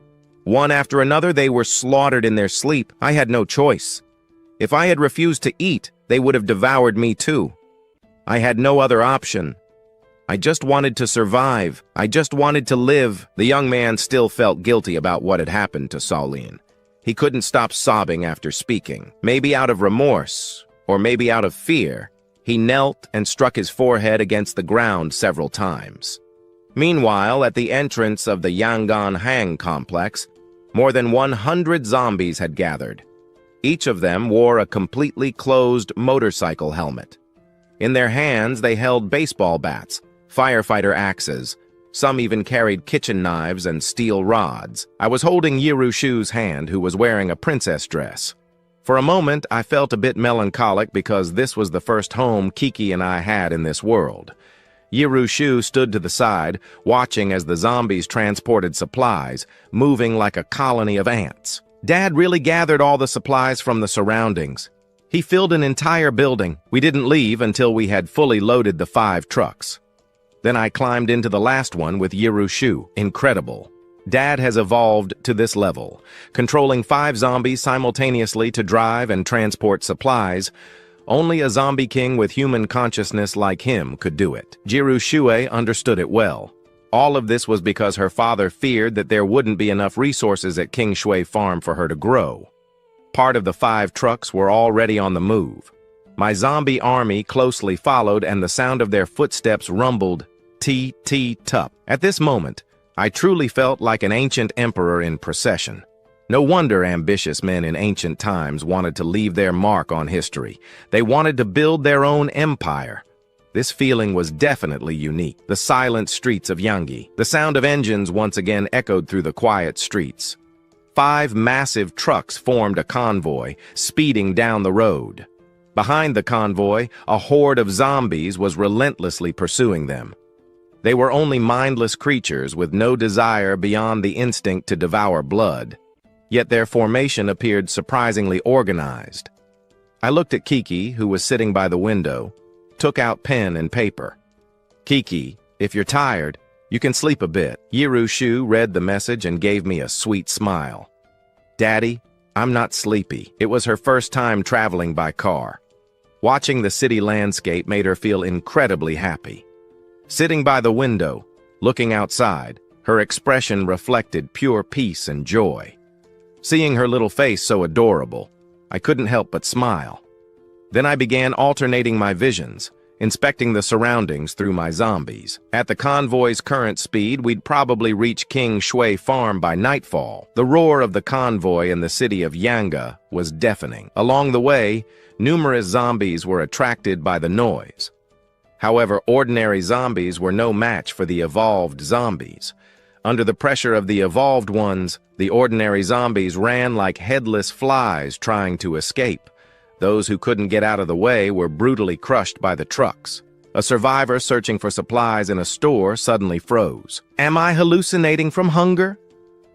One after another, they were slaughtered in their sleep. I had no choice. If I had refused to eat, they would have devoured me too. I had no other option. I just wanted to survive. I just wanted to live. The young man still felt guilty about what had happened to Solen. He couldn't stop sobbing after speaking. Maybe out of remorse, or maybe out of fear, he knelt and struck his forehead against the ground several times. Meanwhile, at the entrance of the Yangon Hang complex, more than 100 zombies had gathered. Each of them wore a completely closed motorcycle helmet. In their hands, they held baseball bats, firefighter axes. Some even carried kitchen knives and steel rods. I was holding Yirushu's hand, who was wearing a princess dress. For a moment, I felt a bit melancholic because this was the first home Kiki and I had in this world. Yirushu stood to the side, watching as the zombies transported supplies, moving like a colony of ants. Dad really gathered all the supplies from the surroundings. He filled an entire building. We didn't leave until we had fully loaded the 5 trucks. Then I climbed into the last one with Yirushu. Incredible. Dad has evolved to this level, controlling 5 zombies simultaneously to drive and transport supplies. Only a zombie king with human consciousness like him could do it. Jirushue understood it well. All of this was because her father feared that there wouldn't be enough resources at King Shui Farm for her to grow. Part of the 5 trucks were already on the move. My zombie army closely followed, and the sound of their footsteps rumbled, "T-T-Tup." At this moment, I truly felt like an ancient emperor in procession. No wonder ambitious men in ancient times wanted to leave their mark on history. They wanted to build their own empire. This feeling was definitely unique. The silent streets of Yangi. The sound of engines once again echoed through the quiet streets. 5 massive trucks formed a convoy, speeding down the road. Behind the convoy, a horde of zombies was relentlessly pursuing them. They were only mindless creatures with no desire beyond the instinct to devour blood. Yet their formation appeared surprisingly organized. I looked at Kiki, who was sitting by the window, took out pen and paper. "Kiki, if you're tired, you can sleep a bit." Yirushu read the message and gave me a sweet smile. "Daddy, I'm not sleepy. It was her first time traveling by car. Watching the city landscape made her feel incredibly happy. Sitting by the window, looking outside, her expression reflected pure peace and joy. Seeing her little face so adorable, I couldn't help but smile. Then I began alternating my visions, inspecting the surroundings through my zombies. At the convoy's current speed, we'd probably reach King Shui Farm by nightfall. The roar of the convoy in the city of Yanga was deafening. Along the way, numerous zombies were attracted by the noise. However, ordinary zombies were no match for the evolved zombies. Under the pressure of the evolved ones, the ordinary zombies ran like headless flies trying to escape. Those who couldn't get out of the way were brutally crushed by the trucks. A survivor searching for supplies in a store suddenly froze. Am I hallucinating from hunger?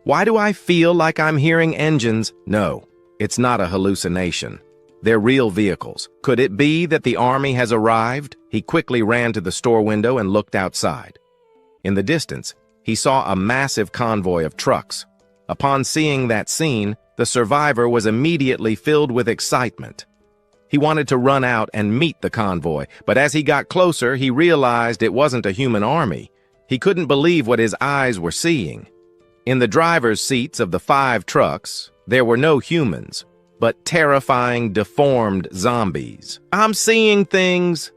Why do I feel like I'm hearing engines? No, it's not a hallucination. They're real vehicles. Could it be that the army has arrived? He quickly ran to the store window and looked outside. In the distance, he saw a massive convoy of trucks. Upon seeing that scene, the survivor was immediately filled with excitement. He wanted to run out and meet the convoy, but as he got closer, he realized it wasn't a human army. He couldn't believe what his eyes were seeing. In the driver's seats of the 5 trucks, there were no humans, but terrifying, deformed zombies. I'm seeing things.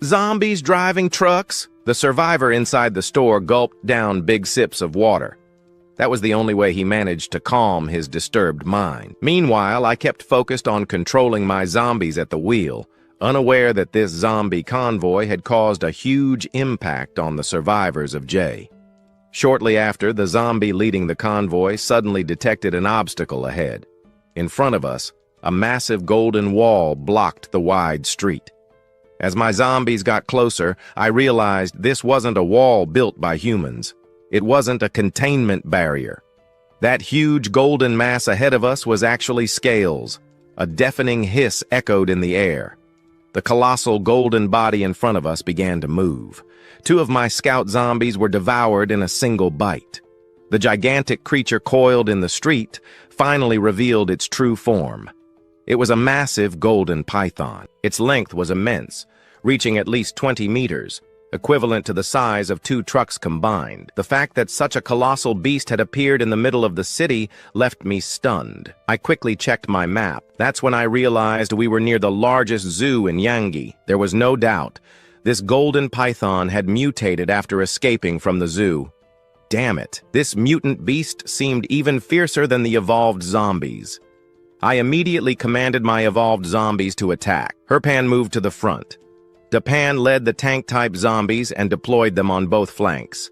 Zombies driving trucks? The survivor inside the store gulped down big sips of water. That was the only way he managed to calm his disturbed mind. Meanwhile, I kept focused on controlling my zombies at the wheel, unaware that this zombie convoy had caused a huge impact on the survivors of J. Shortly after, the zombie leading the convoy suddenly detected an obstacle ahead. In front of us, a massive golden wall blocked the wide street. As my zombies got closer, I realized this wasn't a wall built by humans. It wasn't a containment barrier. That huge golden mass ahead of us was actually scales. A deafening hiss echoed in the air. The colossal golden body in front of us began to move. 2 of my scout zombies were devoured in a single bite. The gigantic creature coiled in the street finally revealed its true form. It was a massive golden python. Its length was immense, reaching at least 20 meters, equivalent to the size of 2 trucks combined. The fact that such a colossal beast had appeared in the middle of the city left me stunned. I quickly checked my map. That's when I realized we were near the largest zoo in Yangi. There was no doubt. This golden python had mutated after escaping from the zoo. Damn it, this mutant beast seemed even fiercer than the evolved zombies. I immediately commanded my evolved zombies to attack. Herpan moved to the front. Dapan led the tank-type zombies and deployed them on both flanks.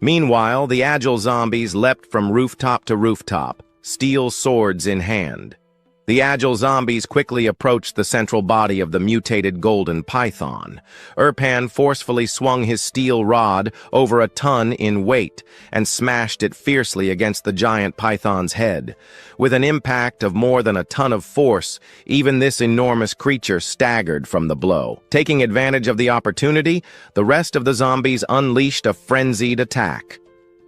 Meanwhile, the agile zombies leapt from rooftop to rooftop, steel swords in hand. The agile zombies quickly approached the central body of the mutated golden python. Herpan forcefully swung his steel rod over a ton in weight and smashed it fiercely against the giant python's head. With an impact of more than a ton of force, even this enormous creature staggered from the blow. Taking advantage of the opportunity, the rest of the zombies unleashed a frenzied attack.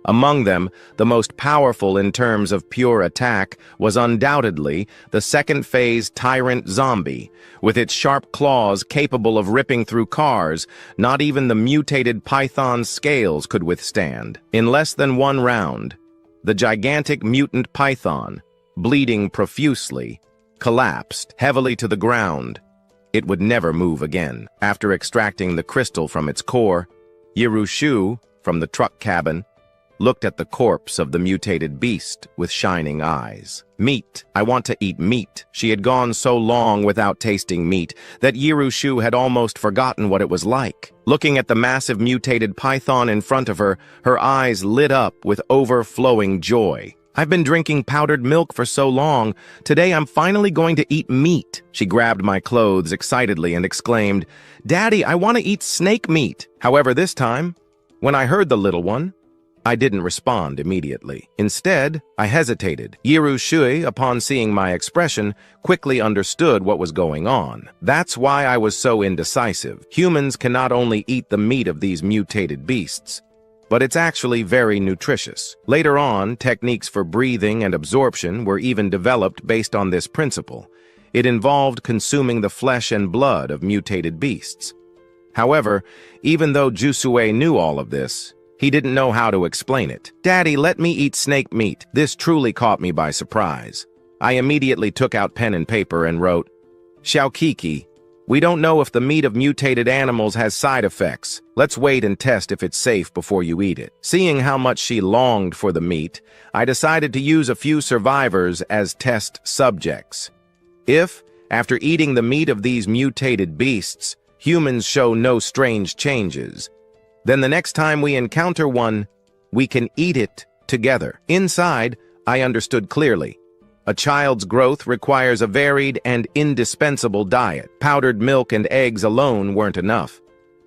Among them, the most powerful in terms of pure attack was undoubtedly the second-phase Tyrant Zombie. With its sharp claws capable of ripping through cars, not even the mutated python's scales could withstand. In less than 1 round, the gigantic mutant python, bleeding profusely, collapsed heavily to the ground. It would never move again. After extracting the crystal from its core, Yirushu, from the truck cabin, looked at the corpse of the mutated beast with shining eyes. Meat. I want to eat meat. She had gone so long without tasting meat that Yirushu had almost forgotten what it was like. Looking at the massive mutated python in front of her, her eyes lit up with overflowing joy. I've been drinking powdered milk for so long. Today I'm finally going to eat meat. She grabbed my clothes excitedly and exclaimed, "Daddy, I want to eat snake meat." However, this time, when I heard the little one, I didn't respond immediately. Instead, I hesitated. Yirushui, upon seeing my expression, quickly understood what was going on. That's why I was so indecisive. Humans can not only eat the meat of these mutated beasts, but it's actually very nutritious. Later on, techniques for breathing and absorption were even developed based on this principle. It involved consuming the flesh and blood of mutated beasts. However, even though Jusue knew all of this, he didn't know how to explain it. "Daddy, let me eat snake meat." This truly caught me by surprise. I immediately took out pen and paper and wrote, "Shaokiki, we don't know if the meat of mutated animals has side effects. Let's wait and test if it's safe before you eat it." Seeing how much she longed for the meat, I decided to use a few survivors as test subjects. If, after eating the meat of these mutated beasts, humans show no strange changes, then the next time we encounter one, we can eat it together. Inside, I understood clearly. A child's growth requires a varied and indispensable diet. Powdered milk and eggs alone weren't enough.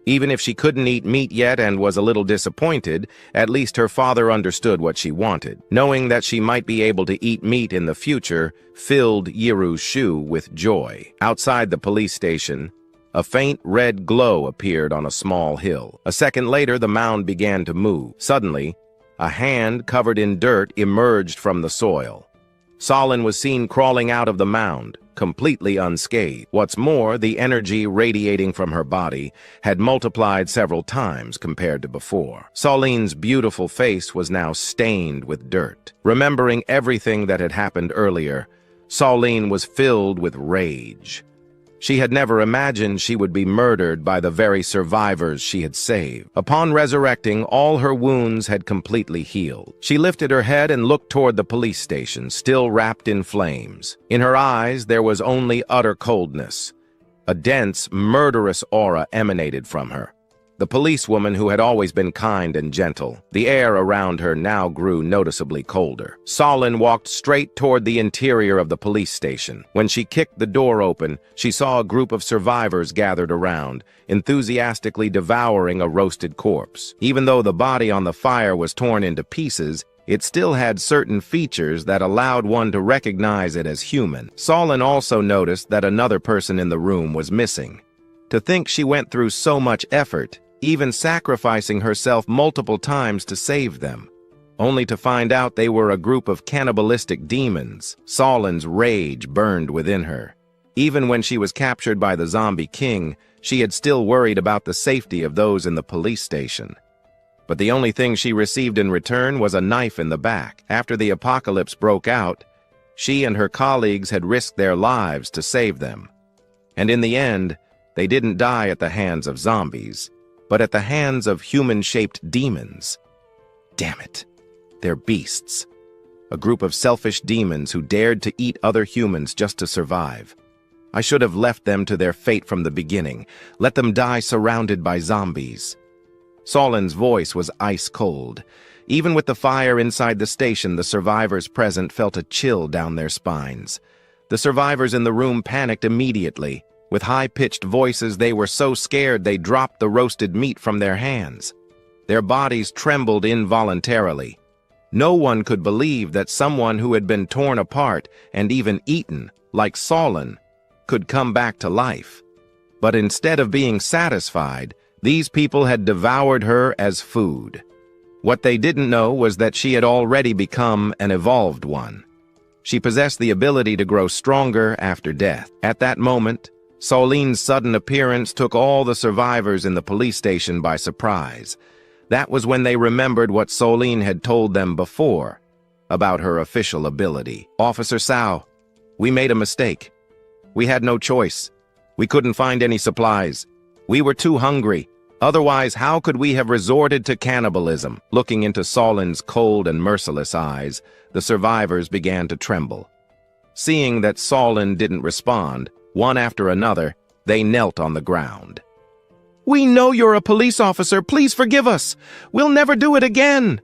Even if she couldn't eat meat yet and was a little disappointed, at least her father understood what she wanted. Knowing that she might be able to eat meat in the future filled Yiru's Shu with joy. Outside the police station, a faint red glow appeared on a small hill. A second later, the mound began to move. Suddenly, a hand covered in dirt emerged from the soil. Solin was seen crawling out of the mound, completely unscathed. What's more, the energy radiating from her body had multiplied several times compared to before. Solin's beautiful face was now stained with dirt. Remembering everything that had happened earlier, Solin was filled with rage. She had never imagined she would be murdered by the very survivors she had saved. Upon resurrecting, all her wounds had completely healed. She lifted her head and looked toward the police station, still wrapped in flames. In her eyes, there was only utter coldness. A dense, murderous aura emanated from her. The policewoman who had always been kind and gentle, the air around her now grew noticeably colder. Solin walked straight toward the interior of the police station. When she kicked the door open, she saw a group of survivors gathered around, enthusiastically devouring a roasted corpse. Even though the body on the fire was torn into pieces, it still had certain features that allowed one to recognize it as human. Solin also noticed that another person in the room was missing. To think she went through so much effort, even sacrificing herself multiple times to save them, only to find out they were a group of cannibalistic demons. Solin's rage burned within her. Even when she was captured by the zombie king, she had still worried about the safety of those in the police station. But the only thing she received in return was a knife in the back. After the apocalypse broke out, she and her colleagues had risked their lives to save them. And in the end, they didn't die at the hands of zombies, but at the hands of human-shaped demons. Damn it. They're beasts. A group of selfish demons who dared to eat other humans just to survive. I should have left them to their fate from the beginning. Let them die surrounded by zombies. Solin's voice was ice-cold. Even with the fire inside the station, the survivors present felt a chill down their spines. The survivors in the room panicked immediately. With high-pitched voices, they were so scared they dropped the roasted meat from their hands. Their bodies trembled involuntarily. No one could believe that someone who had been torn apart and even eaten, like Solin, could come back to life. But instead of being satisfied, these people had devoured her as food. What they didn't know was that she had already become an evolved one. She possessed the ability to grow stronger after death. At that moment, Solin's sudden appearance took all the survivors in the police station by surprise. That was when they remembered what Solin had told them before about her official ability. "Officer Sao, we made a mistake. We had no choice. We couldn't find any supplies. We were too hungry. Otherwise, how could we have resorted to cannibalism?" Looking into Solin's cold and merciless eyes, the survivors began to tremble. Seeing that Solin didn't respond, one after another, they knelt on the ground. "We know you're a police officer. Please forgive us. We'll never do it again."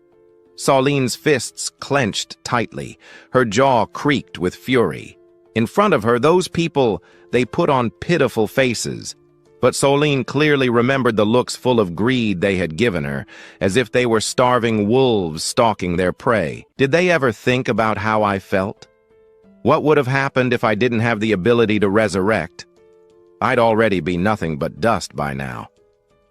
Solin's fists clenched tightly. Her jaw creaked with fury. In front of her, those people, they put on pitiful faces. But Solin clearly remembered the looks full of greed they had given her, as if they were starving wolves stalking their prey. Did they ever think about how I felt? What would have happened if I didn't have the ability to resurrect? I'd already be nothing but dust by now.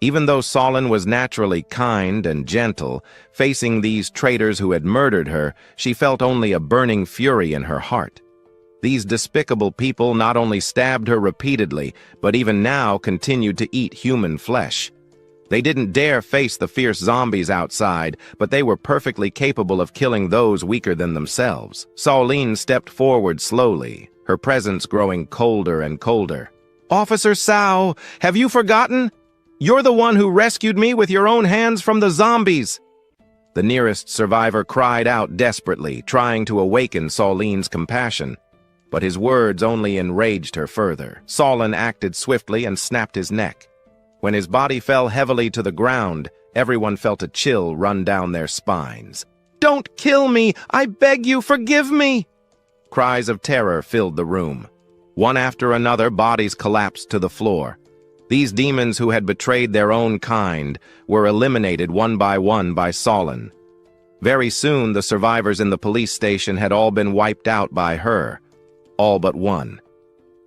Even though Solon was naturally kind and gentle, facing these traitors who had murdered her, she felt only a burning fury in her heart. These despicable people not only stabbed her repeatedly, but even now continued to eat human flesh. They didn't dare face the fierce zombies outside, but they were perfectly capable of killing those weaker than themselves. Solene stepped forward slowly, her presence growing colder and colder. "Officer Sao, have you forgotten? You're the one who rescued me with your own hands from the zombies." The nearest survivor cried out desperately, trying to awaken Solene's compassion. But his words only enraged her further. Solon acted swiftly and snapped his neck. When his body fell heavily to the ground, everyone felt a chill run down their spines. "Don't kill me! I beg you, forgive me!" Cries of terror filled the room. One after another, bodies collapsed to the floor. These demons who had betrayed their own kind were eliminated one by Solon. Very soon, the survivors in the police station had all been wiped out by her. All but one.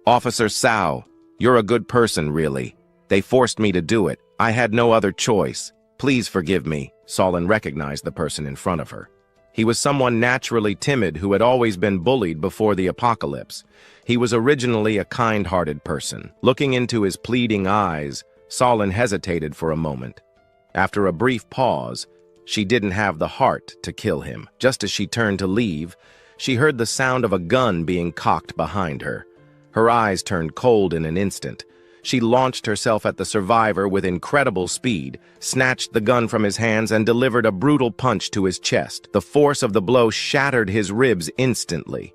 "Officer Sao, you're a good person, really. They forced me to do it. I had no other choice. Please forgive me." Solon recognized the person in front of her. He was someone naturally timid who had always been bullied before the apocalypse. He was originally a kind-hearted person. Looking into his pleading eyes, Solon hesitated for a moment. After a brief pause, she didn't have the heart to kill him. Just as she turned to leave, she heard the sound of a gun being cocked behind her. Her eyes turned cold in an instant. She launched herself at the survivor with incredible speed, snatched the gun from his hands, and delivered a brutal punch to his chest. The force of the blow shattered his ribs instantly.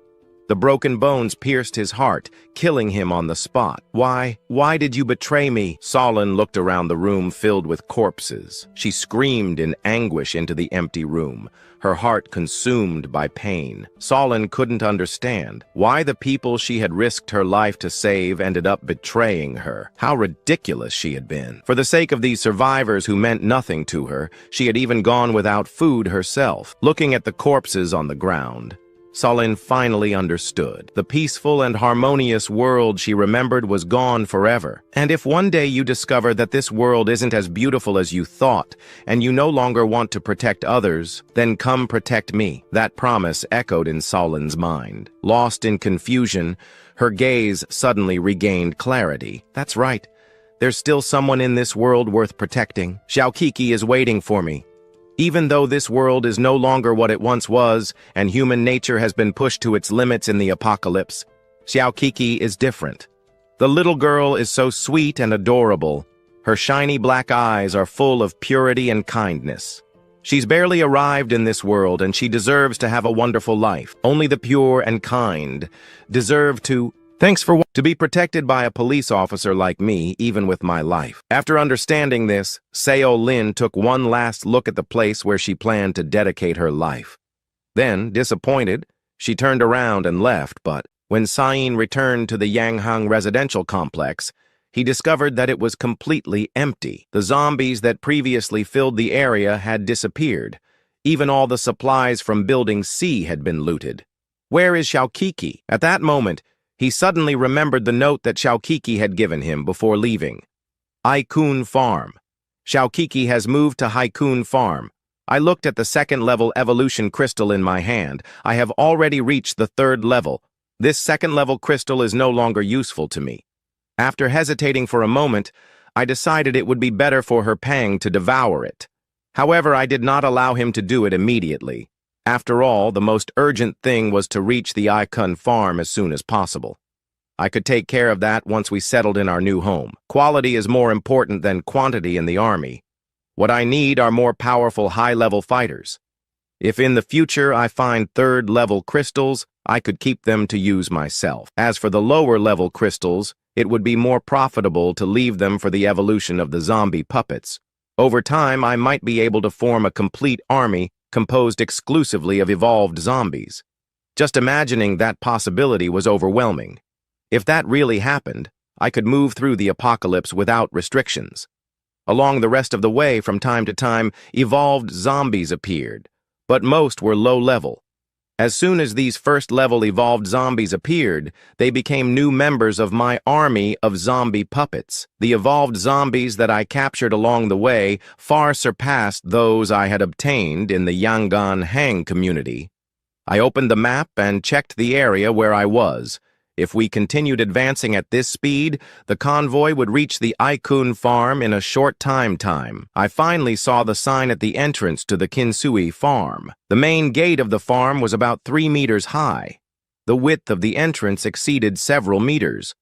The broken bones pierced his heart, killing him on the spot. Why did you betray me?" Solon looked around the room filled with corpses. She screamed in anguish into the empty room, her heart consumed by pain. Solon couldn't understand why the people she had risked her life to save ended up betraying her. How ridiculous she had been. For the sake of these survivors who meant nothing to her, she had even gone without food herself. Looking at the corpses on the ground, Solon finally understood. The peaceful and harmonious world she remembered was gone forever. And if one day you discover that this world isn't as beautiful as you thought, and you no longer want to protect others, then come protect me. That promise echoed in Solon's mind. Lost in confusion, her gaze suddenly regained clarity. That's right. There's still someone in this world worth protecting. Xiaokiki is waiting for me. Even though this world is no longer what it once was, and human nature has been pushed to its limits in the apocalypse, Xiaokiki is different. The little girl is so sweet and adorable. Her shiny black eyes are full of purity and kindness. She's barely arrived in this world, and she deserves to have a wonderful life. Only the pure and kind deserve to be protected by a police officer like me, even with my life. After understanding this, Seo Lin took one last look at the place where she planned to dedicate her life. Then, disappointed, she turned around and left, but when Sain returned to the Yanghang residential complex, he discovered that it was completely empty. The zombies that previously filled the area had disappeared. Even all the supplies from Building C had been looted. Where is Xiaokiki? At that moment, he suddenly remembered the note that Xiaokiki had given him before leaving. Haikun Farm. Xiaokiki has moved to Haikun Farm. I looked at the second-level evolution crystal in my hand. I have already reached the third level. This second-level crystal is no longer useful to me. After hesitating for a moment, I decided it would be better for her Pang to devour it. However, I did not allow him to do it immediately. After all, the most urgent thing was to reach the Haikun Farm as soon as possible. I could take care of that once we settled in our new home. Quality is more important than quantity in the army. What I need are more powerful high-level fighters. If in the future I find third-level crystals, I could keep them to use myself. As for the lower-level crystals, it would be more profitable to leave them for the evolution of the zombie puppets. Over time, I might be able to form a complete army composed exclusively of evolved zombies. Just imagining that possibility was overwhelming. If that really happened, I could move through the apocalypse without restrictions. Along the rest of the way, from time to time, evolved zombies appeared, but most were low-level. As soon as these first-level evolved zombies appeared, they became new members of my army of zombie puppets. The evolved zombies that I captured along the way far surpassed those I had obtained in the Yangon Hang community. I opened the map and checked the area where I was. If we continued advancing at this speed, the convoy would reach the Aikun farm in a short time. I finally saw the sign at the entrance to the Kinsui farm. The main gate of the farm was about 3 meters high. The width of the entrance exceeded several meters.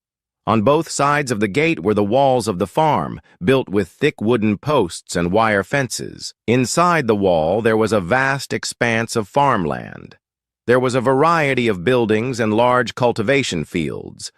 On both sides of the gate were the walls of the farm, built with thick wooden posts and wire fences. Inside the wall, there was a vast expanse of farmland. There was a variety of buildings and large cultivation fields.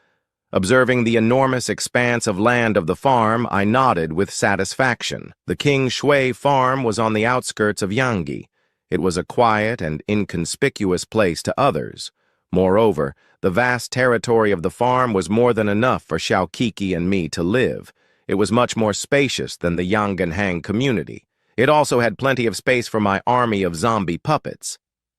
Observing the enormous expanse of land of the farm, I nodded with satisfaction. The King Shui farm was on the outskirts of Yangi. It was a quiet and inconspicuous place to others. Moreover, the vast territory of the farm was more than enough for Xiaokiki and me to live. It was much more spacious than the Yangonhang community. It also had plenty of space for my army of zombie puppets.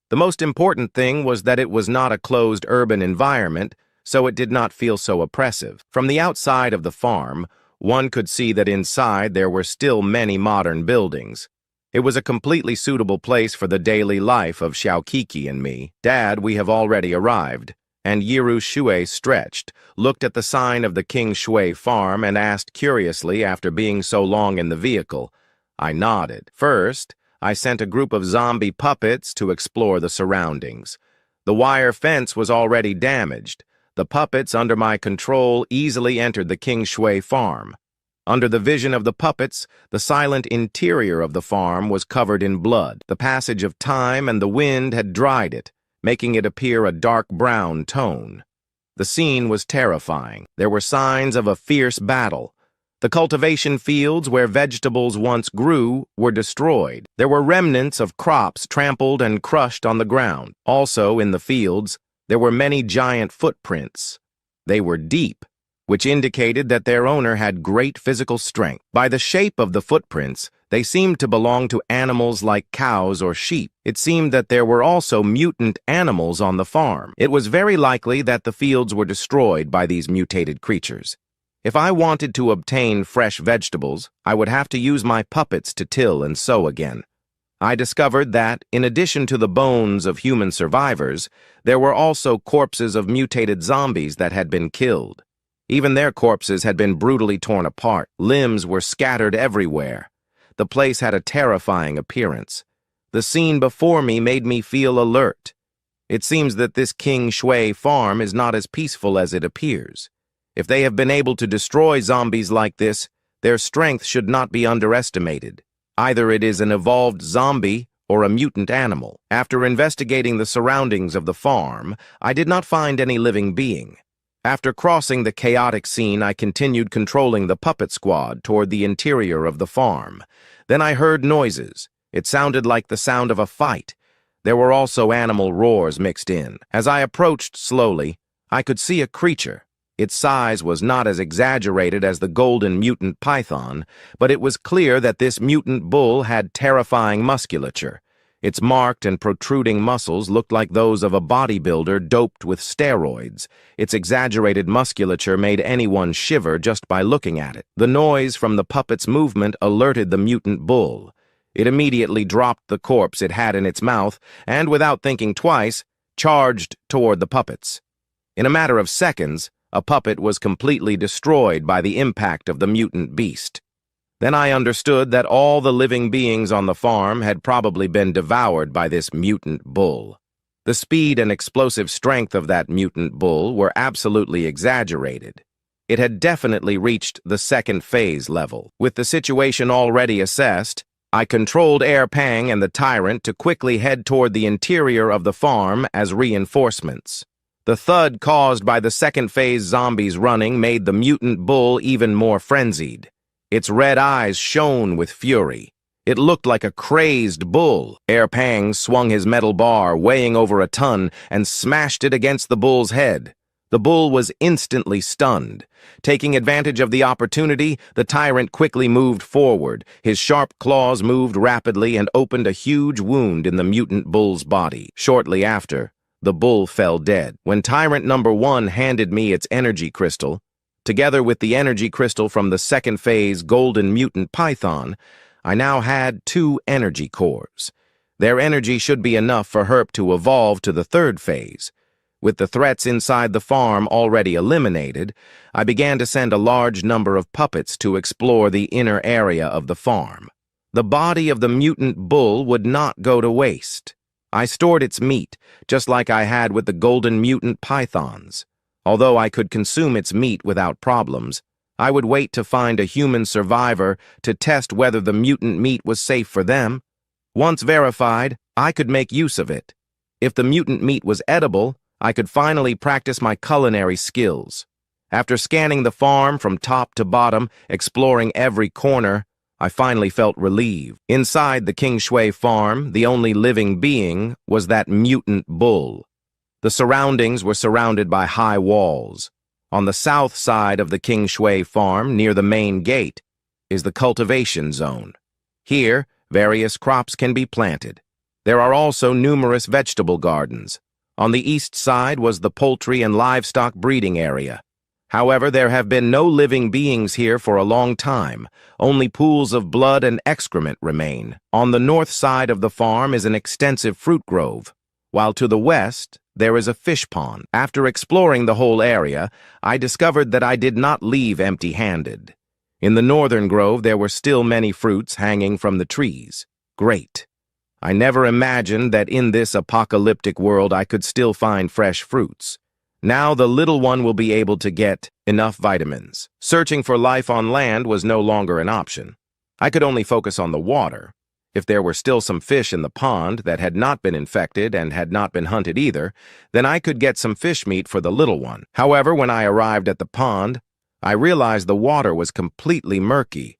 The most important thing was that it was not a closed urban environment, so it did not feel so oppressive. From the outside of the farm, one could see that inside there were still many modern buildings. It was a completely suitable place for the daily life of Xiaokiki and me. "Dad, we have already arrived." And Yiru Shui stretched, looked at the sign of the King Shui farm, and asked curiously after being so long in the vehicle. I nodded. First, I sent a group of zombie puppets to explore the surroundings. The wire fence was already damaged. The puppets under my control easily entered the King Shui farm. Under the vision of the puppets, the silent interior of the farm was covered in blood. The passage of time and the wind had dried it, making it appear a dark brown tone. The scene was terrifying. There were signs of a fierce battle. The cultivation fields where vegetables once grew were destroyed. There were remnants of crops trampled and crushed on the ground. Also, in the fields, there were many giant footprints. They were deep, which indicated that their owner had great physical strength. By the shape of the footprints, they seemed to belong to animals like cows or sheep. It seemed that there were also mutant animals on the farm. It was very likely that the fields were destroyed by these mutated creatures. If I wanted to obtain fresh vegetables, I would have to use my puppets to till and sow again. I discovered that, in addition to the bones of human survivors, there were also corpses of mutated zombies that had been killed. Even their corpses had been brutally torn apart. Limbs were scattered everywhere. The place had a terrifying appearance. The scene before me made me feel alert. It seems that this King Shui farm is not as peaceful as it appears. If they have been able to destroy zombies like this, their strength should not be underestimated. Either it is an evolved zombie or a mutant animal. After investigating the surroundings of the farm, I did not find any living being. After crossing the chaotic scene, I continued controlling the puppet squad toward the interior of the farm. Then I heard noises. It sounded like the sound of a fight. There were also animal roars mixed in. As I approached slowly, I could see a creature. Its size was not as exaggerated as the golden mutant python, but it was clear that this mutant bull had terrifying musculature. Its marked and protruding muscles looked like those of a bodybuilder doped with steroids. Its exaggerated musculature made anyone shiver just by looking at it. The noise from the puppet's movement alerted the mutant bull. It immediately dropped the corpse it had in its mouth and, without thinking twice, charged toward the puppets. In a matter of seconds, a puppet was completely destroyed by the impact of the mutant beast. Then I understood that all the living beings on the farm had probably been devoured by this mutant bull. The speed and explosive strength of that mutant bull were absolutely exaggerated. It had definitely reached the second phase level. With the situation already assessed, I controlled Air Pang and the Tyrant to quickly head toward the interior of the farm as reinforcements. The thud caused by the second phase zombies running made the mutant bull even more frenzied. Its red eyes shone with fury. It looked like a crazed bull. Air Pang swung his metal bar weighing over a ton and smashed it against the bull's head. The bull was instantly stunned. Taking advantage of the opportunity, the tyrant quickly moved forward. His sharp claws moved rapidly and opened a huge wound in the mutant bull's body. Shortly after, the bull fell dead. When Tyrant Number 1 handed me its energy crystal, together with the energy crystal from the second phase Golden Mutant Python, I now had 2 energy cores. Their energy should be enough for Herp to evolve to the third phase. With the threats inside the farm already eliminated, I began to send a large number of puppets to explore the inner area of the farm. The body of the mutant bull would not go to waste. I stored its meat, just like I had with the golden mutant pythons. Although I could consume its meat without problems, I would wait to find a human survivor to test whether the mutant meat was safe for them. Once verified, I could make use of it. If the mutant meat was edible, I could finally practice my culinary skills. After scanning the farm from top to bottom, exploring every corner, I finally felt relieved. Inside the King Shui farm, the only living being was that mutant bull. The surroundings were surrounded by high walls. On the south side of the King Shui farm, near the main gate, is the cultivation zone. Here, various crops can be planted. There are also numerous vegetable gardens. On the east side was the poultry and livestock breeding area. However, there have been no living beings here for a long time. Only pools of blood and excrement remain. On the north side of the farm is an extensive fruit grove, while to the west, there is a fish pond. After exploring the whole area, I discovered that I did not leave empty-handed. In the northern grove, there were still many fruits hanging from the trees. Great. I never imagined that in this apocalyptic world I could still find fresh fruits. Now the little one will be able to get enough vitamins. Searching for life on land was no longer an option. I could only focus on the water. If there were still some fish in the pond that had not been infected and had not been hunted either, then I could get some fish meat for the little one. However, when I arrived at the pond, I realized the water was completely murky.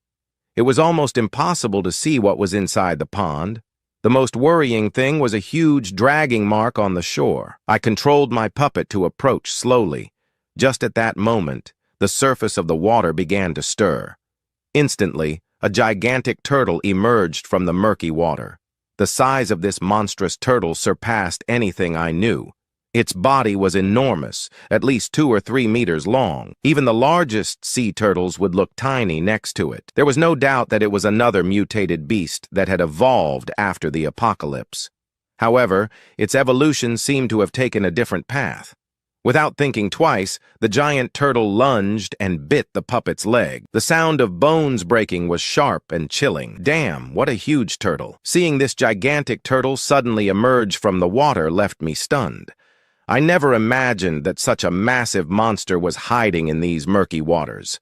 It was almost impossible to see what was inside the pond. The most worrying thing was a huge dragging mark on the shore. I controlled my puppet to approach slowly. Just at that moment, the surface of the water began to stir. Instantly, a gigantic turtle emerged from the murky water. The size of this monstrous turtle surpassed anything I knew. Its body was enormous, at least 2 or 3 meters long. Even the largest sea turtles would look tiny next to it. There was no doubt that it was another mutated beast that had evolved after the apocalypse. However, its evolution seemed to have taken a different path. Without thinking twice, the giant turtle lunged and bit the puppet's leg. The sound of bones breaking was sharp and chilling. Damn, what a huge turtle. Seeing this gigantic turtle suddenly emerge from the water left me stunned. I never imagined that such a massive monster was hiding in these murky waters.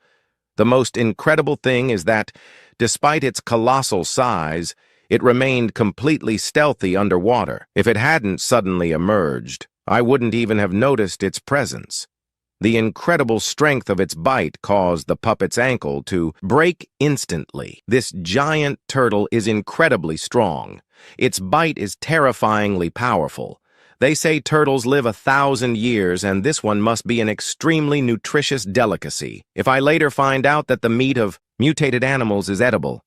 The most incredible thing is that, despite its colossal size, it remained completely stealthy underwater. If it hadn't suddenly emerged, I wouldn't even have noticed its presence. The incredible strength of its bite caused the puppet's ankle to break instantly. This giant turtle is incredibly strong. Its bite is terrifyingly powerful. They say turtles live 1,000 years, and this one must be an extremely nutritious delicacy. If I later find out that the meat of mutated animals is edible,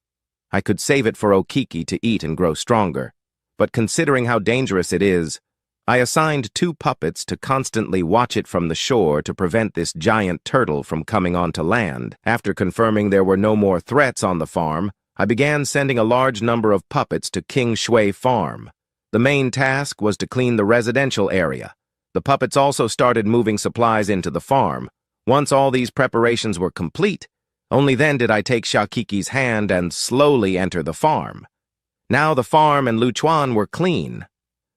I could save it for Okiki to eat and grow stronger. But considering how dangerous it is, I assigned 2 puppets to constantly watch it from the shore to prevent this giant turtle from coming onto land. After confirming there were no more threats on the farm, I began sending a large number of puppets to King Shui Farm. The main task was to clean the residential area. The puppets also started moving supplies into the farm. Once all these preparations were complete, only then did I take Xiaoqiqi's hand and slowly enter the farm. Now the farm and Luchuan were clean.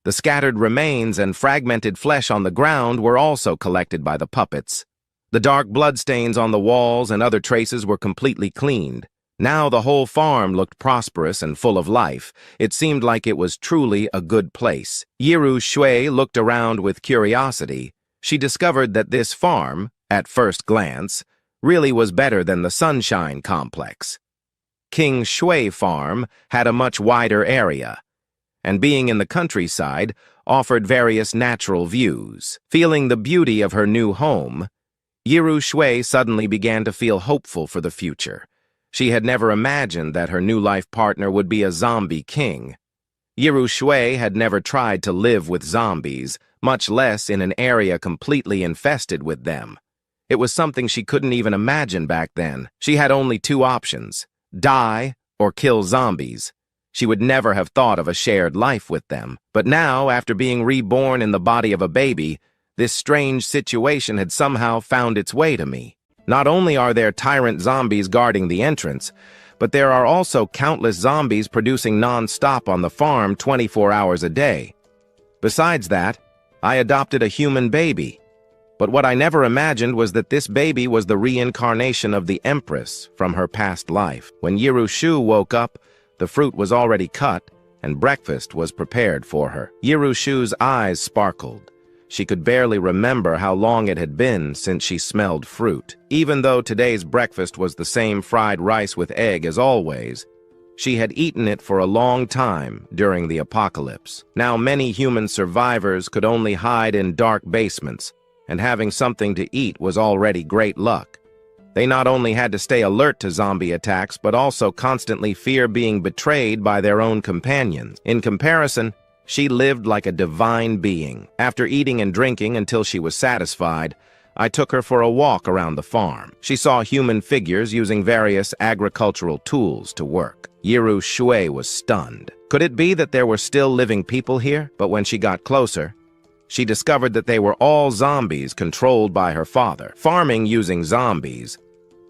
The scattered remains and fragmented flesh on the ground were also collected by the puppets. The dark bloodstains on the walls and other traces were completely cleaned. Now the whole farm looked prosperous and full of life. It seemed like it was truly a good place. Yiru Shui looked around with curiosity. She discovered that this farm, at first glance, really was better than the Sunshine Complex. King Shui Farm had a much wider area, and being in the countryside, offered various natural views. Feeling the beauty of her new home, Yiru Shui suddenly began to feel hopeful for the future. She had never imagined that her new life partner would be a zombie king. Yiru Shui had never tried to live with zombies, much less in an area completely infested with them. It was something she couldn't even imagine back then. She had only two options: die or kill zombies. She would never have thought of a shared life with them. But now, after being reborn in the body of a baby, this strange situation had somehow found its way to me. Not only are there tyrant zombies guarding the entrance, but there are also countless zombies producing non-stop on the farm 24 hours a day. Besides that, I adopted a human baby. But what I never imagined was that this baby was the reincarnation of the Empress from her past life. When Yiru Shu woke up, the fruit was already cut, and breakfast was prepared for her. Yiru Shu's eyes sparkled. She could barely remember how long it had been since she smelled fruit. Even though today's breakfast was the same fried rice with egg as always, she had eaten it for a long time during the apocalypse. Now many human survivors could only hide in dark basements, and having something to eat was already great luck. They not only had to stay alert to zombie attacks, but also constantly fear being betrayed by their own companions. In comparison, she lived like a divine being. After eating and drinking until she was satisfied, I took her for a walk around the farm. She saw human figures using various agricultural tools to work. Yiru Shui was stunned. Could it be that there were still living people here? But when she got closer, she discovered that they were all zombies controlled by her father. Farming using zombies.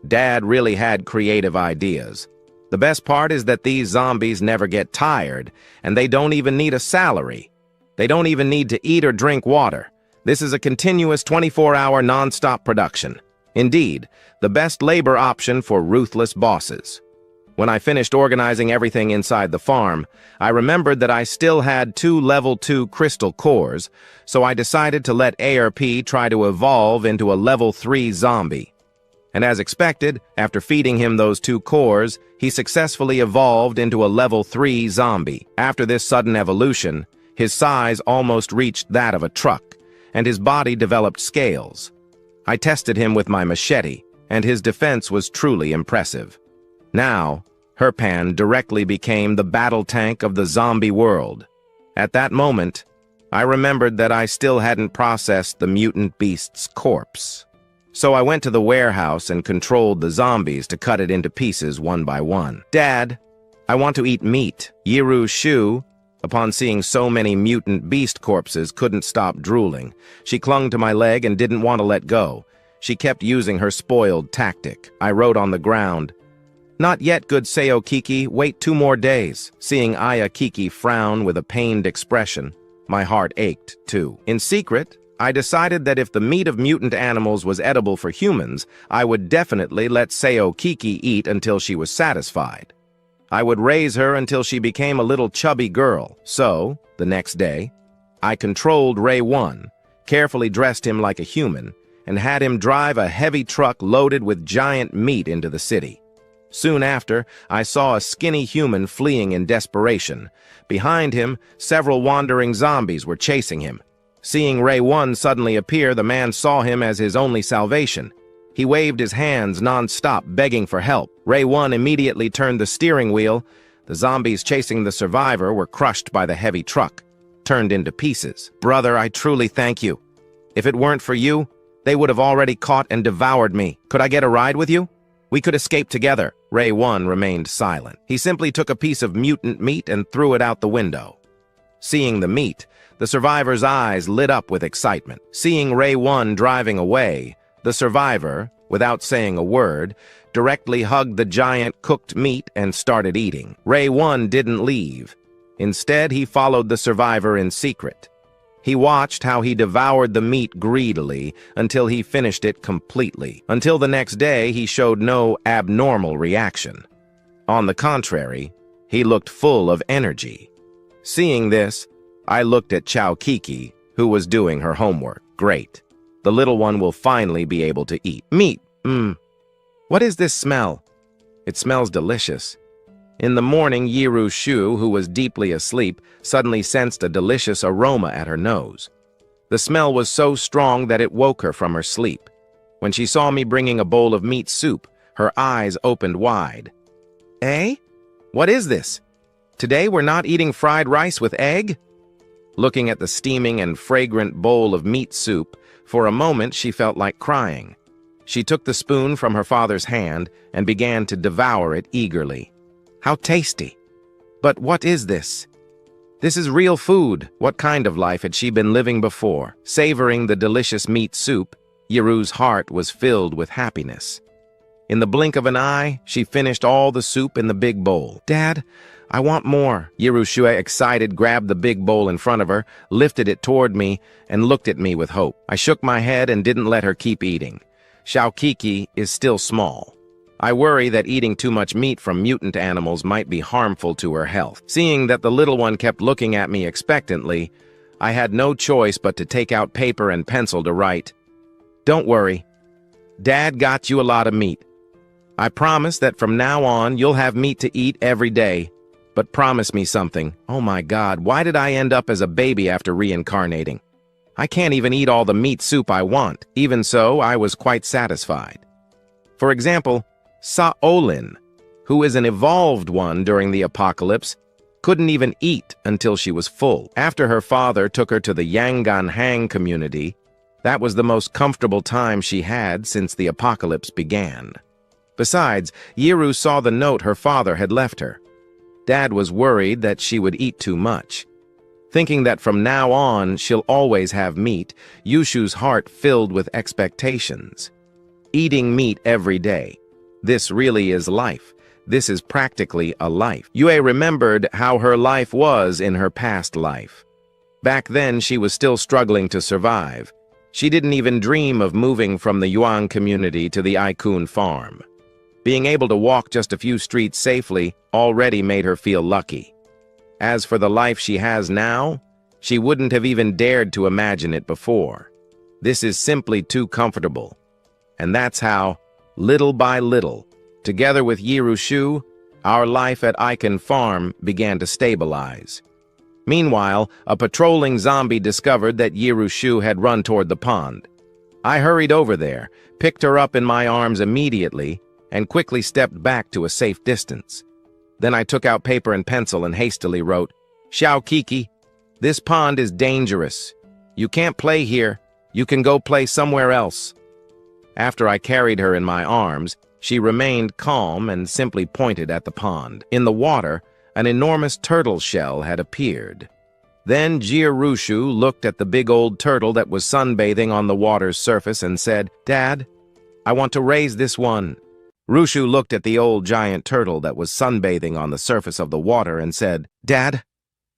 Dad really had creative ideas. The best part is that these zombies never get tired, and they don't even need a salary. They don't even need to eat or drink water. This is a continuous 24-hour non-stop production. Indeed, the best labor option for ruthless bosses. When I finished organizing everything inside the farm, I remembered that I still had 2 level 2 crystal cores, so I decided to let ARP try to evolve into a level 3 zombie. And as expected, after feeding him those 2 cores, he successfully evolved into a level 3 zombie. After this sudden evolution, his size almost reached that of a truck, and his body developed scales. I tested him with my machete, and his defense was truly impressive. Now, Herpan directly became the battle tank of the zombie world. At that moment, I remembered that I still hadn't processed the mutant beast's corpse. So I went to the warehouse and controlled the zombies to cut it into pieces one by one. "Dad, I want to eat meat." Yiru Shu, upon seeing so many mutant beast corpses, couldn't stop drooling. She clung to my leg and didn't want to let go. She kept using her spoiled tactic. I wrote on the ground, "Not yet, good Seo Kiki, wait 2 more days." Seeing Aya Kiki frown with a pained expression, my heart ached too. In secret, I decided that if the meat of mutant animals was edible for humans, I would definitely let Seo Kiki eat until she was satisfied. I would raise her until she became a little chubby girl. So, the next day, I controlled Ray 1, carefully dressed him like a human, and had him drive a heavy truck loaded with giant meat into the city. Soon after, I saw a skinny human fleeing in desperation. Behind him, several wandering zombies were chasing him. Seeing Ray 1 suddenly appear, the man saw him as his only salvation. He waved his hands non-stop, begging for help. Ray 1 immediately turned the steering wheel. The zombies chasing the survivor were crushed by the heavy truck, turned into pieces. "Brother, I truly thank you. If it weren't for you, they would have already caught and devoured me. Could I get a ride with you? We could escape together." Ray 1 remained silent. He simply took a piece of mutant meat and threw it out the window. Seeing the meat, the survivor's eyes lit up with excitement. Seeing Ray 1 driving away, the survivor, without saying a word, directly hugged the giant cooked meat and started eating. Ray 1 didn't leave. Instead, he followed the survivor in secret. He watched how he devoured the meat greedily until he finished it completely. Until the next day, he showed no abnormal reaction. On the contrary, he looked full of energy. Seeing this, I looked at Chao Kiki, who was doing her homework. Great. The little one will finally be able to eat. Meat. What is this smell? It smells delicious. In the morning, Yiru Shu, who was deeply asleep, suddenly sensed a delicious aroma at her nose. The smell was so strong that it woke her from her sleep. When she saw me bringing a bowl of meat soup, her eyes opened wide. "Eh? What is this? Today we're not eating fried rice with egg?" Looking at the steaming and fragrant bowl of meat soup, for a moment she felt like crying. She took the spoon from her father's hand and began to devour it eagerly. How tasty! But what is this? This is real food. What kind of life had she been living before? Savoring the delicious meat soup, Yiru's heart was filled with happiness. In the blink of an eye, she finished all the soup in the big bowl. "Dad, I want more." Yiru Shu, excited, grabbed the big bowl in front of her, lifted it toward me, and looked at me with hope. I shook my head and didn't let her keep eating. Xiaokiki is still small. I worry that eating too much meat from mutant animals might be harmful to her health. Seeing that the little one kept looking at me expectantly, I had no choice but to take out paper and pencil to write, "Don't worry. Dad got you a lot of meat. I promise that from now on you'll have meat to eat every day. But promise me something. Oh my God, why did I end up as a baby after reincarnating? I can't even eat all the meat soup I want." Even so, I was quite satisfied. For example, Saolin, who is an evolved one during the apocalypse, couldn't even eat until she was full. After her father took her to the Yangan Hang community, that was the most comfortable time she had since the apocalypse began. Besides, Yiru saw the note her father had left her. Dad was worried that she would eat too much. Thinking that from now on she'll always have meat, Yushu's heart filled with expectations. Eating meat every day. This really is life. This is practically a life. Yue remembered how her life was in her past life. Back then, she was still struggling to survive. She didn't even dream of moving from the Yuan community to the Aikun farm. Being able to walk just a few streets safely already made her feel lucky. As for the life she has now, she wouldn't have even dared to imagine it before. This is simply too comfortable. And that's how, little by little, together with Yiru Shu, our life at Aikun Farm began to stabilize. Meanwhile, a patrolling zombie discovered that Yiru Shu had run toward the pond. I hurried over there, picked her up in my arms immediately, and quickly stepped back to a safe distance. Then I took out paper and pencil and hastily wrote, "Xiaokiki, this pond is dangerous. You can't play here. You can go play somewhere else." After I carried her in my arms, she remained calm and simply pointed at the pond. In the water, an enormous turtle shell had appeared. Then Jirushu looked at the big old turtle that was sunbathing on the water's surface and said, "Dad, I want to raise this one." Rushu looked at the old giant turtle that was sunbathing on the surface of the water and said, "Dad,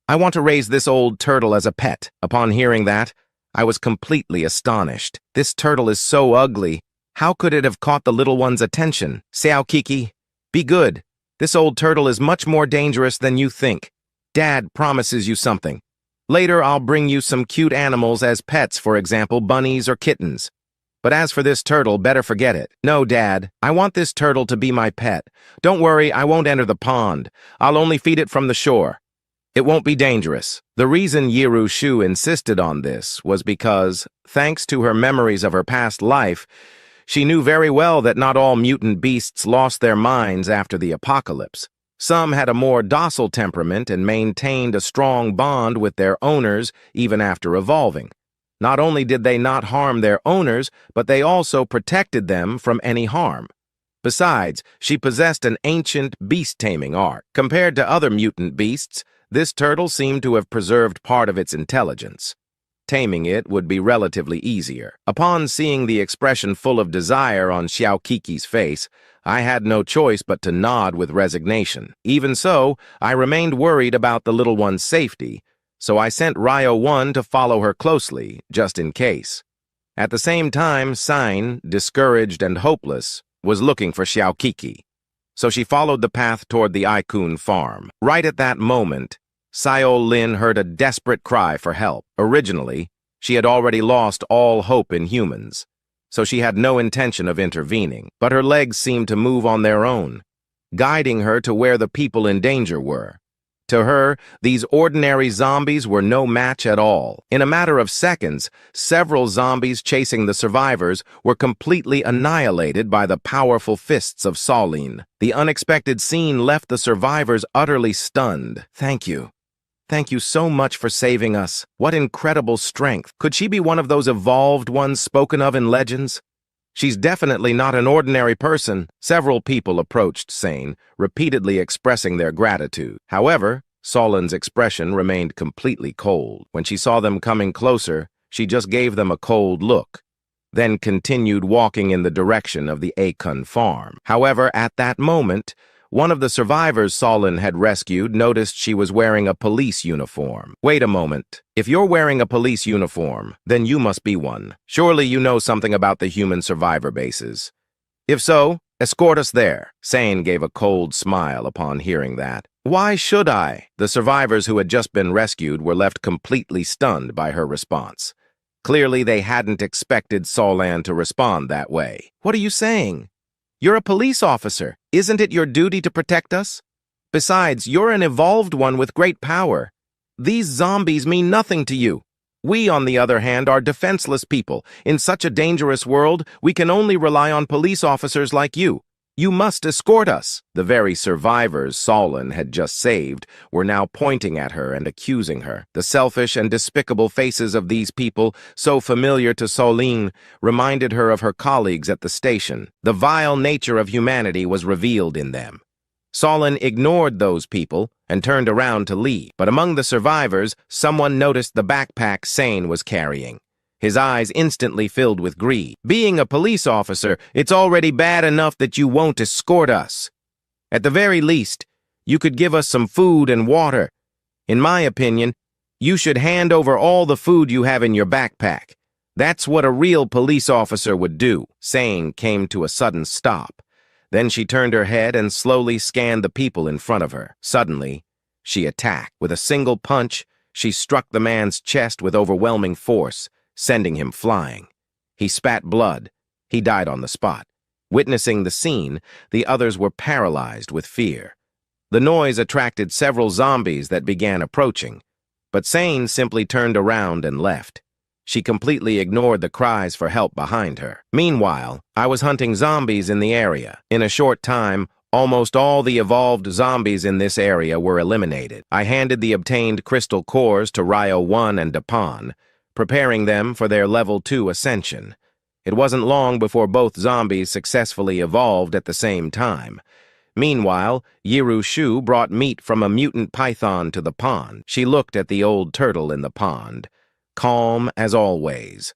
I want to raise this old turtle as a pet." Upon hearing that, I was completely astonished. This turtle is so ugly. How could it have caught the little one's attention? "Xiaokiki, be good. This old turtle is much more dangerous than you think. Dad promises you something. Later, I'll bring you some cute animals as pets, for example, bunnies or kittens. But as for this turtle, better forget it." "No, Dad, I want this turtle to be my pet. Don't worry, I won't enter the pond. I'll only feed it from the shore. It won't be dangerous." The reason Yiru Shu insisted on this was because, thanks to her memories of her past life, she knew very well that not all mutant beasts lost their minds after the apocalypse. Some had a more docile temperament and maintained a strong bond with their owners even after evolving. Not only did they not harm their owners, but they also protected them from any harm. Besides, she possessed an ancient beast-taming art. Compared to other mutant beasts, this turtle seemed to have preserved part of its intelligence. Taming it would be relatively easier. Upon seeing the expression full of desire on Xiaokiki's face, I had no choice but to nod with resignation. Even so, I remained worried about the little one's safety, so I sent Ryo-1 to follow her closely, just in case. At the same time, Sain, discouraged and hopeless, was looking for Xiaokiki. So she followed the path toward the Aikun farm. Right at that moment, Saolin heard a desperate cry for help. Originally, she had already lost all hope in humans, so she had no intention of intervening, but her legs seemed to move on their own. guiding her to where the people in danger were. To her, these ordinary zombies were no match at all. In a matter of seconds, several zombies chasing the survivors were completely annihilated by the powerful fists of Solin. The unexpected scene left the survivors utterly stunned. "Thank you. Thank you so much for saving us. What incredible strength. Could she be one of those evolved ones spoken of in legends? She's definitely not an ordinary person." Several people approached Sane, repeatedly expressing their gratitude. However, Solin's expression remained completely cold. When she saw them coming closer, she just gave them a cold look, then continued walking in the direction of the Akun farm. However, at that moment, one of the survivors Solin had rescued noticed she was wearing a police uniform. "Wait a moment. If you're wearing a police uniform, then you must be one. Surely you know something about the human survivor bases. If so, escort us there." Sane gave a cold smile upon hearing that. "Why should I?" The survivors who had just been rescued were left completely stunned by her response. Clearly, they hadn't expected Solin to respond that way. "What are you saying? You're a police officer. Isn't it your duty to protect us? Besides, you're an evolved one with great power. These zombies mean nothing to you. We, on the other hand, are defenseless people. In such a dangerous world, we can only rely on police officers like you. You must escort us." The very survivors Solin had just saved were now pointing at her and accusing her. The selfish and despicable faces of these people, so familiar to Solin, reminded her of her colleagues at the station. The vile nature of humanity was revealed in them. Solin ignored those people and turned around to leave. But among the survivors, someone noticed the backpack Sane was carrying. His eyes instantly filled with greed. "Being a police officer, it's already bad enough that you won't escort us. At the very least, you could give us some food and water. In my opinion, you should hand over all the food you have in your backpack. That's what a real police officer would do." Sane came to a sudden stop. Then she turned her head and slowly scanned the people in front of her. Suddenly, she attacked. With a single punch, she struck the man's chest with overwhelming force, sending him flying. He spat blood. He died on the spot. Witnessing the scene, the others were paralyzed with fear. The noise attracted several zombies that began approaching, but Sane simply turned around and left. She completely ignored the cries for help behind her. Meanwhile, I was hunting zombies in the area. In a short time, almost all the evolved zombies in this area were eliminated. I handed the obtained crystal cores to Ryo 1 and Dapon, preparing them for their level 2 ascension. It wasn't long before both zombies successfully evolved at the same time. Meanwhile, Yiru Shu brought meat from a mutant python to the pond. She looked at the old turtle in the pond, calm as always.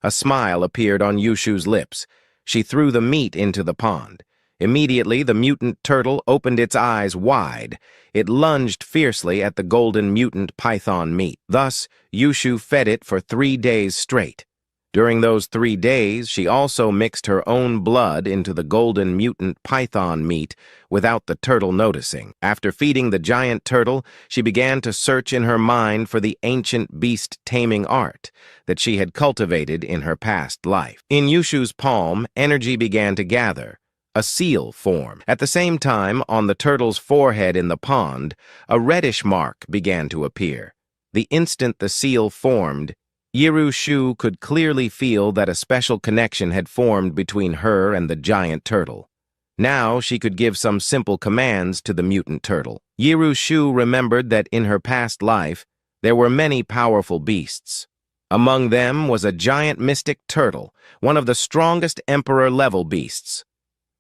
A smile appeared on Yushu's lips. She threw the meat into the pond. Immediately, the mutant turtle opened its eyes wide. It lunged fiercely at the golden mutant python meat. Thus, Yushu fed it for 3 days straight. During those 3 days, she also mixed her own blood into the golden mutant python meat without the turtle noticing. After feeding the giant turtle, she began to search in her mind for the ancient beast-taming art that she had cultivated in her past life. In Yushu's palm, energy began to gather. A seal formed. At the same time, on the turtle's forehead in the pond, a reddish mark began to appear. The instant the seal formed, Yiru Shu could clearly feel that a special connection had formed between her and the giant turtle. Now she could give some simple commands to the mutant turtle. Yiru Shu remembered that in her past life, there were many powerful beasts. Among them was a giant mystic turtle, one of the strongest emperor-level beasts.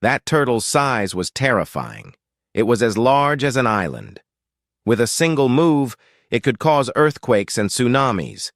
That turtle's size was terrifying. It was as large as an island. With a single move, it could cause earthquakes and tsunamis.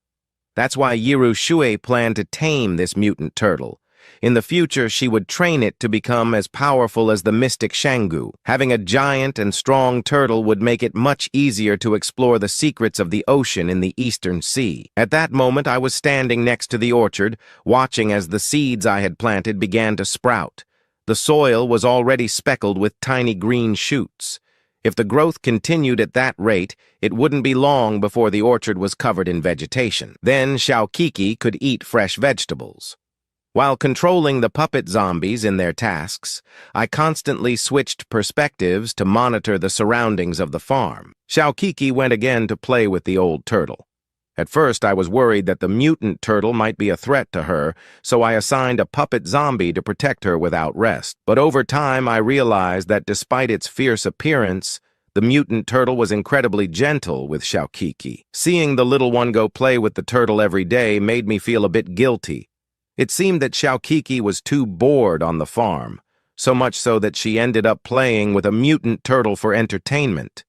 That's why Yiru Shu planned to tame this mutant turtle. In the future, she would train it to become as powerful as the mystic Shangu. Having a giant and strong turtle would make it much easier to explore the secrets of the ocean in the Eastern Sea. At that moment, I was standing next to the orchard, watching as the seeds I had planted began to sprout. The soil was already speckled with tiny green shoots. If the growth continued at that rate, it wouldn't be long before the orchard was covered in vegetation. Then Xiaokiki could eat fresh vegetables. While controlling the puppet zombies in their tasks, I constantly switched perspectives to monitor the surroundings of the farm. Xiaokiki went again to play with the old turtle. At first, I was worried that the mutant turtle might be a threat to her, so I assigned a puppet zombie to protect her without rest. But over time, I realized that despite its fierce appearance, the mutant turtle was incredibly gentle with Xiaokiki. Seeing the little one go play with the turtle every day made me feel a bit guilty. It seemed that Xiaokiki was too bored on the farm, so much so that she ended up playing with a mutant turtle for entertainment.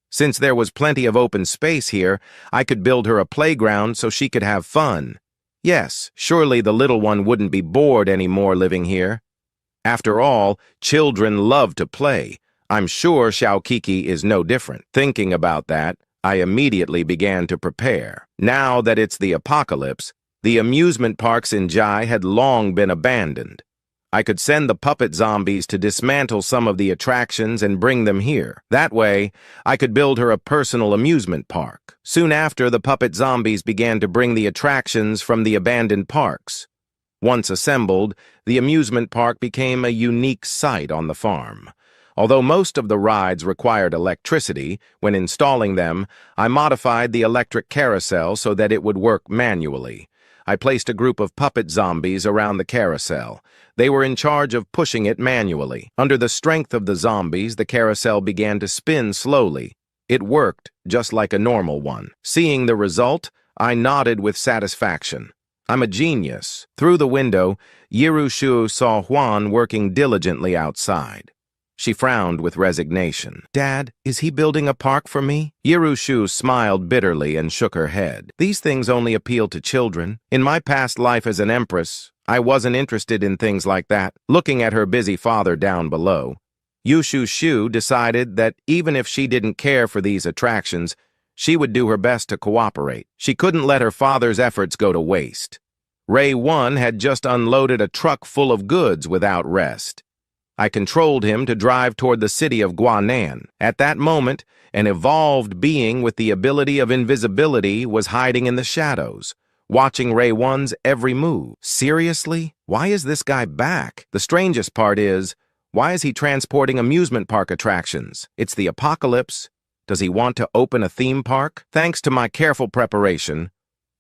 Since there was plenty of open space here, I could build her a playground so she could have fun. Yes, surely the little one wouldn't be bored anymore living here. After all, children love to play. I'm sure Xiaokiki is no different. Thinking about that, I immediately began to prepare. Now that it's the apocalypse, the amusement parks in Jai had long been abandoned. I could send the puppet zombies to dismantle some of the attractions and bring them here. That way, I could build her a personal amusement park. Soon after, the puppet zombies began to bring the attractions from the abandoned parks. Once assembled, the amusement park became a unique sight on the farm. Although most of the rides required electricity, when installing them, I modified the electric carousel so that it would work manually. I placed a group of puppet zombies around the carousel. They were in charge of pushing it manually. Under the strength of the zombies, the carousel began to spin slowly. It worked just like a normal one. Seeing the result, I nodded with satisfaction. I'm a genius. Through the window, Yirushu saw Juan working diligently outside. She frowned with resignation. Dad, is he building a park for me? Yirushu smiled bitterly and shook her head. These things only appeal to children. In my past life as an empress, I wasn't interested in things like that. Looking at her busy father down below, Yushu Shu decided that even if she didn't care for these attractions, she would do her best to cooperate. She couldn't let her father's efforts go to waste. Ray 1 had just unloaded a truck full of goods without rest. I controlled him to drive toward the city of Guanan. At that moment, an evolved being with the ability of invisibility was hiding in the shadows, watching Ray 1's every move. Seriously? Why is this guy back? The strangest part is, why is he transporting amusement park attractions? It's the apocalypse. Does he want to open a theme park? Thanks to my careful preparation,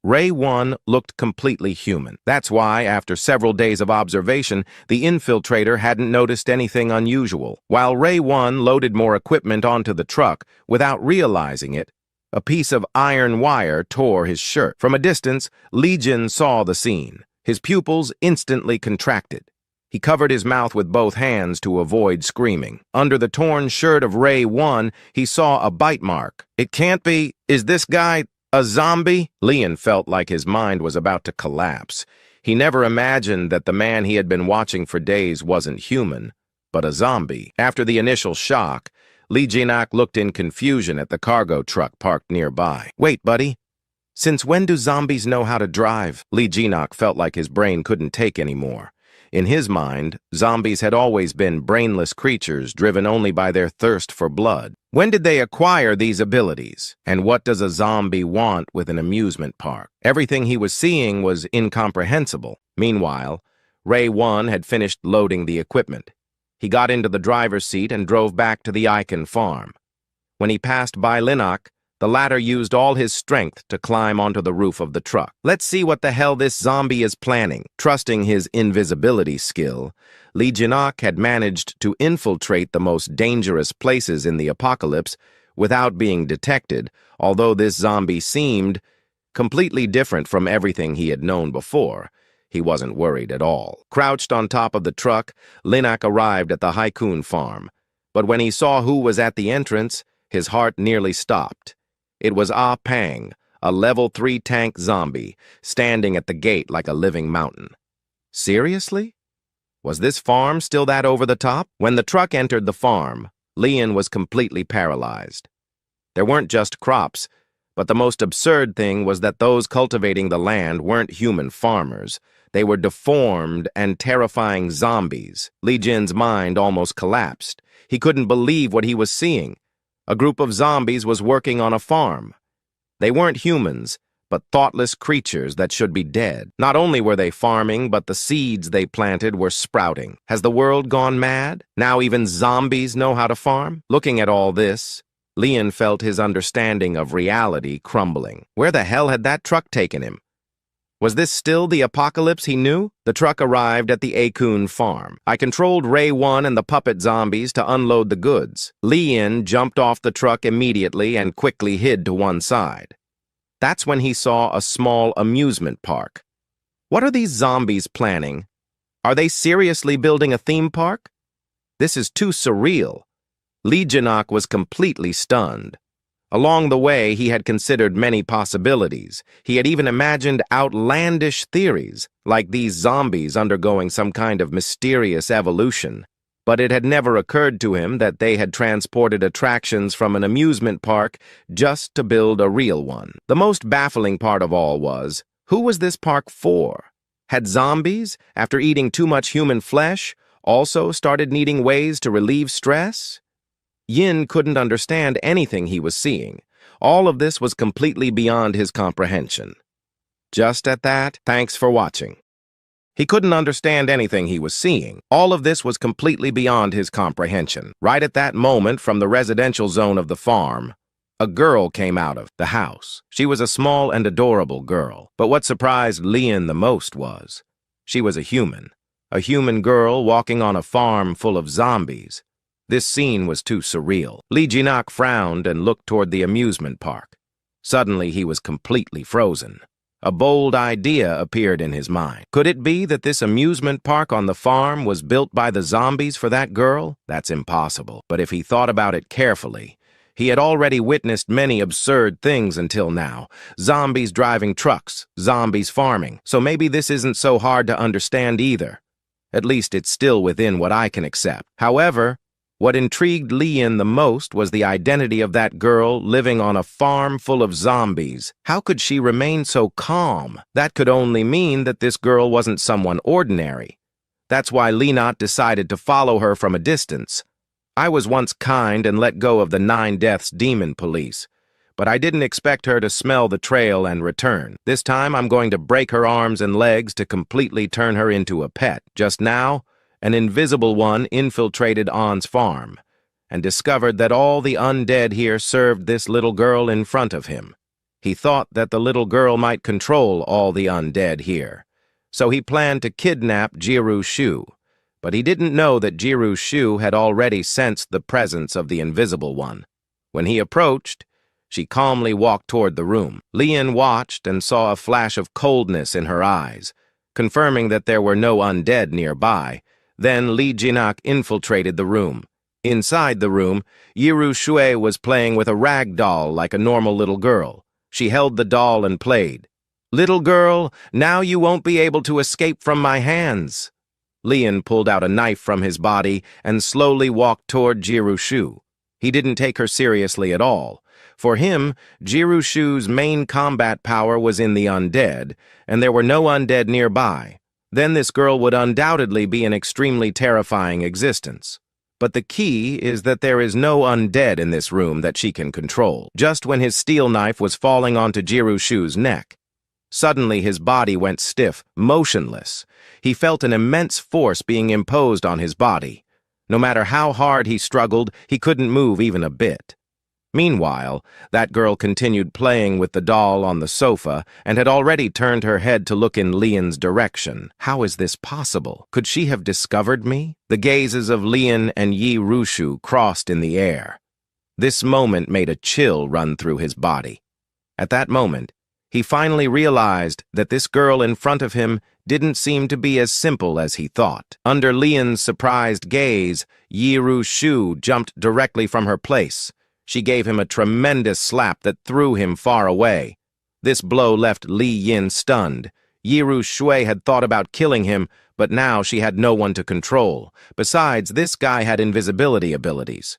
Ray 1 looked completely human. That's why, after several days of observation, the infiltrator hadn't noticed anything unusual. While Ray 1 loaded more equipment onto the truck, without realizing it, a piece of iron wire tore his shirt. From a distance, Legion saw the scene. His pupils instantly contracted. He covered his mouth with both hands to avoid screaming. Under the torn shirt of Ray 1, he saw a bite mark. It can't be. Is this guy a zombie? Leon felt like his mind was about to collapse. He never imagined that the man he had been watching for days wasn't human, but a zombie. After the initial shock, Lee Jinak looked in confusion at the cargo truck parked nearby. Wait, buddy. Since when do zombies know how to drive? Lee Jinak felt like his brain couldn't take anymore. In his mind, zombies had always been brainless creatures driven only by their thirst for blood. When did they acquire these abilities? And what does a zombie want with an amusement park? Everything he was seeing was incomprehensible. Meanwhile, Ray 1 had finished loading the equipment. He got into the driver's seat and drove back to the Icon farm. When he passed by Linak, the latter used all his strength to climb onto the roof of the truck. Let's see what the hell this zombie is planning. Trusting his invisibility skill, Lee Jinak had managed to infiltrate the most dangerous places in the apocalypse without being detected, although this zombie seemed completely different from everything he had known before. He wasn't worried at all. Crouched on top of the truck, Linak arrived at the Haikun farm. But when he saw who was at the entrance, his heart nearly stopped. It was Ah Pang, a level 3 tank zombie, standing at the gate like a living mountain. Seriously? Was this farm still that over the top? When the truck entered the farm, Leon was completely paralyzed. There weren't just crops, but the most absurd thing was that those cultivating the land weren't human farmers. They were deformed and terrifying zombies. Li Jin's mind almost collapsed. He couldn't believe what he was seeing. A group of zombies was working on a farm. They weren't humans, but thoughtless creatures that should be dead. Not only were they farming, but the seeds they planted were sprouting. Has the world gone mad? Now even zombies know how to farm? Looking at all this, Leon felt his understanding of reality crumbling. Where the hell had that truck taken him? Was this still the apocalypse he knew? The truck arrived at the ActionToon farm. I controlled Ray 1 and the puppet zombies to unload the goods. Leon jumped off the truck immediately and quickly hid to one side. That's when he saw a small amusement park. What are these zombies planning? Are they seriously building a theme park? This is too surreal. Lee Janok was completely stunned. Along the way, he had considered many possibilities. He had even imagined outlandish theories, like these zombies undergoing some kind of mysterious evolution. But it had never occurred to him that they had transported attractions from an amusement park just to build a real one. The most baffling part of all was, who was this park for? Had zombies, after eating too much human flesh, also started needing ways to relieve stress? Yin couldn't understand anything he was seeing. All of this was completely beyond his comprehension. Just at that, thanks for watching. He couldn't understand anything he was seeing. All of this was completely beyond his comprehension. Right at that moment, from the residential zone of the farm, a girl came out of the house. She was a small and adorable girl. But what surprised Leon the most was, she was a human girl walking on a farm full of zombies. This scene was too surreal. Lee Janok frowned and looked toward the amusement park. Suddenly, he was completely frozen. A bold idea appeared in his mind. Could it be that this amusement park on the farm was built by the zombies for that girl? That's impossible. But if he thought about it carefully, he had already witnessed many absurd things until now. Zombies driving trucks, zombies farming. So maybe this isn't so hard to understand either. At least it's still within what I can accept. However, what intrigued Leon the most was the identity of that girl living on a farm full of zombies. How could she remain so calm? That could only mean that this girl wasn't someone ordinary. That's why Leonot decided to follow her from a distance. I was once kind and let go of the 9 Deaths demon police, but I didn't expect her to smell the trail and return. This time I'm going to break her arms and legs to completely turn her into a pet. Just now, an invisible one infiltrated On's farm and discovered that all the undead here served this little girl in front of him. He thought that the little girl might control all the undead here, so he planned to kidnap Jiru Shu. But he didn't know that Jiru Shu had already sensed the presence of the invisible one. When he approached, she calmly walked toward the room. Leon watched and saw a flash of coldness in her eyes, confirming that there were no undead nearby. Then Lee Janok infiltrated the room. Inside the room, Yiru Shui was playing with a rag doll like a normal little girl. She held the doll and played. "Little girl, now you won't be able to escape from my hands." Leon pulled out a knife from his body and slowly walked toward Jiru Shu. He didn't take her seriously at all. For him, Jiru Shu's main combat power was in the undead, and there were no undead nearby. Then this girl would undoubtedly be an extremely terrifying existence. But the key is that there is no undead in this room that she can control. Just when his steel knife was falling onto Jiru Shu's neck, suddenly his body went stiff, motionless. He felt an immense force being imposed on his body. No matter how hard he struggled, he couldn't move even a bit. Meanwhile, that girl continued playing with the doll on the sofa and had already turned her head to look in Leon's direction. How is this possible? Could she have discovered me? The gazes of Leon and Yi Rushu crossed in the air. This moment made a chill run through his body. At that moment, he finally realized that this girl in front of him didn't seem to be as simple as he thought. Under Leon's surprised gaze, Yi Rushu jumped directly from her place. She gave him a tremendous slap that threw him far away. This blow left Li Yin stunned. Yiru Shui had thought about killing him, but now she had no one to control. Besides, this guy had invisibility abilities.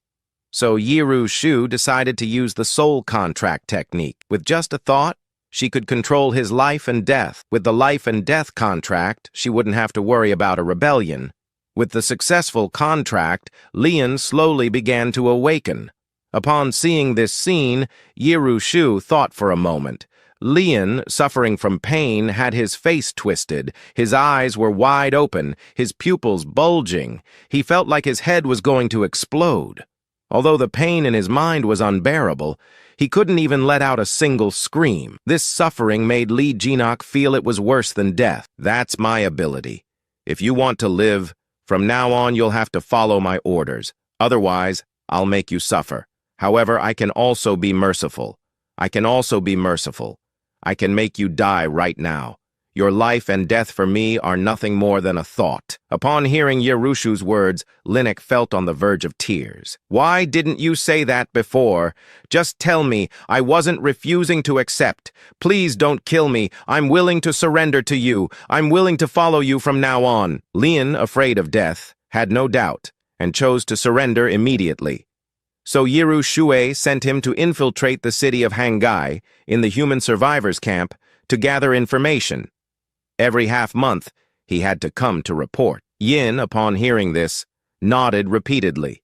So Yiru Shu decided to use the soul contract technique. With just a thought, she could control his life and death. With the life and death contract, she wouldn't have to worry about a rebellion. With the successful contract, Leon slowly began to awaken. Upon seeing this scene, Yiru Shu thought for a moment. Leon, suffering from pain, had his face twisted. His eyes were wide open, his pupils bulging. He felt like his head was going to explode. Although the pain in his mind was unbearable, he couldn't even let out a single scream. This suffering made Lee Jinok feel it was worse than death. That's my ability. If you want to live, from now on you'll have to follow my orders. Otherwise, I'll make you suffer. However, I can also be merciful. I can make you die right now. Your life and death for me are nothing more than a thought. Upon hearing Yerushu's words, Linux felt on the verge of tears. Why didn't you say that before? Just tell me. I wasn't refusing to accept. Please don't kill me. I'm willing to surrender to you. I'm willing to follow you from now on. Leon, afraid of death, had no doubt, and chose to surrender immediately. So Yerushu sent him to infiltrate the city of Hangai in the human survivors camp to gather information. Every half-month, he had to come to report. Yin, upon hearing this, nodded repeatedly.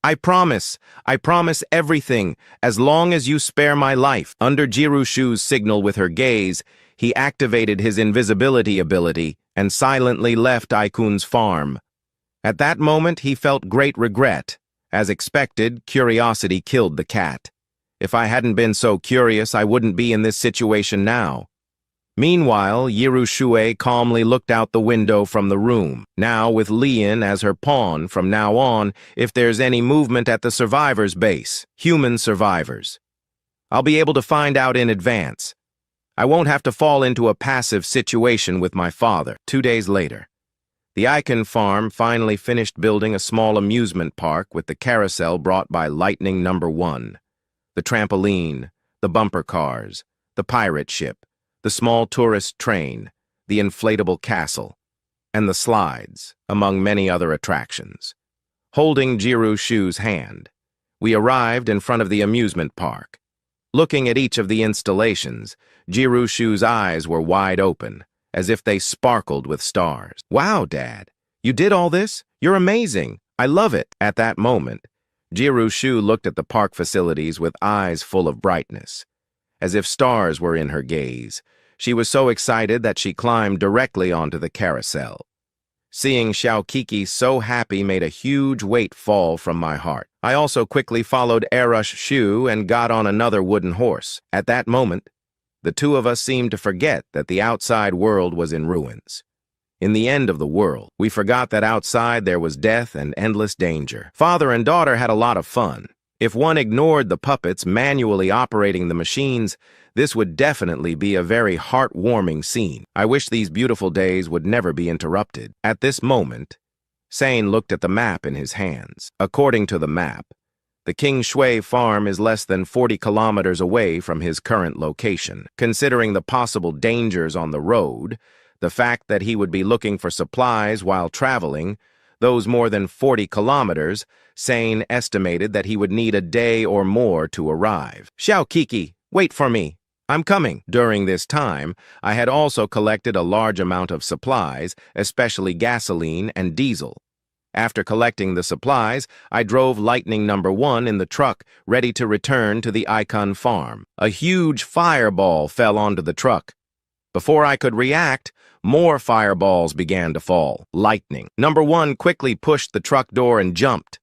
I promise everything, as long as you spare my life. Under Jirushu's signal with her gaze, he activated his invisibility ability and silently left Aikun's farm. At that moment, he felt great regret. As expected, curiosity killed the cat. If I hadn't been so curious, I wouldn't be in this situation now. Meanwhile, Yerushu calmly looked out the window from the room. Now, with Leon as her pawn, from now on, if there's any movement at the survivors' base, human survivors, I'll be able to find out in advance. I won't have to fall into a passive situation with my father. 2 days later, the Icon farm finally finished building a small amusement park with the carousel brought by Lightning No. 1, the trampoline, the bumper cars, the pirate ship, the small tourist train, the inflatable castle, and the slides, among many other attractions. Holding Jirushu's hand, we arrived in front of the amusement park. Looking at each of the installations, Jirushu's eyes were wide open, as if they sparkled with stars. Wow, Dad, you did all this? You're amazing. I love it. At that moment, Jirushu looked at the park facilities with eyes full of brightness, as if stars were in her gaze. She was so excited that she climbed directly onto the carousel. Seeing Xiaokiki so happy made a huge weight fall from my heart. I also quickly followed Arush Shu and got on another wooden horse. At that moment, the two of us seemed to forget that the outside world was in ruins. In the end of the world, we forgot that outside there was death and endless danger. Father and daughter had a lot of fun. If one ignored the puppets manually operating the machines, this would definitely be a very heartwarming scene. I wish these beautiful days would never be interrupted. At this moment, Sane looked at the map in his hands. According to the map, the King Shui farm is less than 40 kilometers away from his current location. Considering the possible dangers on the road, the fact that he would be looking for supplies while traveling, those more than 40 kilometers, Sane estimated that he would need a day or more to arrive. Xiaokiki, wait for me. I'm coming. During this time, I had also collected a large amount of supplies, especially gasoline and diesel. After collecting the supplies, I drove Lightning No. 1 in the truck, ready to return to the Icon farm. A huge fireball fell onto the truck. Before I could react, more fireballs began to fall. Lightning No. 1 quickly pushed the truck door and jumped.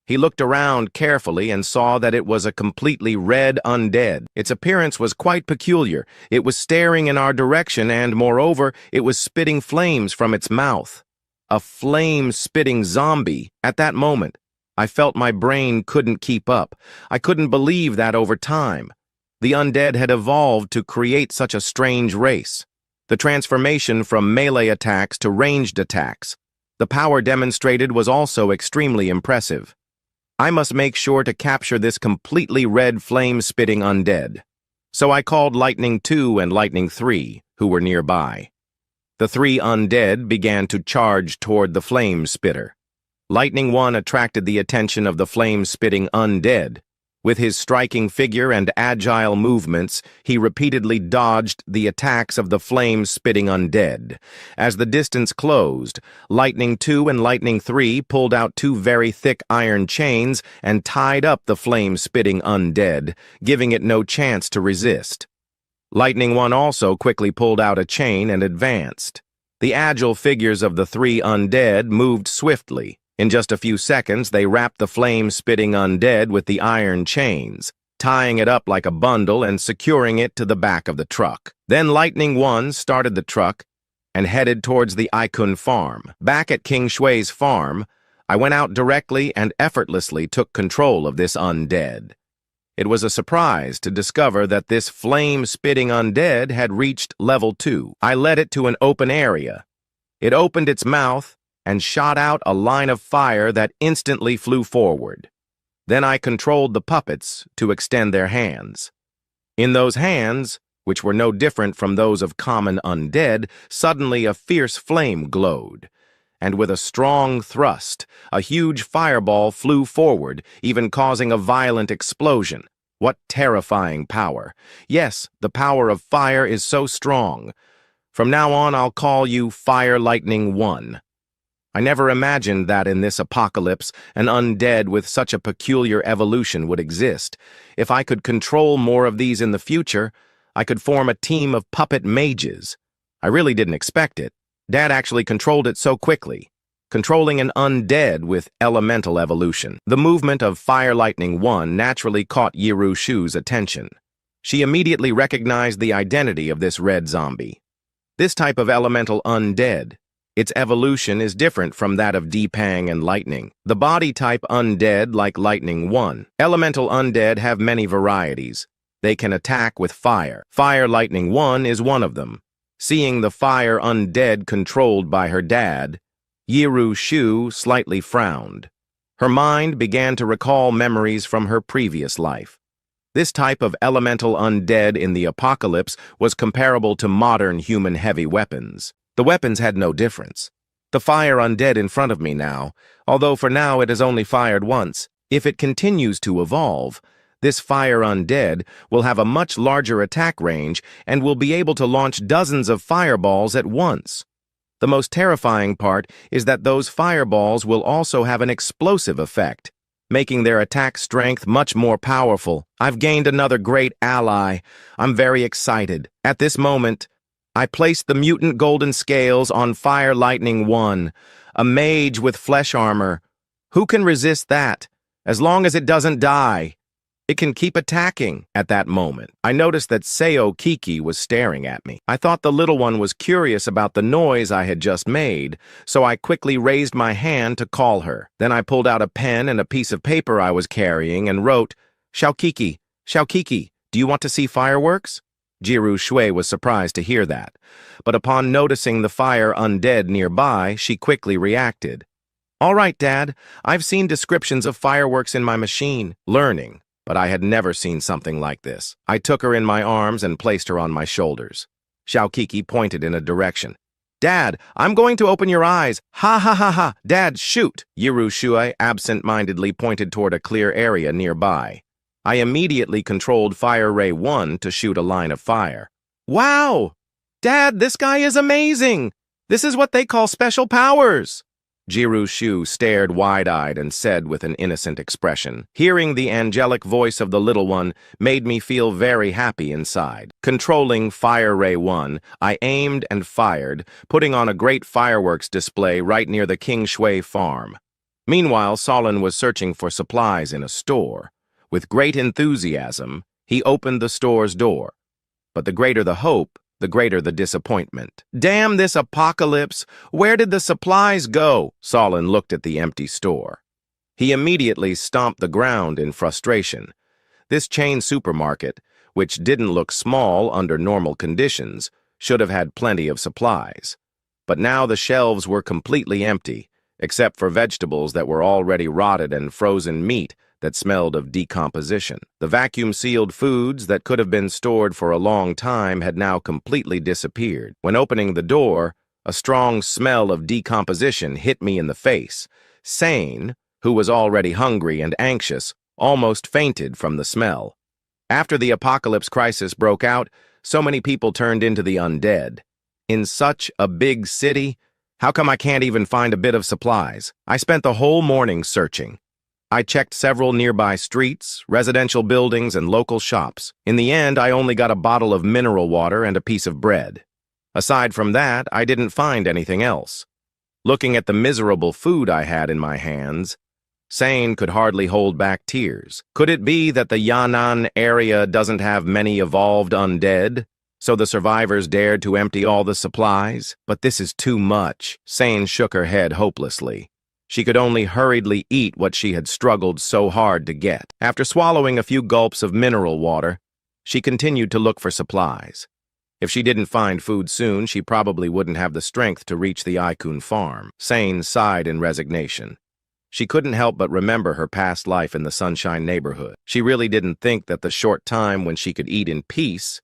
He looked around carefully and saw that it was a completely red undead. Its appearance was quite peculiar. It was staring in our direction and, moreover, it was spitting flames from its mouth. A flame-spitting zombie. At that moment, I felt my brain couldn't keep up. I couldn't believe that over time, the undead had evolved to create such a strange race. The transformation from melee attacks to ranged attacks. The power demonstrated was also extremely impressive. I must make sure to capture this completely red flame-spitting undead. So I called Lightning 2 and Lightning 3, who were nearby. The three undead began to charge toward the flame spitter. Lightning 1 attracted the attention of the flame-spitting undead. With his striking figure and agile movements, he repeatedly dodged the attacks of the flame-spitting undead. As the distance closed, Lightning 2 and Lightning 3 pulled out two very thick iron chains and tied up the flame-spitting undead, giving it no chance to resist. Lightning One also quickly pulled out a chain and advanced. The agile figures of the three undead moved swiftly. In just a few seconds, they wrapped the flame-spitting undead with the iron chains, tying it up like a bundle and securing it to the back of the truck. Then Lightning One started the truck and headed towards the Ikun farm. Back at King Shui's farm, I went out directly and effortlessly took control of this undead. It was a surprise to discover that this flame-spitting undead had reached level 2. I led it to an open area. It opened its mouth and shot out a line of fire that instantly flew forward. Then I controlled the puppets to extend their hands. In those hands, which were no different from those of common undead, suddenly a fierce flame glowed. And with a strong thrust, a huge fireball flew forward, even causing a violent explosion. What terrifying power! Yes, the power of fire is so strong. From now on, I'll call you Fire Lightning One. I never imagined that in this apocalypse, an undead with such a peculiar evolution would exist. If I could control more of these in the future, I could form a team of puppet mages. I really didn't expect it. Dad actually controlled it so quickly, controlling an undead with elemental evolution. The movement of Fire Lightning One naturally caught Yiru Shu's attention. She immediately recognized the identity of this red zombie. This type of elemental undead, its evolution is different from that of Deepang and Lightning. The body type undead like Lightning One. Elemental undead have many varieties. They can attack with fire. Fire Lightning One is one of them. Seeing the fire undead controlled by her dad, Yiru Shu slightly frowned. Her mind began to recall memories from her previous life. This type of elemental undead in the apocalypse was comparable to modern human heavy weapons. The weapons had no difference. The fire undead in front of me now, although for now it has only fired once, if it continues to evolve, this fire undead will have a much larger attack range and will be able to launch dozens of fireballs at once. The most terrifying part is that those fireballs will also have an explosive effect, making their attack strength much more powerful. I've gained another great ally. I'm very excited. At this moment, I placed the mutant golden scales on Fire Lightning One, a mage with flesh armor. Who can resist that? As long as it doesn't die. It can keep attacking. At that moment, I noticed that Seo Kiki was staring at me. I thought the little one was curious about the noise I had just made, so I quickly raised my hand to call her. Then I pulled out a pen and a piece of paper I was carrying and wrote, Xiaokiki, Xiaokiki, do you want to see fireworks? Yiru Shui was surprised to hear that, but upon noticing the fire undead nearby, she quickly reacted. All right, Dad, I've seen descriptions of fireworks in my machine, learning. But I had never seen something like this. I took her in my arms and placed her on my shoulders. Xiaokiki pointed in a direction. Dad, I'm going to open your eyes. Ha ha ha ha. Dad, shoot. Yiru Shui absent-mindedly pointed toward a clear area nearby. I immediately controlled Fire Ray 1 to shoot a line of fire. Wow! Dad, this guy is amazing! This is what they call special powers! Yiru Shu stared wide-eyed and said with an innocent expression. Hearing the angelic voice of the little one made me feel very happy inside. Controlling Fire Ray 1, I aimed and fired, putting on a great fireworks display right near the King Shui farm. Meanwhile, Solon was searching for supplies in a store. With great enthusiasm, he opened the store's door. But the greater the hope, the greater the disappointment. Damn this apocalypse! Where did the supplies go? Solon looked at the empty store. He immediately stomped the ground in frustration. This chain supermarket, which didn't look small under normal conditions, should have had plenty of supplies. But now the shelves were completely empty, except for vegetables that were already rotted and frozen meat that smelled of decomposition. The vacuum-sealed foods that could have been stored for a long time had now completely disappeared. When opening the door, a strong smell of decomposition hit me in the face. Sane, who was already hungry and anxious, almost fainted from the smell. After the apocalypse crisis broke out, so many people turned into the undead. In such a big city, how come I can't even find a bit of supplies? I spent the whole morning searching. I checked several nearby streets, residential buildings, and local shops. In the end, I only got a bottle of mineral water and a piece of bread. Aside from that, I didn't find anything else. Looking at the miserable food I had in my hands, Sane could hardly hold back tears. Could it be that the Yan'an area doesn't have many evolved undead, so the survivors dared to empty all the supplies? But this is too much. Sane shook her head hopelessly. She could only hurriedly eat what she had struggled so hard to get. After swallowing a few gulps of mineral water, she continued to look for supplies. If she didn't find food soon, she probably wouldn't have the strength to reach the Aikun farm. Sane sighed in resignation. She couldn't help but remember her past life in the Sunshine neighborhood. She really didn't think that the short time when she could eat in peace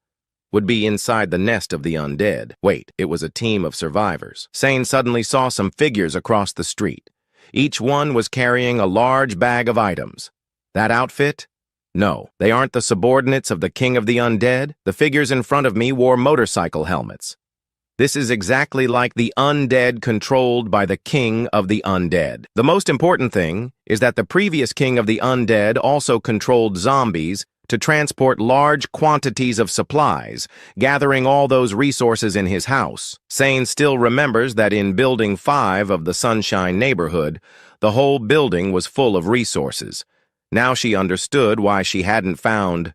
would be inside the nest of the undead. Wait, it was a team of survivors. Sane suddenly saw some figures across the street. Each one was carrying a large bag of items. That outfit? No, they aren't the subordinates of the King of the Undead. The figures in front of me wore motorcycle helmets. This is exactly like the undead controlled by the King of the Undead. The most important thing is that the previous King of the Undead also controlled zombies to transport large quantities of supplies, gathering all those resources in his house. Sane still remembers that in Building 5 of the Sunshine neighborhood, the whole building was full of resources. Now she understood why she hadn't found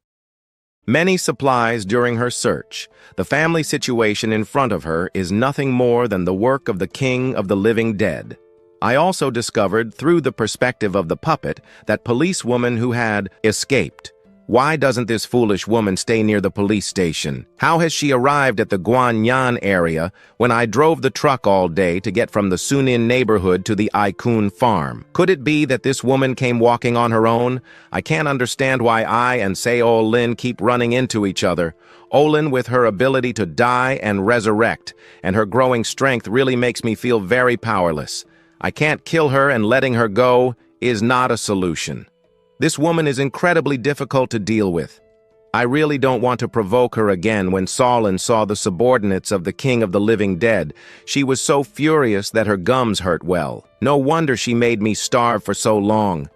many supplies during her search. The family situation in front of her is nothing more than the work of the King of the Living Dead. I also discovered, through the perspective of the puppet, that policewoman who had escaped. Why doesn't this foolish woman stay near the police station? How has she arrived at the Guanyan area when I drove the truck all day to get from the Sunin neighborhood to the Aikun farm? Could it be that this woman came walking on her own? I can't understand why I and Seo Lin keep running into each other. Olin, with her ability to die and resurrect, and her growing strength, really makes me feel very powerless. I can't kill her, and letting her go is not a solution. This woman is incredibly difficult to deal with. I really don't want to provoke her again. When Solin saw the subordinates of the King of the Living Dead, she was so furious that her gums hurt well. No wonder she made me starve for so long.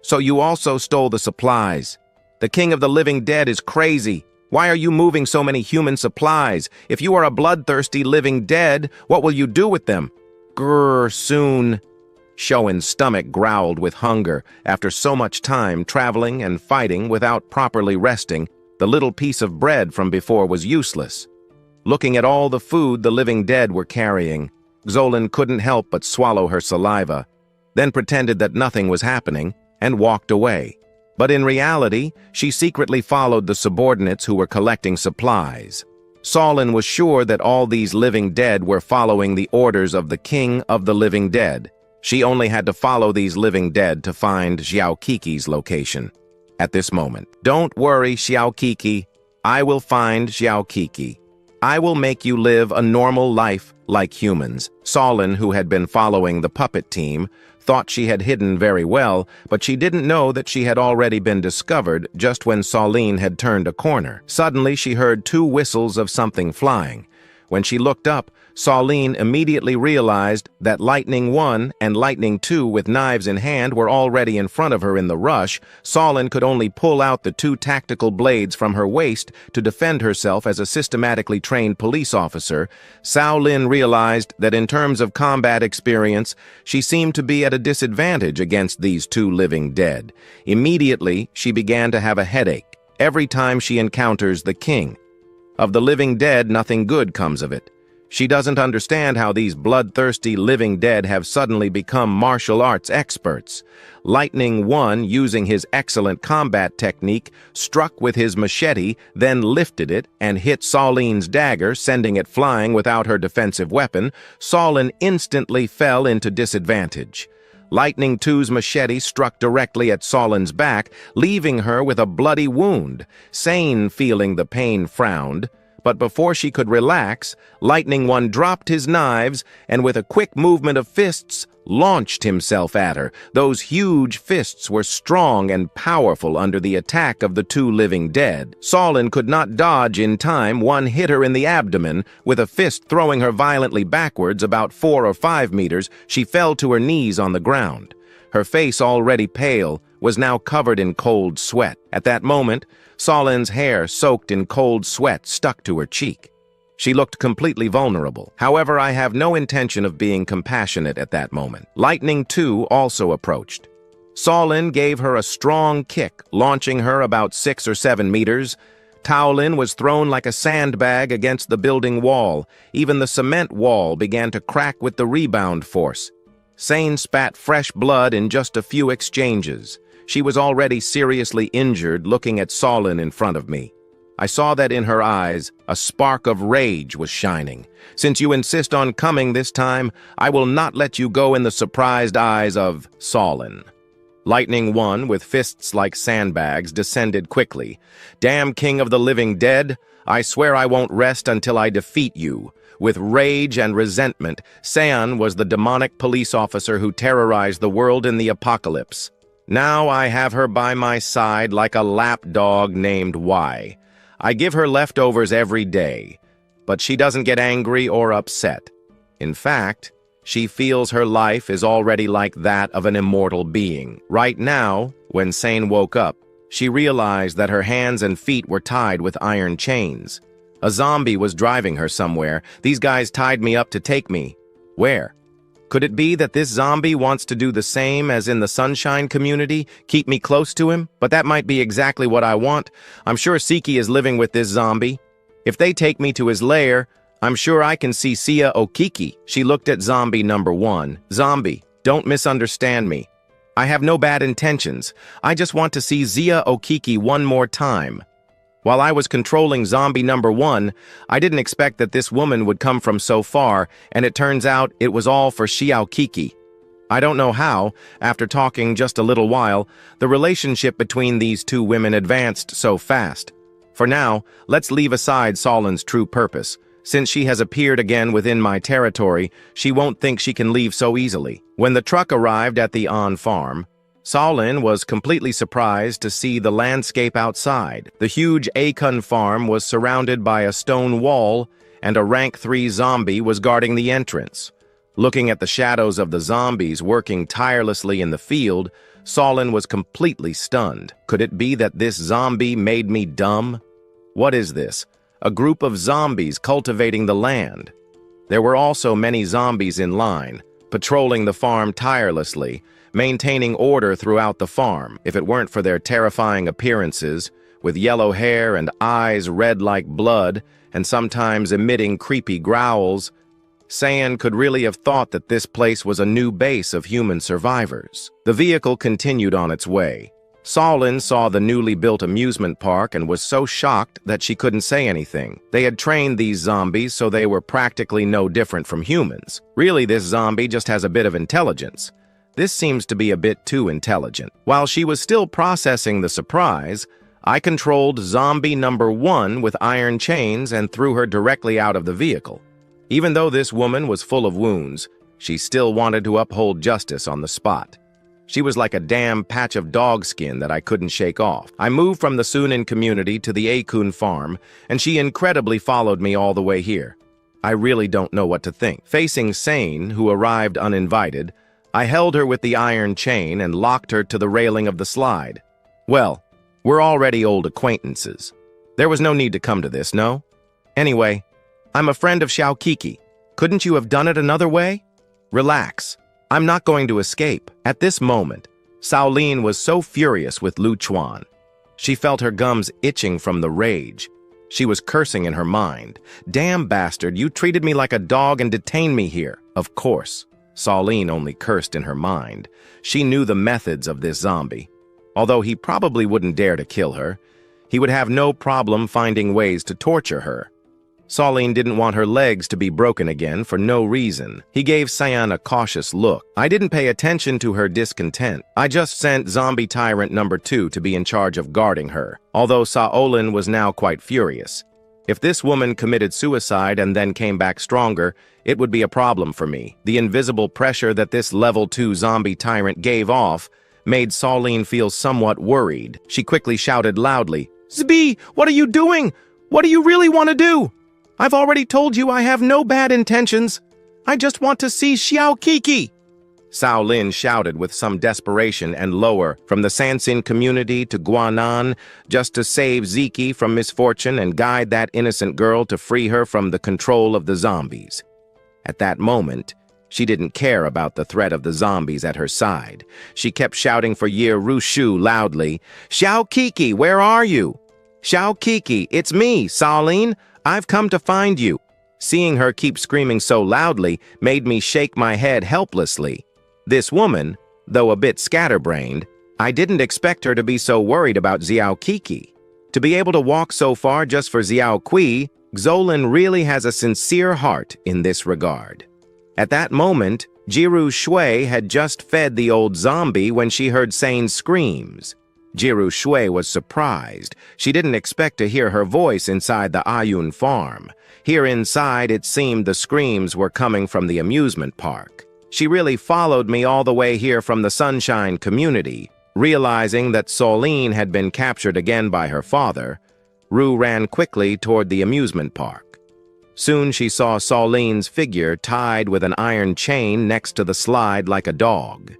So you also stole the supplies. The King of the Living Dead is crazy. Why are you moving so many human supplies? If you are a bloodthirsty living dead, what will you do with them? Grrr, soon. Shouen's stomach growled with hunger. After so much time traveling and fighting without properly resting, the little piece of bread from before was useless. Looking at all the food the living dead were carrying, Xolin couldn't help but swallow her saliva, then pretended that nothing was happening and walked away. But in reality, she secretly followed the subordinates who were collecting supplies. Solin was sure that all these living dead were following the orders of the King of the Living Dead. She only had to follow these living dead to find Xiao Kiki's location. At this moment, don't worry, Xiao Kiki. I will find Xiao Kiki. I will make you live a normal life like humans. Solin, who had been following the puppet team, thought she had hidden very well, but she didn't know that she had already been discovered just when Solin had turned a corner. Suddenly, she heard two whistles of something flying. When she looked up, Solin immediately realized that Lightning 1 and Lightning 2 with knives in hand were already in front of her in the rush. Solin could only pull out the two tactical blades from her waist to defend herself as a systematically trained police officer. Cao Lin realized that in terms of combat experience, she seemed to be at a disadvantage against these two living dead. Immediately, she began to have a headache every time she encounters the King of the Living Dead. Nothing good comes of it. She doesn't understand how these bloodthirsty living dead have suddenly become martial arts experts. Lightning 1, using his excellent combat technique, struck with his machete, then lifted it and hit Solin's dagger, sending it flying without her defensive weapon. Solin instantly fell into disadvantage. Lightning 2's machete struck directly at Solin's back, leaving her with a bloody wound. Sane, feeling the pain, frowned. But before she could relax, Lightning 1 dropped his knives and with a quick movement of fists, launched himself at her. Those huge fists were strong and powerful under the attack of the two living dead. Solin could not dodge in time. One hit her in the abdomen, with a fist throwing her violently backwards about 4 or 5 meters. She fell to her knees on the ground. Her face, already pale, was now covered in cold sweat. At that moment, Solin's hair, soaked in cold sweat, stuck to her cheek. She looked completely vulnerable. However, I have no intention of being compassionate at that moment. Lightning, too, also approached. Solin gave her a strong kick, launching her about 6 or 7 meters. Taolin was thrown like a sandbag against the building wall. Even the cement wall began to crack with the rebound force. Sane spat fresh blood in just a few exchanges. She was already seriously injured, looking at Solin in front of me. I saw that in her eyes, a spark of rage was shining. Since you insist on coming this time, I will not let you go in the surprised eyes of Solin. Lightning One, with fists like sandbags, descended quickly. Damn king of the living dead, I swear I won't rest until I defeat you. With rage and resentment, Seon was the demonic police officer who terrorized the world in the apocalypse. Now I have her by my side like a lapdog named Y. I give her leftovers every day, but she doesn't get angry or upset. In fact, she feels her life is already like that of an immortal being. Right now, when Sane woke up, she realized that her hands and feet were tied with iron chains. A zombie was driving her somewhere. These guys tied me up to take me. Where? Could it be that this zombie wants to do the same as in the Sunshine community, keep me close to him? But that might be exactly what I want. I'm sure Siki is living with this zombie. If they take me to his lair, I'm sure I can see Sia Okiki. She looked at zombie number 1. Zombie, don't misunderstand me. I have no bad intentions. I just want to see Zia Okiki one more time. While I was controlling zombie number 1, I didn't expect that this woman would come from so far, and it turns out it was all for Xiao Kiki. I don't know how, after talking just a little while, the relationship between these two women advanced so fast. For now, let's leave aside Solin's true purpose. Since she has appeared again within my territory, she won't think she can leave so easily. When the truck arrived at the On farm, Solin was completely surprised to see the landscape outside. The huge Akon farm was surrounded by a stone wall, and a rank 3 zombie was guarding the entrance. Looking at the shadows of the zombies working tirelessly in the field, Solin was completely stunned. Could it be that this zombie made me dumb? What is this? A group of zombies cultivating the land. There were also many zombies in line, patrolling the farm tirelessly, maintaining order throughout the farm. If it weren't for their terrifying appearances, with yellow hair and eyes red like blood, and sometimes emitting creepy growls, Saiyan could really have thought that this place was a new base of human survivors. The vehicle continued on its way. Solin saw the newly built amusement park and was so shocked that she couldn't say anything. They had trained these zombies so they were practically no different from humans. Really, this zombie just has a bit of intelligence. This seems to be a bit too intelligent. While she was still processing the surprise, I controlled zombie number 1 with iron chains and threw her directly out of the vehicle. Even though this woman was full of wounds, she still wanted to uphold justice on the spot. She was like a damn patch of dog skin that I couldn't shake off. I moved from the Shounen community to the Akon farm, and she incredibly followed me all the way here. I really don't know what to think. Facing Sane, who arrived uninvited, I held her with the iron chain and locked her to the railing of the slide. Well, we're already old acquaintances. There was no need to come to this, no? Anyway, I'm a friend of Xiao Kiki. Couldn't you have done it another way? Relax. I'm not going to escape. At this moment, Shaolin was so furious with Lu Chuan. She felt her gums itching from the rage. She was cursing in her mind. Damn bastard, you treated me like a dog and detained me here. Of course. Shaolin only cursed in her mind. She knew the methods of this zombie. Although he probably wouldn't dare to kill her, he would have no problem finding ways to torture her. Shaolin didn't want her legs to be broken again for no reason. He gave Saiyan a cautious look. I didn't pay attention to her discontent. I just sent zombie tyrant number 2 to be in charge of guarding her, although Shaolin was now quite furious. If this woman committed suicide and then came back stronger, it would be a problem for me. The invisible pressure that this level 2 zombie tyrant gave off made Shaolin feel somewhat worried. She quickly shouted loudly, "Zbi, what are you doing? What do you really want to do? I've already told you I have no bad intentions. I just want to see Xiao Kiki." Cao Lin shouted with some desperation, and lower, from the Sansin community to Guanan, just to save Ziki from misfortune and guide that innocent girl to free her from the control of the zombies. At that moment, she didn't care about the threat of the zombies at her side. She kept shouting for Ye Rushu loudly, "Xiao Kiki, where are you? Xiao Kiki, it's me, Cao Lin. I've come to find you." Seeing her keep screaming so loudly made me shake my head helplessly. This woman, though a bit scatterbrained, I didn't expect her to be so worried about Xiao Kiki. To be able to walk so far just for Xiao Kui, Xolin really has a sincere heart in this regard. At that moment, Jiru Shui had just fed the old zombie when she heard Sane's screams. Jiru Shui was surprised. She didn't expect to hear her voice inside the Ayun farm. Here inside, it seemed the screams were coming from the amusement park. She really followed me all the way here from the Sunshine community. Realizing that Solene had been captured again by her father, Rue ran quickly toward the amusement park. Soon she saw Solene's figure tied with an iron chain next to the slide like a dog.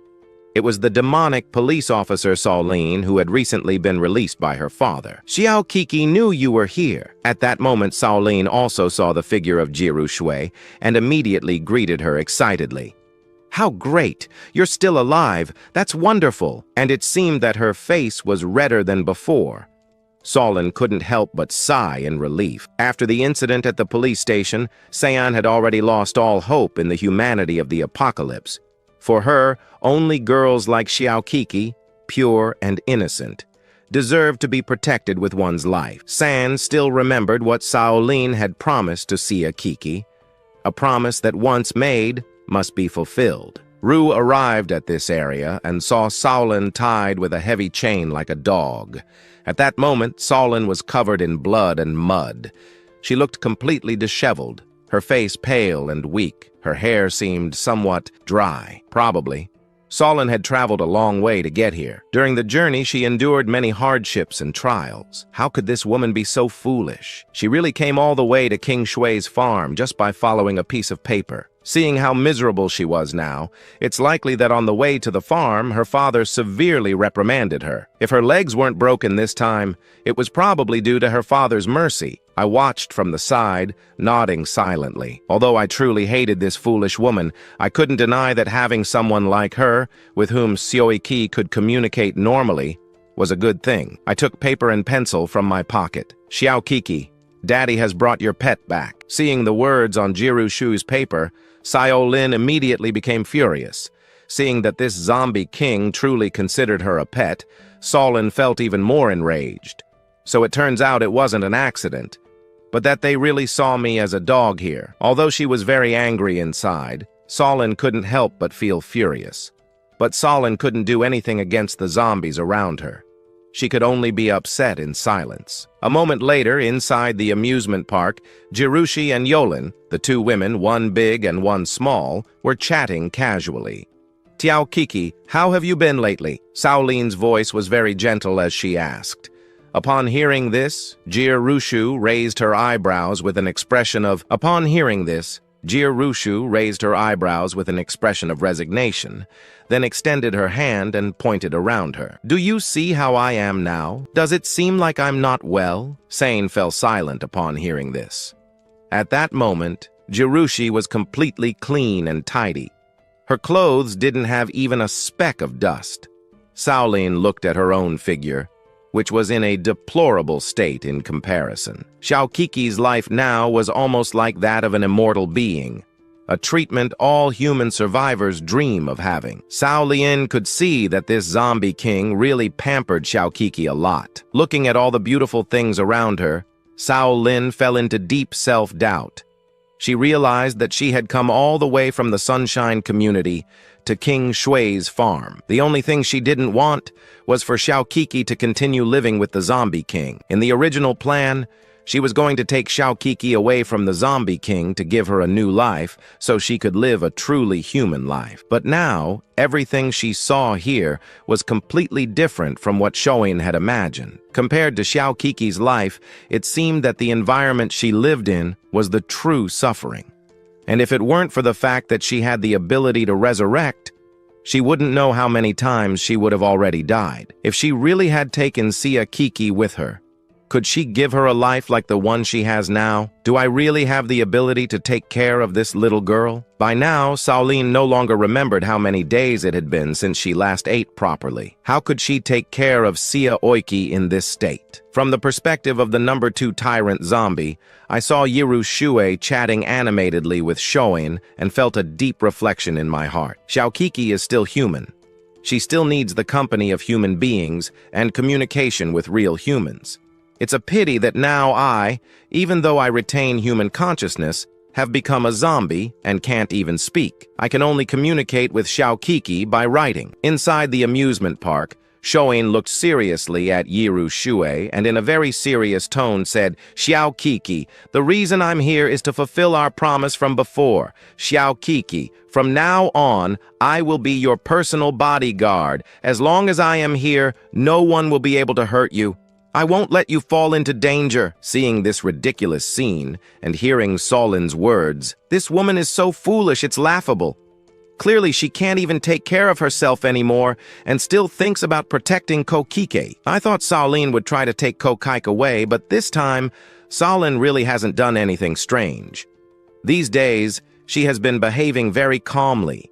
It was the demonic police officer Solene who had recently been released by her father. "Xiao Kiki knew you were here." At that moment, Solene also saw the figure of Jiru Shui and immediately greeted her excitedly. "How great! You're still alive! That's wonderful!" And it seemed that her face was redder than before. Solon couldn't help but sigh in relief. After the incident at the police station, Sean had already lost all hope in the humanity of the apocalypse. For her, only girls like Xiao Kiki, pure and innocent, deserved to be protected with one's life. San still remembered what Cao Lin had promised to Xiao Kiki, a promise that once made must be fulfilled. Rue arrived at this area and saw Solon tied with a heavy chain like a dog. At that moment, Solon was covered in blood and mud. She looked completely disheveled, her face pale and weak. Her hair seemed somewhat dry. Probably Solon had traveled a long way to get here. During the journey, she endured many hardships and trials. How could this woman be so foolish? She really came all the way to King Shui's farm just by following a piece of paper. Seeing how miserable she was now, it's likely that on the way to the farm, her father severely reprimanded her. If her legs weren't broken this time, it was probably due to her father's mercy. I watched from the side, nodding silently. Although I truly hated this foolish woman, I couldn't deny that having someone like her, with whom Sioiki could communicate normally, was a good thing. I took paper and pencil from my pocket. "Xiao Kiki, Daddy has brought your pet back." Seeing the words on Jiru Shu's paper, Cao Lin immediately became furious. Seeing that this zombie king truly considered her a pet, Solon felt even more enraged. So it turns out it wasn't an accident, but that they really saw me as a dog here. Although she was very angry inside, Solon couldn't help but feel furious. But Solon couldn't do anything against the zombies around her. She could only be upset in silence. A moment later, inside the amusement park, Jirushi and Yolin, the two women, one big and one small, were chatting casually. "Tiao Kiki, how have you been lately?" Saolin's voice was very gentle as she asked. Upon hearing this, Jirushu raised her eyebrows with an expression of resignation, then extended her hand and pointed around her. "Do you see how I am now? Does it seem like I'm not well?" Sane fell silent upon hearing this. At that moment, Jirushi was completely clean and tidy. Her clothes didn't have even a speck of dust. Saolin looked at her own figure, which was in a deplorable state in comparison. Xiao Kiki's life now was almost like that of an immortal being, a treatment all human survivors dream of having. Cao Lian could see that this zombie king really pampered Xiao Kiki a lot. Looking at all the beautiful things around her, Cao Lin fell into deep self-doubt. She realized that she had come all the way from the Sunshine community to King Shui's farm. The only thing she didn't want was for Xiao Kiki to continue living with the zombie king. In the original plan, she was going to take Xiao Kiki away from the zombie king to give her a new life so she could live a truly human life. But now, everything she saw here was completely different from what Shoin had imagined. Compared to Xiao Kiki's life, it seemed that the environment she lived in was the true suffering. And if it weren't for the fact that she had the ability to resurrect, she wouldn't know how many times she would have already died. If she really had taken Sia Kiki with her, could she give her a life like the one she has now? Do I really have the ability to take care of this little girl? By now, Shaolin no longer remembered how many days it had been since she last ate properly. How could she take care of Sia Oiki in this state? From the perspective of the number 2 tyrant zombie, I saw Yiru Shue chatting animatedly with Shoin and felt a deep reflection in my heart. Xiaokiki is still human. She still needs the company of human beings and communication with real humans. It's a pity that now I, even though I retain human consciousness, have become a zombie and can't even speak. I can only communicate with Xiaokiki by writing. Inside the amusement park, Shoin looked seriously at Yiru Shue and in a very serious tone said, "Xiaokiki, the reason I'm here is to fulfill our promise from before. Xiaokiki, from now on, I will be your personal bodyguard. As long as I am here, no one will be able to hurt you. I won't let you fall into danger." Seeing this ridiculous scene and hearing Solin's words, "This woman is so foolish, it's laughable. Clearly, she can't even take care of herself anymore and still thinks about protecting Kokike." I thought Shaolin would try to take Kokike away, but this time, Shaolin really hasn't done anything strange. These days, she has been behaving very calmly.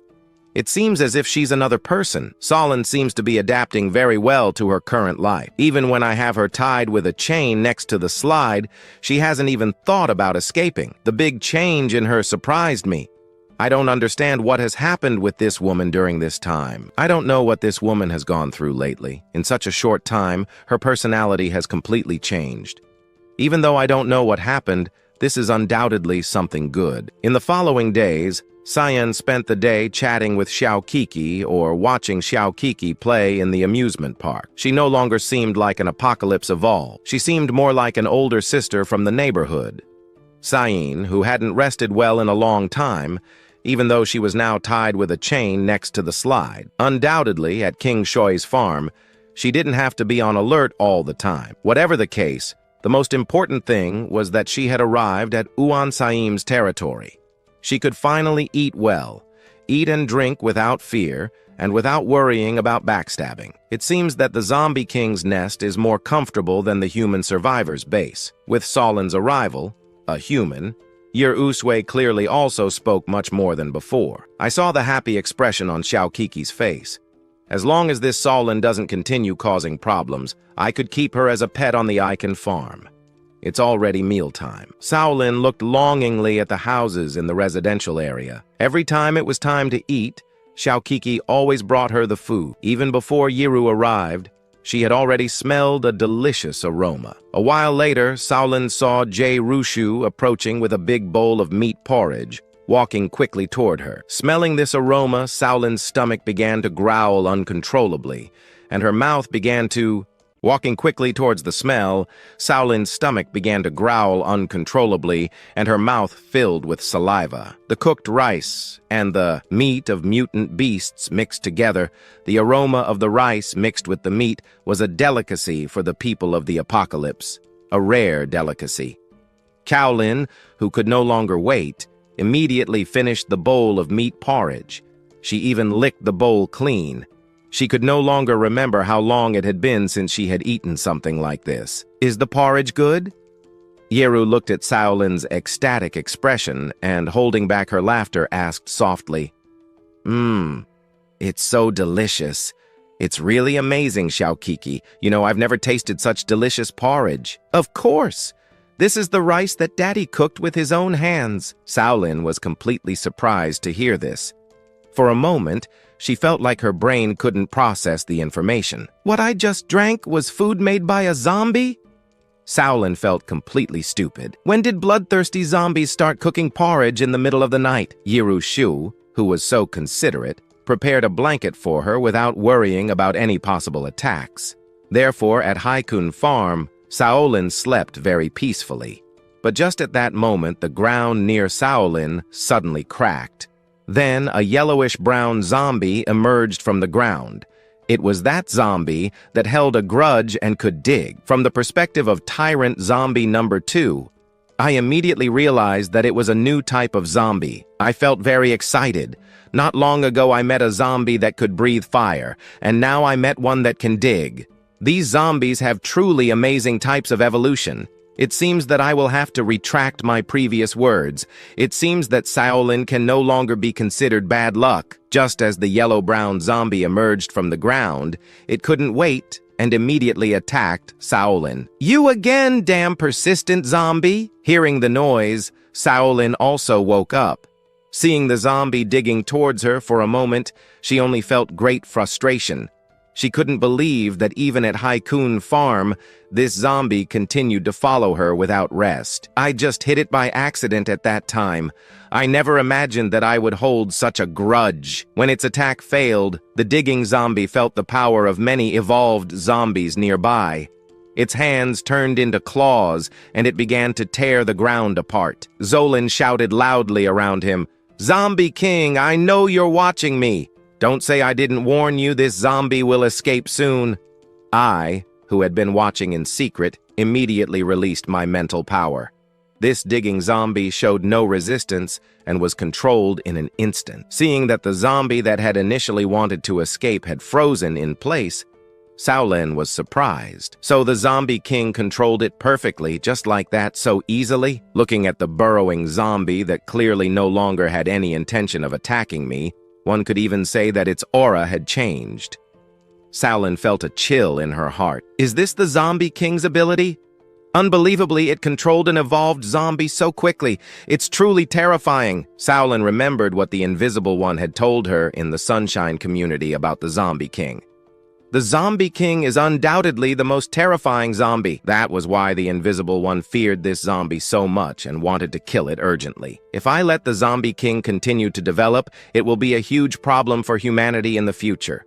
It seems as if she's another person. Shaolin seems to be adapting very well to her current life. Even when I have her tied with a chain next to the slide, she hasn't even thought about escaping. The big change in her surprised me. I don't understand what has happened with this woman during this time. I don't know what this woman has gone through lately. In such a short time, her personality has completely changed. Even though I don't know what happened, this is undoubtedly something good. In the following days, Cyan spent the day chatting with Xiaokiki or watching Xiaokiki play in the amusement park. She no longer seemed like an apocalypse evolved. She seemed more like an older sister from the neighborhood. Cyan, who hadn't rested well in a long time, even though she was now tied with a chain next to the slide. Undoubtedly, at King Shoi's farm, she didn't have to be on alert all the time. Whatever the case, the most important thing was that she had arrived at Uan Saim's territory. She could finally eat well, eat and drink without fear, and without worrying about backstabbing. It seems that the Zombie King's nest is more comfortable than the human survivor's base. With Solin's arrival, a human, Yer Usui clearly also spoke much more than before. I saw the happy expression on Xiaokiki's face. As long as this Solin doesn't continue causing problems, I could keep her as a pet on the Icon farm. It's already mealtime. Shaolin looked longingly at the houses in the residential area. Every time it was time to eat, Xiaokiki always brought her the food. Even before Yiru arrived, she had already smelled a delicious aroma. A while later, Shaolin saw Jay Rushu approaching with a big bowl of meat porridge, walking quickly toward her. Smelling this aroma, Shaolin's stomach began to growl uncontrollably, and her mouth began to... Walking quickly towards the smell, Shaolin's stomach began to growl uncontrollably, and her mouth filled with saliva. The cooked rice and the meat of mutant beasts mixed together, the aroma of the rice mixed with the meat, was a delicacy for the people of the apocalypse, a rare delicacy. Shaolin, who could no longer wait, immediately finished the bowl of meat porridge. She even licked the bowl clean. She could no longer remember how long it had been since she had eaten something like this. "Is the porridge good?" Yeru looked at Shaolin's ecstatic expression and, holding back her laughter, asked softly, It's so delicious. It's really amazing, Xiaokiki. You know, I've never tasted such delicious porridge." "Of course. This is the rice that Daddy cooked with his own hands." Shaolin was completely surprised to hear this. For a moment, she felt like her brain couldn't process the information. "What I just drank was food made by a zombie?" Shaolin felt completely stupid. When did bloodthirsty zombies start cooking porridge in the middle of the night? Yiru Shu, who was so considerate, prepared a blanket for her without worrying about any possible attacks. Therefore, at Haikun Farm, Shaolin slept very peacefully. But just at that moment, the ground near Shaolin suddenly cracked. Then a yellowish-brown zombie emerged from the ground. It was that zombie that held a grudge and could dig. From the perspective of Tyrant Zombie number 2, I immediately realized that it was a new type of zombie. I felt very excited. Not long ago I met a zombie that could breathe fire, and now I met one that can dig. These zombies have truly amazing types of evolution. It seems that I will have to retract my previous words. It seems that Shaolin can no longer be considered bad luck. Just as the yellow-brown zombie emerged from the ground, it couldn't wait and immediately attacked Shaolin. "You again, damn persistent zombie!" Hearing the noise, Shaolin also woke up. Seeing the zombie digging towards her for a moment, she only felt great frustration. She couldn't believe that even at Haikun Farm, this zombie continued to follow her without rest. "I just hit it by accident at that time. I never imagined that I would hold such a grudge." When its attack failed, the digging zombie felt the power of many evolved zombies nearby. Its hands turned into claws, and it began to tear the ground apart. Zolan shouted loudly around him, "Zombie King, I know you're watching me. Don't say I didn't warn you this zombie will escape soon." I, who had been watching in secret, immediately released my mental power. This digging zombie showed no resistance and was controlled in an instant. Seeing that the zombie that had initially wanted to escape had frozen in place, Shaolin was surprised. So the Zombie King controlled it perfectly, just like that, so easily? Looking at the burrowing zombie that clearly no longer had any intention of attacking me, one could even say that its aura had changed. Shaolin felt a chill in her heart. Is this the Zombie King's ability? Unbelievably, it controlled an evolved zombie so quickly. It's truly terrifying. Shaolin remembered what the Invisible One had told her in the Sunshine community about the Zombie King. The Zombie King is undoubtedly the most terrifying zombie. That was why the Invisible One feared this zombie so much and wanted to kill it urgently. If I let the Zombie King continue to develop, it will be a huge problem for humanity in the future.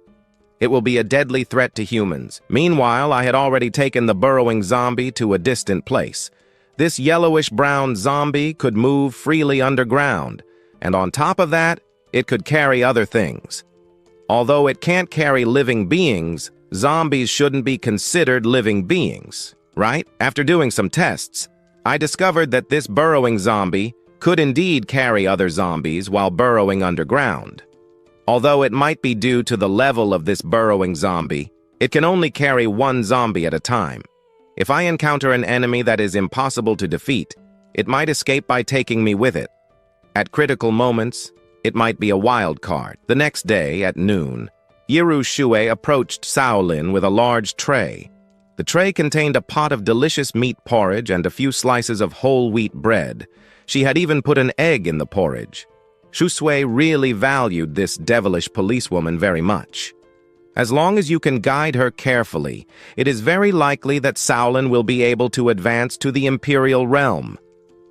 It will be a deadly threat to humans. Meanwhile, I had already taken the burrowing zombie to a distant place. This yellowish-brown zombie could move freely underground, and on top of that, it could carry other things. Although it can't carry living beings, zombies shouldn't be considered living beings, right? After doing some tests, I discovered that this burrowing zombie could indeed carry other zombies while burrowing underground. Although it might be due to the level of this burrowing zombie, it can only carry one zombie at a time. If I encounter an enemy that is impossible to defeat, it might escape by taking me with it. At critical moments, it might be a wild card. The next day, at noon, Yiru Shue approached Shaolin with a large tray. The tray contained a pot of delicious meat porridge and a few slices of whole wheat bread. She had even put an egg in the porridge. Shusui really valued this devilish policewoman very much. As long as you can guide her carefully, it is very likely that Shaolin will be able to advance to the Imperial Realm.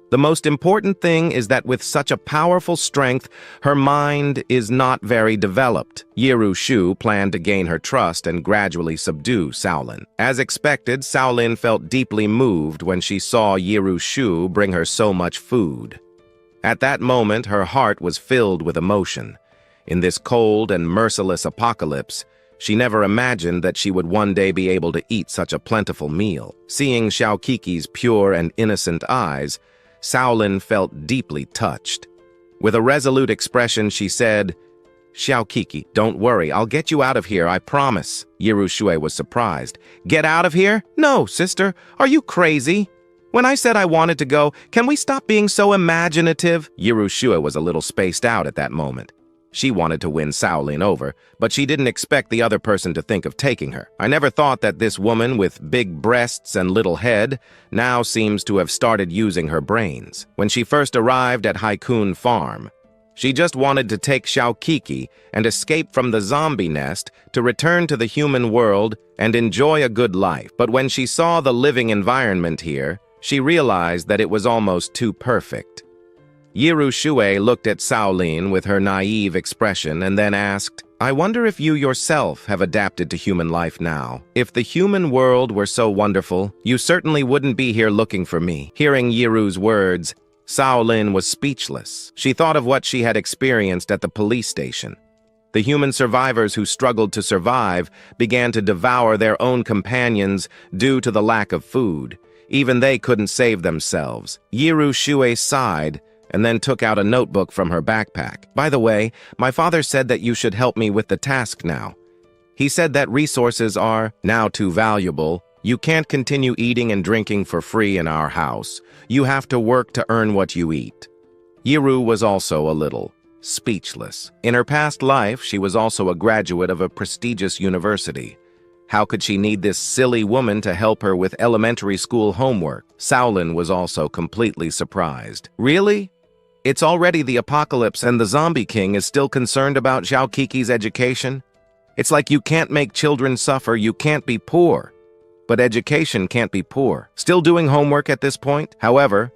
The most important thing is that with such a powerful strength, her mind is not very developed. Yiru Shu planned to gain her trust and gradually subdue Shaolin. As expected, Shaolin felt deeply moved when she saw Yiru Shu bring her so much food. At that moment, her heart was filled with emotion. In this cold and merciless apocalypse, she never imagined that she would one day be able to eat such a plentiful meal. Seeing Xiaoqiqi's pure and innocent eyes, Shaolin felt deeply touched. With a resolute expression, she said, "Xiaoqiqi, don't worry, I'll get you out of here, I promise." Yiru Shu was surprised. "Get out of here? No, sister, are you crazy? When I said I wanted to go, can we stop being so imaginative?" Yiru Shu was a little spaced out at that moment. She wanted to win Shaolin over, but she didn't expect the other person to think of taking her. I never thought that this woman with big breasts and little head now seems to have started using her brains. When she first arrived at Haikun Farm, she just wanted to take Xiaoqiqi and escape from the zombie nest to return to the human world and enjoy a good life. But when she saw the living environment here, she realized that it was almost too perfect. Yiru Shu looked at Shaolin with her naive expression and then asked, "I wonder if you yourself have adapted to human life now. If the human world were so wonderful, you certainly wouldn't be here looking for me." Hearing Yiru's words, Shaolin was speechless. She thought of what she had experienced at the police station. The human survivors who struggled to survive began to devour their own companions due to the lack of food. Even they couldn't save themselves. Yiru Shu sighed and then took out a notebook from her backpack. "By the way, my father said that you should help me with the task now. He said that resources are now too valuable. You can't continue eating and drinking for free in our house. You have to work to earn what you eat." Yiru was also a little speechless. In her past life, she was also a graduate of a prestigious university. How could she need this silly woman to help her with elementary school homework? Shaolin was also completely surprised. "Really? It's already the apocalypse and the Zombie King is still concerned about Xiao Kiki's education? It's like you can't make children suffer, you can't be poor. But education can't be poor." Still doing homework at this point? However,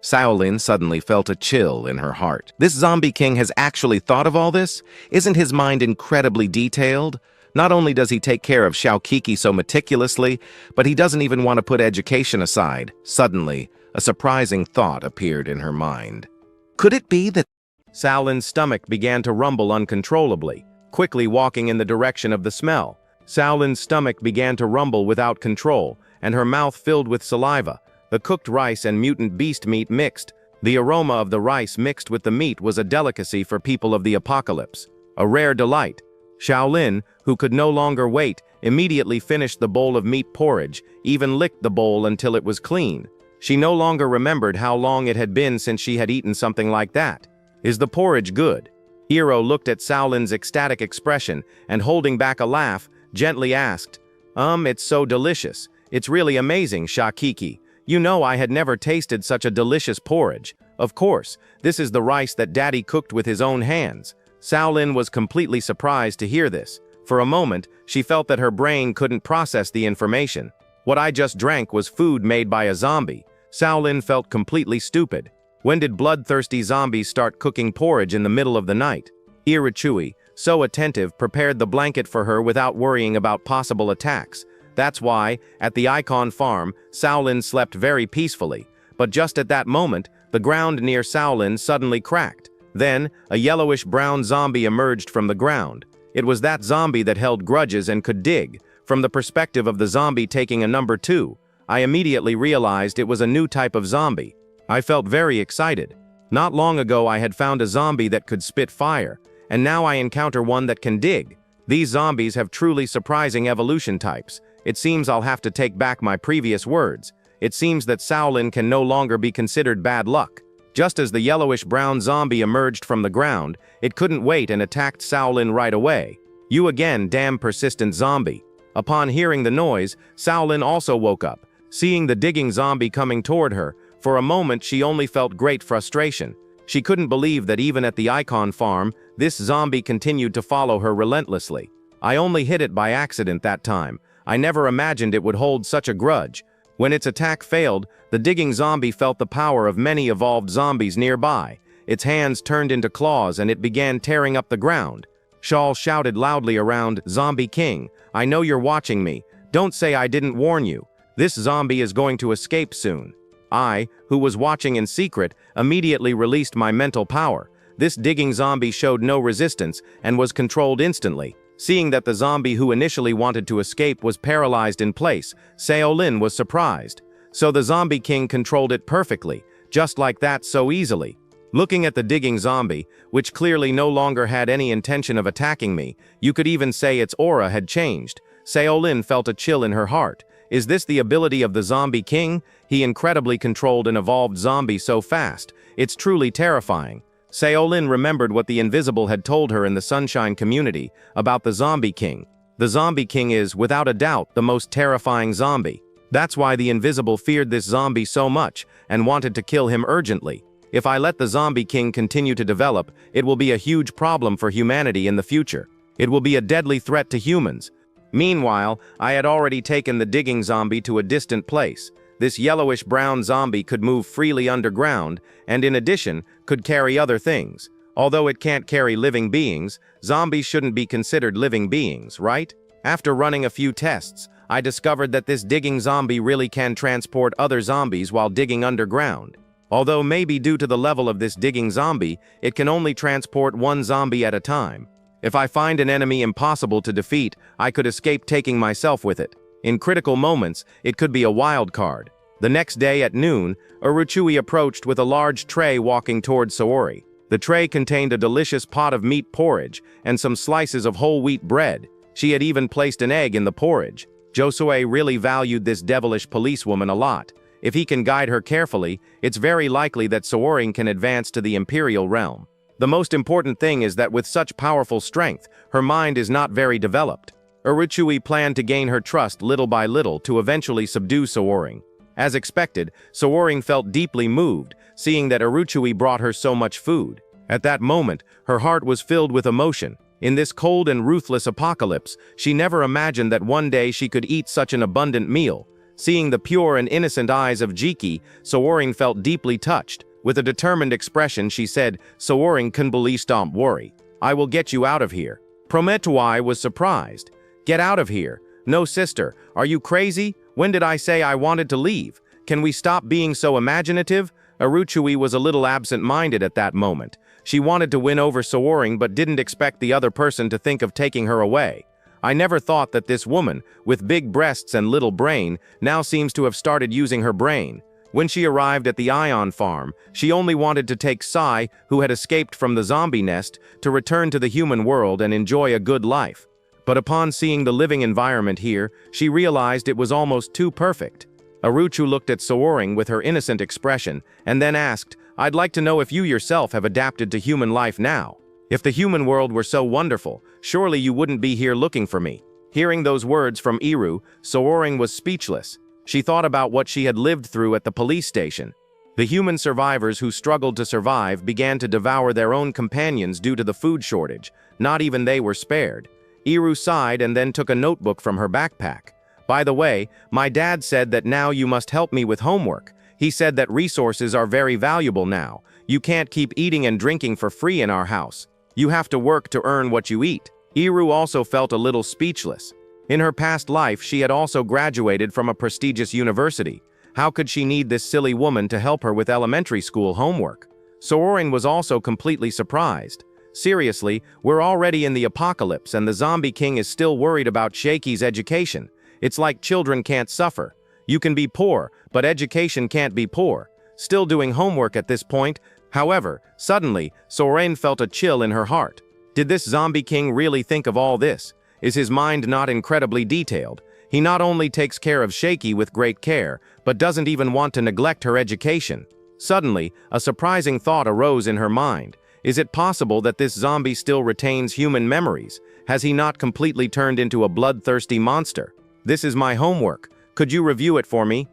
Shaolin suddenly felt a chill in her heart. This Zombie King has actually thought of all this? Isn't his mind incredibly detailed? Not only does he take care of Xiao Kiki so meticulously, but he doesn't even want to put education aside. Suddenly, a surprising thought appeared in her mind. Could it be that... Shaolin's stomach began to rumble uncontrollably, quickly walking in the direction of the smell. Shaolin's stomach began to rumble without control, and her mouth filled with saliva. The cooked rice and mutant beast meat mixed. The aroma of the rice mixed with the meat was a delicacy for people of the apocalypse, a rare delight. Shaolin, who could no longer wait, immediately finished the bowl of meat porridge, even licked the bowl until it was clean. She no longer remembered how long it had been since she had eaten something like that. "Is the porridge good?" Hiro looked at Shaolin's ecstatic expression and, holding back a laugh, gently asked, It's so delicious. It's really amazing, Shakiki. You know I had never tasted such a delicious porridge. Of course, this is the rice that Daddy cooked with his own hands." Shaolin was completely surprised to hear this. For a moment, she felt that her brain couldn't process the information. What I just drank was food made by a zombie. Shaolin felt completely stupid. When did bloodthirsty zombies start cooking porridge in the middle of the night? Irichui, so attentive, prepared the blanket for her without worrying about possible attacks. That's why, at the Icon farm, Shaolin slept very peacefully. But just at that moment, the ground near Shaolin suddenly cracked. Then, a yellowish-brown zombie emerged from the ground. It was that zombie that held grudges and could dig. From the perspective of the zombie taking a number 2, I immediately realized it was a new type of zombie. I felt very excited. Not long ago I had found a zombie that could spit fire, and now I encounter one that can dig. These zombies have truly surprising evolution types. It seems I'll have to take back my previous words. It seems that Shaolin can no longer be considered bad luck. Just as the yellowish-brown zombie emerged from the ground, it couldn't wait and attacked Shaolin right away. "You again, damn persistent zombie." Upon hearing the noise, Shaolin also woke up. Seeing the digging zombie coming toward her, for a moment she only felt great frustration. She couldn't believe that even at the Icon farm, this zombie continued to follow her relentlessly. I only hit it by accident that time. I never imagined it would hold such a grudge. When its attack failed, the digging zombie felt the power of many evolved zombies nearby. Its hands turned into claws and it began tearing up the ground. Shaul shouted loudly around, "Zombie King, I know you're watching me. Don't say I didn't warn you. This zombie is going to escape soon." I, who was watching in secret, immediately released my mental power. This digging zombie showed no resistance and was controlled instantly. Seeing that the zombie who initially wanted to escape was paralyzed in place, Shaolin was surprised. So the Zombie King controlled it perfectly, just like that, so easily. Looking at the digging zombie, which clearly no longer had any intention of attacking me, you could even say its aura had changed. Shaolin felt a chill in her heart. Is this the ability of the Zombie King? He incredibly controlled an evolved zombie so fast. It's truly terrifying. Shaolin remembered what the Invisible had told her in the Sunshine community about the Zombie King. The Zombie King is, without a doubt, the most terrifying zombie. That's why the Invisible feared this zombie so much and wanted to kill him urgently. If I let the Zombie King continue to develop, it will be a huge problem for humanity in the future. It will be a deadly threat to humans. Meanwhile, I had already taken the digging zombie to a distant place. This yellowish-brown zombie could move freely underground, and in addition, could carry other things. Although it can't carry living beings, zombies shouldn't be considered living beings, right? After running a few tests, I discovered that this digging zombie really can transport other zombies while digging underground. Although maybe due to the level of this digging zombie, it can only transport one zombie at a time. If I find an enemy impossible to defeat, I could escape taking myself with it. In critical moments, it could be a wild card. The next day at noon, Uruchui approached with a large tray walking toward Saori. The tray contained a delicious pot of meat porridge and some slices of whole wheat bread. She had even placed an egg in the porridge. Josue really valued this devilish policewoman a lot. If he can guide her carefully, it's very likely that Saori can advance to the imperial realm. The most important thing is that with such powerful strength, her mind is not very developed. Uruchui planned to gain her trust little by little to eventually subdue Saori. As expected, Saori felt deeply moved, seeing that Uruchui brought her so much food. At that moment, her heart was filled with emotion. In this cold and ruthless apocalypse, she never imagined that one day she could eat such an abundant meal. Seeing the pure and innocent eyes of Jiki, Saori felt deeply touched. With a determined expression, she said, "Saori can believe don't worry. I will get you out of here." Prometui was surprised. "Get out of here? No, sister, are you crazy? When did I say I wanted to leave? Can we stop being so imaginative?" Uruchui was a little absent-minded at that moment. She wanted to win over Saori but didn't expect the other person to think of taking her away. "I never thought that this woman, with big breasts and little brain, now seems to have started using her brain." When she arrived at the Ion farm, she only wanted to take Sai, who had escaped from the zombie nest, to return to the human world and enjoy a good life. But upon seeing the living environment here, she realized it was almost too perfect. Uruchu looked at Saori with her innocent expression, and then asked, "I'd like to know if you yourself have adapted to human life now. If the human world were so wonderful, surely you wouldn't be here looking for me." Hearing those words from Iru, Saori was speechless. She thought about what she had lived through at the police station. The human survivors who struggled to survive began to devour their own companions due to the food shortage. Not even they were spared. Iru sighed and then took a notebook from her backpack. "By the way, my dad said that now you must help me with homework. He said that resources are very valuable now. You can't keep eating and drinking for free in our house. You have to work to earn what you eat." Iru also felt a little speechless. In her past life, she had also graduated from a prestigious university. How could she need this silly woman to help her with elementary school homework? Saori was also completely surprised. "Seriously, we're already in the apocalypse and the zombie king is still worried about Sheiki's education. It's like children can't suffer. You can be poor, but education can't be poor." Still doing homework at this point. However, suddenly, Saori felt a chill in her heart. Did this zombie king really think of all this? Is his mind not incredibly detailed? He not only takes care of Sheiki with great care, but doesn't even want to neglect her education. Suddenly, a surprising thought arose in her mind. Is it possible that this zombie still retains human memories? Has he not completely turned into a bloodthirsty monster? "This is my homework. Could you review it for me?"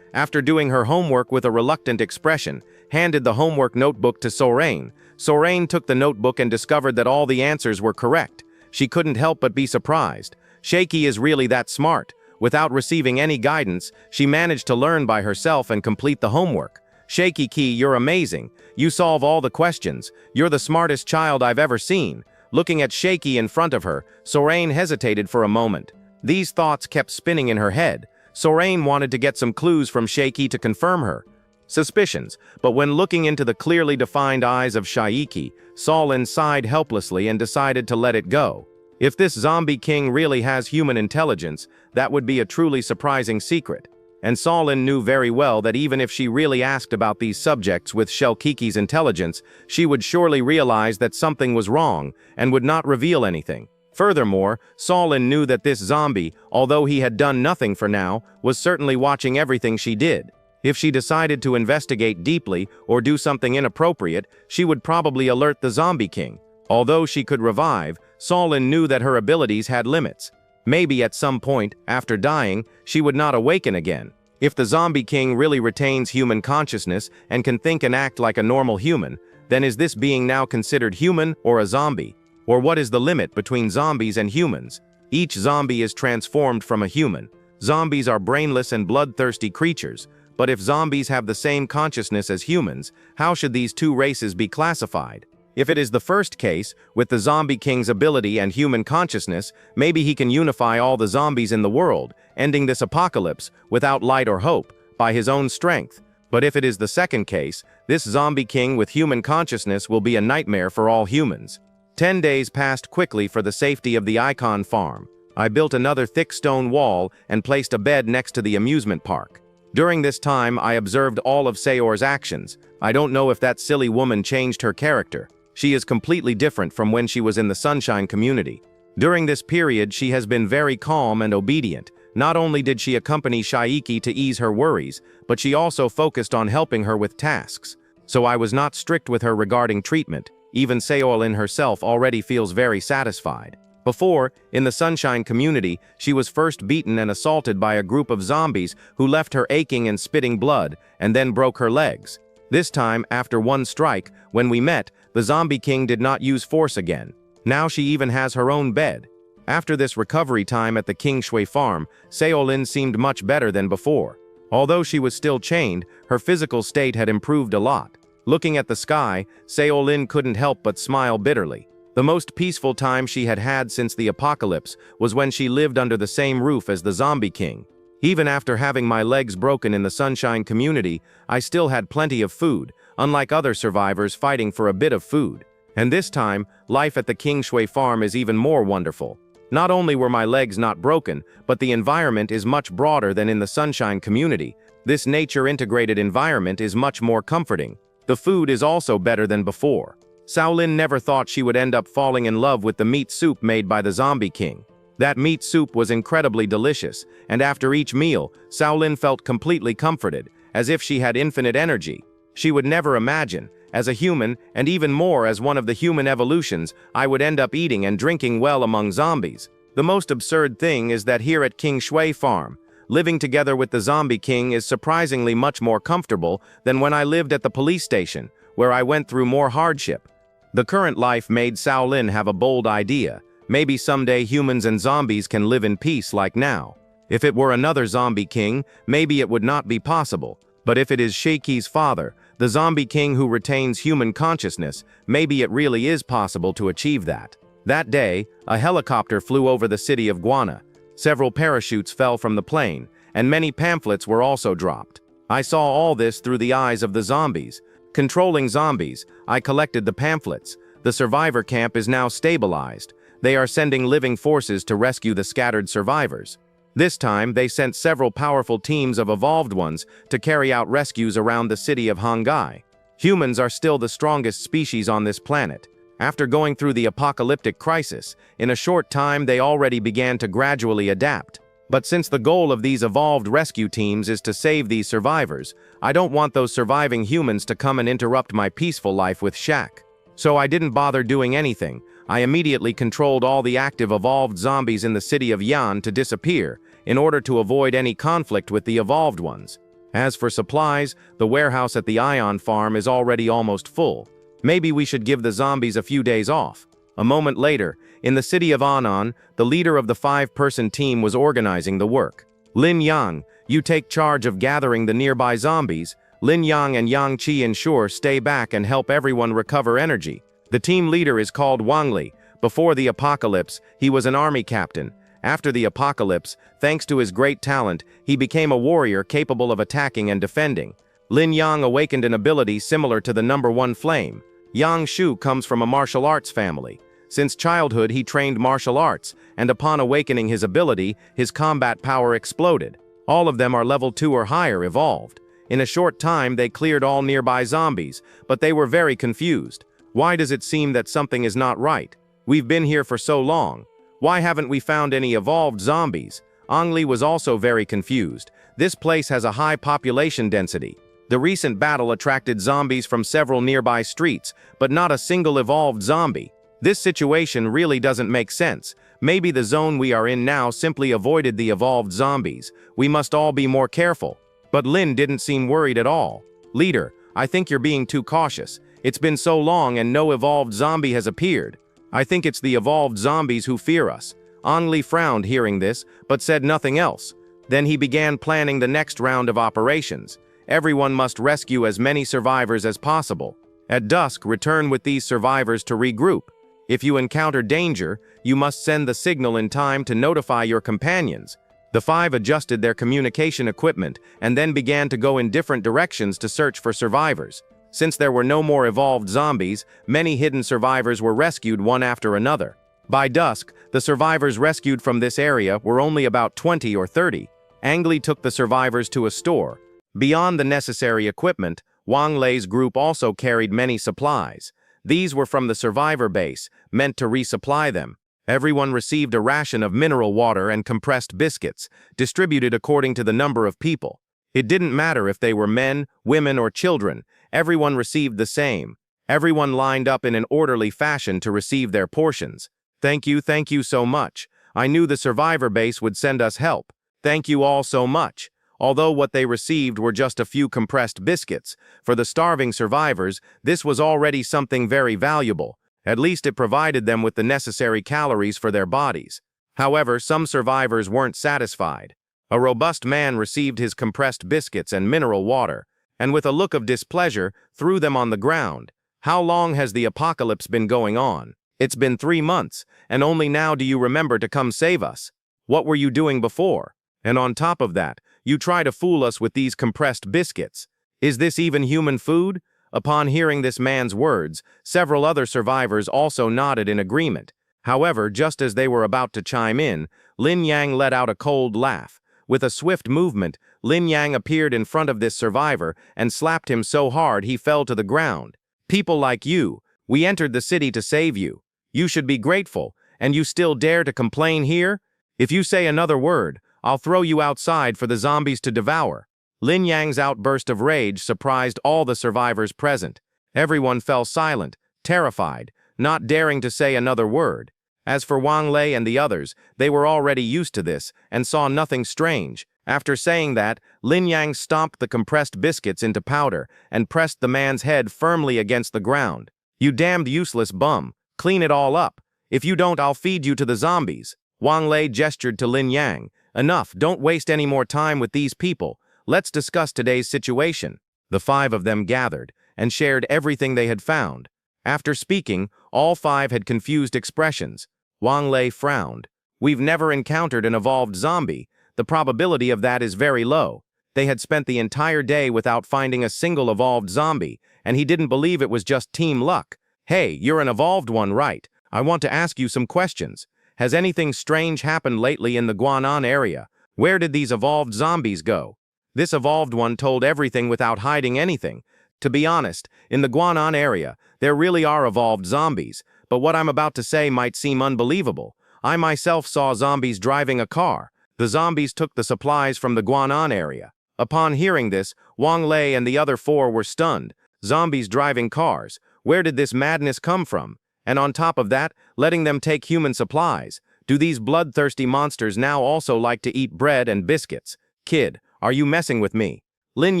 After doing her homework with a reluctant expression, handed the homework notebook to Saori. Saori took the notebook and discovered that all the answers were correct. She couldn't help but be surprised. Sheiki is really that smart. Without receiving any guidance, she managed to learn by herself and complete the homework. "Sheiki, you're amazing. You solve all the questions. You're the smartest child I've ever seen." Looking at Sheiki in front of her, Saori hesitated for a moment. These thoughts kept spinning in her head. Saori wanted to get some clues from Sheiki to confirm her suspicions, but when looking into the clearly defined eyes of Sheiki, Solin sighed helplessly and decided to let it go. If this zombie king really has human intelligence, that would be a truly surprising secret. And Solin knew very well that even if she really asked about these subjects with Shelkiki's intelligence, she would surely realize that something was wrong and would not reveal anything. Furthermore, Solin knew that this zombie, although he had done nothing for now, was certainly watching everything she did. If she decided to investigate deeply or do something inappropriate, she would probably alert the zombie king. Although she could revive, Solin knew that her abilities had limits. Maybe at some point, after dying, she would not awaken again. If the zombie king really retains human consciousness and can think and act like a normal human, then is this being now considered human or a zombie? Or what is the limit between zombies and humans? Each zombie is transformed from a human. Zombies are brainless and bloodthirsty creatures. But if zombies have the same consciousness as humans, how should these two races be classified? If it is the first case, with the zombie king's ability and human consciousness, maybe he can unify all the zombies in the world, ending this apocalypse, without light or hope, by his own strength. But if it is the second case, this zombie king with human consciousness will be a nightmare for all humans. 10 days passed quickly for the safety of the Icon farm. I built another thick stone wall and placed a bed next to the amusement park. During this time, I observed all of Sayor's actions. I don't know if that silly woman changed her character. She is completely different from when she was in the Sunshine community. During this period, she has been very calm and obedient. Not only did she accompany Shaiki to ease her worries, but she also focused on helping her with tasks. So I was not strict with her regarding treatment. Even Sayor herself already feels very satisfied. Before, in the Sunshine community, she was first beaten and assaulted by a group of zombies who left her aching and spitting blood, and then broke her legs. This time, after one strike, when we met, the Zombie King did not use force again. Now she even has her own bed. After this recovery time at the King Shui farm, Sayor seemed much better than before. Although she was still chained, her physical state had improved a lot. Looking at the sky, Sayor couldn't help but smile bitterly. The most peaceful time she had had since the apocalypse was when she lived under the same roof as the Zombie King. Even after having my legs broken in the Sunshine community, I still had plenty of food, unlike other survivors fighting for a bit of food. And this time, life at the King Shui farm is even more wonderful. Not only were my legs not broken, but the environment is much broader than in the Sunshine community. This nature-integrated environment is much more comforting. The food is also better than before. Sayor never thought she would end up falling in love with the meat soup made by the Zombie King. That meat soup was incredibly delicious, and after each meal, Sayor felt completely comforted, as if she had infinite energy. She would never imagine, as a human, and even more as one of the human evolutions, I would end up eating and drinking well among zombies. The most absurd thing is that here at King Shui farm, living together with the Zombie King is surprisingly much more comfortable than when I lived at the police station, where I went through more hardship. The current life made Sayor have a bold idea. Maybe someday humans and zombies can live in peace like now. If it were another Zombie King, maybe it would not be possible. But if it is Sheiki's father, the Zombie King who retains human consciousness, maybe it really is possible to achieve that. That day, a helicopter flew over the city of Guana. Several parachutes fell from the plane, and many pamphlets were also dropped. I saw all this through the eyes of the zombies. Controlling zombies, I collected the pamphlets. The survivor camp is now stabilized. They are sending living forces to rescue the scattered survivors. This time, they sent several powerful teams of evolved ones to carry out rescues around the city of Hongai. Humans are still the strongest species on this planet. After going through the apocalyptic crisis, in a short time they already began to gradually adapt. But since the goal of these evolved rescue teams is to save these survivors, I don't want those surviving humans to come and interrupt my peaceful life with Shaq. So I didn't bother doing anything. I immediately controlled all the active evolved zombies in the city of Yan to disappear, in order to avoid any conflict with the evolved ones. As for supplies, the warehouse at the Ion farm is already almost full. Maybe we should give the zombies a few days off. A moment later, in the city of Anan, the leader of the 5-person team was organizing the work. Lin Yang, you take charge of gathering the nearby zombies. Lin Yang and Yang Qi ensure stay back and help everyone recover energy. The team leader is called Wang Li. Before the apocalypse, he was an army captain. After the apocalypse, thanks to his great talent, he became a warrior capable of attacking and defending. Lin Yang awakened an ability similar to the number 1 flame. Yang Shu comes from a martial arts family. Since childhood he trained martial arts, and upon awakening his ability, his combat power exploded. All of them are level 2 or higher evolved. In a short time they cleared all nearby zombies, but they were very confused. Why does it seem that something is not right? We've been here for so long. Why haven't we found any evolved zombies? Ang Li was also very confused. This place has a high population density. The recent battle attracted zombies from several nearby streets, but not a single evolved zombie. This situation really doesn't make sense. Maybe the zone we are in now simply avoided the evolved zombies. We must all be more careful. But Lin didn't seem worried at all. Leader, I think you're being too cautious. It's been so long and no evolved zombie has appeared. I think it's the evolved zombies who fear us. Ang Li frowned hearing this, but said nothing else. Then he began planning the next round of operations. Everyone must rescue as many survivors as possible. At dusk, return with these survivors to regroup. If you encounter danger, you must send the signal in time to notify your companions. The 5 adjusted their communication equipment and then began to go in different directions to search for survivors. Since there were no more evolved zombies, many hidden survivors were rescued one after another. By dusk, the survivors rescued from this area were only about 20 or 30. Ang Lee took the survivors to a store. Beyond the necessary equipment, Wang Lei's group also carried many supplies. These were from the survivor base, meant to resupply them. Everyone received a ration of mineral water and compressed biscuits, distributed according to the number of people. It didn't matter if they were men, women, or children. Everyone received the same. Everyone lined up in an orderly fashion to receive their portions. Thank you so much. I knew the survivor base would send us help. Thank you all so much. Although what they received were just a few compressed biscuits, for the starving survivors, this was already something very valuable. At least it provided them with the necessary calories for their bodies. However, some survivors weren't satisfied. A robust man received his compressed biscuits and mineral water, and with a look of displeasure, threw them on the ground. How long has the apocalypse been going on? It's been 3 months, and only now do you remember to come save us. What were you doing before? And on top of that, you try to fool us with these compressed biscuits. Is this even human food? Upon hearing this man's words, several other survivors also nodded in agreement. However, just as they were about to chime in, Lin Yang let out a cold laugh. With a swift movement, Lin Yang appeared in front of this survivor and slapped him so hard he fell to the ground. People like you, we entered the city to save you. You should be grateful, and you still dare to complain here? If you say another word, I'll throw you outside for the zombies to devour. Lin Yang's outburst of rage surprised all the survivors present. Everyone fell silent, terrified, not daring to say another word. As for Wang Lei and the others, they were already used to this and saw nothing strange. After saying that, Lin Yang stomped the compressed biscuits into powder and pressed the man's head firmly against the ground. You damned useless bum, clean it all up. If you don't, I'll feed you to the zombies. Wang Lei gestured to Lin Yang. Enough, don't waste any more time with these people. Let's discuss today's situation. The 5 of them gathered and shared everything they had found. After speaking, all 5 had confused expressions. Wang Lei frowned. We've never encountered an evolved zombie. The probability of that is very low. They had spent the entire day without finding a single evolved zombie, and he didn't believe it was just team luck. Hey, you're an evolved one, right? I want to ask you some questions. Has anything strange happened lately in the Guanan area? Where did these evolved zombies go? This evolved one told everything without hiding anything. To be honest, in the Guanan area, there really are evolved zombies, but what I'm about to say might seem unbelievable. I myself saw zombies driving a car. The zombies took the supplies from the Guanan area. Upon hearing this, Wang Lei and the other 4 were stunned. Zombies driving cars. Where did this madness come from? And on top of that, letting them take human supplies. Do these bloodthirsty monsters now also like to eat bread and biscuits? Kid, are you messing with me? Lin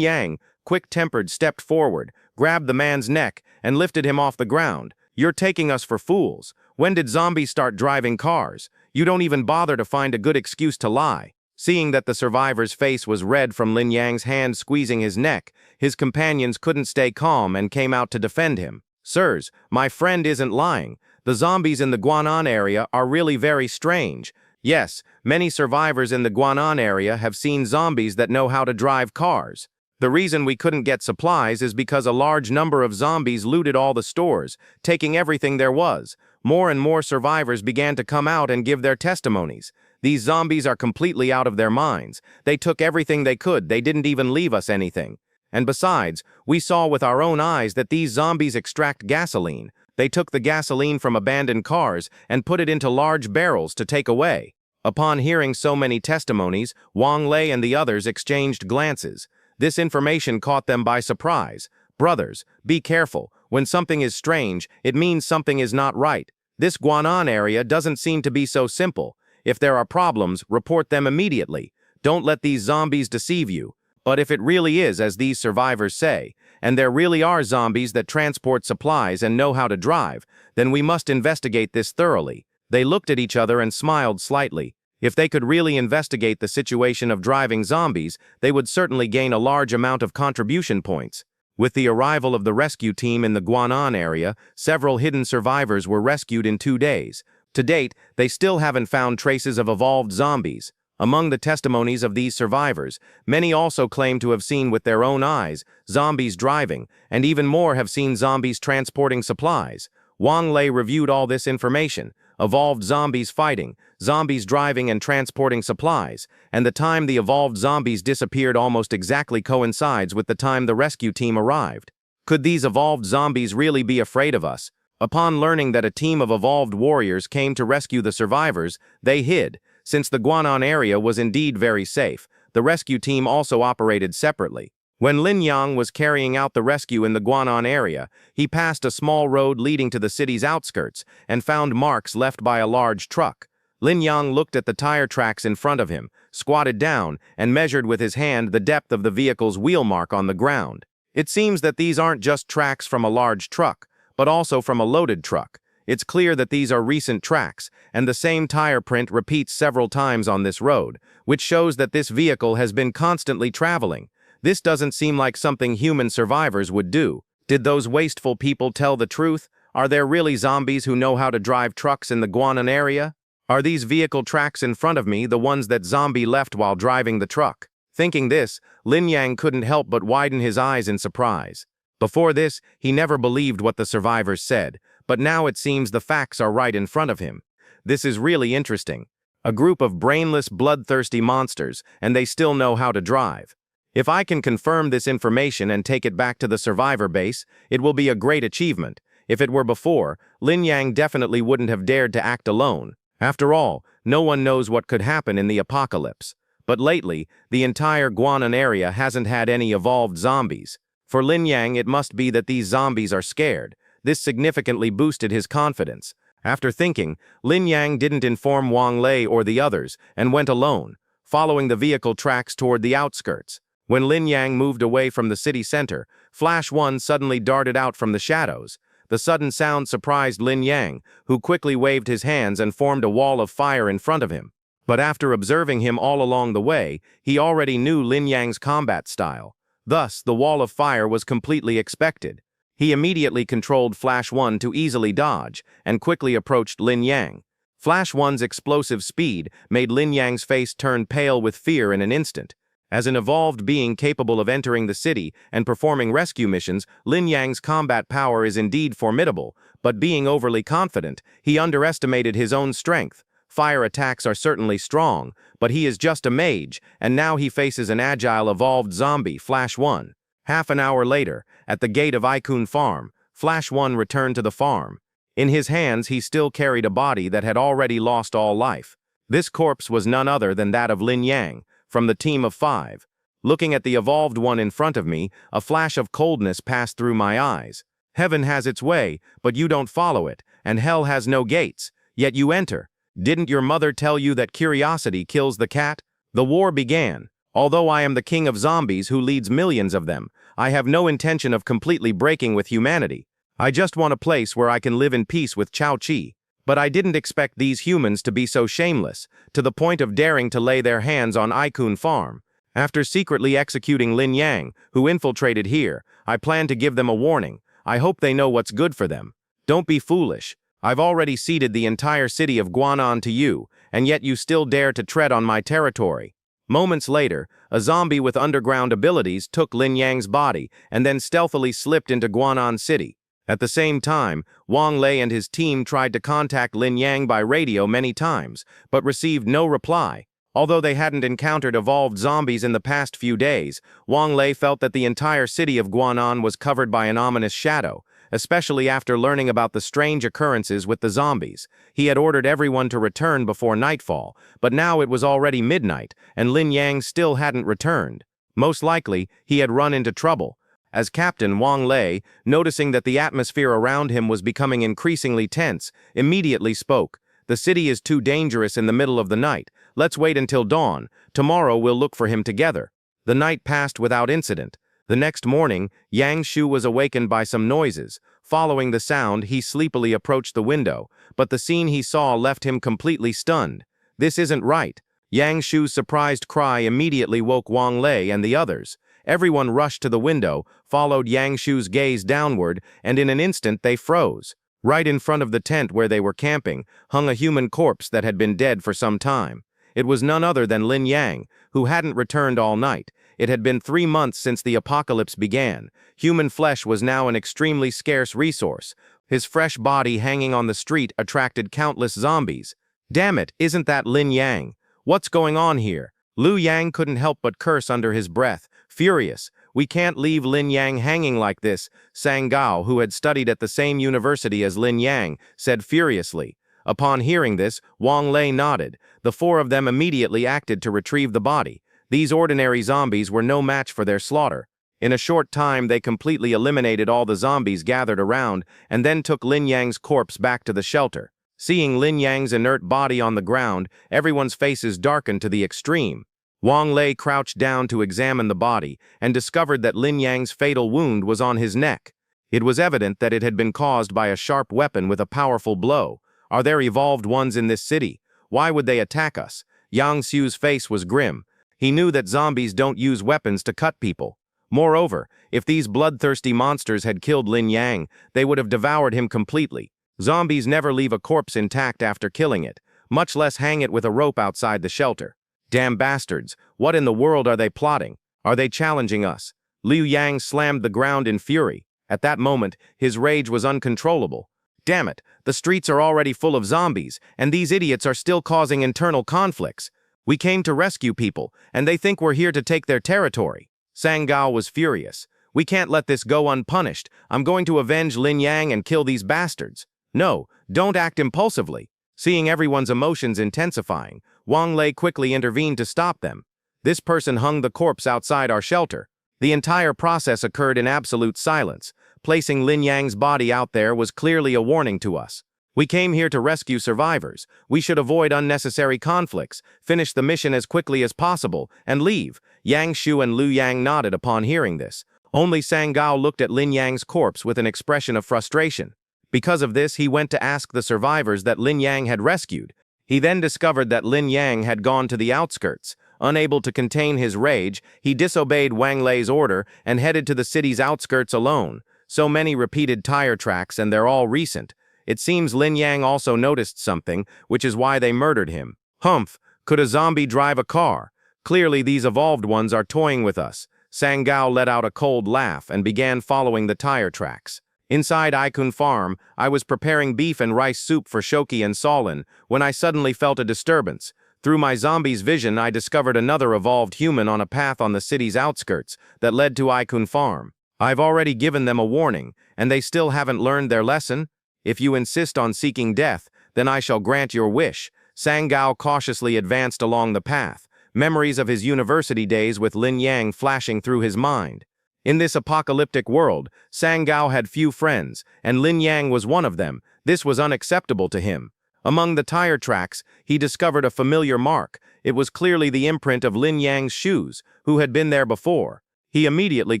Yang, quick-tempered, stepped forward, grabbed the man's neck, and lifted him off the ground. You're taking us for fools. When did zombies start driving cars? You don't even bother to find a good excuse to lie. Seeing that the survivor's face was red from Lin Yang's hand squeezing his neck, his companions couldn't stay calm and came out to defend him. Sirs, my friend isn't lying. The zombies in the Guanan area are really very strange. Yes, many survivors in the Guanan area have seen zombies that know how to drive cars. The reason we couldn't get supplies is because a large number of zombies looted all the stores, taking everything there was. More and more survivors began to come out and give their testimonies. These zombies are completely out of their minds. They took everything they could. They didn't even leave us anything. And besides, we saw with our own eyes that these zombies extract gasoline. They took the gasoline from abandoned cars and put it into large barrels to take away. Upon hearing so many testimonies, Wang Lei and the others exchanged glances. This information caught them by surprise. Brothers, be careful. When something is strange, it means something is not right. This Guanan area doesn't seem to be so simple. If there are problems, report them immediately. Don't let these zombies deceive you. But if it really is as these survivors say, and there really are zombies that transport supplies and know how to drive, then we must investigate this thoroughly. They looked at each other and smiled slightly. If they could really investigate the situation of driving zombies, they would certainly gain a large amount of contribution points. With the arrival of the rescue team in the Guanan area, several hidden survivors were rescued in 2 days. To date, they still haven't found traces of evolved zombies. Among the testimonies of these survivors, many also claim to have seen with their own eyes zombies driving, and even more have seen zombies transporting supplies. Wang Lei reviewed all this information. evolved zombies fighting, zombies driving and transporting supplies, and the time the evolved zombies disappeared almost exactly coincides with the time the rescue team arrived. Could these evolved zombies really be afraid of us? Upon learning that a team of evolved warriors came to rescue the survivors, they hid. Since the Guanan area was indeed very safe, the rescue team also operated separately. When Lin Yang was carrying out the rescue in the Guanan area, he passed a small road leading to the city's outskirts and found marks left by a large truck. Lin Yang looked at the tire tracks in front of him, squatted down, and measured with his hand the depth of the vehicle's wheel mark on the ground. It seems that these aren't just tracks from a large truck, but also from a loaded truck. It's clear that these are recent tracks, and the same tire print repeats several times on this road, which shows that this vehicle has been constantly traveling. This doesn't seem like something human survivors would do. Did those wasteful people tell the truth? Are there really zombies who know how to drive trucks in the Guanan area? Are these vehicle tracks in front of me the ones that zombie left while driving the truck? Thinking this, Lin Yang couldn't help but widen his eyes in surprise. Before this, he never believed what the survivors said, but now it seems the facts are right in front of him. This is really interesting. A group of brainless, bloodthirsty monsters, and they still know how to drive. If I can confirm this information and take it back to the survivor base, it will be a great achievement. If it were before, Lin Yang definitely wouldn't have dared to act alone. After all, no one knows what could happen in the apocalypse. But lately, the entire Guanan area hasn't had any evolved zombies. For Lin Yang, it must be that these zombies are scared. This significantly boosted his confidence. After thinking, Lin Yang didn't inform Wang Lei or the others and went alone, following the vehicle tracks toward the outskirts. When Lin Yang moved away from the city center, Flash 1 suddenly darted out from the shadows. The sudden sound surprised Lin Yang, who quickly waved his hands and formed a wall of fire in front of him. But after observing him all along the way, he already knew Lin Yang's combat style. Thus, the wall of fire was completely expected. He immediately controlled Flash 1 to easily dodge, and quickly approached Lin Yang. Flash 1's explosive speed made Lin Yang's face turn pale with fear in an instant. As an evolved being capable of entering the city and performing rescue missions, Lin Yang's combat power is indeed formidable, but being overly confident, he underestimated his own strength. Fire attacks are certainly strong, but he is just a mage, and now he faces an agile evolved zombie, Flash 1. Half an hour later, at the gate of Icon Farm, Flash 1 returned to the farm. In his hands he still carried a body that had already lost all life. This corpse was none other than that of Lin Yang, from the team of 5. Looking at the evolved one in front of me, a flash of coldness passed through my eyes. Heaven has its way, but you don't follow it, and hell has no gates, yet you enter. Didn't your mother tell you that curiosity kills the cat? The war began. Although I am the king of zombies who leads millions of them, I have no intention of completely breaking with humanity. I just want a place where I can live in peace with Chao Chi. But I didn't expect these humans to be so shameless, to the point of daring to lay their hands on Icon Farm. After secretly executing Lin Yang, who infiltrated here, I plan to give them a warning. I hope they know what's good for them. Don't be foolish. I've already ceded the entire city of Guanan to you, and yet you still dare to tread on my territory. Moments later, a zombie with underground abilities took Lin Yang's body and then stealthily slipped into Guanan City. At the same time, Wang Lei and his team tried to contact Lin Yang by radio many times, but received no reply. Although they hadn't encountered evolved zombies in the past few days, Wang Lei felt that the entire city of Guanan was covered by an ominous shadow, especially after learning about the strange occurrences with the zombies. He had ordered everyone to return before nightfall, but now it was already midnight, and Lin Yang still hadn't returned. Most likely, he had run into trouble. As Captain, Wang Lei, noticing that the atmosphere around him was becoming increasingly tense, immediately spoke. "The city is too dangerous in the middle of the night. Let's wait until dawn. Tomorrow we'll look for him together." The night passed without incident. The next morning, Yang Shu was awakened by some noises. Following the sound, he sleepily approached the window, but the scene he saw left him completely stunned. "This isn't right." Yang Shu's surprised cry immediately woke Wang Lei and the others. Everyone rushed to the window, followed Yang Shu's gaze downward, and in an instant they froze. Right in front of the tent where they were camping hung a human corpse that had been dead for some time. It was none other than Lin Yang, who hadn't returned all night. It had been 3 months since the apocalypse began. Human flesh was now an extremely scarce resource. His fresh body hanging on the street attracted countless zombies. Damn it, isn't that Lin Yang? What's going on here? Liu Yang couldn't help but curse under his breath, furious. We can't leave Lin Yang hanging like this, Sang Gao, who had studied at the same university as Lin Yang, said furiously. Upon hearing this, Wang Lei nodded. The four of them immediately acted to retrieve the body. These ordinary zombies were no match for their slaughter. In a short time, they completely eliminated all the zombies gathered around and then took Lin Yang's corpse back to the shelter. Seeing Lin Yang's inert body on the ground, everyone's faces darkened to the extreme. Wang Lei crouched down to examine the body and discovered that Lin Yang's fatal wound was on his neck. It was evident that it had been caused by a sharp weapon with a powerful blow. Are there evolved ones in this city? Why would they attack us? Yang Xiu's face was grim. He knew that zombies don't use weapons to cut people. Moreover, if these bloodthirsty monsters had killed Lin Yang, they would have devoured him completely. Zombies never leave a corpse intact after killing it, much less hang it with a rope outside the shelter. Damn bastards, what in the world are they plotting? Are they challenging us? Liu Yang slammed the ground in fury. At that moment, his rage was uncontrollable. Damn it, the streets are already full of zombies, and these idiots are still causing internal conflicts. We came to rescue people, and they think we're here to take their territory. Sang Gao was furious. We can't let this go unpunished. I'm going to avenge Lin Yang and kill these bastards. No, don't act impulsively. Seeing everyone's emotions intensifying, Wang Lei quickly intervened to stop them. This person hung the corpse outside our shelter. The entire process occurred in absolute silence. Placing Lin Yang's body out there was clearly a warning to us. We came here to rescue survivors. We should avoid unnecessary conflicts, finish the mission as quickly as possible, and leave. Yang Xiu and Liu Yang nodded upon hearing this. Only Sang Gao looked at Lin Yang's corpse with an expression of frustration. Because of this, he went to ask the survivors that Lin Yang had rescued. He then discovered that Lin Yang had gone to the outskirts. Unable to contain his rage, he disobeyed Wang Lei's order and headed to the city's outskirts alone. So many repeated tire tracks, and they're all recent. It seems Lin Yang also noticed something, which is why they murdered him. Humph, could a zombie drive a car? Clearly these evolved ones are toying with us. Sang Gao let out a cold laugh and began following the tire tracks. Inside Ikun Farm, I was preparing beef and rice soup for Shoki and Solin when I suddenly felt a disturbance. Through my zombie's vision, I discovered another evolved human on a path on the city's outskirts that led to Ikun Farm. I've already given them a warning, and they still haven't learned their lesson. If you insist on seeking death, then I shall grant your wish. Sang Gao cautiously advanced along the path, memories of his university days with Lin Yang flashing through his mind. In this apocalyptic world, Sang Gao had few friends, and Lin Yang was one of them. This was unacceptable to him. Among the tire tracks, he discovered a familiar mark. It was clearly the imprint of Lin Yang's shoes, who had been there before. He immediately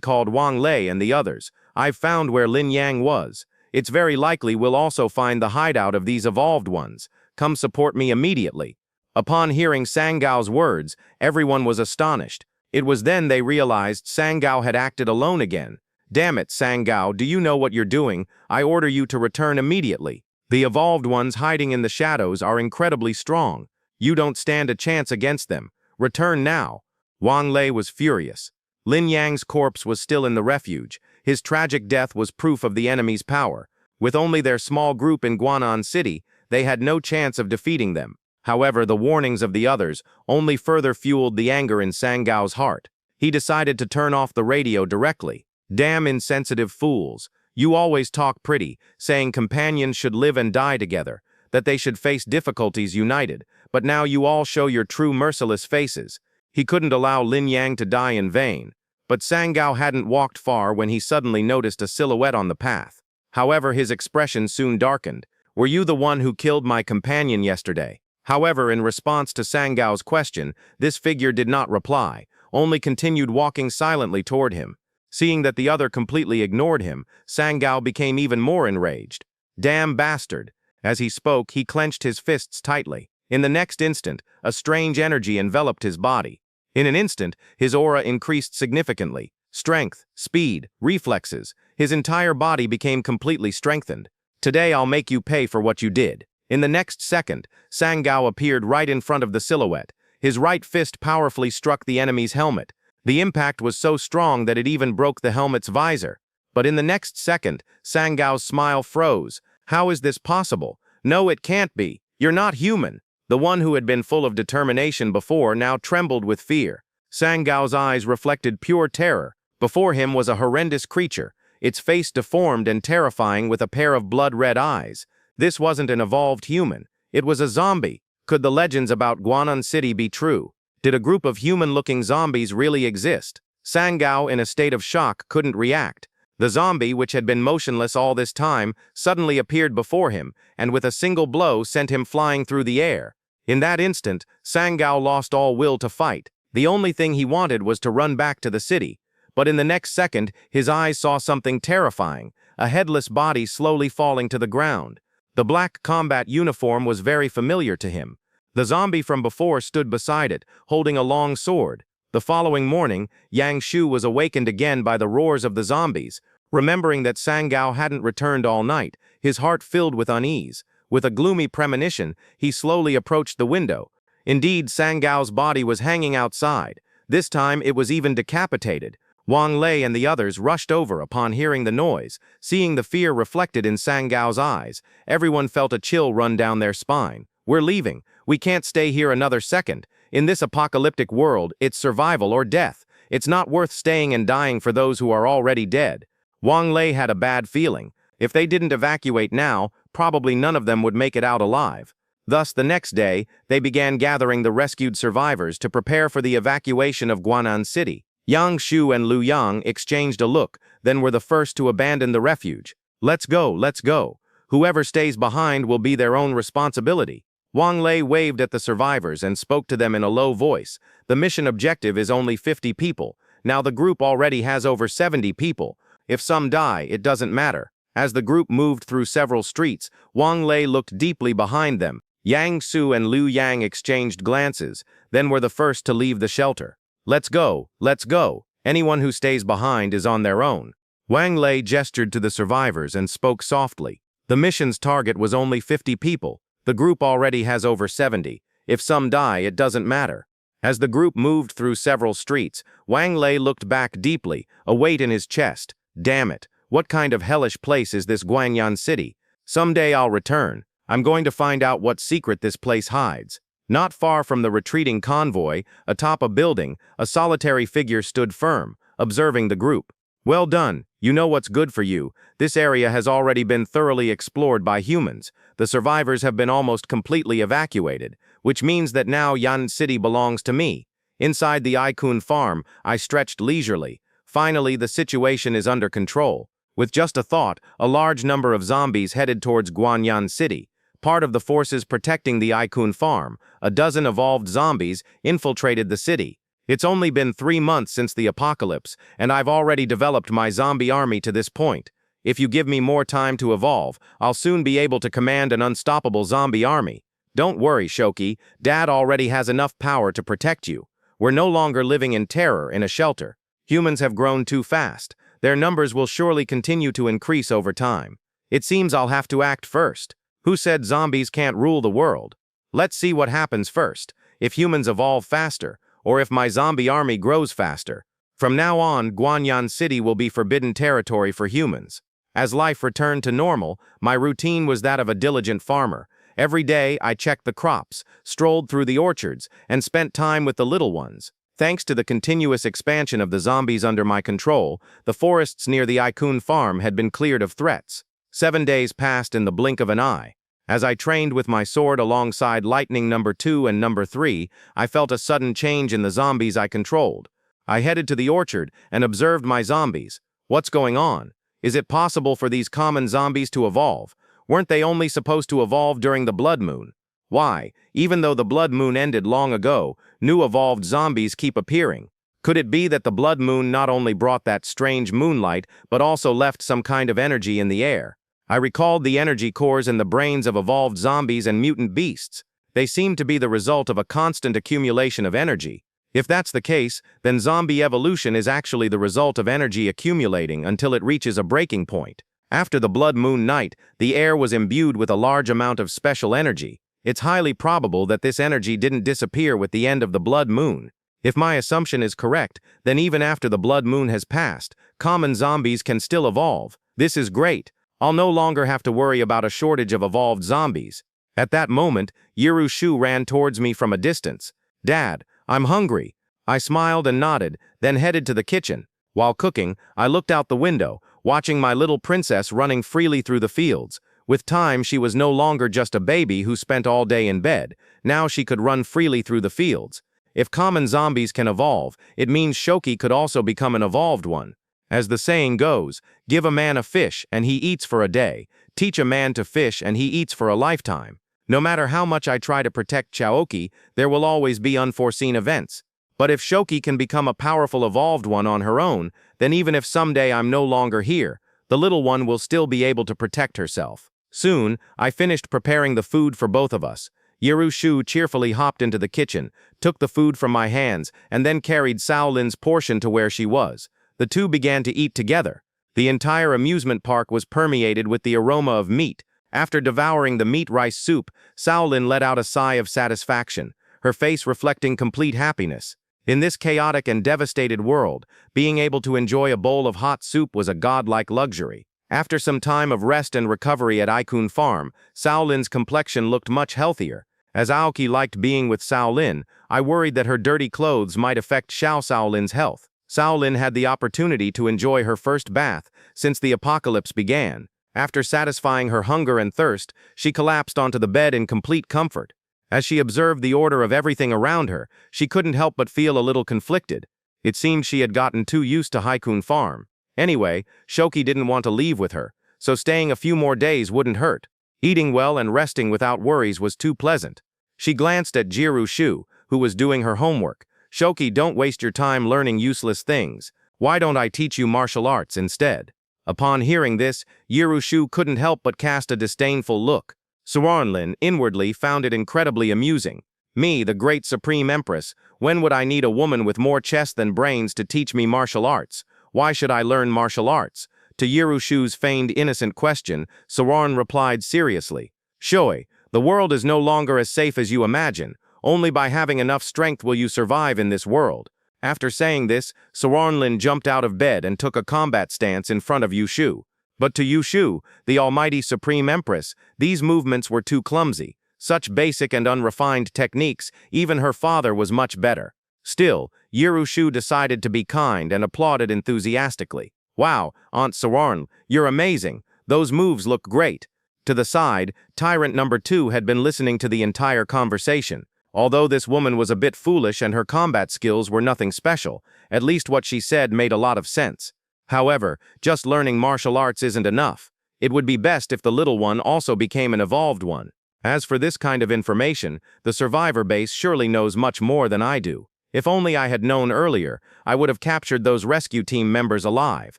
called Wang Lei and the others. I've found where Lin Yang was. It's very likely we'll also find the hideout of these evolved ones. Come support me immediately. Upon hearing Sang Gao's words, everyone was astonished. It was then they realized Sang Gao had acted alone again. Damn it, Sang Gao, do you know what you're doing? I order you to return immediately. The evolved ones hiding in the shadows are incredibly strong. You don't stand a chance against them. Return now. Wang Lei was furious. Lin Yang's corpse was still in the refuge. His tragic death was proof of the enemy's power. With only their small group in Guanan City, they had no chance of defeating them. However, the warnings of the others only further fueled the anger in Sang Gao's heart. He decided to turn off the radio directly. Damn insensitive fools. You always talk pretty, saying companions should live and die together, that they should face difficulties united, but now you all show your true merciless faces. He couldn't allow Lin Yang to die in vain. But Sang Gao hadn't walked far when he suddenly noticed a silhouette on the path. However, his expression soon darkened. Were you the one who killed my companion yesterday? However, in response to Sang Gao's question, this figure did not reply, only continued walking silently toward him. Seeing that the other completely ignored him, Sang Gao became even more enraged. Damn bastard! As he spoke, he clenched his fists tightly. In the next instant, a strange energy enveloped his body. In an instant, his aura increased significantly. Strength, speed, reflexes, his entire body became completely strengthened. Today I'll make you pay for what you did. In the next second, Sang Gao appeared right in front of the silhouette. His right fist powerfully struck the enemy's helmet. The impact was so strong that it even broke the helmet's visor. But in the next second, Sangao's smile froze. How is this possible? No, it can't be. You're not human. The one who had been full of determination before now trembled with fear. Sangao's eyes reflected pure terror. Before him was a horrendous creature, its face deformed and terrifying with a pair of blood-red eyes. This wasn't an evolved human. It was a zombie. Could the legends about Guanan City be true? Did a group of human-looking zombies really exist? Sangao, in a state of shock, couldn't react. The zombie, which had been motionless all this time, suddenly appeared before him, and with a single blow sent him flying through the air. In that instant, Sangao lost all will to fight. The only thing he wanted was to run back to the city. But in the next second, his eyes saw something terrifying, a headless body slowly falling to the ground. The black combat uniform was very familiar to him. The zombie from before stood beside it, holding a long sword. The following morning, Yang Shu was awakened again by the roars of the zombies. Remembering that Sangao hadn't returned all night, his heart filled with unease. With a gloomy premonition, he slowly approached the window. Indeed, Sangao's body was hanging outside. This time it was even decapitated. Wang Lei and the others rushed over upon hearing the noise. Seeing the fear reflected in Sangao's eyes, everyone felt a chill run down their spine. We're leaving. We can't stay here another second. In this apocalyptic world, it's survival or death. It's not worth staying and dying for those who are already dead. Wang Lei had a bad feeling. If they didn't evacuate now, probably none of them would make it out alive. Thus, the next day, they began gathering the rescued survivors to prepare for the evacuation of Guanan City. Yang Shu and Lu Yang exchanged a look, then were the first to abandon the refuge. Let's go, let's go. Whoever stays behind will be their own responsibility. Wang Lei waved at the survivors and spoke to them in a low voice. The mission objective is only 50 people. Now the group already has over 70 people. If some die, it doesn't matter. As the group moved through several streets, Wang Lei looked deeply behind them. Yang Su and Liu Yang exchanged glances, then were the first to leave the shelter. Let's go, let's go. Anyone who stays behind is on their own. Wang Lei gestured to the survivors and spoke softly. The mission's target was only 50 people. The group already has over 70. If some die, it doesn't matter. As the group moved through several streets, Wang Lei looked back deeply, a weight in his chest. Damn it, what kind of hellish place is this Guanyan City? Someday I'll return. I'm going to find out what secret this place hides. Not far from the retreating convoy, atop a building, a solitary figure stood firm, observing the group. Well done, you know what's good for you. This area has already been thoroughly explored by humans. The survivors have been almost completely evacuated, which means that now Yan City belongs to me. Inside the Ikun farm, I stretched leisurely. Finally, the situation is under control. With just a thought, a large number of zombies headed towards Guanyan City. Part of the forces protecting the Ikun farm, a dozen evolved zombies, infiltrated the city. It's only been 3 months since the apocalypse, and I've already developed my zombie army to this point. If you give me more time to evolve, I'll soon be able to command an unstoppable zombie army. Don't worry, Shoki, Dad already has enough power to protect you. We're no longer living in terror in a shelter. Humans have grown too fast. Their numbers will surely continue to increase over time. It seems I'll have to act first. Who said zombies can't rule the world? Let's see what happens first, if humans evolve faster, or if my zombie army grows faster. From now on, Guanyan City will be forbidden territory for humans. As life returned to normal, my routine was that of a diligent farmer. Every day, I checked the crops, strolled through the orchards, and spent time with the little ones. Thanks to the continuous expansion of the zombies under my control, the forests near the Ikun farm had been cleared of threats. 7 days passed in the blink of an eye. As I trained with my sword alongside Lightning number 2 and number 3, I felt a sudden change in the zombies I controlled. I headed to the orchard and observed my zombies. What's going on? Is it possible for these common zombies to evolve? Weren't they only supposed to evolve during the blood moon? Why, even though the blood moon ended long ago, new evolved zombies keep appearing? Could it be that the blood moon not only brought that strange moonlight, but also left some kind of energy in the air? I recalled the energy cores in the brains of evolved zombies and mutant beasts. They seemed to be the result of a constant accumulation of energy. If that's the case, then zombie evolution is actually the result of energy accumulating until it reaches a breaking point. After the blood moon night, the air was imbued with a large amount of special energy. It's highly probable that this energy didn't disappear with the end of the blood moon. If my assumption is correct, then even after the blood moon has passed, common zombies can still evolve. This is great. I'll no longer have to worry about a shortage of evolved zombies. At that moment, Yirushu ran towards me from a distance. "Dad, I'm hungry." I smiled and nodded, then headed to the kitchen. While cooking, I looked out the window, watching my little princess running freely through the fields. With time, she was no longer just a baby who spent all day in bed. Now she could run freely through the fields. If common zombies can evolve, it means Shoki could also become an evolved one. As the saying goes, give a man a fish and he eats for a day. Teach a man to fish and he eats for a lifetime. No matter how much I try to protect Chaoki, there will always be unforeseen events. But if Shoki can become a powerful evolved one on her own, then even if someday I'm no longer here, the little one will still be able to protect herself. Soon, I finished preparing the food for both of us. Yirushu cheerfully hopped into the kitchen, took the food from my hands, and then carried Shaolin's portion to where she was. The two began to eat together. The entire amusement park was permeated with the aroma of meat. After devouring the meat rice soup, Shaolin let out a sigh of satisfaction, her face reflecting complete happiness. In this chaotic and devastated world, being able to enjoy a bowl of hot soup was a godlike luxury. After some time of rest and recovery at Ikun Farm, Shaolin's complexion looked much healthier. As Aoki liked being with Shaolin, I worried that her dirty clothes might affect Shaolin's health. Shaolin had the opportunity to enjoy her first bath since the apocalypse began. After satisfying her hunger and thirst, she collapsed onto the bed in complete comfort. As she observed the order of everything around her, she couldn't help but feel a little conflicted. It seemed she had gotten too used to Haikun Farm. Anyway, Shoki didn't want to leave with her, so staying a few more days wouldn't hurt. Eating well and resting without worries was too pleasant. She glanced at Jirushu, who was doing her homework. "Shoki, don't waste your time learning useless things. Why don't I teach you martial arts instead?" Upon hearing this, Yirushu couldn't help but cast a disdainful look. Suranlin inwardly found it incredibly amusing. Me, the great supreme empress, when would I need a woman with more chest than brains to teach me martial arts? Why should I learn martial arts? To Yirushu's feigned innocent question, Suran replied seriously, "Shoi, the world is no longer as safe as you imagine. Only by having enough strength will you survive in this world." After saying this, Suranlin jumped out of bed and took a combat stance in front of Yushu. But to Yushu, the almighty supreme empress, these movements were too clumsy. Such basic and unrefined techniques, even her father was much better. Still, Yirushu decided to be kind and applauded enthusiastically. "Wow, Aunt Suran, you're amazing. Those moves look great." To the side, Tyrant number 2 had been listening to the entire conversation. Although this woman was a bit foolish and her combat skills were nothing special, at least what she said made a lot of sense. However, just learning martial arts isn't enough. It would be best if the little one also became an evolved one. As for this kind of information, the survivor base surely knows much more than I do. If only I had known earlier, I would have captured those rescue team members alive.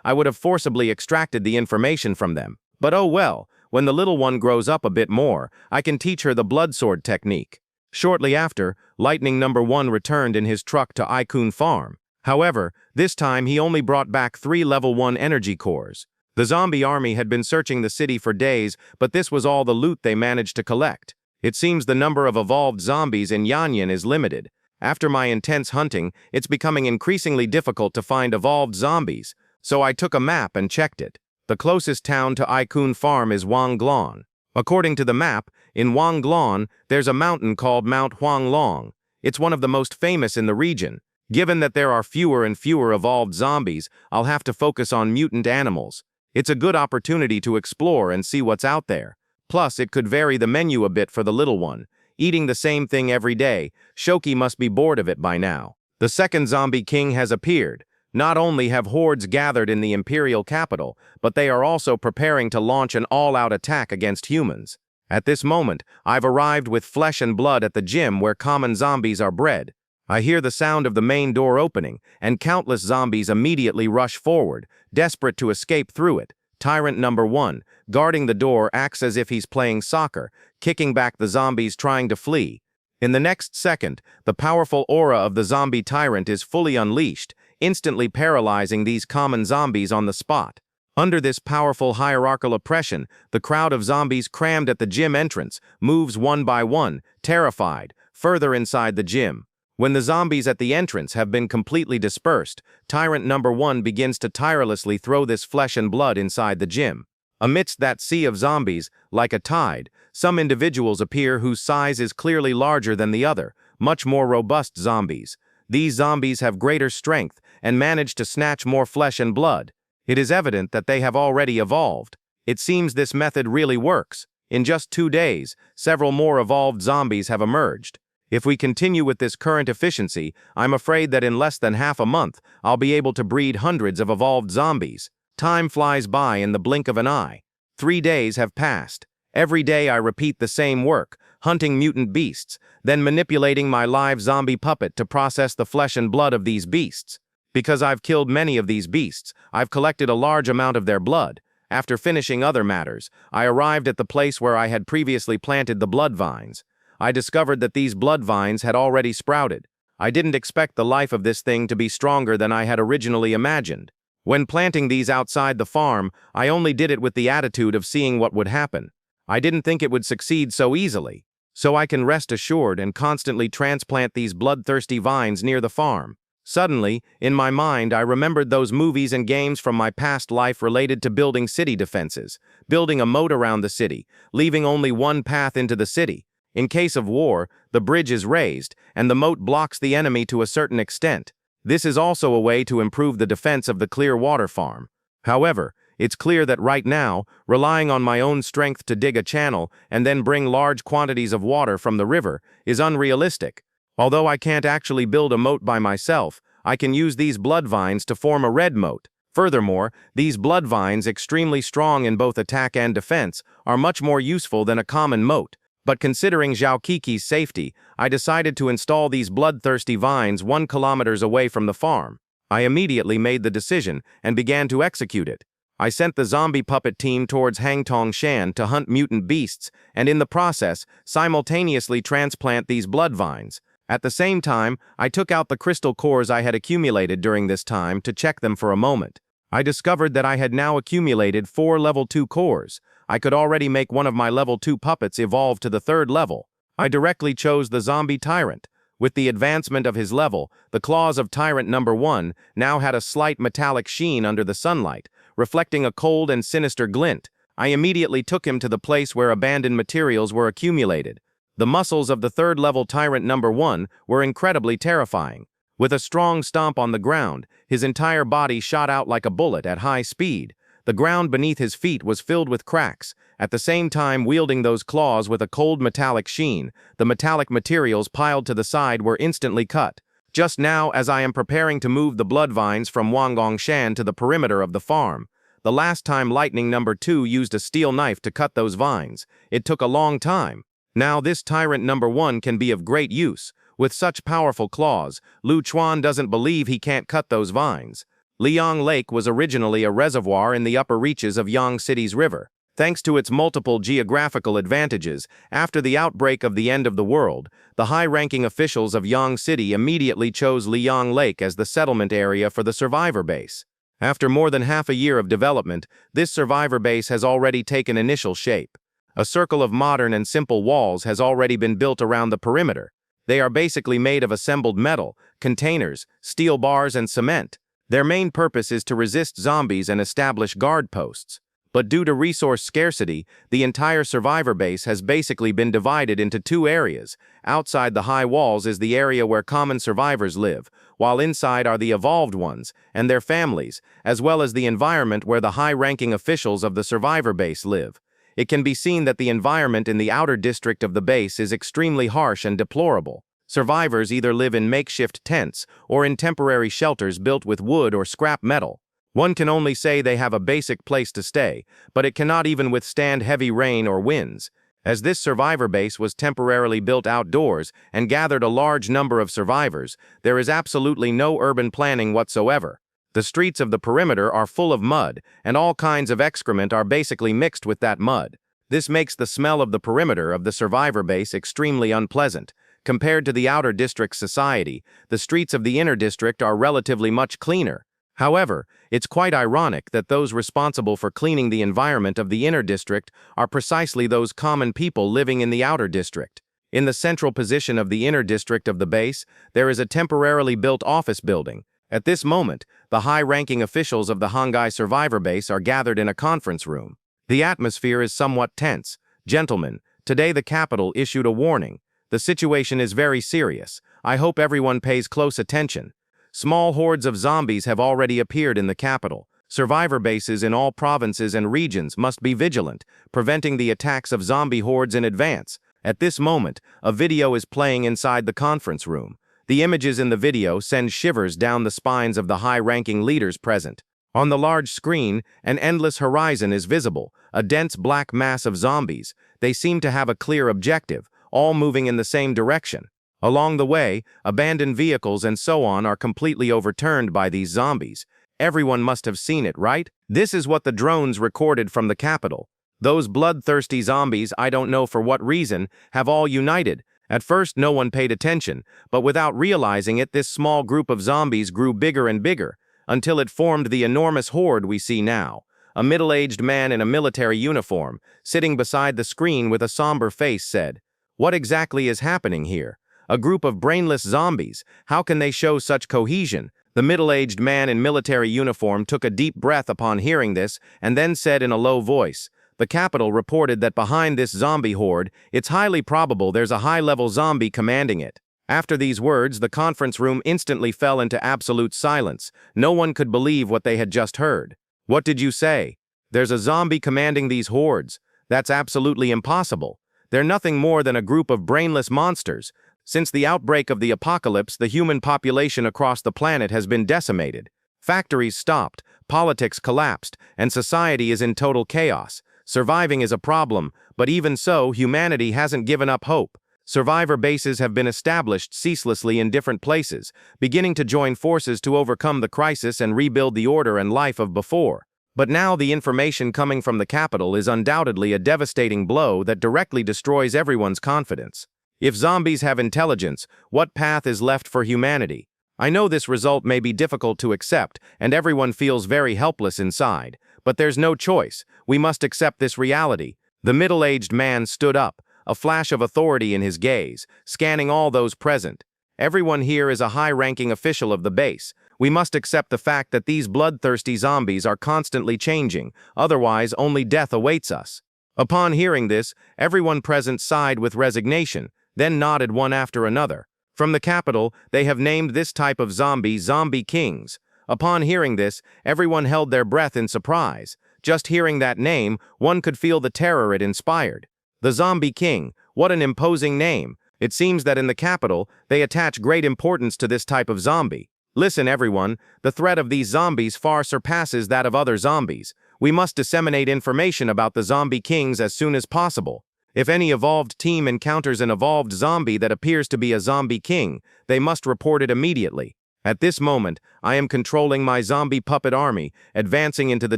I would have forcibly extracted the information from them. But oh well, when the little one grows up a bit more, I can teach her the blood sword technique. Shortly after, Lightning number 1 returned in his truck to Ikun Farm. However, this time he only brought back 3 level 1 energy cores. The zombie army had been searching the city for days, but this was all the loot they managed to collect. It seems the number of evolved zombies in Yanyan is limited. After my intense hunting, it's becoming increasingly difficult to find evolved zombies, so I took a map and checked it. The closest town to Ikun Farm is Wanglong. According to the map, in Wanglong, there's a mountain called Mount Huanglong. It's one of the most famous in the region. Given that there are fewer and fewer evolved zombies, I'll have to focus on mutant animals. It's a good opportunity to explore and see what's out there. Plus, it could vary the menu a bit for the little one. Eating the same thing every day, Shoki must be bored of it by now. The second zombie king has appeared. Not only have hordes gathered in the imperial capital, but they are also preparing to launch an all-out attack against humans. At this moment, I've arrived with flesh and blood at the gym where common zombies are bred. I hear the sound of the main door opening, and countless zombies immediately rush forward, desperate to escape through it. Tyrant number 1, guarding the door, acts as if he's playing soccer, kicking back the zombies trying to flee. In the next second, the powerful aura of the zombie tyrant is fully unleashed, instantly paralyzing these common zombies on the spot. Under this powerful hierarchical oppression, the crowd of zombies crammed at the gym entrance moves one by one, terrified, further inside the gym. When the zombies at the entrance have been completely dispersed, Tyrant Number 1 begins to tirelessly throw this flesh and blood inside the gym. Amidst that sea of zombies, like a tide, some individuals appear whose size is clearly larger than the other, much more robust zombies. These zombies have greater strength and manage to snatch more flesh and blood. It is evident that they have already evolved. It seems this method really works. In just 2 days, several more evolved zombies have emerged. If we continue with this current efficiency, I'm afraid that in less than half a month, I'll be able to breed hundreds of evolved zombies. Time flies by in the blink of an eye. 3 days have passed. Every day I repeat the same work, hunting mutant beasts, then manipulating my live zombie puppet to process the flesh and blood of these beasts. Because I've killed many of these beasts, I've collected a large amount of their blood. After finishing other matters, I arrived at the place where I had previously planted the blood vines. I discovered that these blood vines had already sprouted. I didn't expect the life of this thing to be stronger than I had originally imagined. When planting these outside the farm, I only did it with the attitude of seeing what would happen. I didn't think it would succeed so easily. So I can rest assured and constantly transplant these bloodthirsty vines near the farm. Suddenly, in my mind, I remembered those movies and games from my past life related to building city defenses, building a moat around the city, leaving only one path into the city. In case of war, the bridge is raised, and the moat blocks the enemy to a certain extent. This is also a way to improve the defense of the clear water farm. However, it's clear that right now, relying on my own strength to dig a channel and then bring large quantities of water from the river is unrealistic. Although I can't actually build a moat by myself, I can use these blood vines to form a red moat. Furthermore, these blood vines, extremely strong in both attack and defense, are much more useful than a common moat. But considering Zhaokiki's safety, I decided to install these bloodthirsty vines 1 kilometer away from the farm. I immediately made the decision and began to execute it. I sent the zombie puppet team towards Hangtongshan to hunt mutant beasts and in the process, simultaneously transplant these blood vines. At the same time, I took out the crystal cores I had accumulated during this time to check them for a moment. I discovered that I had now accumulated 4 level 2 cores. I could already make one of my level 2 puppets evolve to the 3rd level. I directly chose the zombie tyrant. With the advancement of his level, the claws of Tyrant Number 1 now had a slight metallic sheen under the sunlight, reflecting a cold and sinister glint. I immediately took him to the place where abandoned materials were accumulated. The muscles of the 3rd level Tyrant Number 1 were incredibly terrifying. With a strong stomp on the ground, his entire body shot out like a bullet at high speed. The ground beneath his feet was filled with cracks. At the same time wielding those claws with a cold metallic sheen, the metallic materials piled to the side were instantly cut. Just now, as I am preparing to move the blood vines from Wangongshan to the perimeter of the farm, the last time Lightning Number 2 used a steel knife to cut those vines, it took a long time. Now this Tyrant Number 1 can be of great use. With such powerful claws, Lu Chuan doesn't believe he can't cut those vines. Liang Lake was originally a reservoir in the upper reaches of Yang City's river. Thanks to its multiple geographical advantages, after the outbreak of the end of the world, the high-ranking officials of Yang City immediately chose Liang Lake as the settlement area for the survivor base. After more than half a year of development, this survivor base has already taken initial shape. A circle of modern and simple walls has already been built around the perimeter. They are basically made of assembled metal, containers, steel bars, and cement. Their main purpose is to resist zombies and establish guard posts. But due to resource scarcity, the entire survivor base has basically been divided into 2 areas. Outside the high walls is the area where common survivors live, while inside are the evolved ones and their families, as well as the environment where the high-ranking officials of the survivor base live. It can be seen that the environment in the outer district of the base is extremely harsh and deplorable. Survivors either live in makeshift tents or in temporary shelters built with wood or scrap metal. One can only say they have a basic place to stay, but it cannot even withstand heavy rain or winds. As this survivor base was temporarily built outdoors and gathered a large number of survivors, there is absolutely no urban planning whatsoever. The streets of the perimeter are full of mud, and all kinds of excrement are basically mixed with that mud. This makes the smell of the perimeter of the survivor base extremely unpleasant. Compared to the outer district society, the streets of the inner district are relatively much cleaner. However, it's quite ironic that those responsible for cleaning the environment of the inner district are precisely those common people living in the outer district. In the central position of the inner district of the base, there is a temporarily built office building. At this moment, the high-ranking officials of the Hongai survivor base are gathered in a conference room. The atmosphere is somewhat tense. Gentlemen, today the capital issued a warning. The situation is very serious. I hope everyone pays close attention. Small hordes of zombies have already appeared in the capital. Survivor bases in all provinces and regions must be vigilant, preventing the attacks of zombie hordes in advance. At this moment, a video is playing inside the conference room. The images in the video send shivers down the spines of the high-ranking leaders present. On the large screen, an endless horizon is visible, a dense black mass of zombies. They seem to have a clear objective, all moving in the same direction. Along the way, abandoned vehicles and so on are completely overturned by these zombies. Everyone must have seen it, right? This is what the drones recorded from the capital. Those bloodthirsty zombies, I don't know for what reason, have all united. At first, no one paid attention, but without realizing it, this small group of zombies grew bigger and bigger, until it formed the enormous horde we see now. A middle-aged man in a military uniform, sitting beside the screen with a somber face, said, "What exactly is happening here? A group of brainless zombies. How can they show such cohesion?" The middle-aged man in military uniform took a deep breath upon hearing this, and then said in a low voice, "The capital reported that behind this zombie horde, it's highly probable there's a high-level zombie commanding it." After these words, the conference room instantly fell into absolute silence. No one could believe what they had just heard. "What did you say? There's a zombie commanding these hordes? That's absolutely impossible. They're nothing more than a group of brainless monsters. Since the outbreak of the apocalypse, the human population across the planet has been decimated. Factories stopped, politics collapsed, and society is in total chaos. Surviving is a problem, but even so, humanity hasn't given up hope. Survivor bases have been established ceaselessly in different places, beginning to join forces to overcome the crisis and rebuild the order and life of before. But now the information coming from the capital is undoubtedly a devastating blow that directly destroys everyone's confidence. If zombies have intelligence, what path is left for humanity? I know this result may be difficult to accept, and everyone feels very helpless inside. But there's no choice. We must accept this reality. The middle-aged man stood up, a flash of authority in his gaze, scanning all those present. Everyone here is a high-ranking official of the base. We must accept the fact that these bloodthirsty zombies are constantly changing, otherwise only death awaits us. Upon hearing this, everyone present sighed with resignation, then nodded one after another. From the capital, they have named this type of zombie Zombie Kings. Upon hearing this, everyone held their breath in surprise. Just hearing that name, one could feel the terror it inspired. The Zombie King, what an imposing name. It seems that in the capital, they attach great importance to this type of zombie. Listen, everyone, the threat of these zombies far surpasses that of other zombies. We must disseminate information about the Zombie Kings as soon as possible. If any evolved team encounters an evolved zombie that appears to be a Zombie King, they must report it immediately. At this moment, I am controlling my zombie puppet army, advancing into the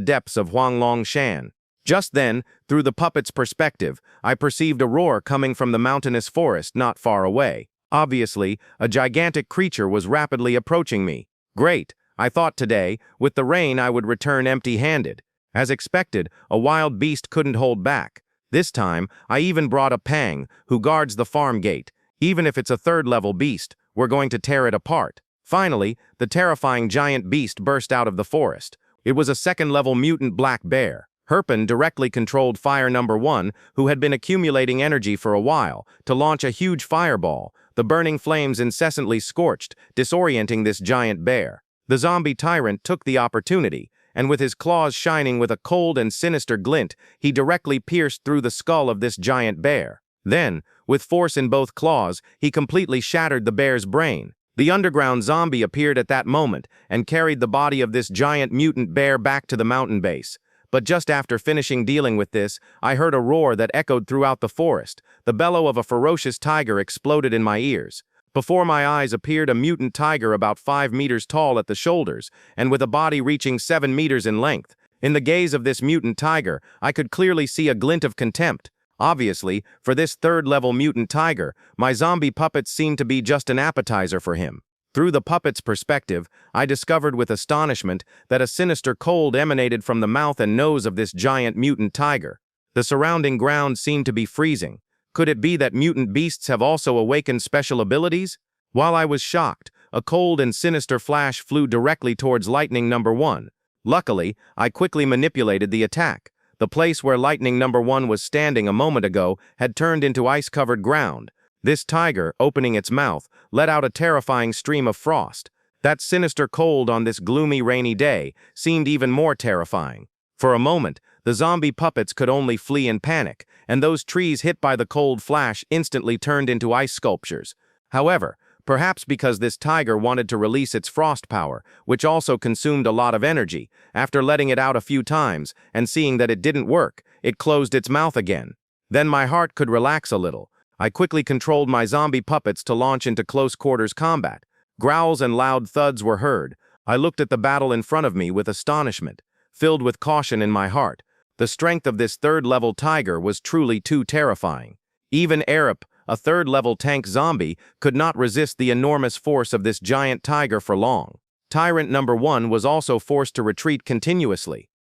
depths of Huanglongshan. Just then, through the puppet's perspective, I perceived a roar coming from the mountainous forest not far away. Obviously, a gigantic creature was rapidly approaching me. Great, I thought today, with the rain I would return empty-handed. As expected, a wild beast couldn't hold back. This time, I even brought a Pang, who guards the farm gate. Even if it's a third-level beast, we're going to tear it apart. Finally, the terrifying giant beast burst out of the forest. It was a second-level mutant black bear. Herpen directly controlled Fire Number 1, who had been accumulating energy for a while, to launch a huge fireball. The burning flames incessantly scorched, disorienting this giant bear. The zombie tyrant took the opportunity, and with his claws shining with a cold and sinister glint, he directly pierced through the skull of this giant bear. Then, with force in both claws, he completely shattered the bear's brain. The underground zombie appeared at that moment and carried the body of this giant mutant bear back to the mountain base. But just after finishing dealing with this, I heard a roar that echoed throughout the forest. The bellow of a ferocious tiger exploded in my ears. Before my eyes appeared a mutant tiger about 5 meters tall at the shoulders and with a body reaching 7 meters in length. In the gaze of this mutant tiger, I could clearly see a glint of contempt. Obviously, for this third-level mutant tiger, my zombie puppets seemed to be just an appetizer for him. Through the puppet's perspective, I discovered with astonishment that a sinister cold emanated from the mouth and nose of this giant mutant tiger. The surrounding ground seemed to be freezing. Could it be that mutant beasts have also awakened special abilities? While I was shocked, a cold and sinister flash flew directly towards Lightning Number 1. Luckily, I quickly manipulated the attack. The place where Lightning Number 1 was standing a moment ago had turned into ice-covered ground. This tiger, opening its mouth, let out a terrifying stream of frost. That sinister cold on this gloomy rainy day seemed even more terrifying. For a moment, the zombie puppets could only flee in panic, and those trees hit by the cold flash instantly turned into ice sculptures. However, perhaps because this tiger wanted to release its frost power, which also consumed a lot of energy, after letting it out a few times and seeing that it didn't work, it closed its mouth again. Then my heart could relax a little. I quickly controlled my zombie puppets to launch into close-quarters combat. Growls and loud thuds were heard. I looked at the battle in front of me with astonishment, filled with caution in my heart. The strength of this third-level tiger was truly too terrifying. Even Arip, a third-level tank zombie, could not resist the enormous force of this giant tiger for long. Tyrant Number 1 was also forced to retreat continuously.